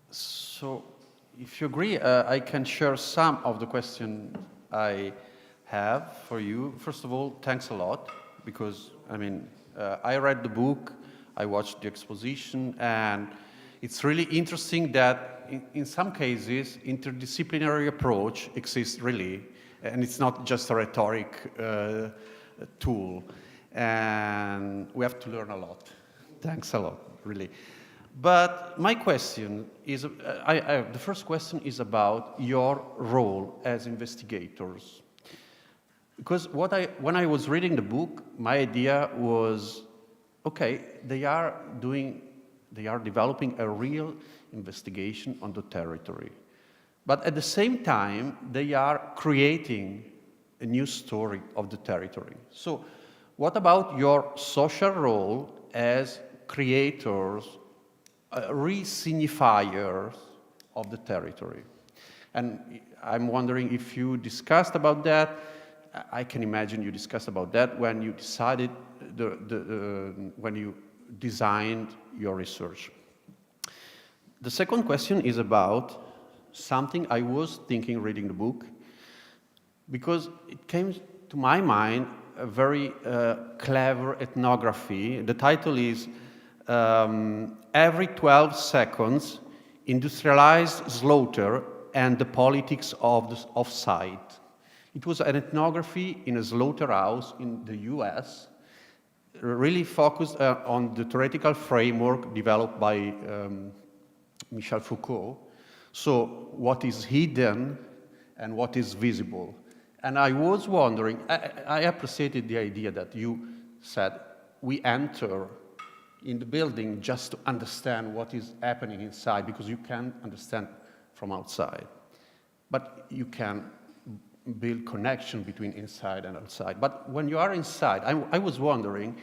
So if you agree, I can share some of the questions I have for you. First of all, thanks a lot. Because, I mean, I read the book, I watched the exposition, and it's really interesting that in some cases, interdisciplinary approach exists really, and it's not just a rhetoric tool. And we have to learn a lot. Thanks a lot, really. But my question is, the first question is about your role as investigators. Because when I was reading the book, my idea was, okay, they are developing a real investigation on the territory. But at the same time, they are creating a new story of the territory. So what about your social role as creators, re-signifiers of the territory? And I'm wondering if you discussed about that. I can imagine you discussed about that when you decided, when you designed your research. The second question is about something I was thinking reading the book, because it came to my mind a very clever ethnography. The title is Every 12 Seconds, Industrialized Slaughter and the Politics of Sight. It was an ethnography in a slaughterhouse in the US, really focused on the theoretical framework developed by Michel Foucault. So what is hidden and what is visible. And I was wondering, I appreciated the idea that you said we enter in the building just to understand what is happening inside, because you can't understand from outside. But you can build connection between inside and outside. But when you are inside, I was wondering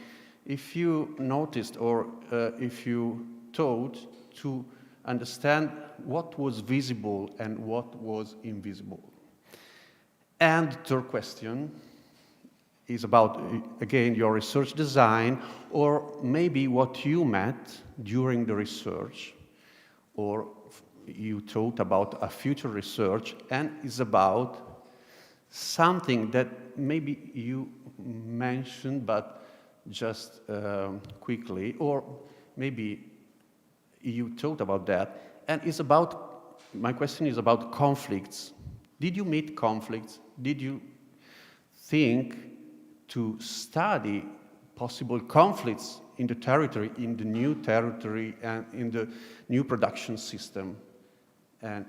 if you noticed or if you thought to understand what was visible and what was invisible. And the third question is about, again, your research design, or maybe what you met during the research, or you thought about a future research, and is about something that maybe you mentioned, but just quickly, or maybe you thought about that, and it's about, my question is about conflicts. Did you meet conflicts? Did you think to study possible conflicts in the territory, in the new territory, and in the new production system? And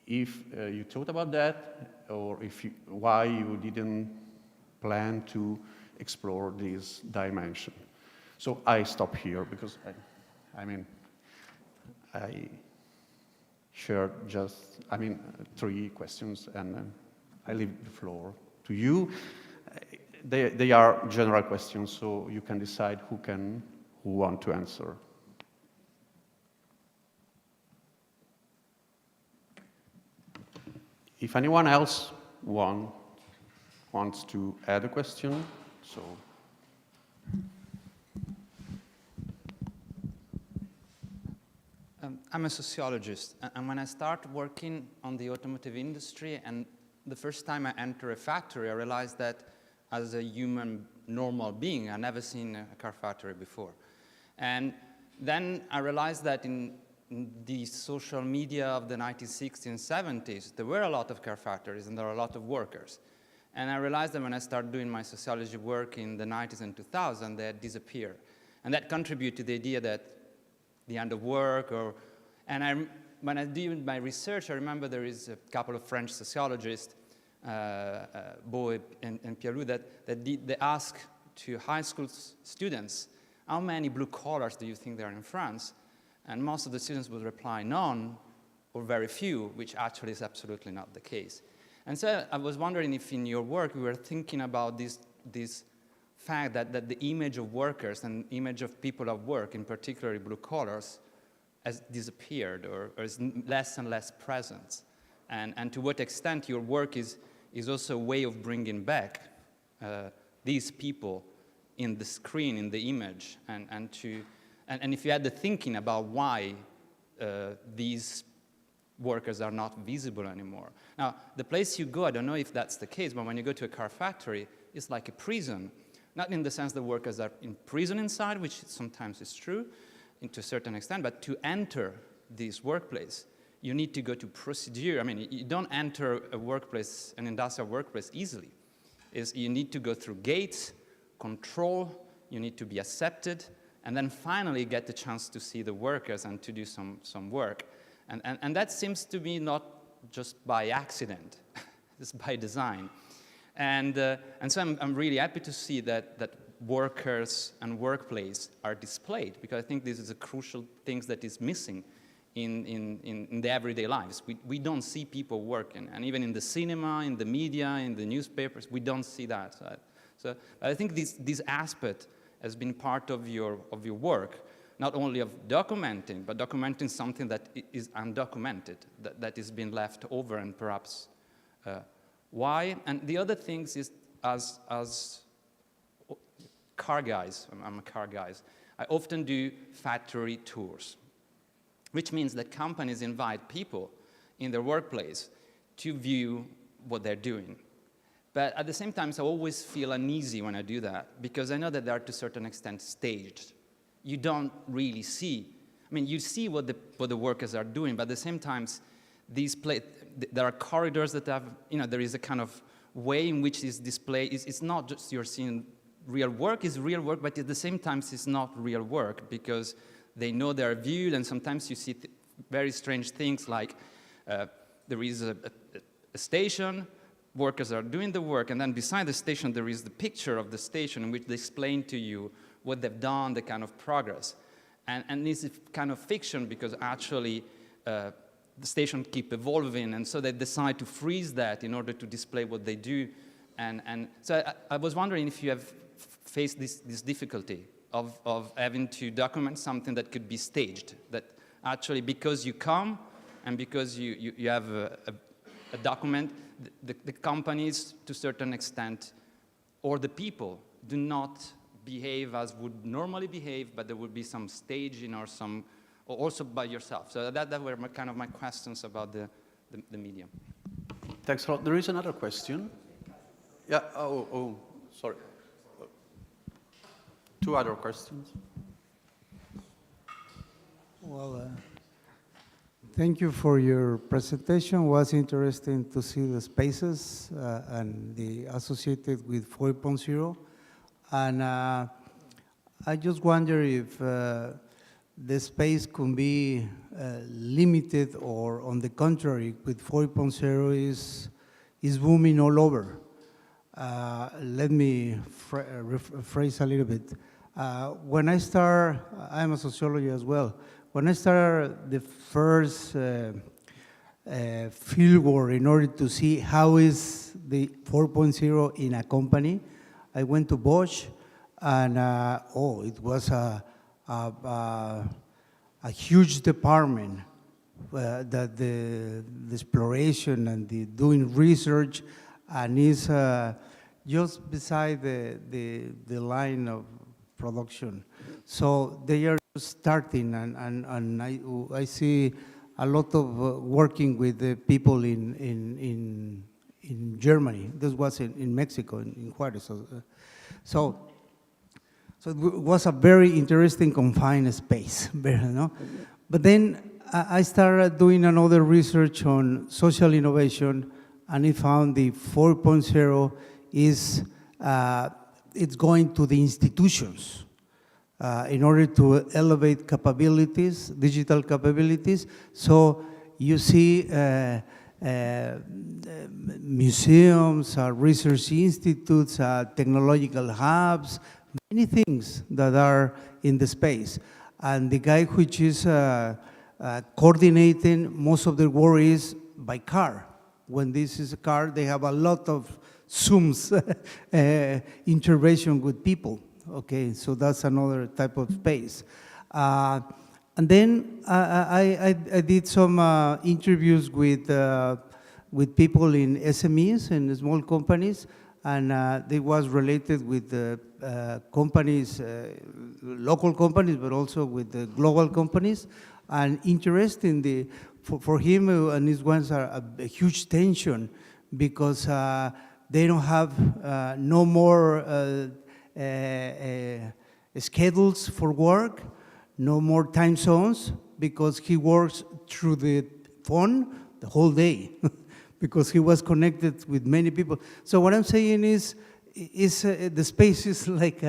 if you thought about that, or if why you didn't plan to explore this dimension? So I stop here because I shared just, 3 questions, and I leave the floor to you. They are general questions, so you can decide who want to answer. If anyone else wants to add a question, so. I'm a sociologist, and when I start working on the automotive industry, and the first time I enter a factory, I realized that as a human, normal being, I'd never seen a car factory before. And then I realized that in the social media of the 1960s and 70s, there were a lot of car factories and there were a lot of workers. And I realized that when I started doing my sociology work in the 90s and 2000s, they had disappeared. And that contributed to the idea that the end of work, when I did my research, I remember there is a couple of French sociologists, Beau and Pierrot, they asked to high school students, how many blue collars do you think there are in France? And most of the students would reply none, or very few, which actually is absolutely not the case. And so I was wondering if in your work you were thinking about this fact that the image of workers and image of people at work, in particular blue collars, has disappeared or is less and less present. And to what extent your work is also a way of bringing back these people in the screen, in the image, and if you had the thinking about why these workers are not visible anymore. Now, the place you go, I don't know if that's the case, but when you go to a car factory, it's like a prison. Not in the sense that workers are in prison inside, which sometimes is true, to a certain extent, but to enter this workplace, you need to go to procedure. You don't enter a workplace, an industrial workplace, easily. You need to go through gates, control, you need to be accepted, and then finally get the chance to see the workers and to do some work. And that seems to be not just by accident, it's by design. And so I'm really happy to see that workers and workplace are displayed, because I think this is a crucial thing that is missing in the everyday lives. We don't see people working, and even in the cinema, in the media, in the newspapers, we don't see that. So I think this aspect has been part of your work, not only of documenting, but documenting something that is undocumented, that is being left over, and perhaps why. And the other things is, as car guys, I'm a car guy, I often do factory tours, which means that companies invite people in their workplace to view what they're doing. But at the same time, I always feel uneasy when I do that, because I know that they are to a certain extent staged. You don't really see. You see what the workers are doing, but at the same time, there are corridors that have, there is a kind of way in which this display it's not just you're seeing real work, is real work, but at the same time, it's not real work, because they know they're viewed, and sometimes you see very strange things like there is a station, workers are doing the work, and then beside the station there is the picture of the station in which they explain to you what they've done, the kind of progress. And this is kind of fiction because actually the station keep evolving, and so they decide to freeze that in order to display what they do. And so I was wondering if you have faced this difficulty of having to document something that could be staged, that actually because you come and because you have a document, the companies to a certain extent, or the people, do not behave as would normally behave, but there would be some staging or some, or also by yourself. So that were kind of my questions about the medium. Thanks a lot. There is another question. Yeah, sorry. Two other questions. Well, thank you for your presentation. It was interesting to see the spaces and the associated with 4.0. And I just wonder if the space could be limited, or on the contrary, with 4.0 is booming all over. Let me rephrase a little bit. When I start, I'm a sociologist as well. When I started the first fieldwork in order to see how is the 4.0 in a company, I went to Bosch, and it was a huge department that the exploration and the doing research, and is just beside the line of production. So they are starting, and I see a lot of working with the people in Germany. This was in Mexico, in Juarez. So it was a very interesting confined space, no? But then I started doing another research on social innovation, and I found the 4.0 is it's going to the institutions in order to elevate capabilities, digital capabilities. So you see museums, research institutes, technological hubs, many things that are in the space. And the guy which is coordinating most of the work is by car. When this is a car, they have a lot of Zooms intervention with people. Okay, so that's another type of space. And then I did some interviews with people in SMEs and small companies, and they was related with companies, local companies, but also with the global companies. And interest in for him and his ones are a huge tension, because they don't have no more schedules for work, no more time zones, because he works through the phone the whole day, because he was connected with many people. So what I'm saying is the space is like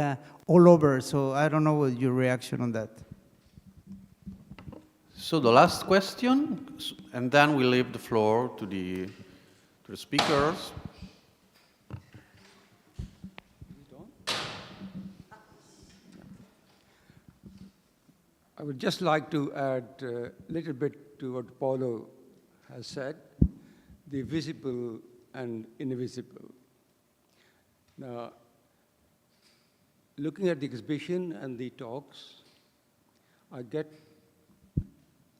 all over. So I don't know what your reaction on that. So the last question, and then we leave the floor to the speakers. I would just like to add a little bit to what Paulo has said, the visible and invisible. Now, looking at the exhibition and the talks,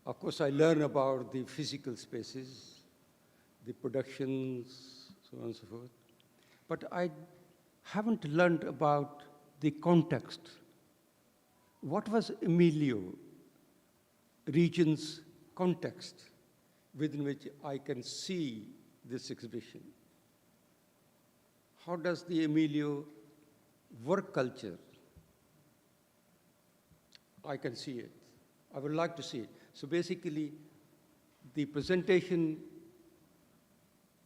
of course, I learn about the physical spaces, the productions, so on and so forth. But I haven't learned about the context. What was Emilia region's context within which I can see this exhibition? How does the Emilia work culture? I can see it. I would like to see it. So basically, the presentation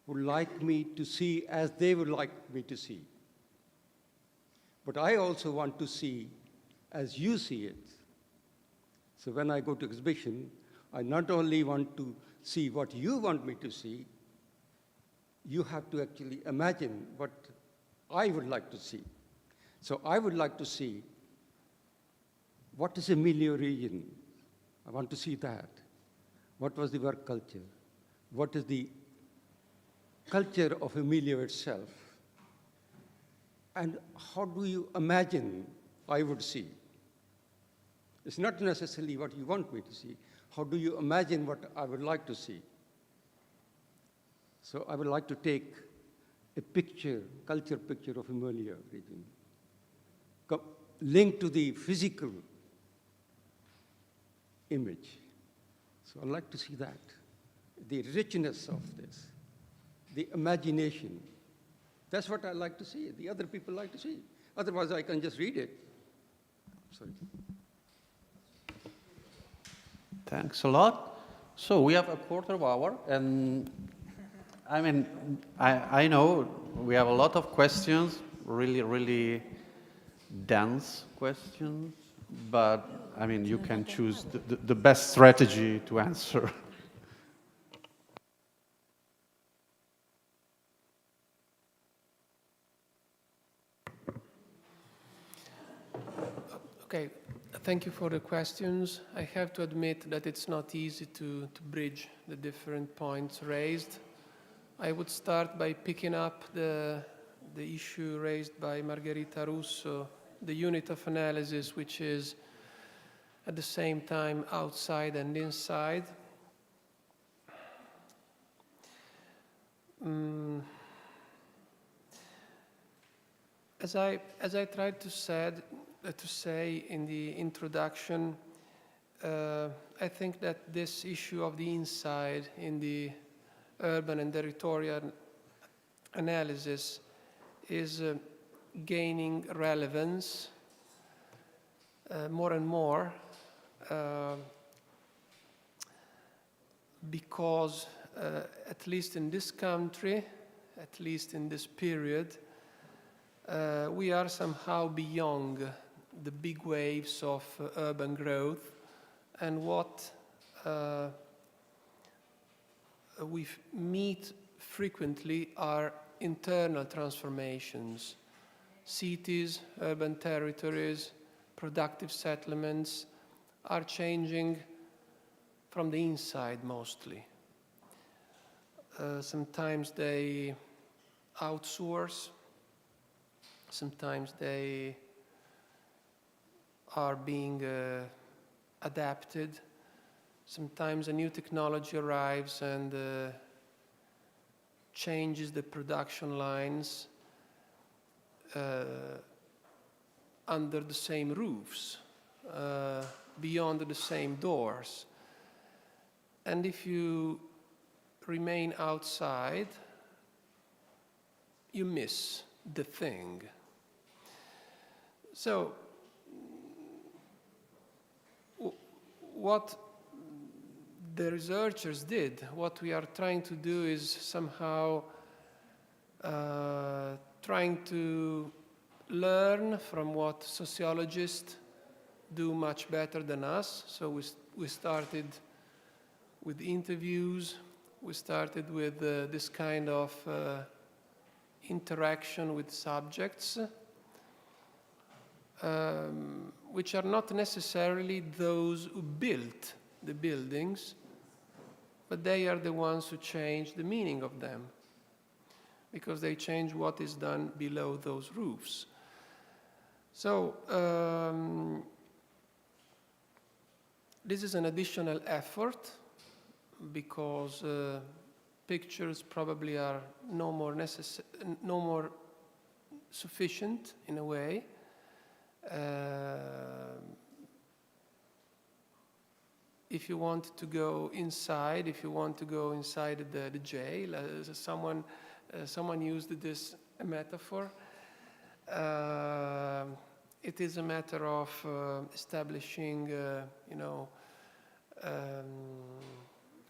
would like me to see as they would like me to see. But I also want to see as you see it. So when I go to exhibition, I not only want to see what you want me to see, you have to actually imagine what I would like to see. So I would like to see what is Emilia region. I want to see that. What was the work culture? What is the culture of Emilia itself? And how do you imagine I would see? It's not necessarily what you want me to see. How do you imagine what I would like to see? So I would like to take a picture, culture picture of Emilia region, linked to the physical image. So I'd like to see that, the richness of this, the imagination. That's what I like to see. The other people like to see. Otherwise, I can just read it. Sorry. Thanks a lot. So we have a quarter of hour, and I mean, I know we have a lot of questions, really, really dense questions, but I mean, you can choose the best strategy to answer. Okay, thank you for the questions. I have to admit that it's not easy to bridge the different points raised. I would start by picking up the issue raised by Margherita Russo, the unit of analysis, which is at the same time outside and inside. As I tried to say in the introduction, I think that this issue of the inside in the urban and territorial analysis is gaining relevance more and more because at least in this country, at least in this period, we are somehow beyond the big waves of urban growth, and what we meet frequently are internal transformations. Cities, urban territories, productive settlements are changing from the inside mostly. Sometimes they outsource, sometimes they are being adapted. Sometimes a new technology arrives and changes the production lines under the same roofs, beyond the same doors. And if you remain outside, you miss the thing. So, what the researchers did, what we are trying to do is somehow trying to learn from what sociologists do much better than us. So we started with interviews, we started with this kind of interaction with subjects, which are not necessarily those who built the buildings, but they are the ones who change the meaning of them, because they change what is done below those roofs. So this is an additional effort, because pictures probably are no more sufficient in a way. If you want to go inside, the jail, someone used this metaphor. It is a matter of establishing,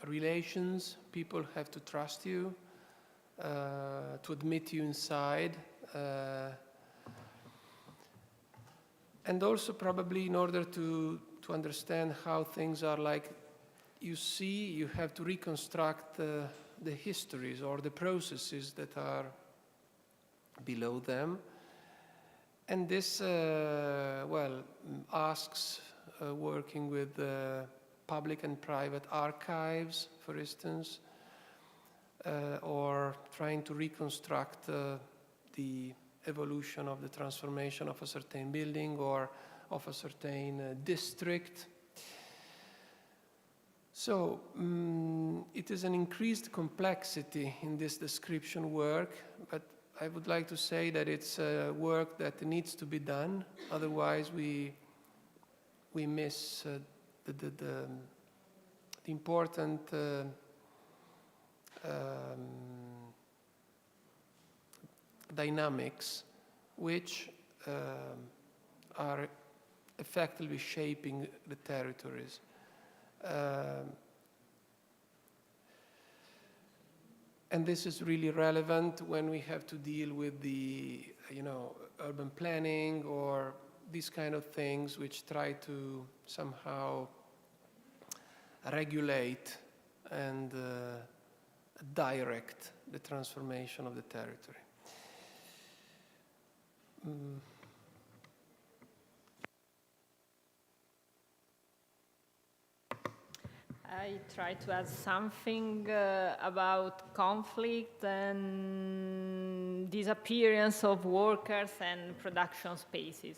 relations. People have to trust you, to admit you inside. And also probably in order to understand how things are like you see, you have to reconstruct the histories or the processes that are below them. And this, asks working with public and private archives, for instance, or trying to reconstruct the evolution of the transformation of a certain building or of a certain district. So it is an increased complexity in this description work, but I would like to say that it's work that needs to be done. Otherwise, we miss the important dynamics which are effectively shaping the territories. And this is really relevant when we have to deal with the, urban planning or these kind of things which try to somehow regulate and direct the transformation of the territory. I try to add something about conflict and disappearance of workers and production spaces.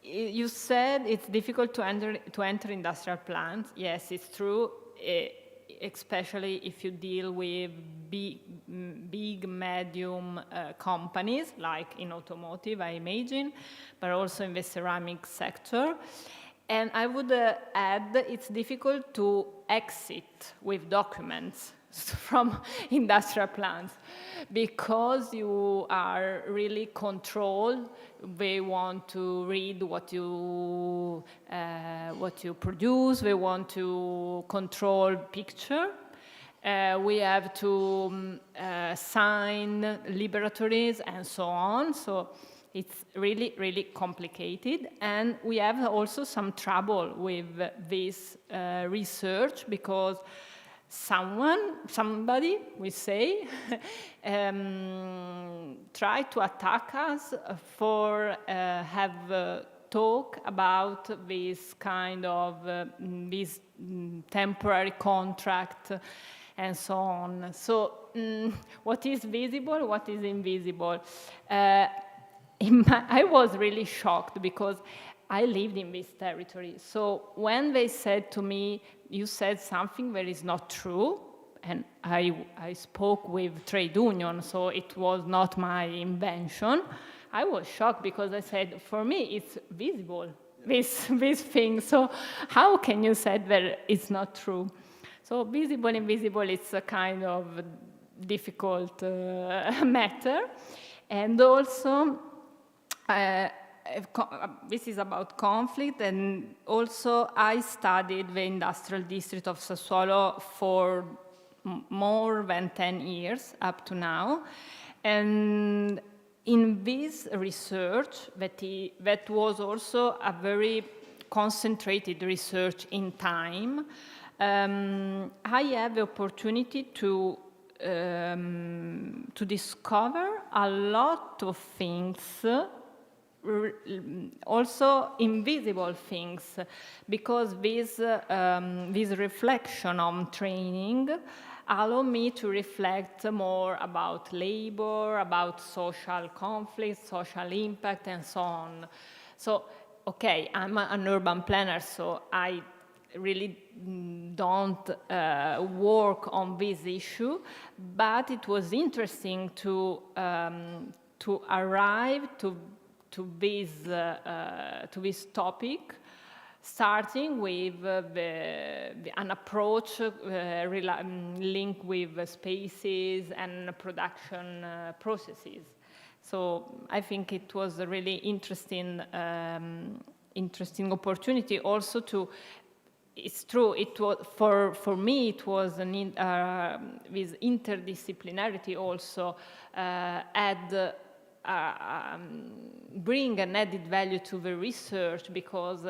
You said it's difficult to enter industrial plants. Yes, it's true, especially if you deal with big, medium companies, like in automotive, I imagine, but also in the ceramic sector. And I would add it's difficult to exit with documents from industrial plants because you are really controlled. They want to read what you produce. They want to control picture. We have to sign liberatories and so on. So it's really, really complicated. And we have also some trouble with this research because somebody, we say, try to attack us for have talk about this kind of this temporary contract and so on. So what is visible, what is invisible? I was really shocked because I lived in this territory. So when they said to me, you said something that is not true, and I spoke with trade union, so it was not my invention, I was shocked because I said, for me, it's visible, this thing. So how can you say that it's not true? So visible, invisible, it's a kind of difficult matter. And also, this is about conflict, and also I studied the industrial district of Sassuolo for more than 10 years up to now. And in this research, that was also a very concentrated research in time, I had the opportunity to discover a lot of things, also invisible things, because this reflection on training allowed me to reflect more about labor, about social conflicts, social impact, and so on. So, okay, I'm an urban planner, so I really don't work on this issue, but it was interesting to arrive to this topic, starting with an approach linked with spaces and production processes. So I think it was a really interesting opportunity also to. It's true. It was for me. It was with interdisciplinarity also add bring an added value to the research, because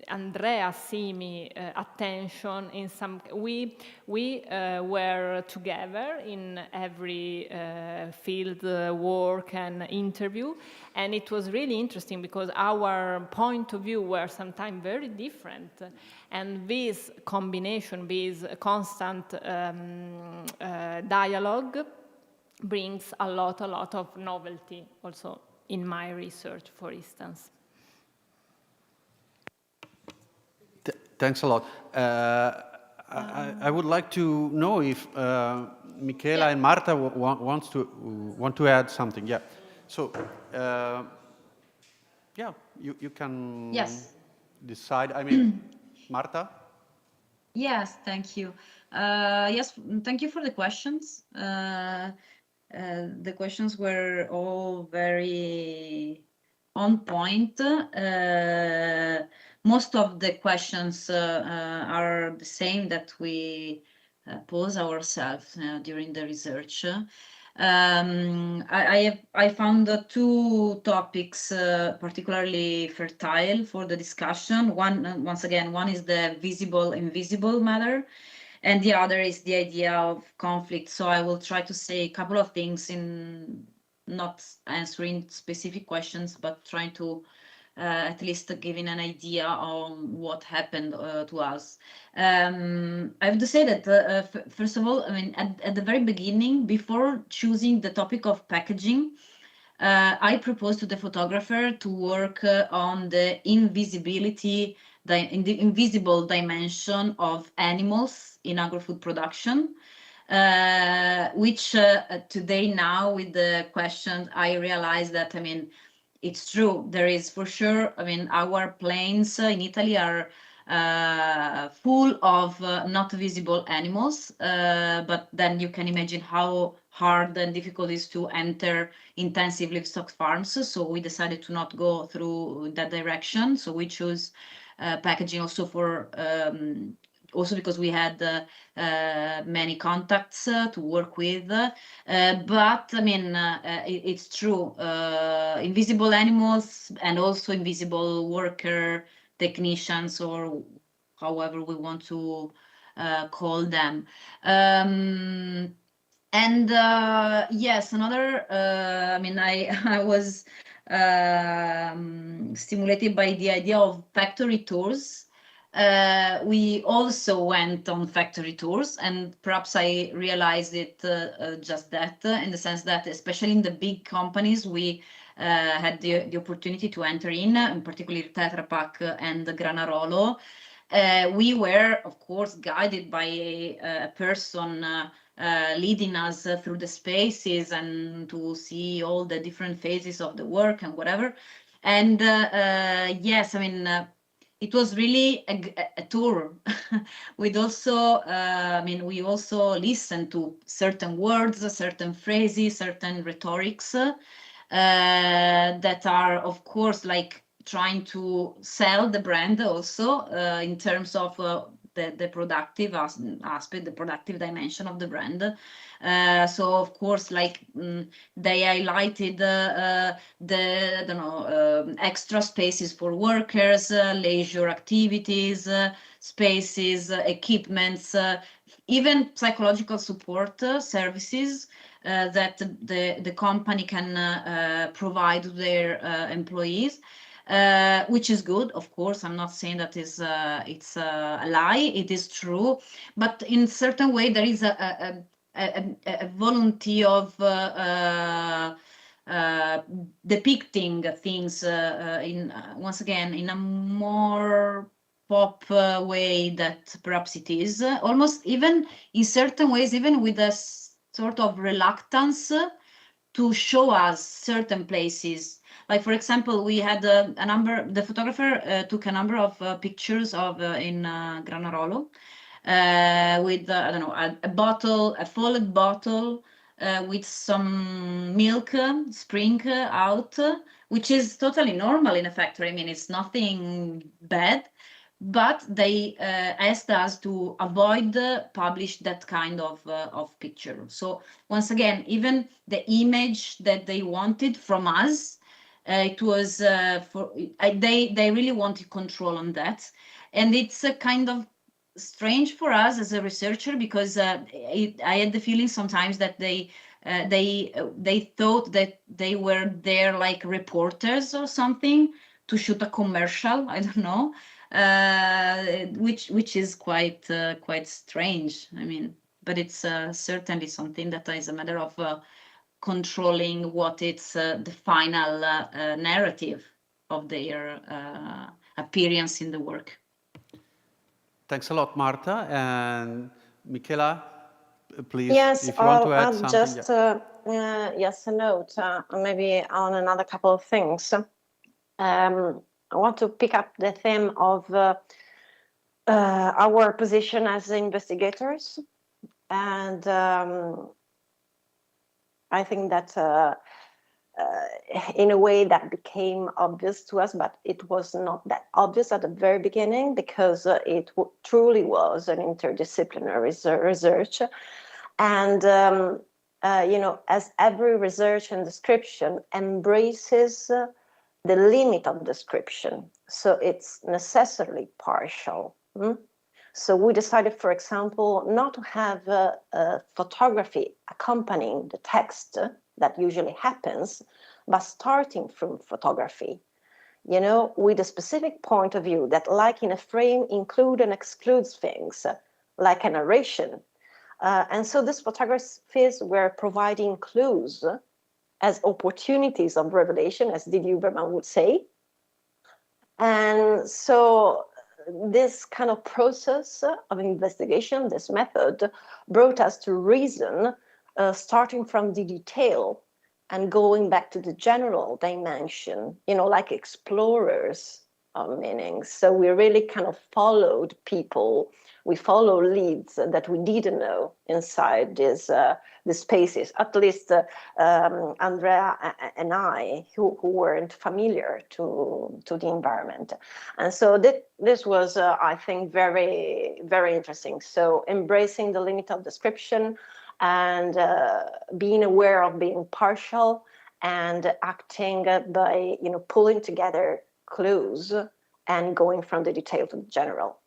Andrea Simi attention in some we were together in every field work and interview, and it was really interesting because our point of view were sometimes very different, and this combination, this constant dialogue brings a lot of novelty also in my research, for instance. Thanks a lot. I would like to know if Michela and Marta want to add something. Yeah. So, yeah, you can decide. I mean, Marta? Yes, thank you. Yes, thank you for the questions. The questions were all very on point. Most of the questions are the same that we pose ourselves during the research. I found two topics particularly fertile for the discussion. Once again, one is the visible-invisible matter, and the other is the idea of conflict. So I will try to say a couple of things in not answering specific questions, but trying to at least giving an idea on what happened to us. I have to say that, first of all, I mean, at the very beginning, before choosing the topic of packaging, I proposed to the photographer to work on the invisibility, in the invisible dimension of animals in agri-food production, which today now with the question, I realize that, I mean, it's true. There is for sure, I mean, our plains in Italy are full of not visible animals, but then you can imagine how hard and difficult it is to enter intensive livestock farms. So we decided to not go through that direction. So we chose packaging also for also because we had many contacts to work with. But I mean, it's true. Invisible animals and also invisible worker, technicians, or however we want to call them. And yes, another, I mean, I was stimulated by the idea of factory tours. We also went on factory tours, and perhaps I realized it just that, in the sense that, especially in the big companies, we had the opportunity to enter in particularly Tetra Pak and Granarolo. We were, of course, guided by a person leading us through the spaces and to see all the different phases of the work and whatever. And yes, I mean, it was really a tour. We'd also, I mean, we also listened to certain words, certain phrases, certain rhetorics that are, of course, like trying to sell the brand also in terms of the productive aspect, the productive dimension of the brand. So of course, like they highlighted the I don't know, extra spaces for workers, leisure activities, spaces, equipments, even psychological support services that the company can provide to their employees. Which is good, of course. I'm not saying that it's a lie. It is true, but in certain way there is a volunteer of depicting things in once again in a more pop way that perhaps it is almost even in certain ways, even with a sort of reluctance to show us certain places. Like, for example, we had the photographer took a number of pictures of in Granarolo with, I don't know, a bottle, a folded bottle with some milk spring out, which is totally normal in a factory. I mean, it's nothing bad. but they asked us to avoid publish that kind of picture. So once again, even the image that they wanted from us, it was they really wanted control on that, and it's a kind of strange for us as a researcher, because I had the feeling sometimes that they thought that they were there like reporters or something to shoot a commercial. I don't know, which is quite strange. I mean, but it's certainly something that is a matter of controlling what it's the final narrative of their appearance in the work. Thanks a lot, Marta. And Michela, please, Yes, if you want to add I'll something. just yes, a note, maybe on another couple of things. I want to pick up the theme of our position as investigators, and I think that in a way that became obvious to us, but it was not that obvious at the very beginning, because it truly was an interdisciplinary research. And, you know, as every research and description embraces the limit of description, so it's necessarily partial. So we decided, for example, not to have photography accompanying the text that usually happens, but starting from photography, you know, with a specific point of view that, like in a frame, includes and excludes things, like a narration. And so these photographies were providing clues as opportunities of revelation, as Didier Huberman would say. And so this kind of process of investigation, this method, brought us to reason, starting from the detail and going back to the general dimension, you know, like explorers of meanings. So we really kind of followed people. We follow leads that we didn't know inside the spaces, at least Andrea and I, who weren't familiar to the environment. And so this was, I think, very, very interesting. So embracing the limit of description and being aware of being partial and acting by, you know, pulling together clues and going from the detail to the general.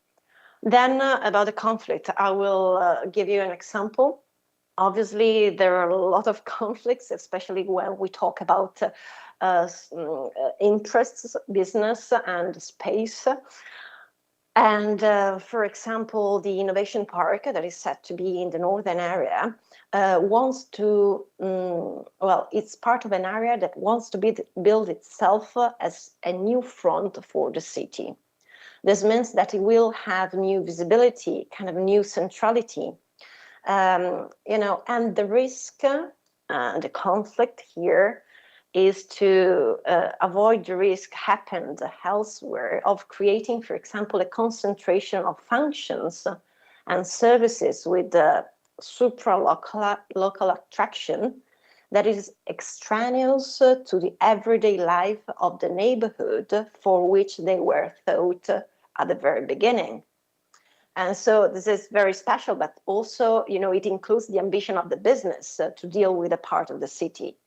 Then about the conflict, I will give you an example. Obviously, there are a lot of conflicts, especially when we talk about interests, business, and space. And for example, the innovation park that is set to be in the northern area wants to, well, it's part of an area that wants to build itself as a new front for the city. This means that it will have new visibility, kind of new centrality, you know, and the risk, the conflict here is to avoid the risk happened elsewhere of creating, for example, a concentration of functions and services with the supra-local attraction that is extraneous to the everyday life of the neighborhood for which they were thought at the very beginning. And so this is very special, but also, you know, it includes the ambition of the business to deal with a part of the city.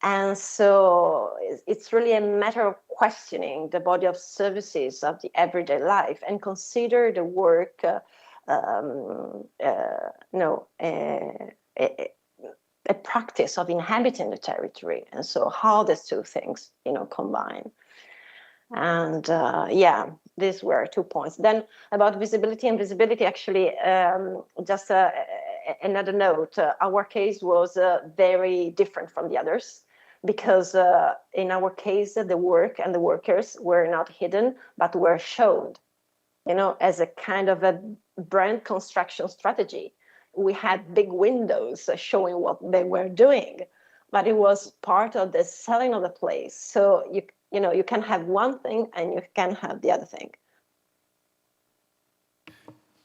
And so it's really a matter of questioning the body of services of the everyday life and consider the work, a practice of inhabiting the territory. And so how these two things, you know, combine. And yeah, these were 2 points. Then about visibility and visibility, actually, just another note, our case was very different from the others, because in our case, the work and the workers were not hidden, but were shown, you know, as a kind of a brand construction strategy. We had big windows showing what they were doing, but it was part of the selling of the place. So you know, you can have one thing and you can have the other thing.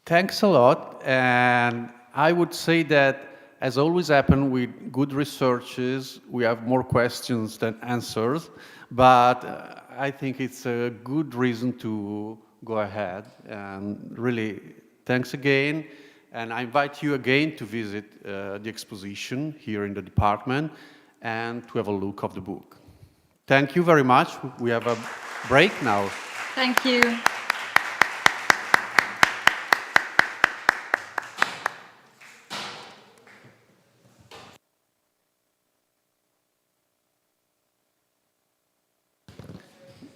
Thanks a lot. And I would say that, as always happens with good researches, we have more questions than answers. But I think it's a good reason to go ahead. And really, thanks again. And I invite you again to visit the exposition here in the department and to have a look of the book. Thank you very much. We have a break now. Thank you.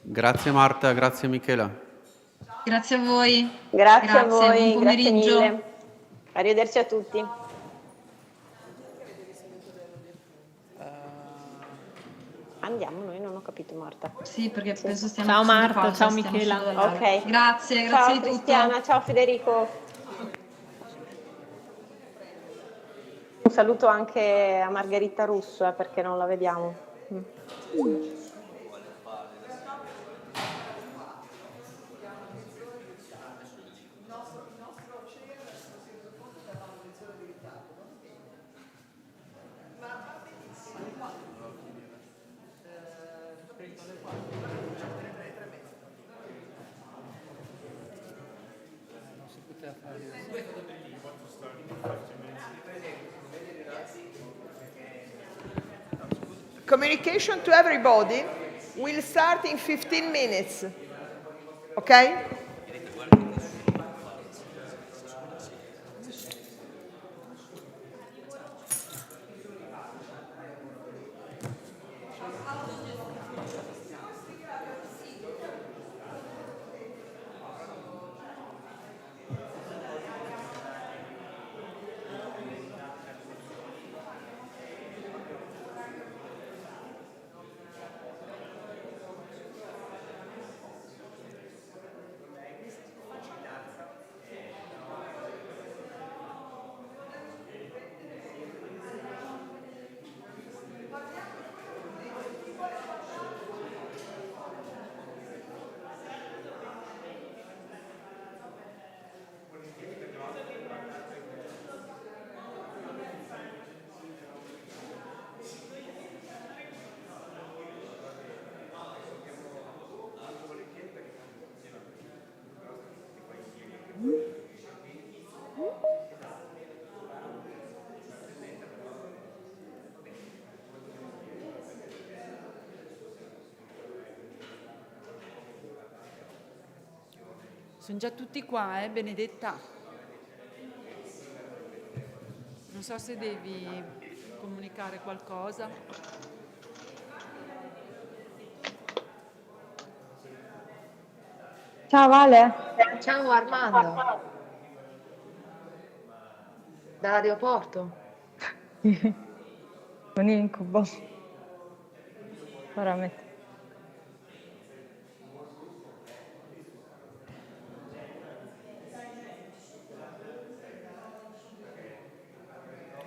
Grazie Marta, grazie Michela. Grazie a voi. Grazie a voi, buon grazie pomeriggio. mille. Arrivederci a tutti. Andiamo, noi non ho capito Marta. Sì, perché penso stiamo Ciao facendo Marta, pausa, ciao stiamo Michela. uscendo dall'aula. Ok. Grazie Ciao di tutto. Cristiana, ciao Federico. Un saluto anche a Margherita Russo, perché non la vediamo. Communication to everybody will start in 15 minutes. Okay? Sono già tutti qua, Benedetta. Non so se devi comunicare qualcosa. Ciao Vale. Ciao Armando. Dall'aeroporto. Un incubo. Veramente.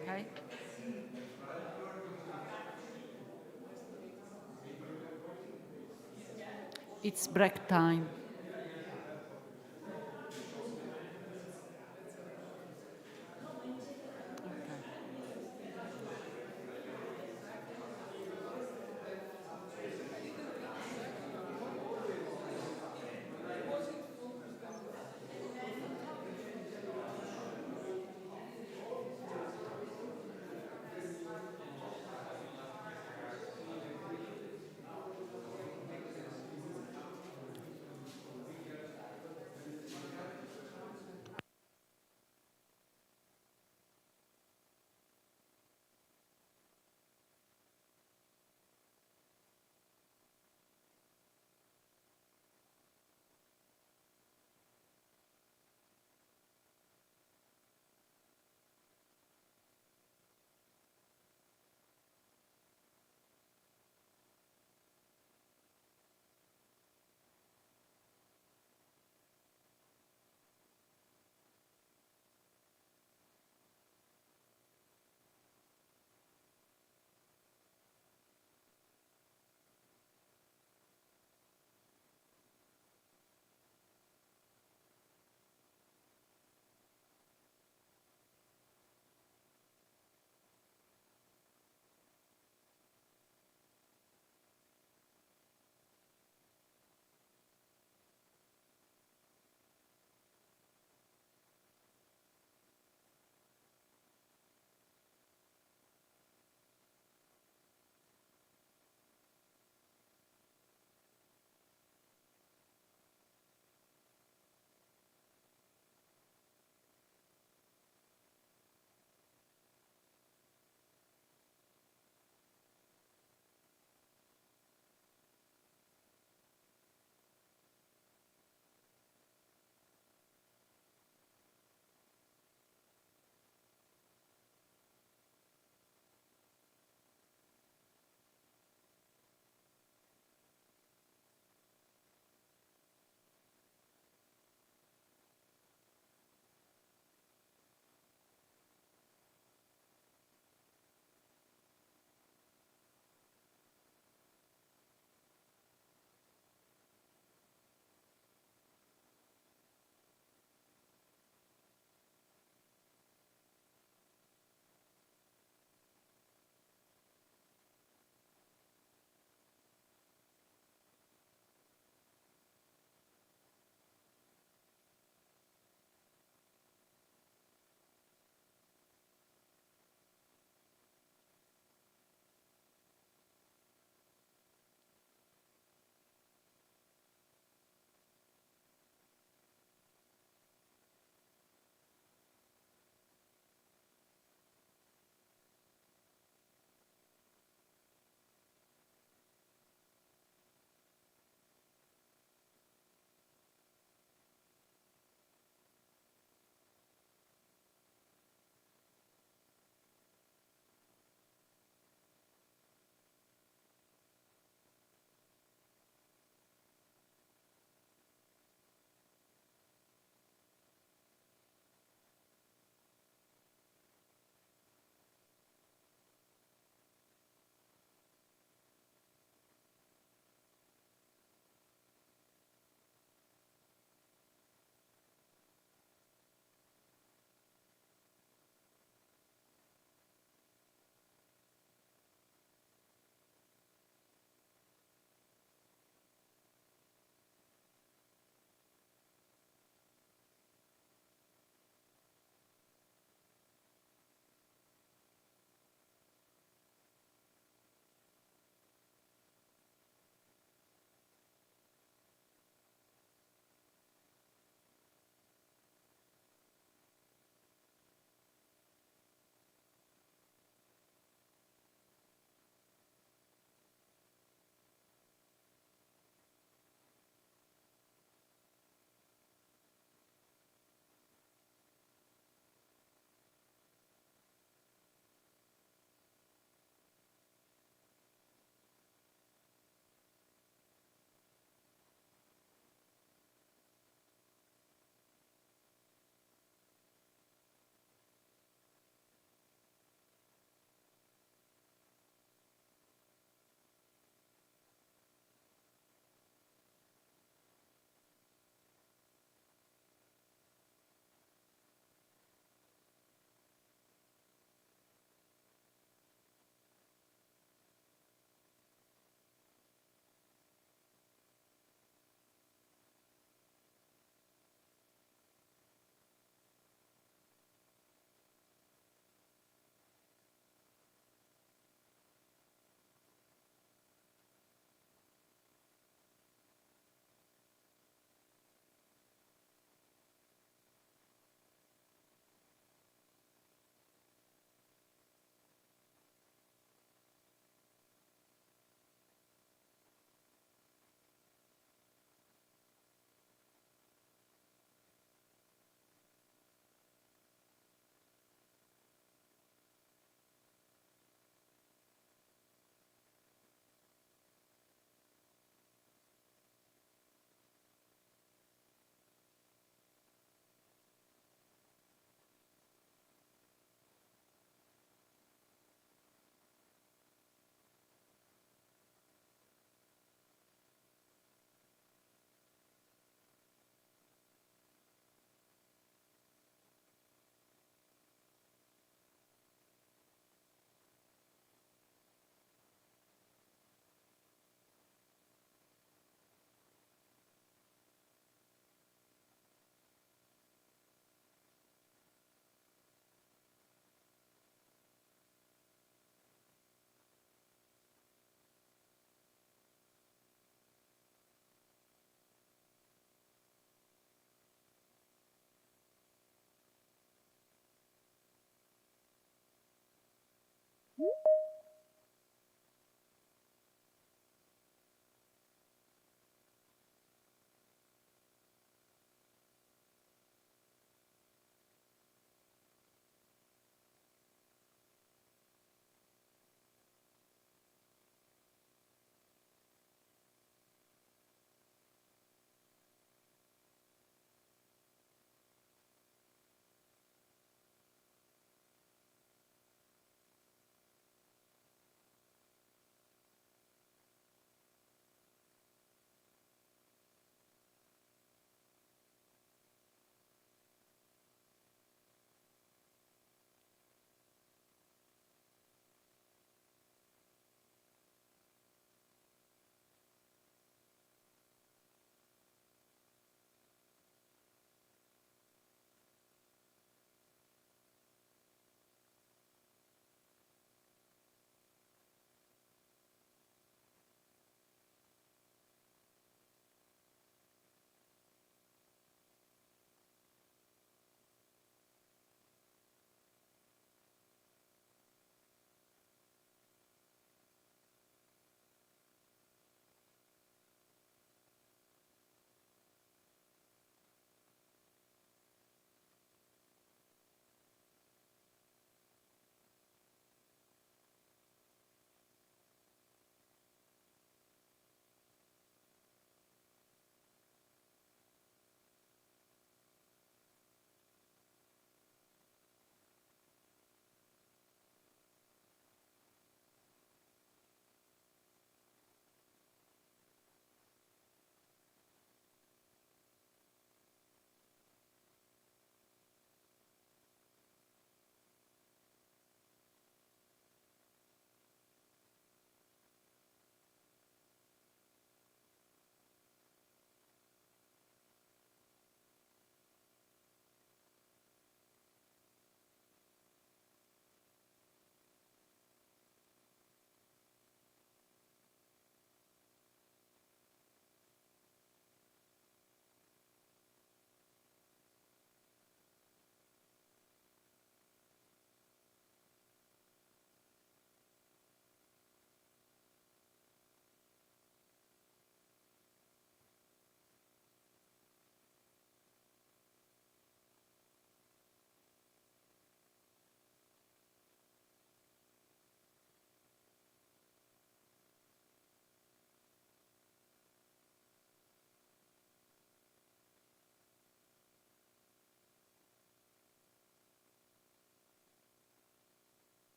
Ok? It's break time.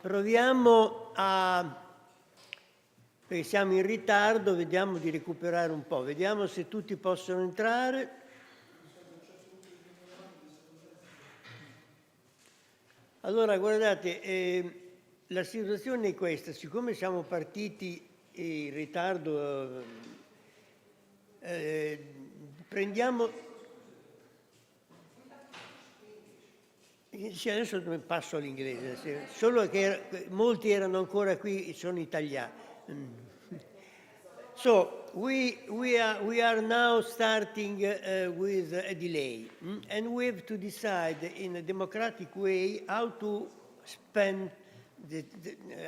Proviamo a... perché siamo in ritardo, vediamo di recuperare un po'. Vediamo se tutti possono entrare. Allora, guardate, la situazione è questa. Siccome siamo partiti in ritardo, prendiamo... Sì, adesso passo all'inglese, solo che molti erano ancora qui, sono italiani. So we are now starting with a delay, and we have to decide in a democratic way how to spend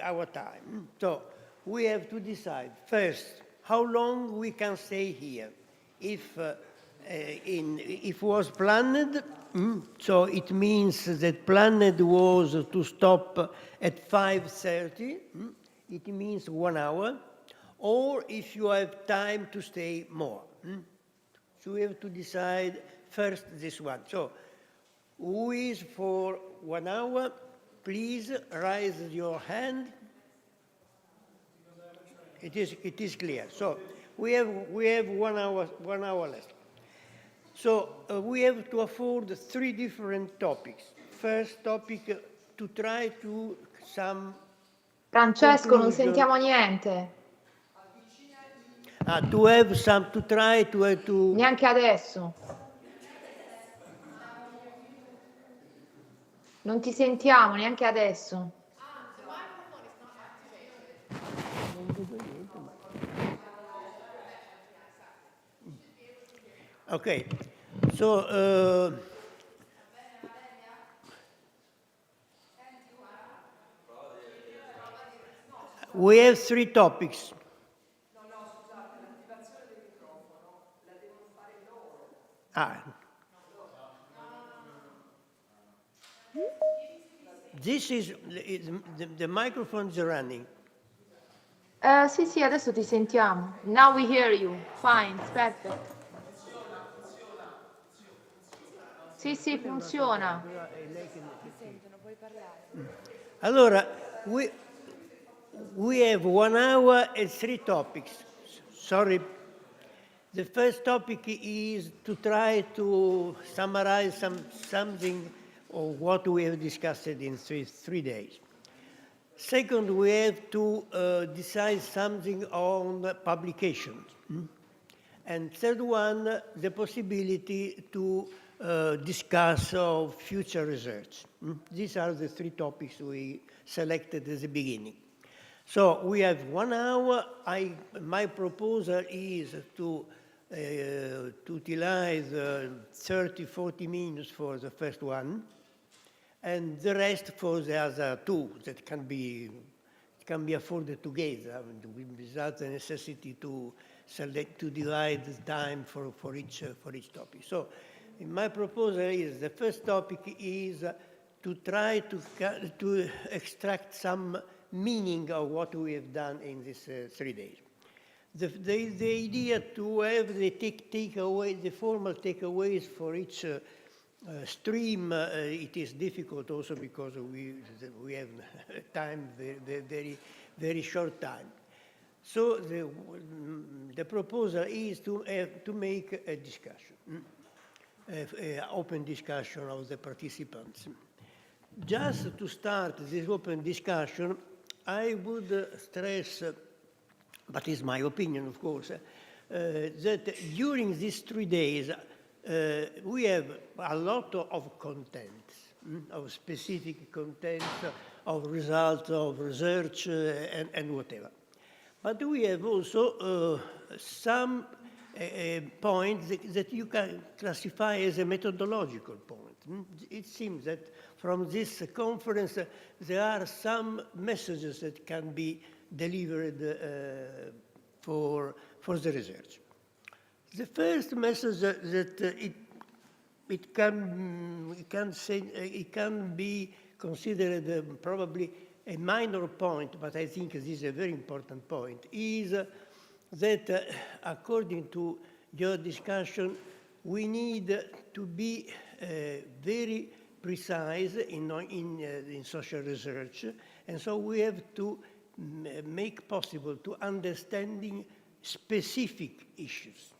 our time. So we have to decide first how long we can stay here. If was planned, so it means that planned was to stop at 5:30. It means 1 hour. Or if you have time to stay more. So we have to decide first this one. So who is for 1 hour? Please raise your hand. It is clear. So we have 1 hour left. So we have to afford 3 different topics. First topic, to try to some... Francesco, non sentiamo niente. To have some, to try to... Neanche adesso. Non ti sentiamo neanche adesso. Okay, so we have 3 topics. This is the microphones are running. Sì, adesso ti sentiamo. Now we hear you. Fine, it's perfect. Sì, funziona. Allora, we have 1 hour and 3 topics. Sorry. The first topic is to try to summarize something of what we have discussed in 3 days. Second, we have to decide something on publications. And third one, the possibility to discuss of future research. These are the 3 topics we selected at the beginning. So we have 1 hour. My proposal is to utilize 30-40 minutes for the first one, and the rest for the other 2 that can be afforded together without the necessity to divide the time for each topic. So my proposal is the first topic is to try to extract some meaning of what we have done in these 3 days. The idea to have the takeaway, the formal takeaways for each stream, it is difficult also because we have time, very short time. So the proposal is to make a discussion, open discussion of the participants. Just to start this open discussion, I would stress, but it's my opinion, of course, that during these 3 days, we have a lot of content, of specific content, of results of research and whatever. But we have also some points that you can classify as a methodological point. It seems that from this conference, there are some messages that can be delivered for the research. The first message that it can be considered probably a minor point, but I think this is a very important point, is that according to your discussion, we need to be very precise in social research And so we have to make possible to understanding specific issues.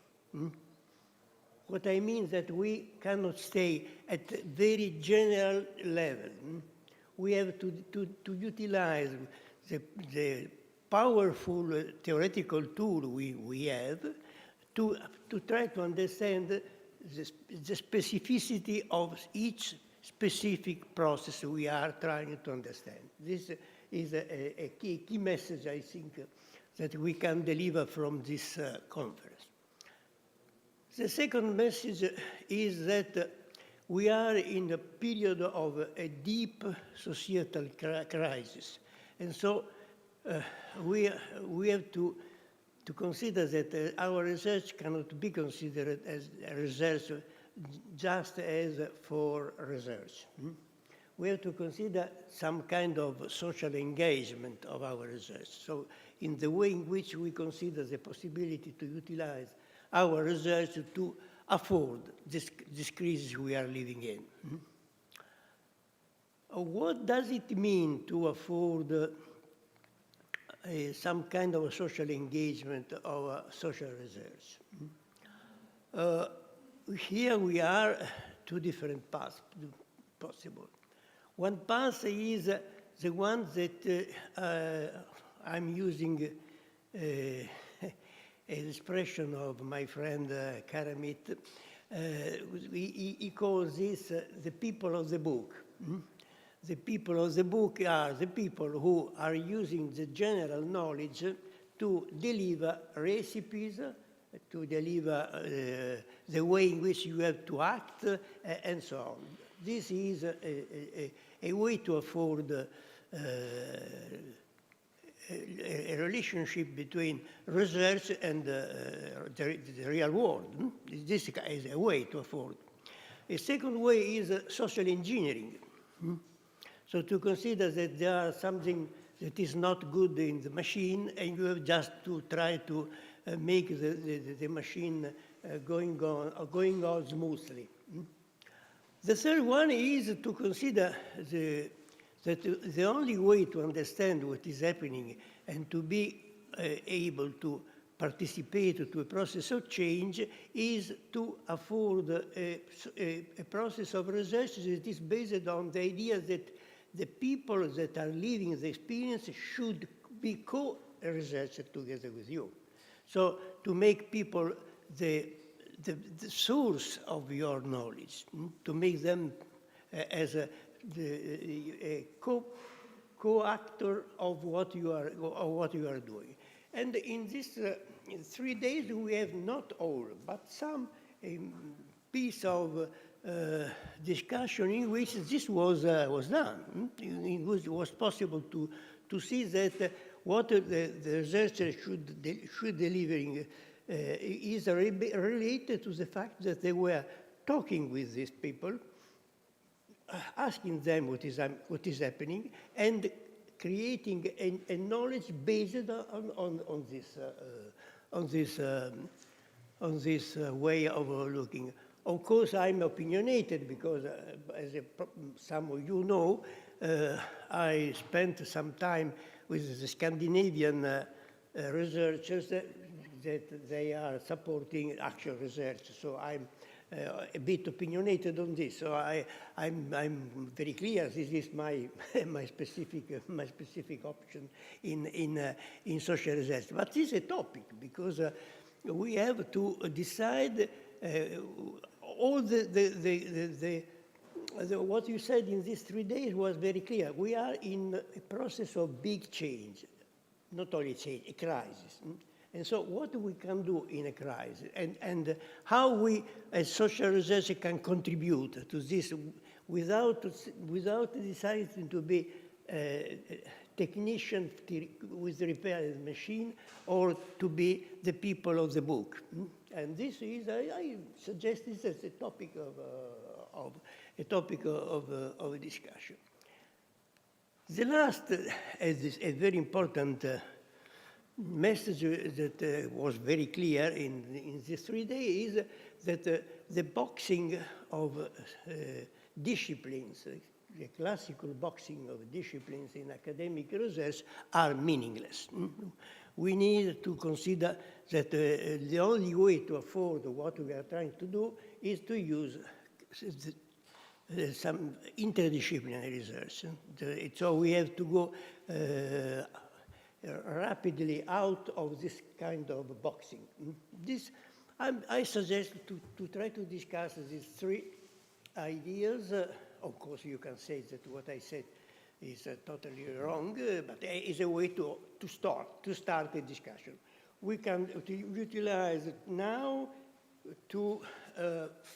What I mean is that we cannot stay at a very general level. We have to utilize the powerful theoretical tool we have to try to understand the specificity of each specific process we are trying to understand. This is a key message, I think, that we can deliver from this conference. The second message is that we are in a period of a deep societal crisis. And so we have to consider that our research cannot be considered as a research just as for research. We have to consider some kind of social engagement of our research. So in the way in which we consider the possibility to utilize our research to afford this crisis we are living in. What does it mean to afford some kind of a social engagement of social research? Here we are two different paths possible. One path is the one that I'm using an expression of my friend Karamit. He calls this the people of the book. The people of the book are the people who are using the general knowledge to deliver recipes, to deliver the way in which you have to act, and so on. This is a way to afford a relationship between research and the real world. This is a way to afford. A second way is social engineering. So to consider that there are something that is not good in the machine, and you have just to try to make the machine going on smoothly. The third one is to consider that the only way to understand what is happening and to be able to participate to a process of change is to afford a process of research that is based on the idea that the people that are living the experience should be co-researchers together with you. So to make people the source of your knowledge, to make them as a co-actor of what you are doing. And in these 3 days, we have not all, but some piece of discussion in which this was done. In which it was possible to see that what the researcher should delivering is related to the fact that they were talking with these people, asking them what is happening, and creating a knowledge based on this way of looking. Of course, I'm opinionated because, as some of you know, I spent some time with the Scandinavian researchers that they are supporting actual research. So I'm a bit opinionated on this. So I'm very clear. This is my specific option in social research. But this is a topic because we have to decide. All what you said in these 3 days was very clear. We are in a process of big change, not only change, a crisis. And so what we can do in a crisis and how we as social researchers can contribute to this without deciding to be a technician with repair the machine or to be the people of the book. And this is, I suggest this as a topic of discussion. The last, is a very important message that was very clear in these 3 days is that the boxing of disciplines the classical boxing of disciplines in academic research are meaningless. We need to consider that the only way to afford what we are trying to do is to use some interdisciplinary research. So we have to go rapidly out of this kind of boxing. I suggest to try to discuss these three ideas. Of course, you can say that what I said is totally wrong, but it's a way to start a discussion. We can utilize it now to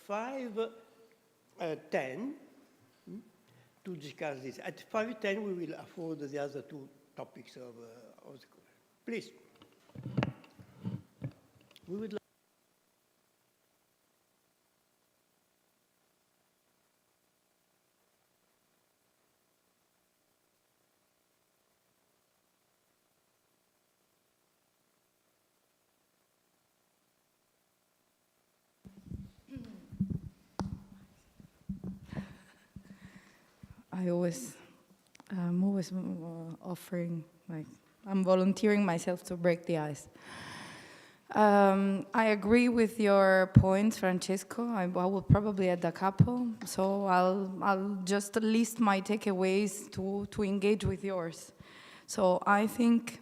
5:10 to discuss this. At 5:10, we will afford the other two topics of the course. Please. We would like I'm always offering, I'm volunteering myself to break the ice. I agree with your points, Francesco. I will probably add a couple. So I'll just list my takeaways to engage with yours. So I think,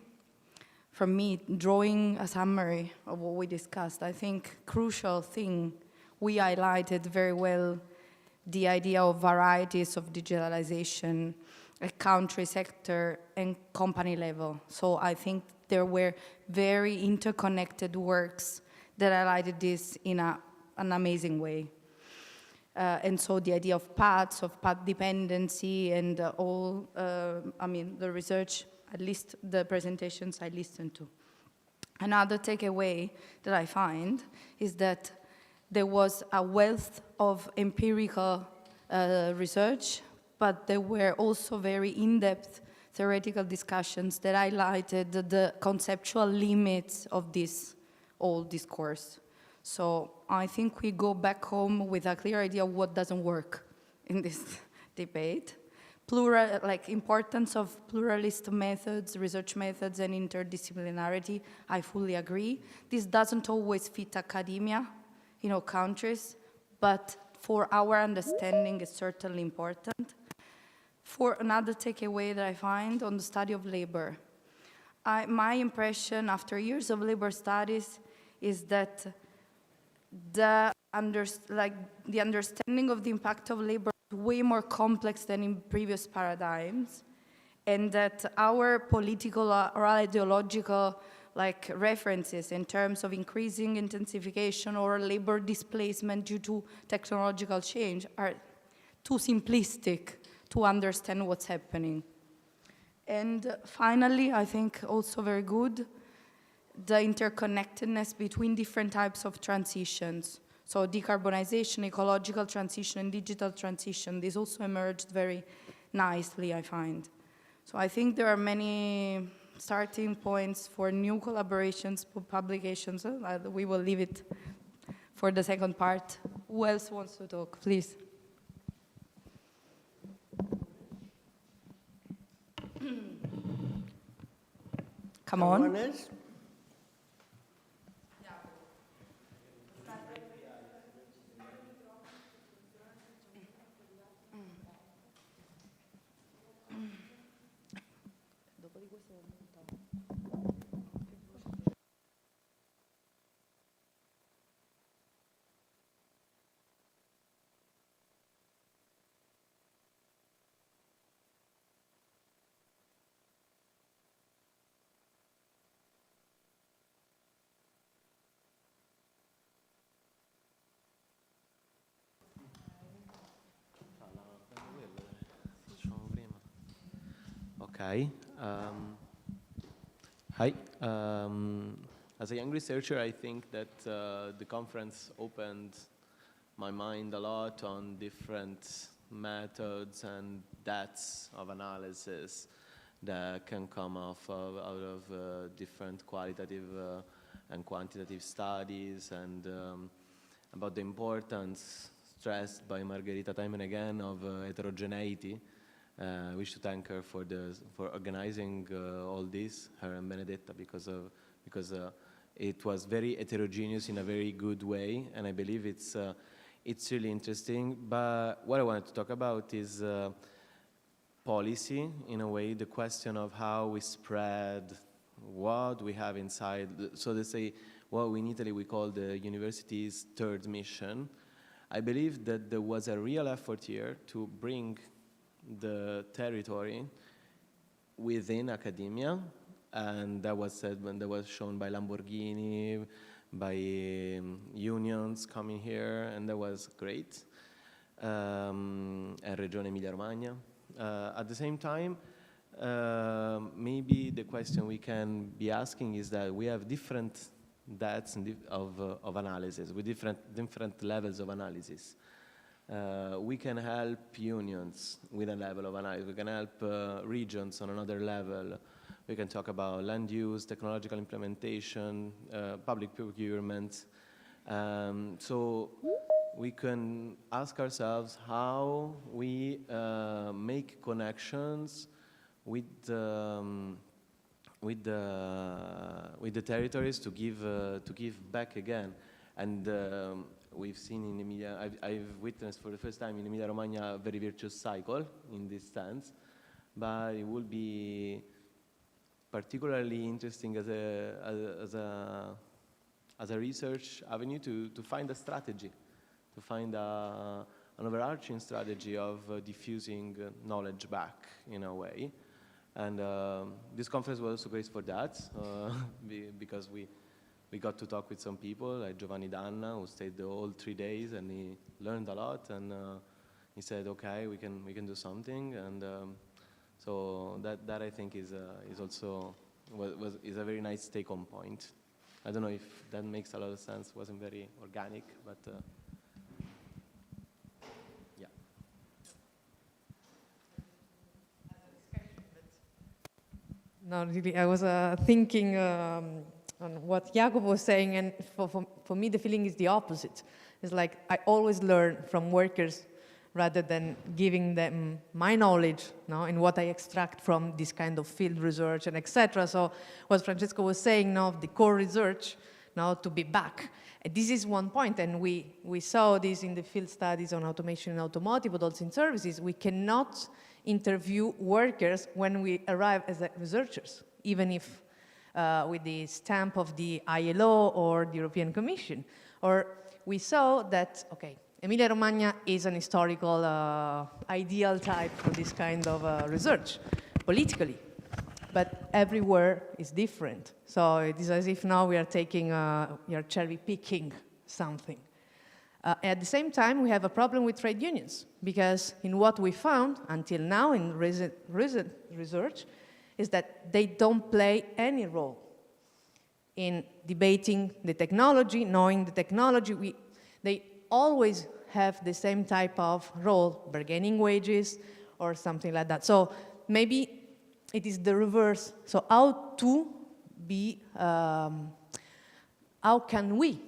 for me, drawing a summary of what we discussed, I think crucial thing, we highlighted very well the idea of varieties of digitalization at country, sector, and company level. So I think there were very interconnected works that highlighted this in an amazing way. And so the idea of path dependency, and the research, at least the presentations I listened to. Another takeaway that I find is that there was a wealth of empirical research, but there were also very in-depth theoretical discussions that highlighted the conceptual limits of this old discourse. So I think we go back home with a clear idea of what doesn't work in this debate. Importance of pluralist methods, research methods, and interdisciplinarity, I fully agree. This doesn't always fit academia, countries, but for our understanding it's certainly important. For another takeaway that I find on the study of labor, my impression after years of labor studies is that the understanding of the impact of labor is way more complex than in previous paradigms, and that our political or ideological references in terms of increasing intensification or labor displacement due to technological change are too simplistic to understand what's happening. And finally, I think also very good, the interconnectedness between different types of transitions. So decarbonization, ecological transition, and digital transition, this also emerged very nicely, I find. So I think there are many starting points for new collaborations, for publications. We will leave it for the second part. Who else wants to talk, please? Come on. Someone else? Okay. Hi. As a young researcher, I think that the conference opened my mind a lot on different methods and depths of analysis that can come out of different qualitative and quantitative studies, and about the importance stressed by Margherita time and again of heterogeneity. We wish to thank her for organizing all this, her and Benedetta, because it was very heterogeneous in a very good way, and I believe it's really interesting. But what I wanted to talk about is policy, in a way, the question of how we spread what we have inside. So they say, well, in Italy we call the university's third mission. I believe that there was a real effort here to bring the territory within academia, and that was said when that was shown by Lamborghini, by unions coming here, and that was great. And Regione Emilia-Romagna. At the same time, maybe the question we can be asking is that we have different depths of analysis, with different levels of analysis. We can help unions with a level of analysis. We can help regions on another level. We can talk about land use, technological implementation, public procurement. So we can ask ourselves how we make connections with the territories to give back again. And we've seen in Emilia, I've witnessed for the first time in Emilia-Romagna a very virtuous cycle in this sense, but it would be particularly interesting as a research avenue to find a strategy, to find an overarching strategy of diffusing knowledge back in a way. And this conference was also great for that, because we got to talk with some people, like Giovanni Danna, who stayed the whole 3 days, and he learned a lot, and he said, okay, we can do something, and so that I think is also is a very nice take-home point. I don't know if that makes a lot of sense. Wasn't very organic, but yeah. No, really, I was thinking on what Jacopo was saying, and for me the feeling is the opposite. It's like I always learn from workers rather than giving them my knowledge, no, and what I extract from this kind of field research and etc. So what Francesco was saying, no, the core research, no, to be back. And this is one point, and we saw this in the field studies on automation in automotive, but also in services. We cannot interview workers when we arrive as researchers, even if with the stamp of the ILO or the European Commission. Or we saw that, okay, Emilia-Romagna is an historical ideal type for this kind of research, politically, but everywhere is different. So it is as if now we are taking, we are cherry-picking something. At the same time, we have a problem with trade unions, because in what we found until now in recent research is that they don't play any role in debating the technology, knowing the technology. They always have the same type of role, bargaining wages or something like that. So maybe it is the reverse. So how to be, how can we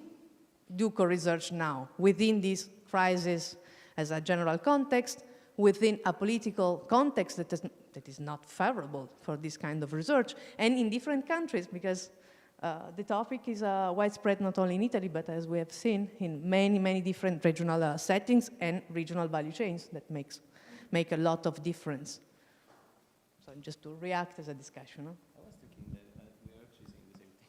do co-research now within this crisis as a general context, within a political context that is not favorable for this kind of research, and in different countries, because the topic is widespread not only in Italy, but as we have seen in many, many different regional settings and regional value chains that make a lot of difference. So just to react as a discussion. No? I was thinking that we are actually saying the same thing.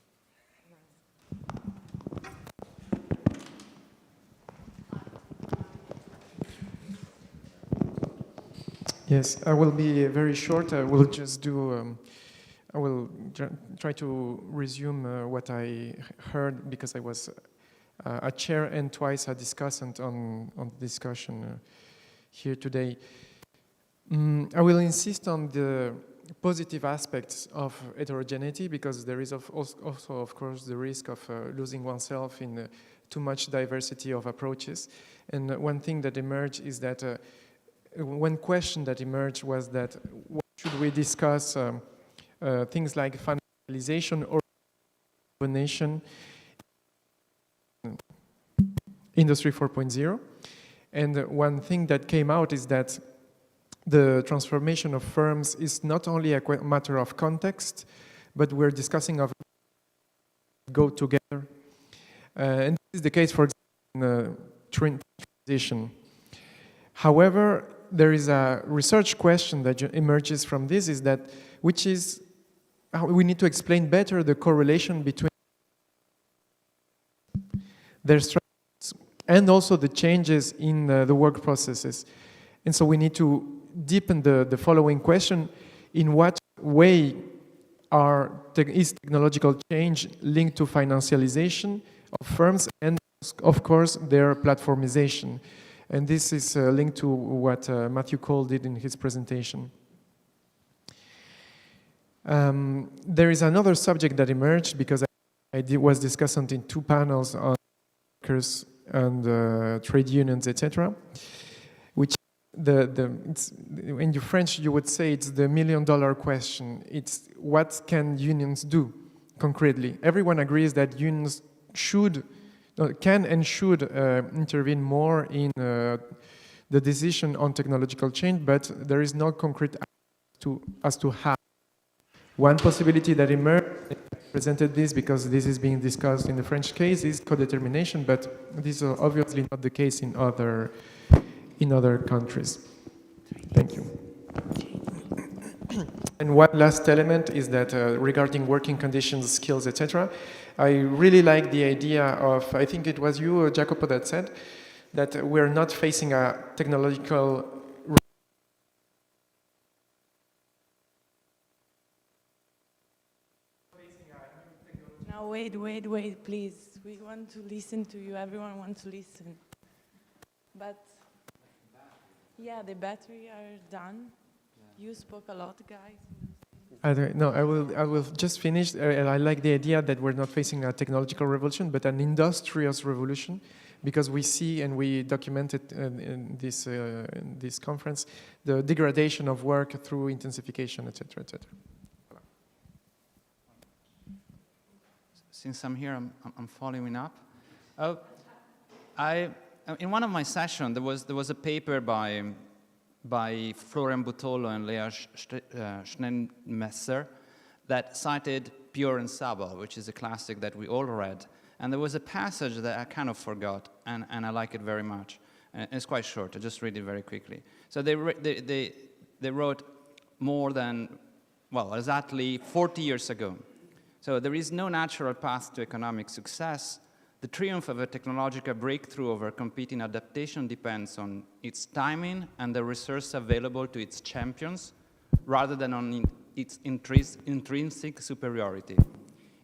Yes, I will be very short. I will just do, I will try to resume what I heard, because I was a chair and twice a discussant on the discussion here today. I will insist on the positive aspects of heterogeneity, because there is also, of course, the risk of losing oneself in too much diversity of approaches. And one thing that emerged is that one question that emerged was that what should we discuss things like finalization or combination Industry 4.0. And one thing that came out is that the transformation of firms is not only a matter of context, but we're discussing of go together. And this is the case, for example, in transition. However, there is a research question that emerges from this, is that, which is, how we need to explain better the correlation between their strategies and also the changes in the work processes. And so we need to deepen the following question: in what way is technological change linked to financialization of firms and, of course, their platformization? And this is linked to what Matteo called it in his presentation. There is another subject that emerged because I was discussant in 2 panels on workers and trade unions, etc. Which in French you would say it's the $1 million question. It's what can unions do concretely? Everyone agrees that unions can and should intervene more in the decision on technological change, but there is no concrete as to how. One possibility that emerged, I presented this because this is being discussed in the French case, is co-determination, but this is obviously not the case in other countries. Thank you. And one last element is that regarding working conditions, skills, etc., I really like the idea of, I think it was you, Jacopo, that said that we're not facing a technological Now wait, please. We want to listen to you. Everyone wants to listen. But yeah, the battery are done. You spoke a lot, guys. I will just finish. I like the idea that we're not facing a technological revolution, but an industrious revolution, because we see and we documented in this conference the degradation of work through intensification, etc., etc. Since I'm here, I'm following up. In one of my sessions, there was a paper by Florian Butolo and Lea Schnellmesser that cited Pure and Saba, which is a classic that we all read. And there was a passage that I kind of forgot, and I like it very much. And it's quite short. I'll just read it very quickly. So they wrote more than, well, exactly 40 years ago. So there is no natural path to economic success. The triumph of a technological breakthrough over competing adaptation depends on its timing and the resources available to its champions, rather than on its intrinsic superiority.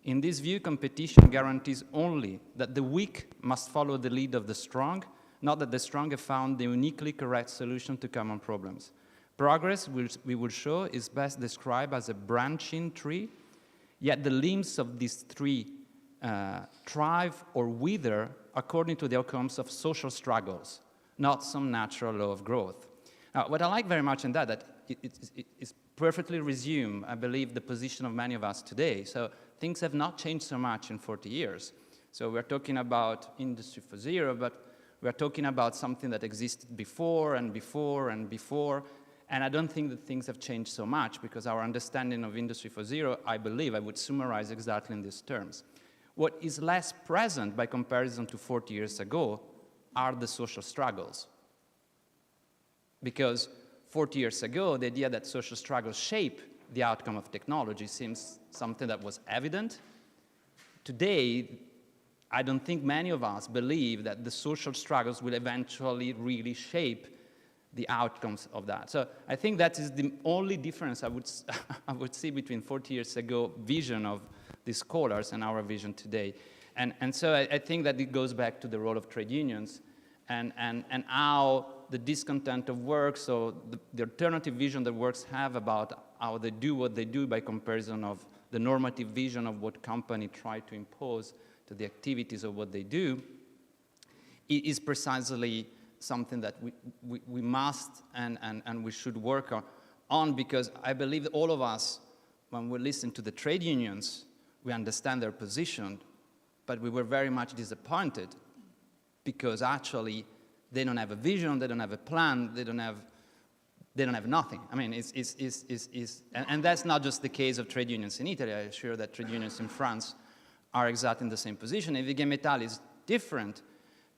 In this view, competition guarantees only that the weak must follow the lead of the strong, not that the strong have found the uniquely correct solution to common problems. Progress, which we will show, is best described as a branching tree, yet the limbs of this tree thrive or wither according to the outcomes of social struggles, not some natural law of growth. Now, what I like very much in that it's perfectly resume, I believe, the position of many of us today. So things have not changed so much in 40 years. So we're talking about Industry 4.0, but we're talking about something that existed before and before and before. And I don't think that things have changed so much, because our understanding of Industry 4.0, I believe, I would summarize exactly in these terms. What is less present by comparison to 40 years ago are the social struggles. Because 40 years ago, the idea that social struggles shape the outcome of technology seems something that was evident. Today, I don't think many of us believe that the social struggles will eventually really shape the outcomes of that. So I think that is the only difference I would see between 40 years ago vision of the scholars and our vision today. And so I think that it goes back to the role of trade unions and how the discontent of work, so the alternative vision that works have about how they do what they do by comparison of the normative vision of what company try to impose to the activities of what they do, is precisely something that we must and we should work on, because I believe all of us, when we listen to the trade unions, we understand their position, but we were very much disappointed because actually They don't have a vision, they don't have a plan, they don't have nothing. I mean, and that's not just the case of trade unions in Italy. I'm sure that trade unions in France are exactly in the same position. And IG Metall is different,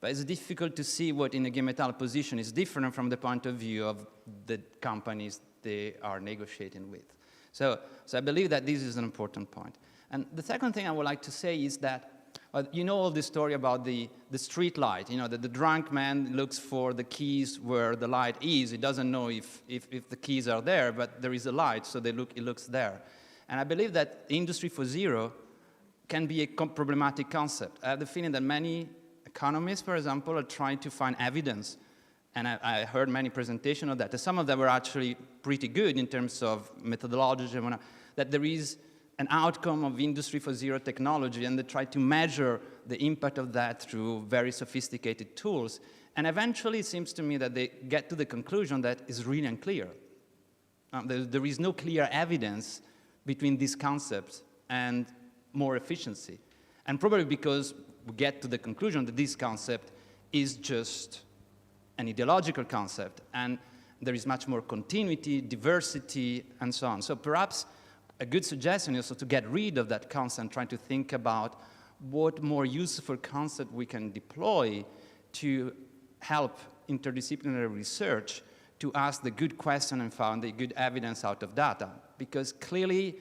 but it's difficult to see what in IG Metall position is different from the point of view of the companies they are negotiating with. So I believe that this is an important point. And the second thing I would like to say is that, you know all the story about the street light, you know, that the drunk man looks for the keys where the light is. He doesn't know if the keys are there, but there is a light, so it looks there. And I believe that Industry 4.0 can be a problematic concept. I have the feeling that many economists, for example, are trying to find evidence, and I heard many presentations of that, and some of them were actually pretty good in terms of methodology, that there is an outcome of Industry 4.0 technology, and they try to measure the impact of that through very sophisticated tools. And eventually, it seems to me that they get to the conclusion that it's really unclear. There is no clear evidence between these concepts and more efficiency. And probably because we get to the conclusion that this concept is just an ideological concept, and there is much more continuity, diversity, and so on. So perhaps a good suggestion is also to get rid of that concept and try to think about what more useful concept we can deploy to help interdisciplinary research to ask the good question and find the good evidence out of data. Because clearly,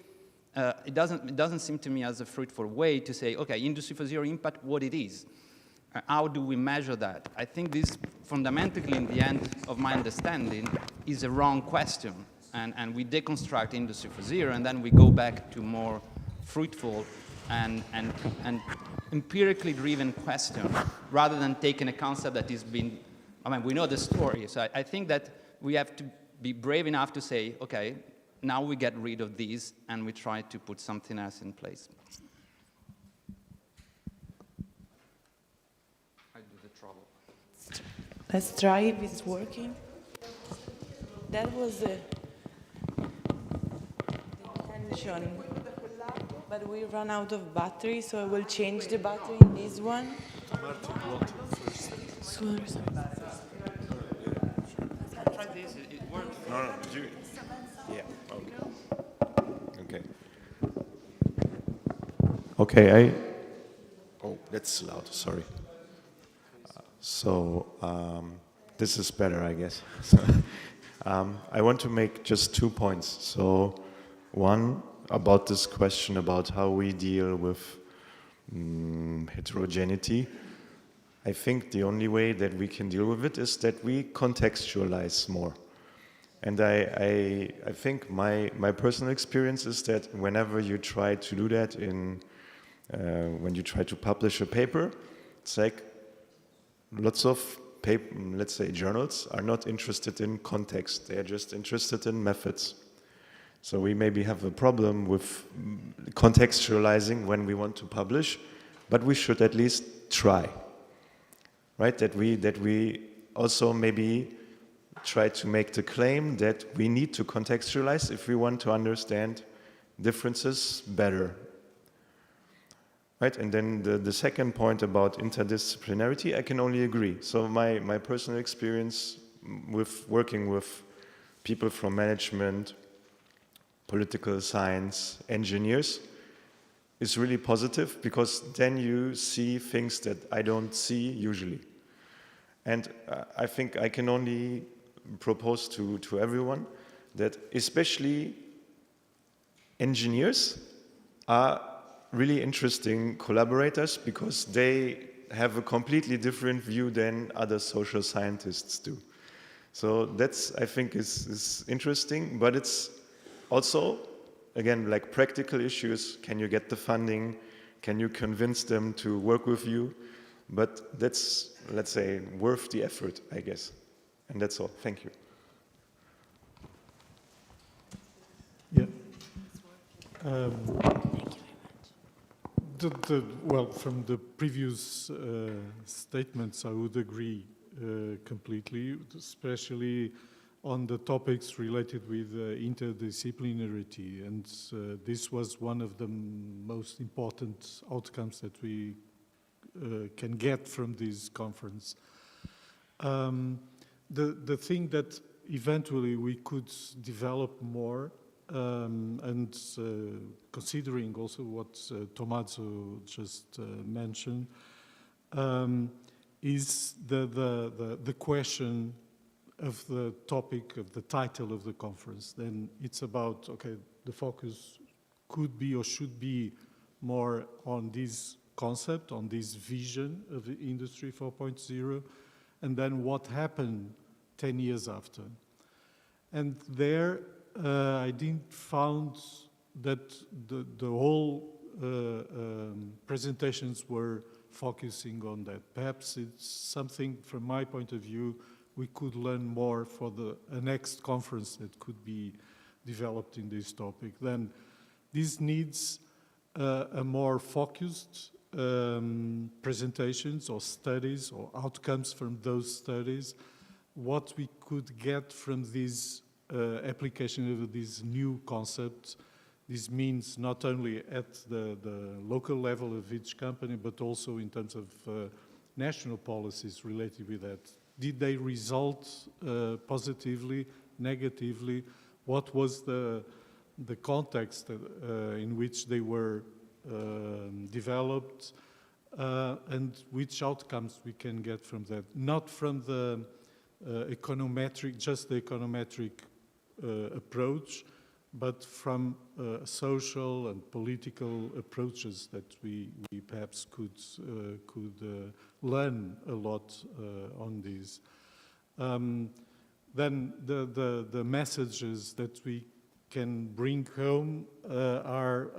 it doesn't seem to me as a fruitful way to say, okay, Industry 4.0 impact, what it is. How do we measure that? I think this fundamentally, in the end of my understanding, is a wrong question. And we deconstruct Industry 4.0, and then we go back to more fruitful and empirically driven question, rather than taking a concept that has been, I mean, we know the story. So I think that we have to be brave enough to say, okay, now we get rid of these, and we try to put something else in place. I do the trouble. Let's try if it's working. That was the intention, but we ran out of battery, so I will change the battery in this one. Try this, it works. No, yeah, okay. Okay, oh, that's loud, sorry. This is better, I guess. I want to make just 2 points. So, one, about this question about how we deal with heterogeneity. I think the only way that we can deal with it is that we contextualize more. And I think my personal experience is that whenever you try to do that when you try to publish a paper, it's like lots of paper, let's say journals, are not interested in context. They're just interested in methods. So we maybe have a problem with contextualizing when we want to publish, but we should at least try, right? That we also maybe try to make the claim that we need to contextualize if we want to understand differences better. Right? And then the second point about interdisciplinarity, I can only agree. So my personal experience with working with people from management, political science, engineers, is really positive, because then you see things that I don't see usually. And I think I can only propose to everyone that especially engineers are really interesting collaborators, because they have a completely different view than other social scientists do. So that's, I think, is interesting, but it's also, again, like practical issues. Can you get the funding? Can you convince them to work with you? But that's, let's say, worth the effort, I guess. And that's all. Thank you. Yeah. Well, from the previous statements, I would agree completely, especially on the topics related with interdisciplinarity. And this was one of the most important outcomes that we can get from this conference. The thing that eventually we could develop more, and considering also what Tommaso just mentioned, is the question of the topic, of the title of the conference. Then it's about, okay, the focus could be or should be more on this concept, on this vision of the Industry 4.0, and then what happened 10 years after. And there I didn't found that the whole presentations were focusing on that. Perhaps it's something, from my point of view, we could learn more for the next conference that could be developed in this topic. Then this needs a more focused presentations or studies or outcomes from those studies, what we could get from this application of these new concepts. This means not only at the local level of each company, but also in terms of national policies related with that. Did they result positively, negatively? What was the context in which they were developed, and which outcomes we can get from that? Not from the econometric, just the econometric approach, but from social and political approaches that we perhaps could learn a lot on these. Then the messages that we can bring home are,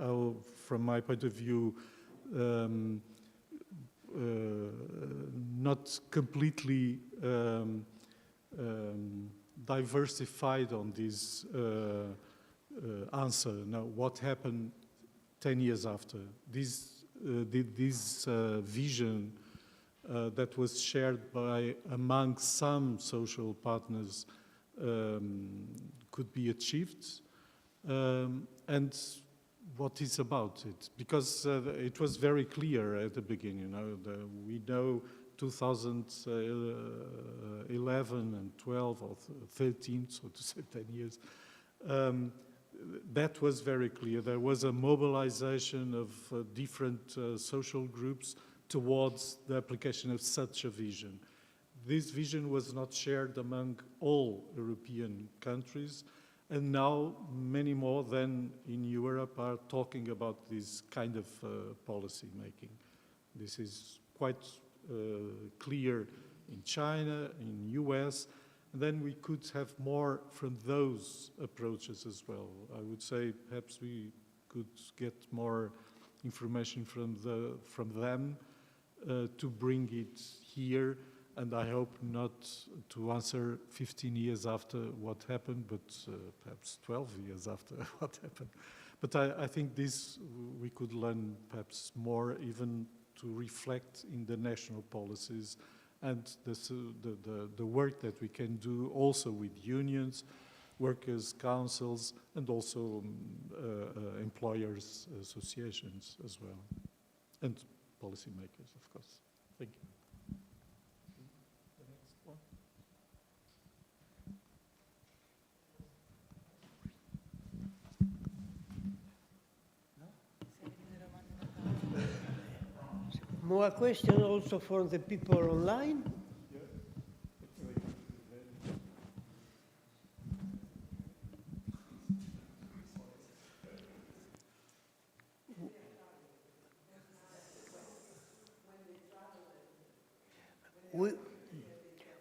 from my point of view, not completely diversified on this answer. Now, what happened 10 years after? This vision that was shared by among some social partners could be achieved, and what is about it? Because it was very clear at the beginning. We know 2011 and 12 or 13, so to say 10 years, that was very clear. There was a mobilization of different social groups towards the application of such a vision. This vision was not shared among all European countries, and now many more than in Europe are talking about this kind of policy making. This is quite clear in China, in US, and then we could have more from those approaches as well. I would say perhaps we could get more information from them to bring it here, and I hope not to answer 15 years after what happened, but perhaps 12 years after what happened. But I think this we could learn perhaps more, even to reflect in the national policies and the work that we can do also with unions, workers' councils, and also employers' associations as well, and policymakers, of course. Thank you. The next one. More questions also for the people online?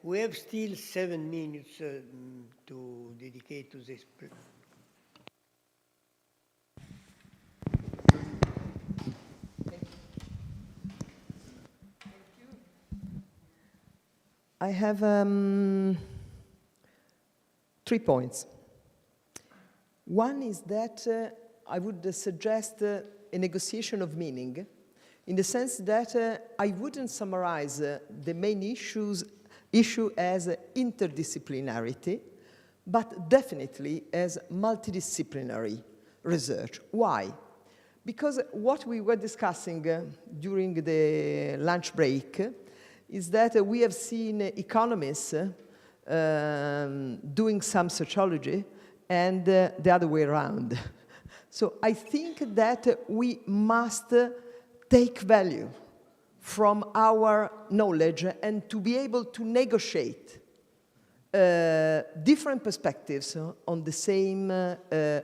We have still 7 minutes to dedicate to this. I have 3 points. One is that I would suggest a negotiation of meaning, in the sense that I wouldn't summarize the main issue as interdisciplinarity, but definitely as multidisciplinary research. Why? Because what we were discussing during the lunch break is that we have seen economists doing some sociology and the other way around. So I think that we must take value from our knowledge and to be able to negotiate different perspectives on the same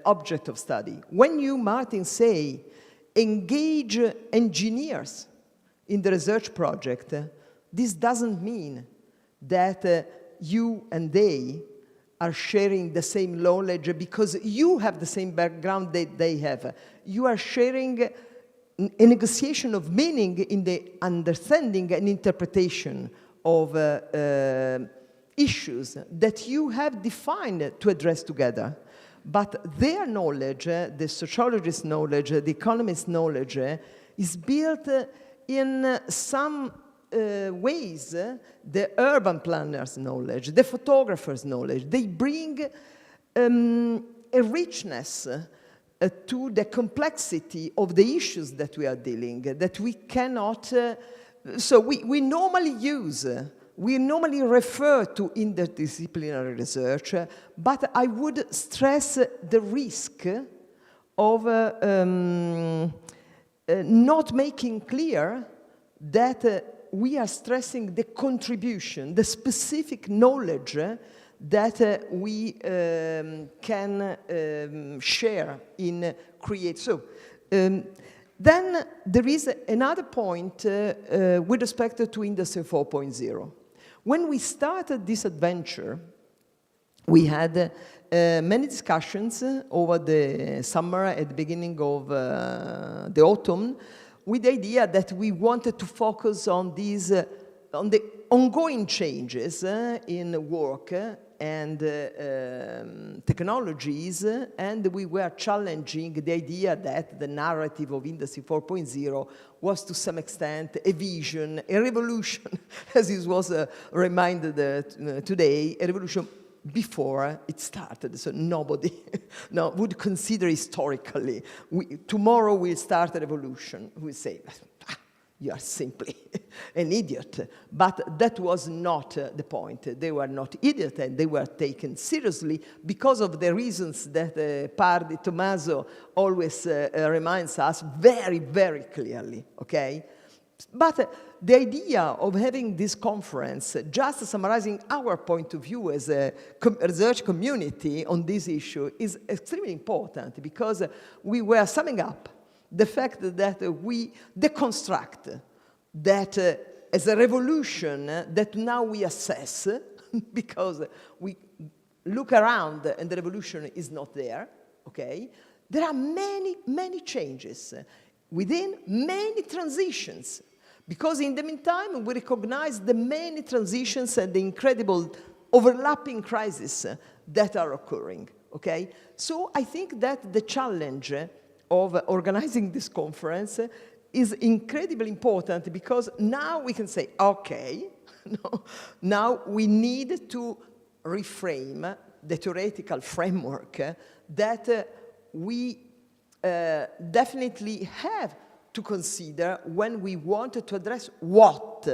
object of study. When you, Martin, say engage engineers in the research project, this doesn't mean that you and they are sharing the same knowledge because you have the same background that they have. You are sharing a negotiation of meaning in the understanding and interpretation of issues that you have defined to address together. But their knowledge, the sociologist's knowledge, the economist's knowledge, is built in some ways, the urban planner's knowledge, the photographer's knowledge. They bring a richness to the complexity of the issues that we are dealing, that we cannot, so we normally use, we normally refer to interdisciplinary research, but I would stress the risk of not making clear that we are stressing the contribution, the specific knowledge that we can share in create. So then there is another point with respect to Industry 4.0. When we started this adventure, we had many discussions over the summer, at the beginning of the autumn, with the idea that we wanted to focus on these, on the ongoing changes in work and technologies, and we were challenging the idea that the narrative of Industry 4.0 was to some extent a vision, a revolution, as it was reminded today, a revolution before it started. So nobody would consider historically, tomorrow we'll start a revolution. We say, you are simply an idiot. But that was not the point. They were not idiots, and they were taken seriously because of the reasons that Pardi Tommaso always reminds us very, very clearly, okay? But the idea of having this conference, just summarizing our point of view as a research community on this issue, is extremely important because we were summing up the fact that we deconstruct that as a revolution that now we assess because we look around and the revolution is not there, okay? There are many, many changes within many transitions because in the meantime we recognize the many transitions and the incredible overlapping crises that are occurring, okay? So I think that the challenge of organizing this conference is incredibly important because now we can say, okay, now we need to reframe the theoretical framework that we definitely have to consider when we want to address what.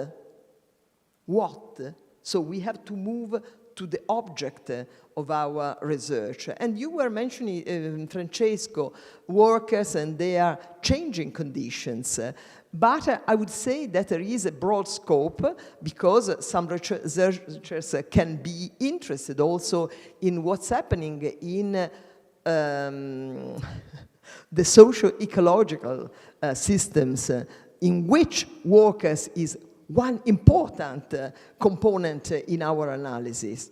So we have to move to the object of our research. And you were mentioning, Francesco, workers and their changing conditions. But I would say that there is a broad scope because some researchers can be interested also in what's happening in the socio-ecological systems in which workers is one important component in our analysis.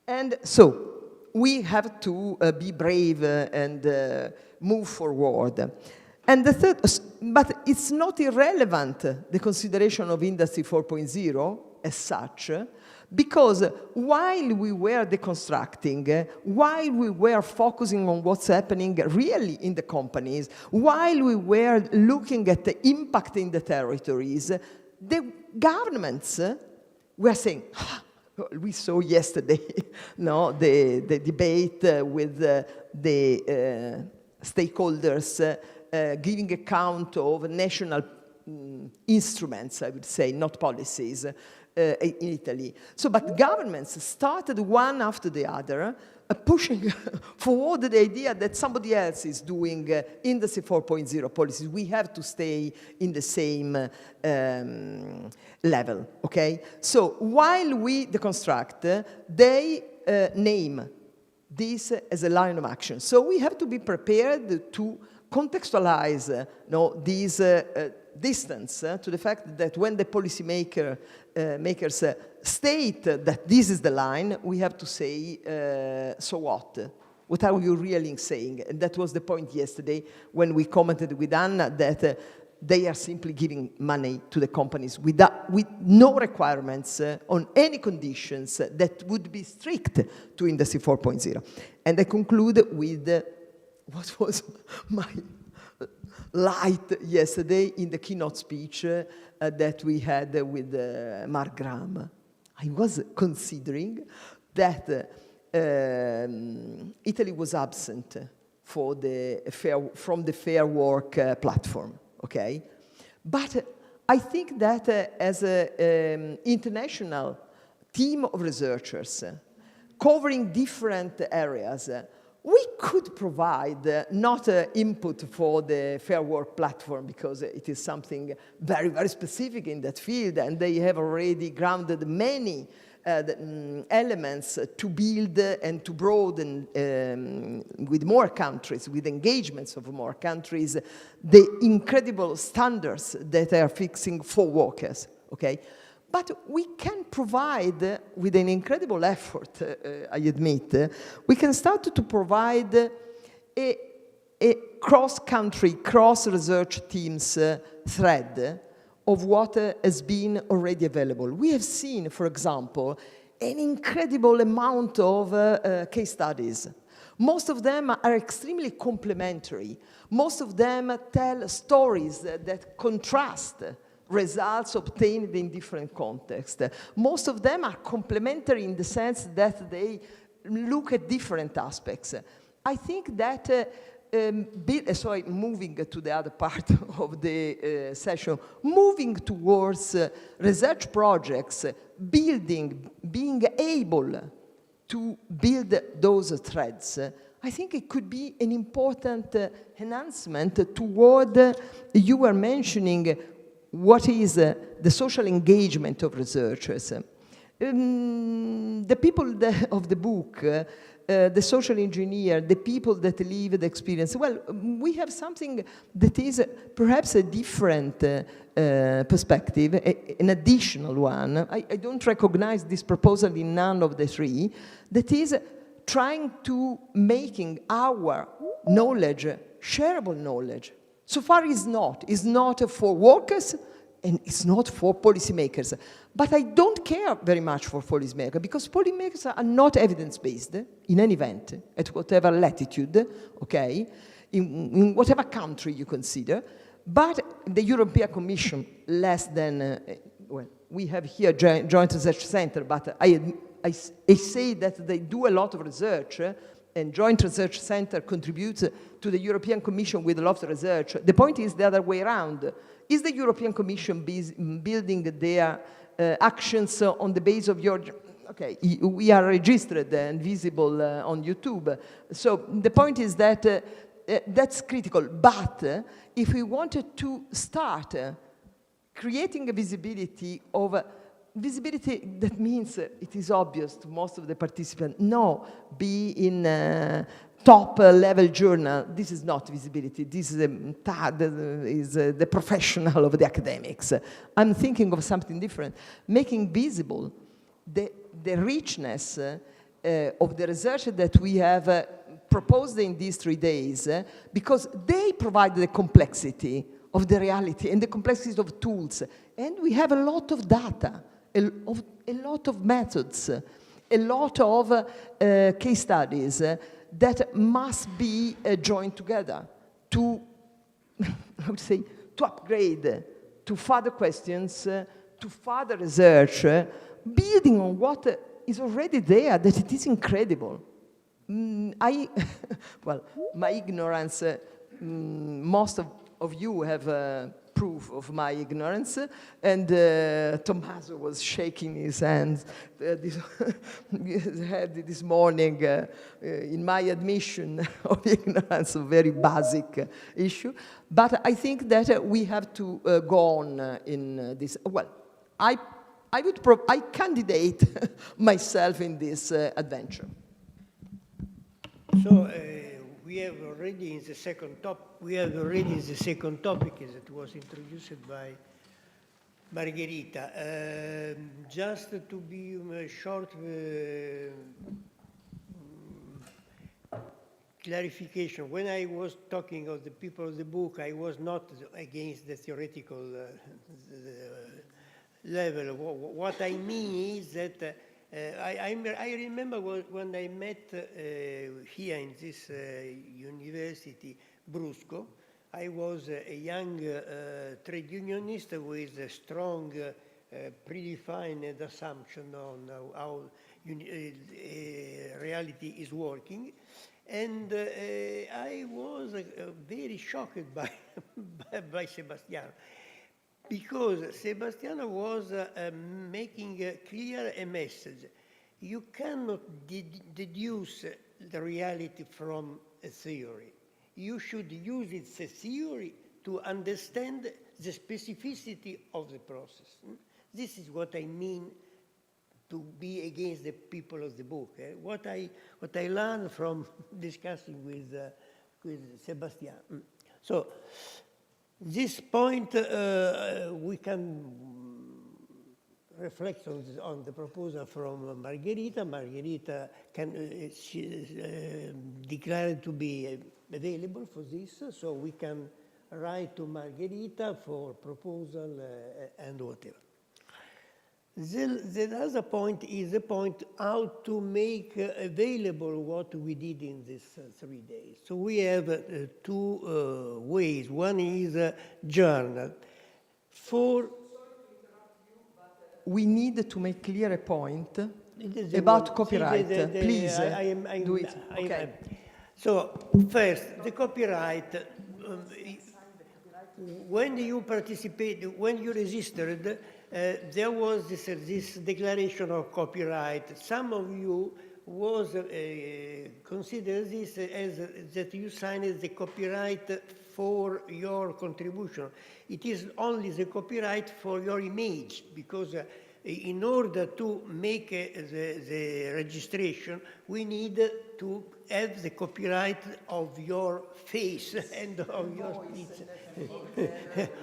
And so we have to be brave and move forward. And the third, but it's not irrelevant, the consideration of Industry 4.0 as such, because while we were deconstructing, while we were focusing on what's happening really in the companies, while we were looking at the impact in the territories, the governments were saying, we saw yesterday, the debate with the stakeholders giving account of national instruments, I would say, not policies, in Italy. So, but governments started one after the other, pushing forward the idea that somebody else is doing Industry 4.0 policies. We have to stay in the same level, okay? So while we deconstruct, they name this as a line of action. So we have to be prepared to contextualize this distance to the fact that when the policymakers state that this is the line, we have to say, so what? What are you really saying? And that was the point yesterday when we commented with Anna that they are simply giving money to the companies with no requirements on any conditions that would be strict to Industry 4.0. And I conclude with what was my light yesterday in the keynote speech that we had with Mark Graham. I was considering that Italy was absent from the Fair Work platform, okay? But I think that as an international team of researchers covering different areas, we could provide not input for the Fair Work platform because it is something very, very specific in that field, and they have already grounded many elements to build and to broaden with more countries, with engagements of more countries, the incredible standards that they are fixing for workers, okay? But we can provide, with an incredible effort, I admit, we can start to provide a cross-country, cross-research teams thread of what has been already available. We have seen, for example, an incredible amount of case studies. Most of them are extremely complementary. Most of them tell stories that contrast results obtained in different contexts. Most of them are complementary in the sense that they look at different aspects. I think that, so I'm moving to the other part of the session, moving towards research projects, being able to build those threads, I think it could be an important enhancement toward, you were mentioning, what is the social engagement of researchers. The people of the book, the social engineer, the people that live the experience, well, we have something that is perhaps a different perspective, an additional one. I don't recognize this proposal in none of the three, that is trying to making our knowledge shareable knowledge. So far it's not for workers and it's not for policymakers. But I don't care very much for policymakers because policymakers are not evidence-based in any event, at whatever latitude, okay, in whatever country you consider. But the European Commission, less than, well, we have here Joint Research Center, but I say that they do a lot of research and Joint Research Center contributes to the European Commission with a lot of research. The point is the other way around. Is the European Commission building their actions on the base of your... Okay, we are registered and visible on YouTube. So the point is that that's critical. But if we wanted to start creating a visibility of... Visibility, that means it is obvious to most of the participants. No, be in top level journal. This is not visibility. This is the professional of the academics. I'm thinking of something different. Making visible the richness of the research that we have proposed in these 3 days, because they provide the complexity of the reality and the complexity of tools. And we have a lot of data. A lot of methods, a lot of case studies that must be joined together to, I would say, to upgrade, to further questions, to further research, building on what is already there, that it is incredible. Well, my ignorance, most of you have proof of my ignorance. And Tommaso was shaking his hands this morning in my admission of ignorance, a very basic issue. But I think that we have to go on in this. Well, I candidate myself in this adventure. So we have already in the second topic. As it was introduced by Margherita. Just to be short clarification. When I was talking of the people of the book, I was not against the theoretical level. What I mean is that I remember when I met here in this university, Brusco, I was a young trade unionist with a strong predefined assumption on how reality is working. And I was very shocked by Sebastiano, because Sebastiano was making clear a message. You cannot deduce the reality from a theory. You should use it as a theory to understand the specificity of the process. This is what I mean to be against the people of the book. What I learned from discussing with Sebastian. So this point we can reflect on the proposal from Margherita. Margherita declared to be available for this, so we can write to Margherita for proposal and whatever. The other point is the point how to make available what we did in these 3 days. So we have two ways. One is a journal. We need to make clear a point about copyright. Please do it. Okay. So first, the copyright. When you participated, when you registered, there was this declaration of copyright. Some of you was consider this as that you signed the copyright for your contribution. It is only the copyright for your image, because in order to make the registration, we need to have the copyright of your face and of your speech.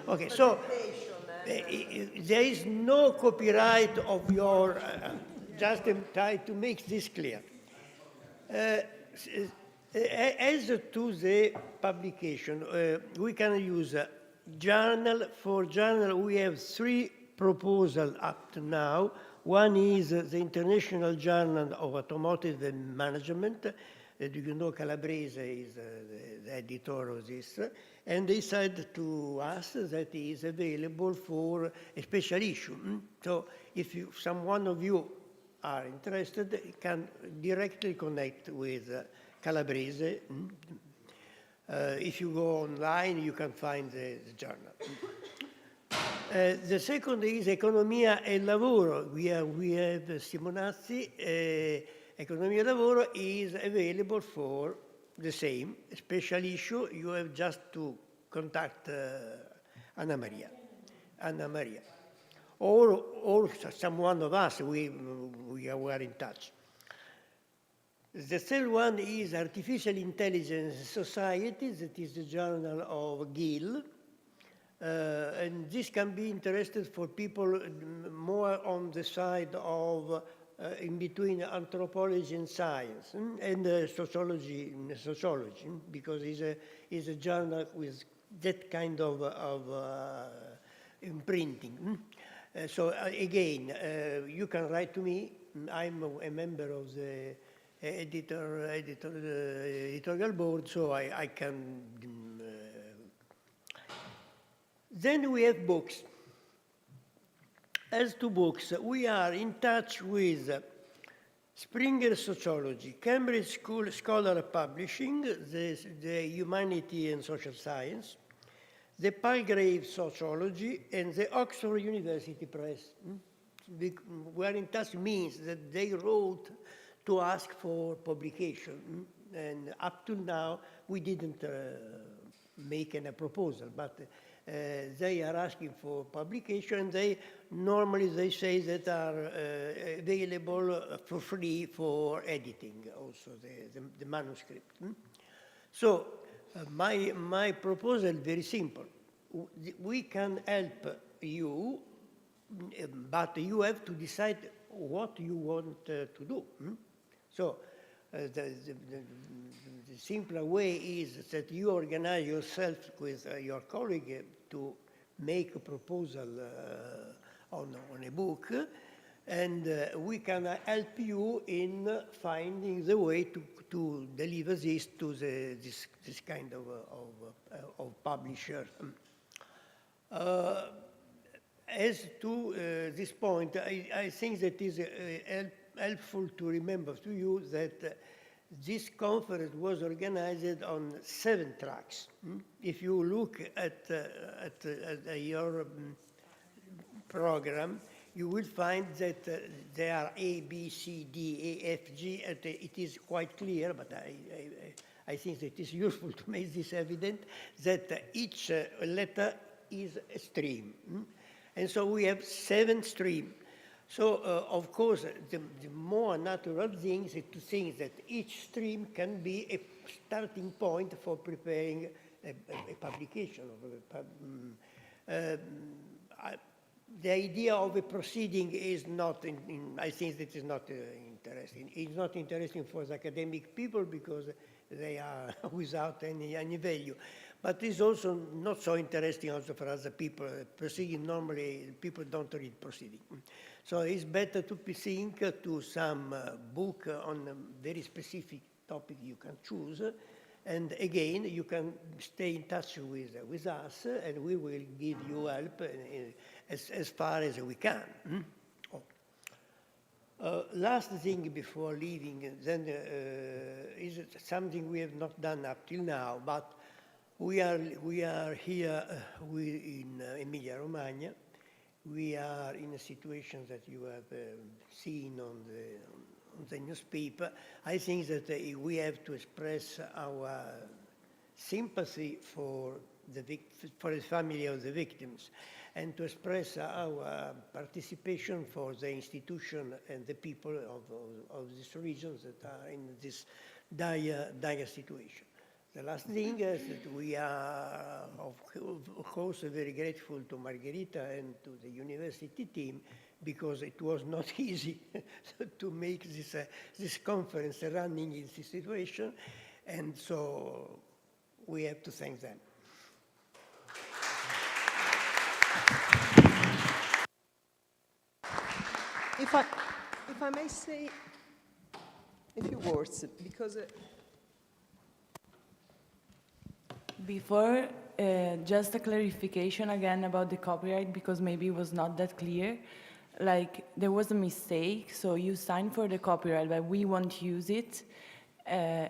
Okay, so there is no copyright of your, just try to make this clear. As to the publication, we can use journal. For journal, we have 3 proposals up to now. One is the International Journal of Automotive and Management. You know, Calabrese is the editor of this. And they said to us that it is available for a special issue. So if one of you are interested, you can directly connect with Calabrese. If you go online, you can find the journal. The second is Economia e Lavoro. We have Simonazzi. Economia e Lavoro is available for the same special issue. You have just to contact Anna Maria. Or some one of us, we are in touch. The third one is Artificial Intelligence Society. That is the journal of Gill. And this can be interested for people more on the side of in between anthropology and science and sociology, because it's a journal with that kind of imprinting. So again, you can write to me. I'm a member of the editorial board, so I can. Then we have books. As to books, we are in touch with Springer Sociology, Cambridge Scholar Publishing, the Humanity and Social Science, the Palgrave Sociology, and the Oxford University Press. We were in touch means that they wrote to ask for publication. And up to now, we didn't make any proposal, but they are asking for publication. Normally they say that are available for free for editing, also the manuscript. So my proposal is very simple. We can help you, but you have to decide what you want to do. So the simpler way is that you organize yourself with your colleague to make a proposal on a book, and we can help you in finding the way to deliver this to this kind of publisher. As to this point, I think that is helpful to remember to you that this conference was organized on 7 tracks. If you look at your program, you will find that there are A, B, C, D, A, F, G, and it is quite clear, but I think that it is useful to make this evident, that each letter is a stream. And so we have 7 streams. So, of course, the more natural thing is to think that each stream can be a starting point for preparing a publication. The idea of a proceeding is not, I think that is not interesting. It's not interesting for the academic people because they are without any value. But it's also not so interesting also for other people. Proceeding, normally, people don't read proceeding. So it's better to think to some book on a very specific topic you can choose. And again, you can stay in touch with us, and we will give you help as far as we can. Last thing before leaving, then is something we have not done up till now, but we are here in Emilia Romagna. We are in a situation that you have seen on the newspaper. I think that we have to express our sympathy for the family of the victims, and to express our participation for the institution and the people of these regions that are in this dire situation. The last thing is that we are, of course, very grateful to Margherita and to the university team, because it was not easy to make this conference running in this situation, and so we have to thank them. If I may say a few words, because before, just a clarification again about the copyright, because maybe it was not that clear. Like, there was a mistake, so you signed for the copyright, but we won't use it.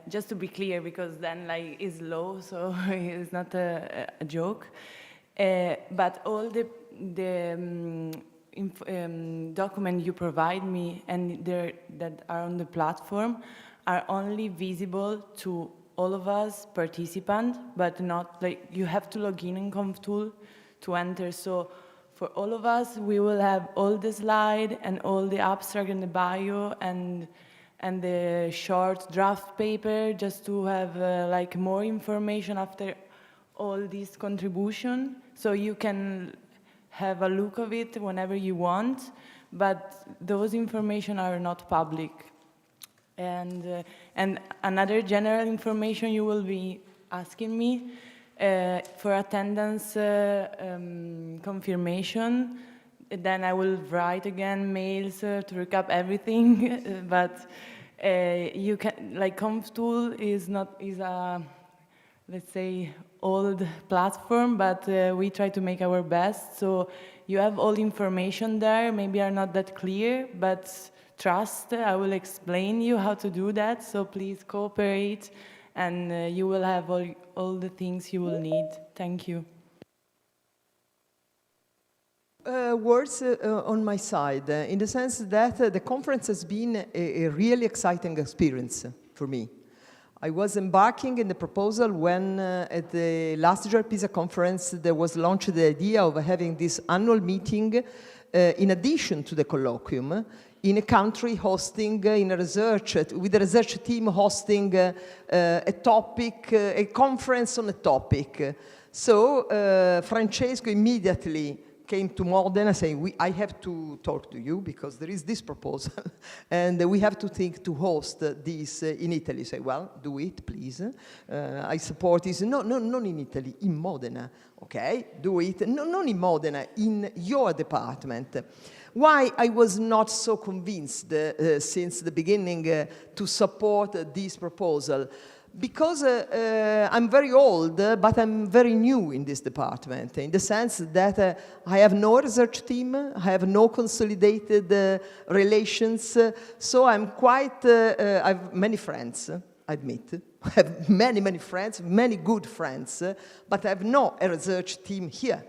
Just to be clear, because then, like, it's low, so it's not a joke. But all the document you provide me and that are on the platform are only visible to all of us participants, but not like you have to log in ComTool to enter. So for all of us, we will have all the slide and all the abstract and the bio and the short draft paper, just to have like more information after all this contribution. So you can have a look of it whenever you want, but those information are not public. And another general information you will be asking me for attendance confirmation. Then I will write again mails to recap everything. But you can, like, ComTool is a, let's say, old platform, but we try to make our best. So you have all the information there. Maybe are not that clear, but trust, I will explain you how to do that. So please cooperate, and you will have all the things you will need. Thank you. Words on my side, in the sense that the conference has been a really exciting experience for me. I was embarking in the proposal when at the last year PISA conference there was launched the idea of having this annual meeting in addition to the colloquium in a country hosting in a research, with a research team hosting a topic, a conference on a topic. So Francesco immediately came to Modena saying, I have to talk to you because there is this proposal and we have to think to host this in Italy. Say, well, do it, please. I support this. No, not in Italy, in Modena. Okay, do it. No, not in Modena, in your department. Why I was not so convinced since the beginning to support this proposal? Because I'm very old, but I'm very new in this department, in the sense that I have no research team, I have no consolidated relations, so I'm quite, I have many friends, I admit. I have many friends, many good friends, but I have no research team here.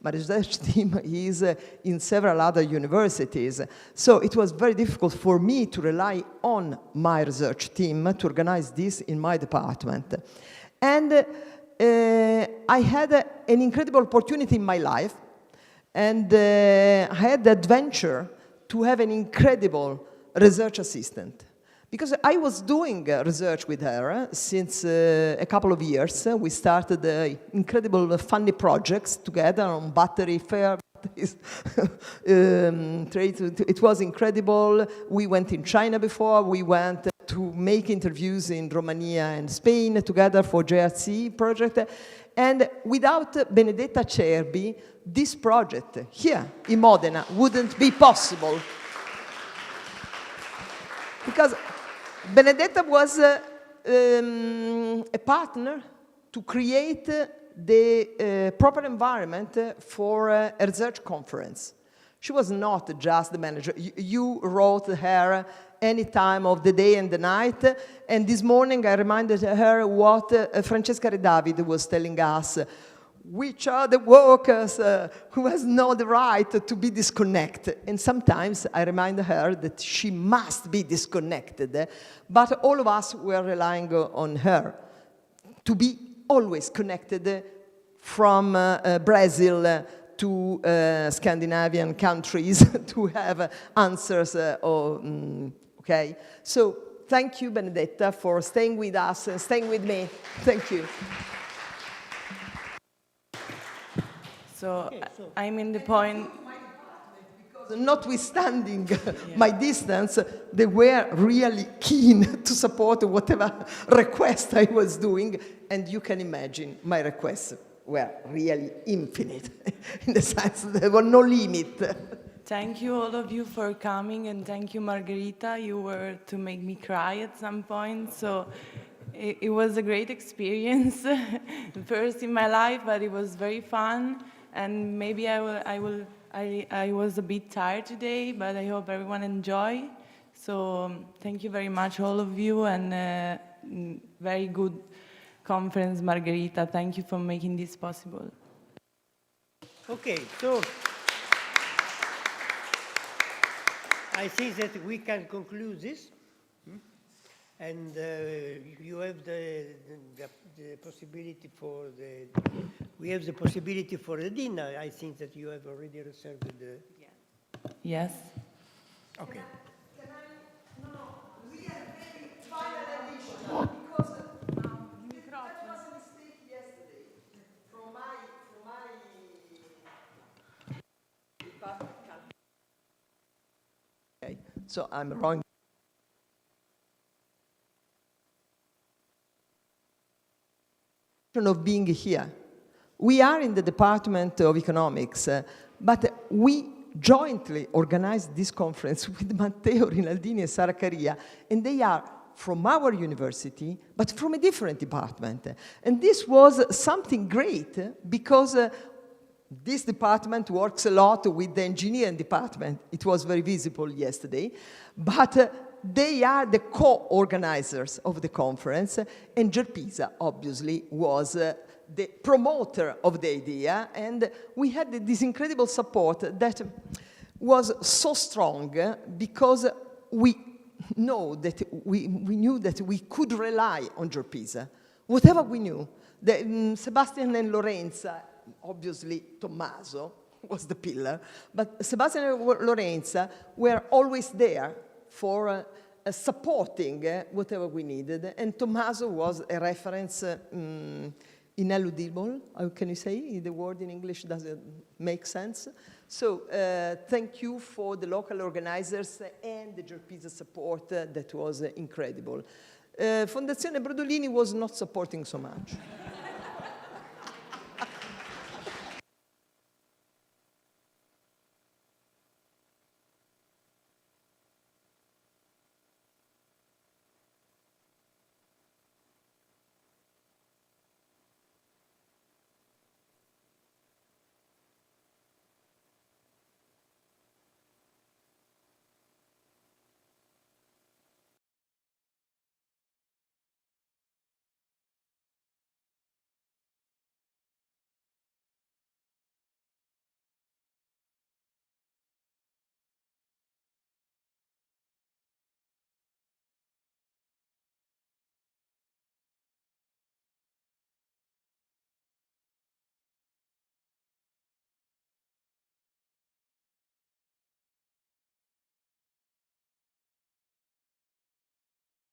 My research team is in several other universities. So it was very difficult for me to rely on my research team to organize this in my department. And I had an incredible opportunity in my life. And I had the adventure to have an incredible research assistant. Because I was doing research with her since a couple of years. We started incredible funny projects together on battery fair. It was incredible. We went in China before. We went to make interviews in Romania and Spain together for JRC project. And without Benedetta Cerbi, this project here in Modena wouldn't be possible. Because Benedetta was a partner to create the proper environment for a research conference. She was not just the manager. You wrote her any time of the day and the night, and this morning I reminded her what Francesca Redavid was telling us. Which are the workers who has not the right to be disconnected? And sometimes I remind her that she must be disconnected, but all of us were relying on her to be always connected from Brazil to Scandinavian countries to have answers. Okay, so thank you, Benedetta, for staying with us and staying with me. Thank you. So I'm in the point. Notwithstanding my distance, they were really keen to support whatever request I was doing, and you can imagine my requests were really infinite, in the sense that there were no limit. Thank you, all of you, for coming, and thank you, Margherita. You were to make me cry at some point, so it was a great experience, first in my life, but it was very fun. And maybe I was a bit tired today, but I hope everyone enjoyed. So thank you very much, all of you, and very good conference, Margherita. Thank you for making this possible. Okay, so I think that we can conclude this. And you have the possibility for we have the possibility for the dinner. I think that you have already reserved the... Yes. Okay. We are very final edition, because that was a mistake yesterday from my department. Okay, so I'm wrong. Of being here. We are in the Department of Economics, but we jointly organized this conference with Matteo, Rinaldini, and Sara, CARIA, and they are from our university, but from a different department. And this was something great, because this department works a lot with the engineering department. It was very visible yesterday, but they are the co-organizers of the conference, and GERPISA obviously was the promoter of the idea, and we had this incredible support that was so strong because we knew that we could rely on Giorpisa. Whatever we knew, Sebastian and Lorenza, obviously Tommaso was the pillar, but Sebastian and Lorenza were always there for supporting whatever we needed, and Tommaso was a reference ineludible. How can you say? The word in English doesn't make sense. So thank you for the local organizers and the Giorpisa support. That was incredible. Fondazione Brodolini was not supporting so much.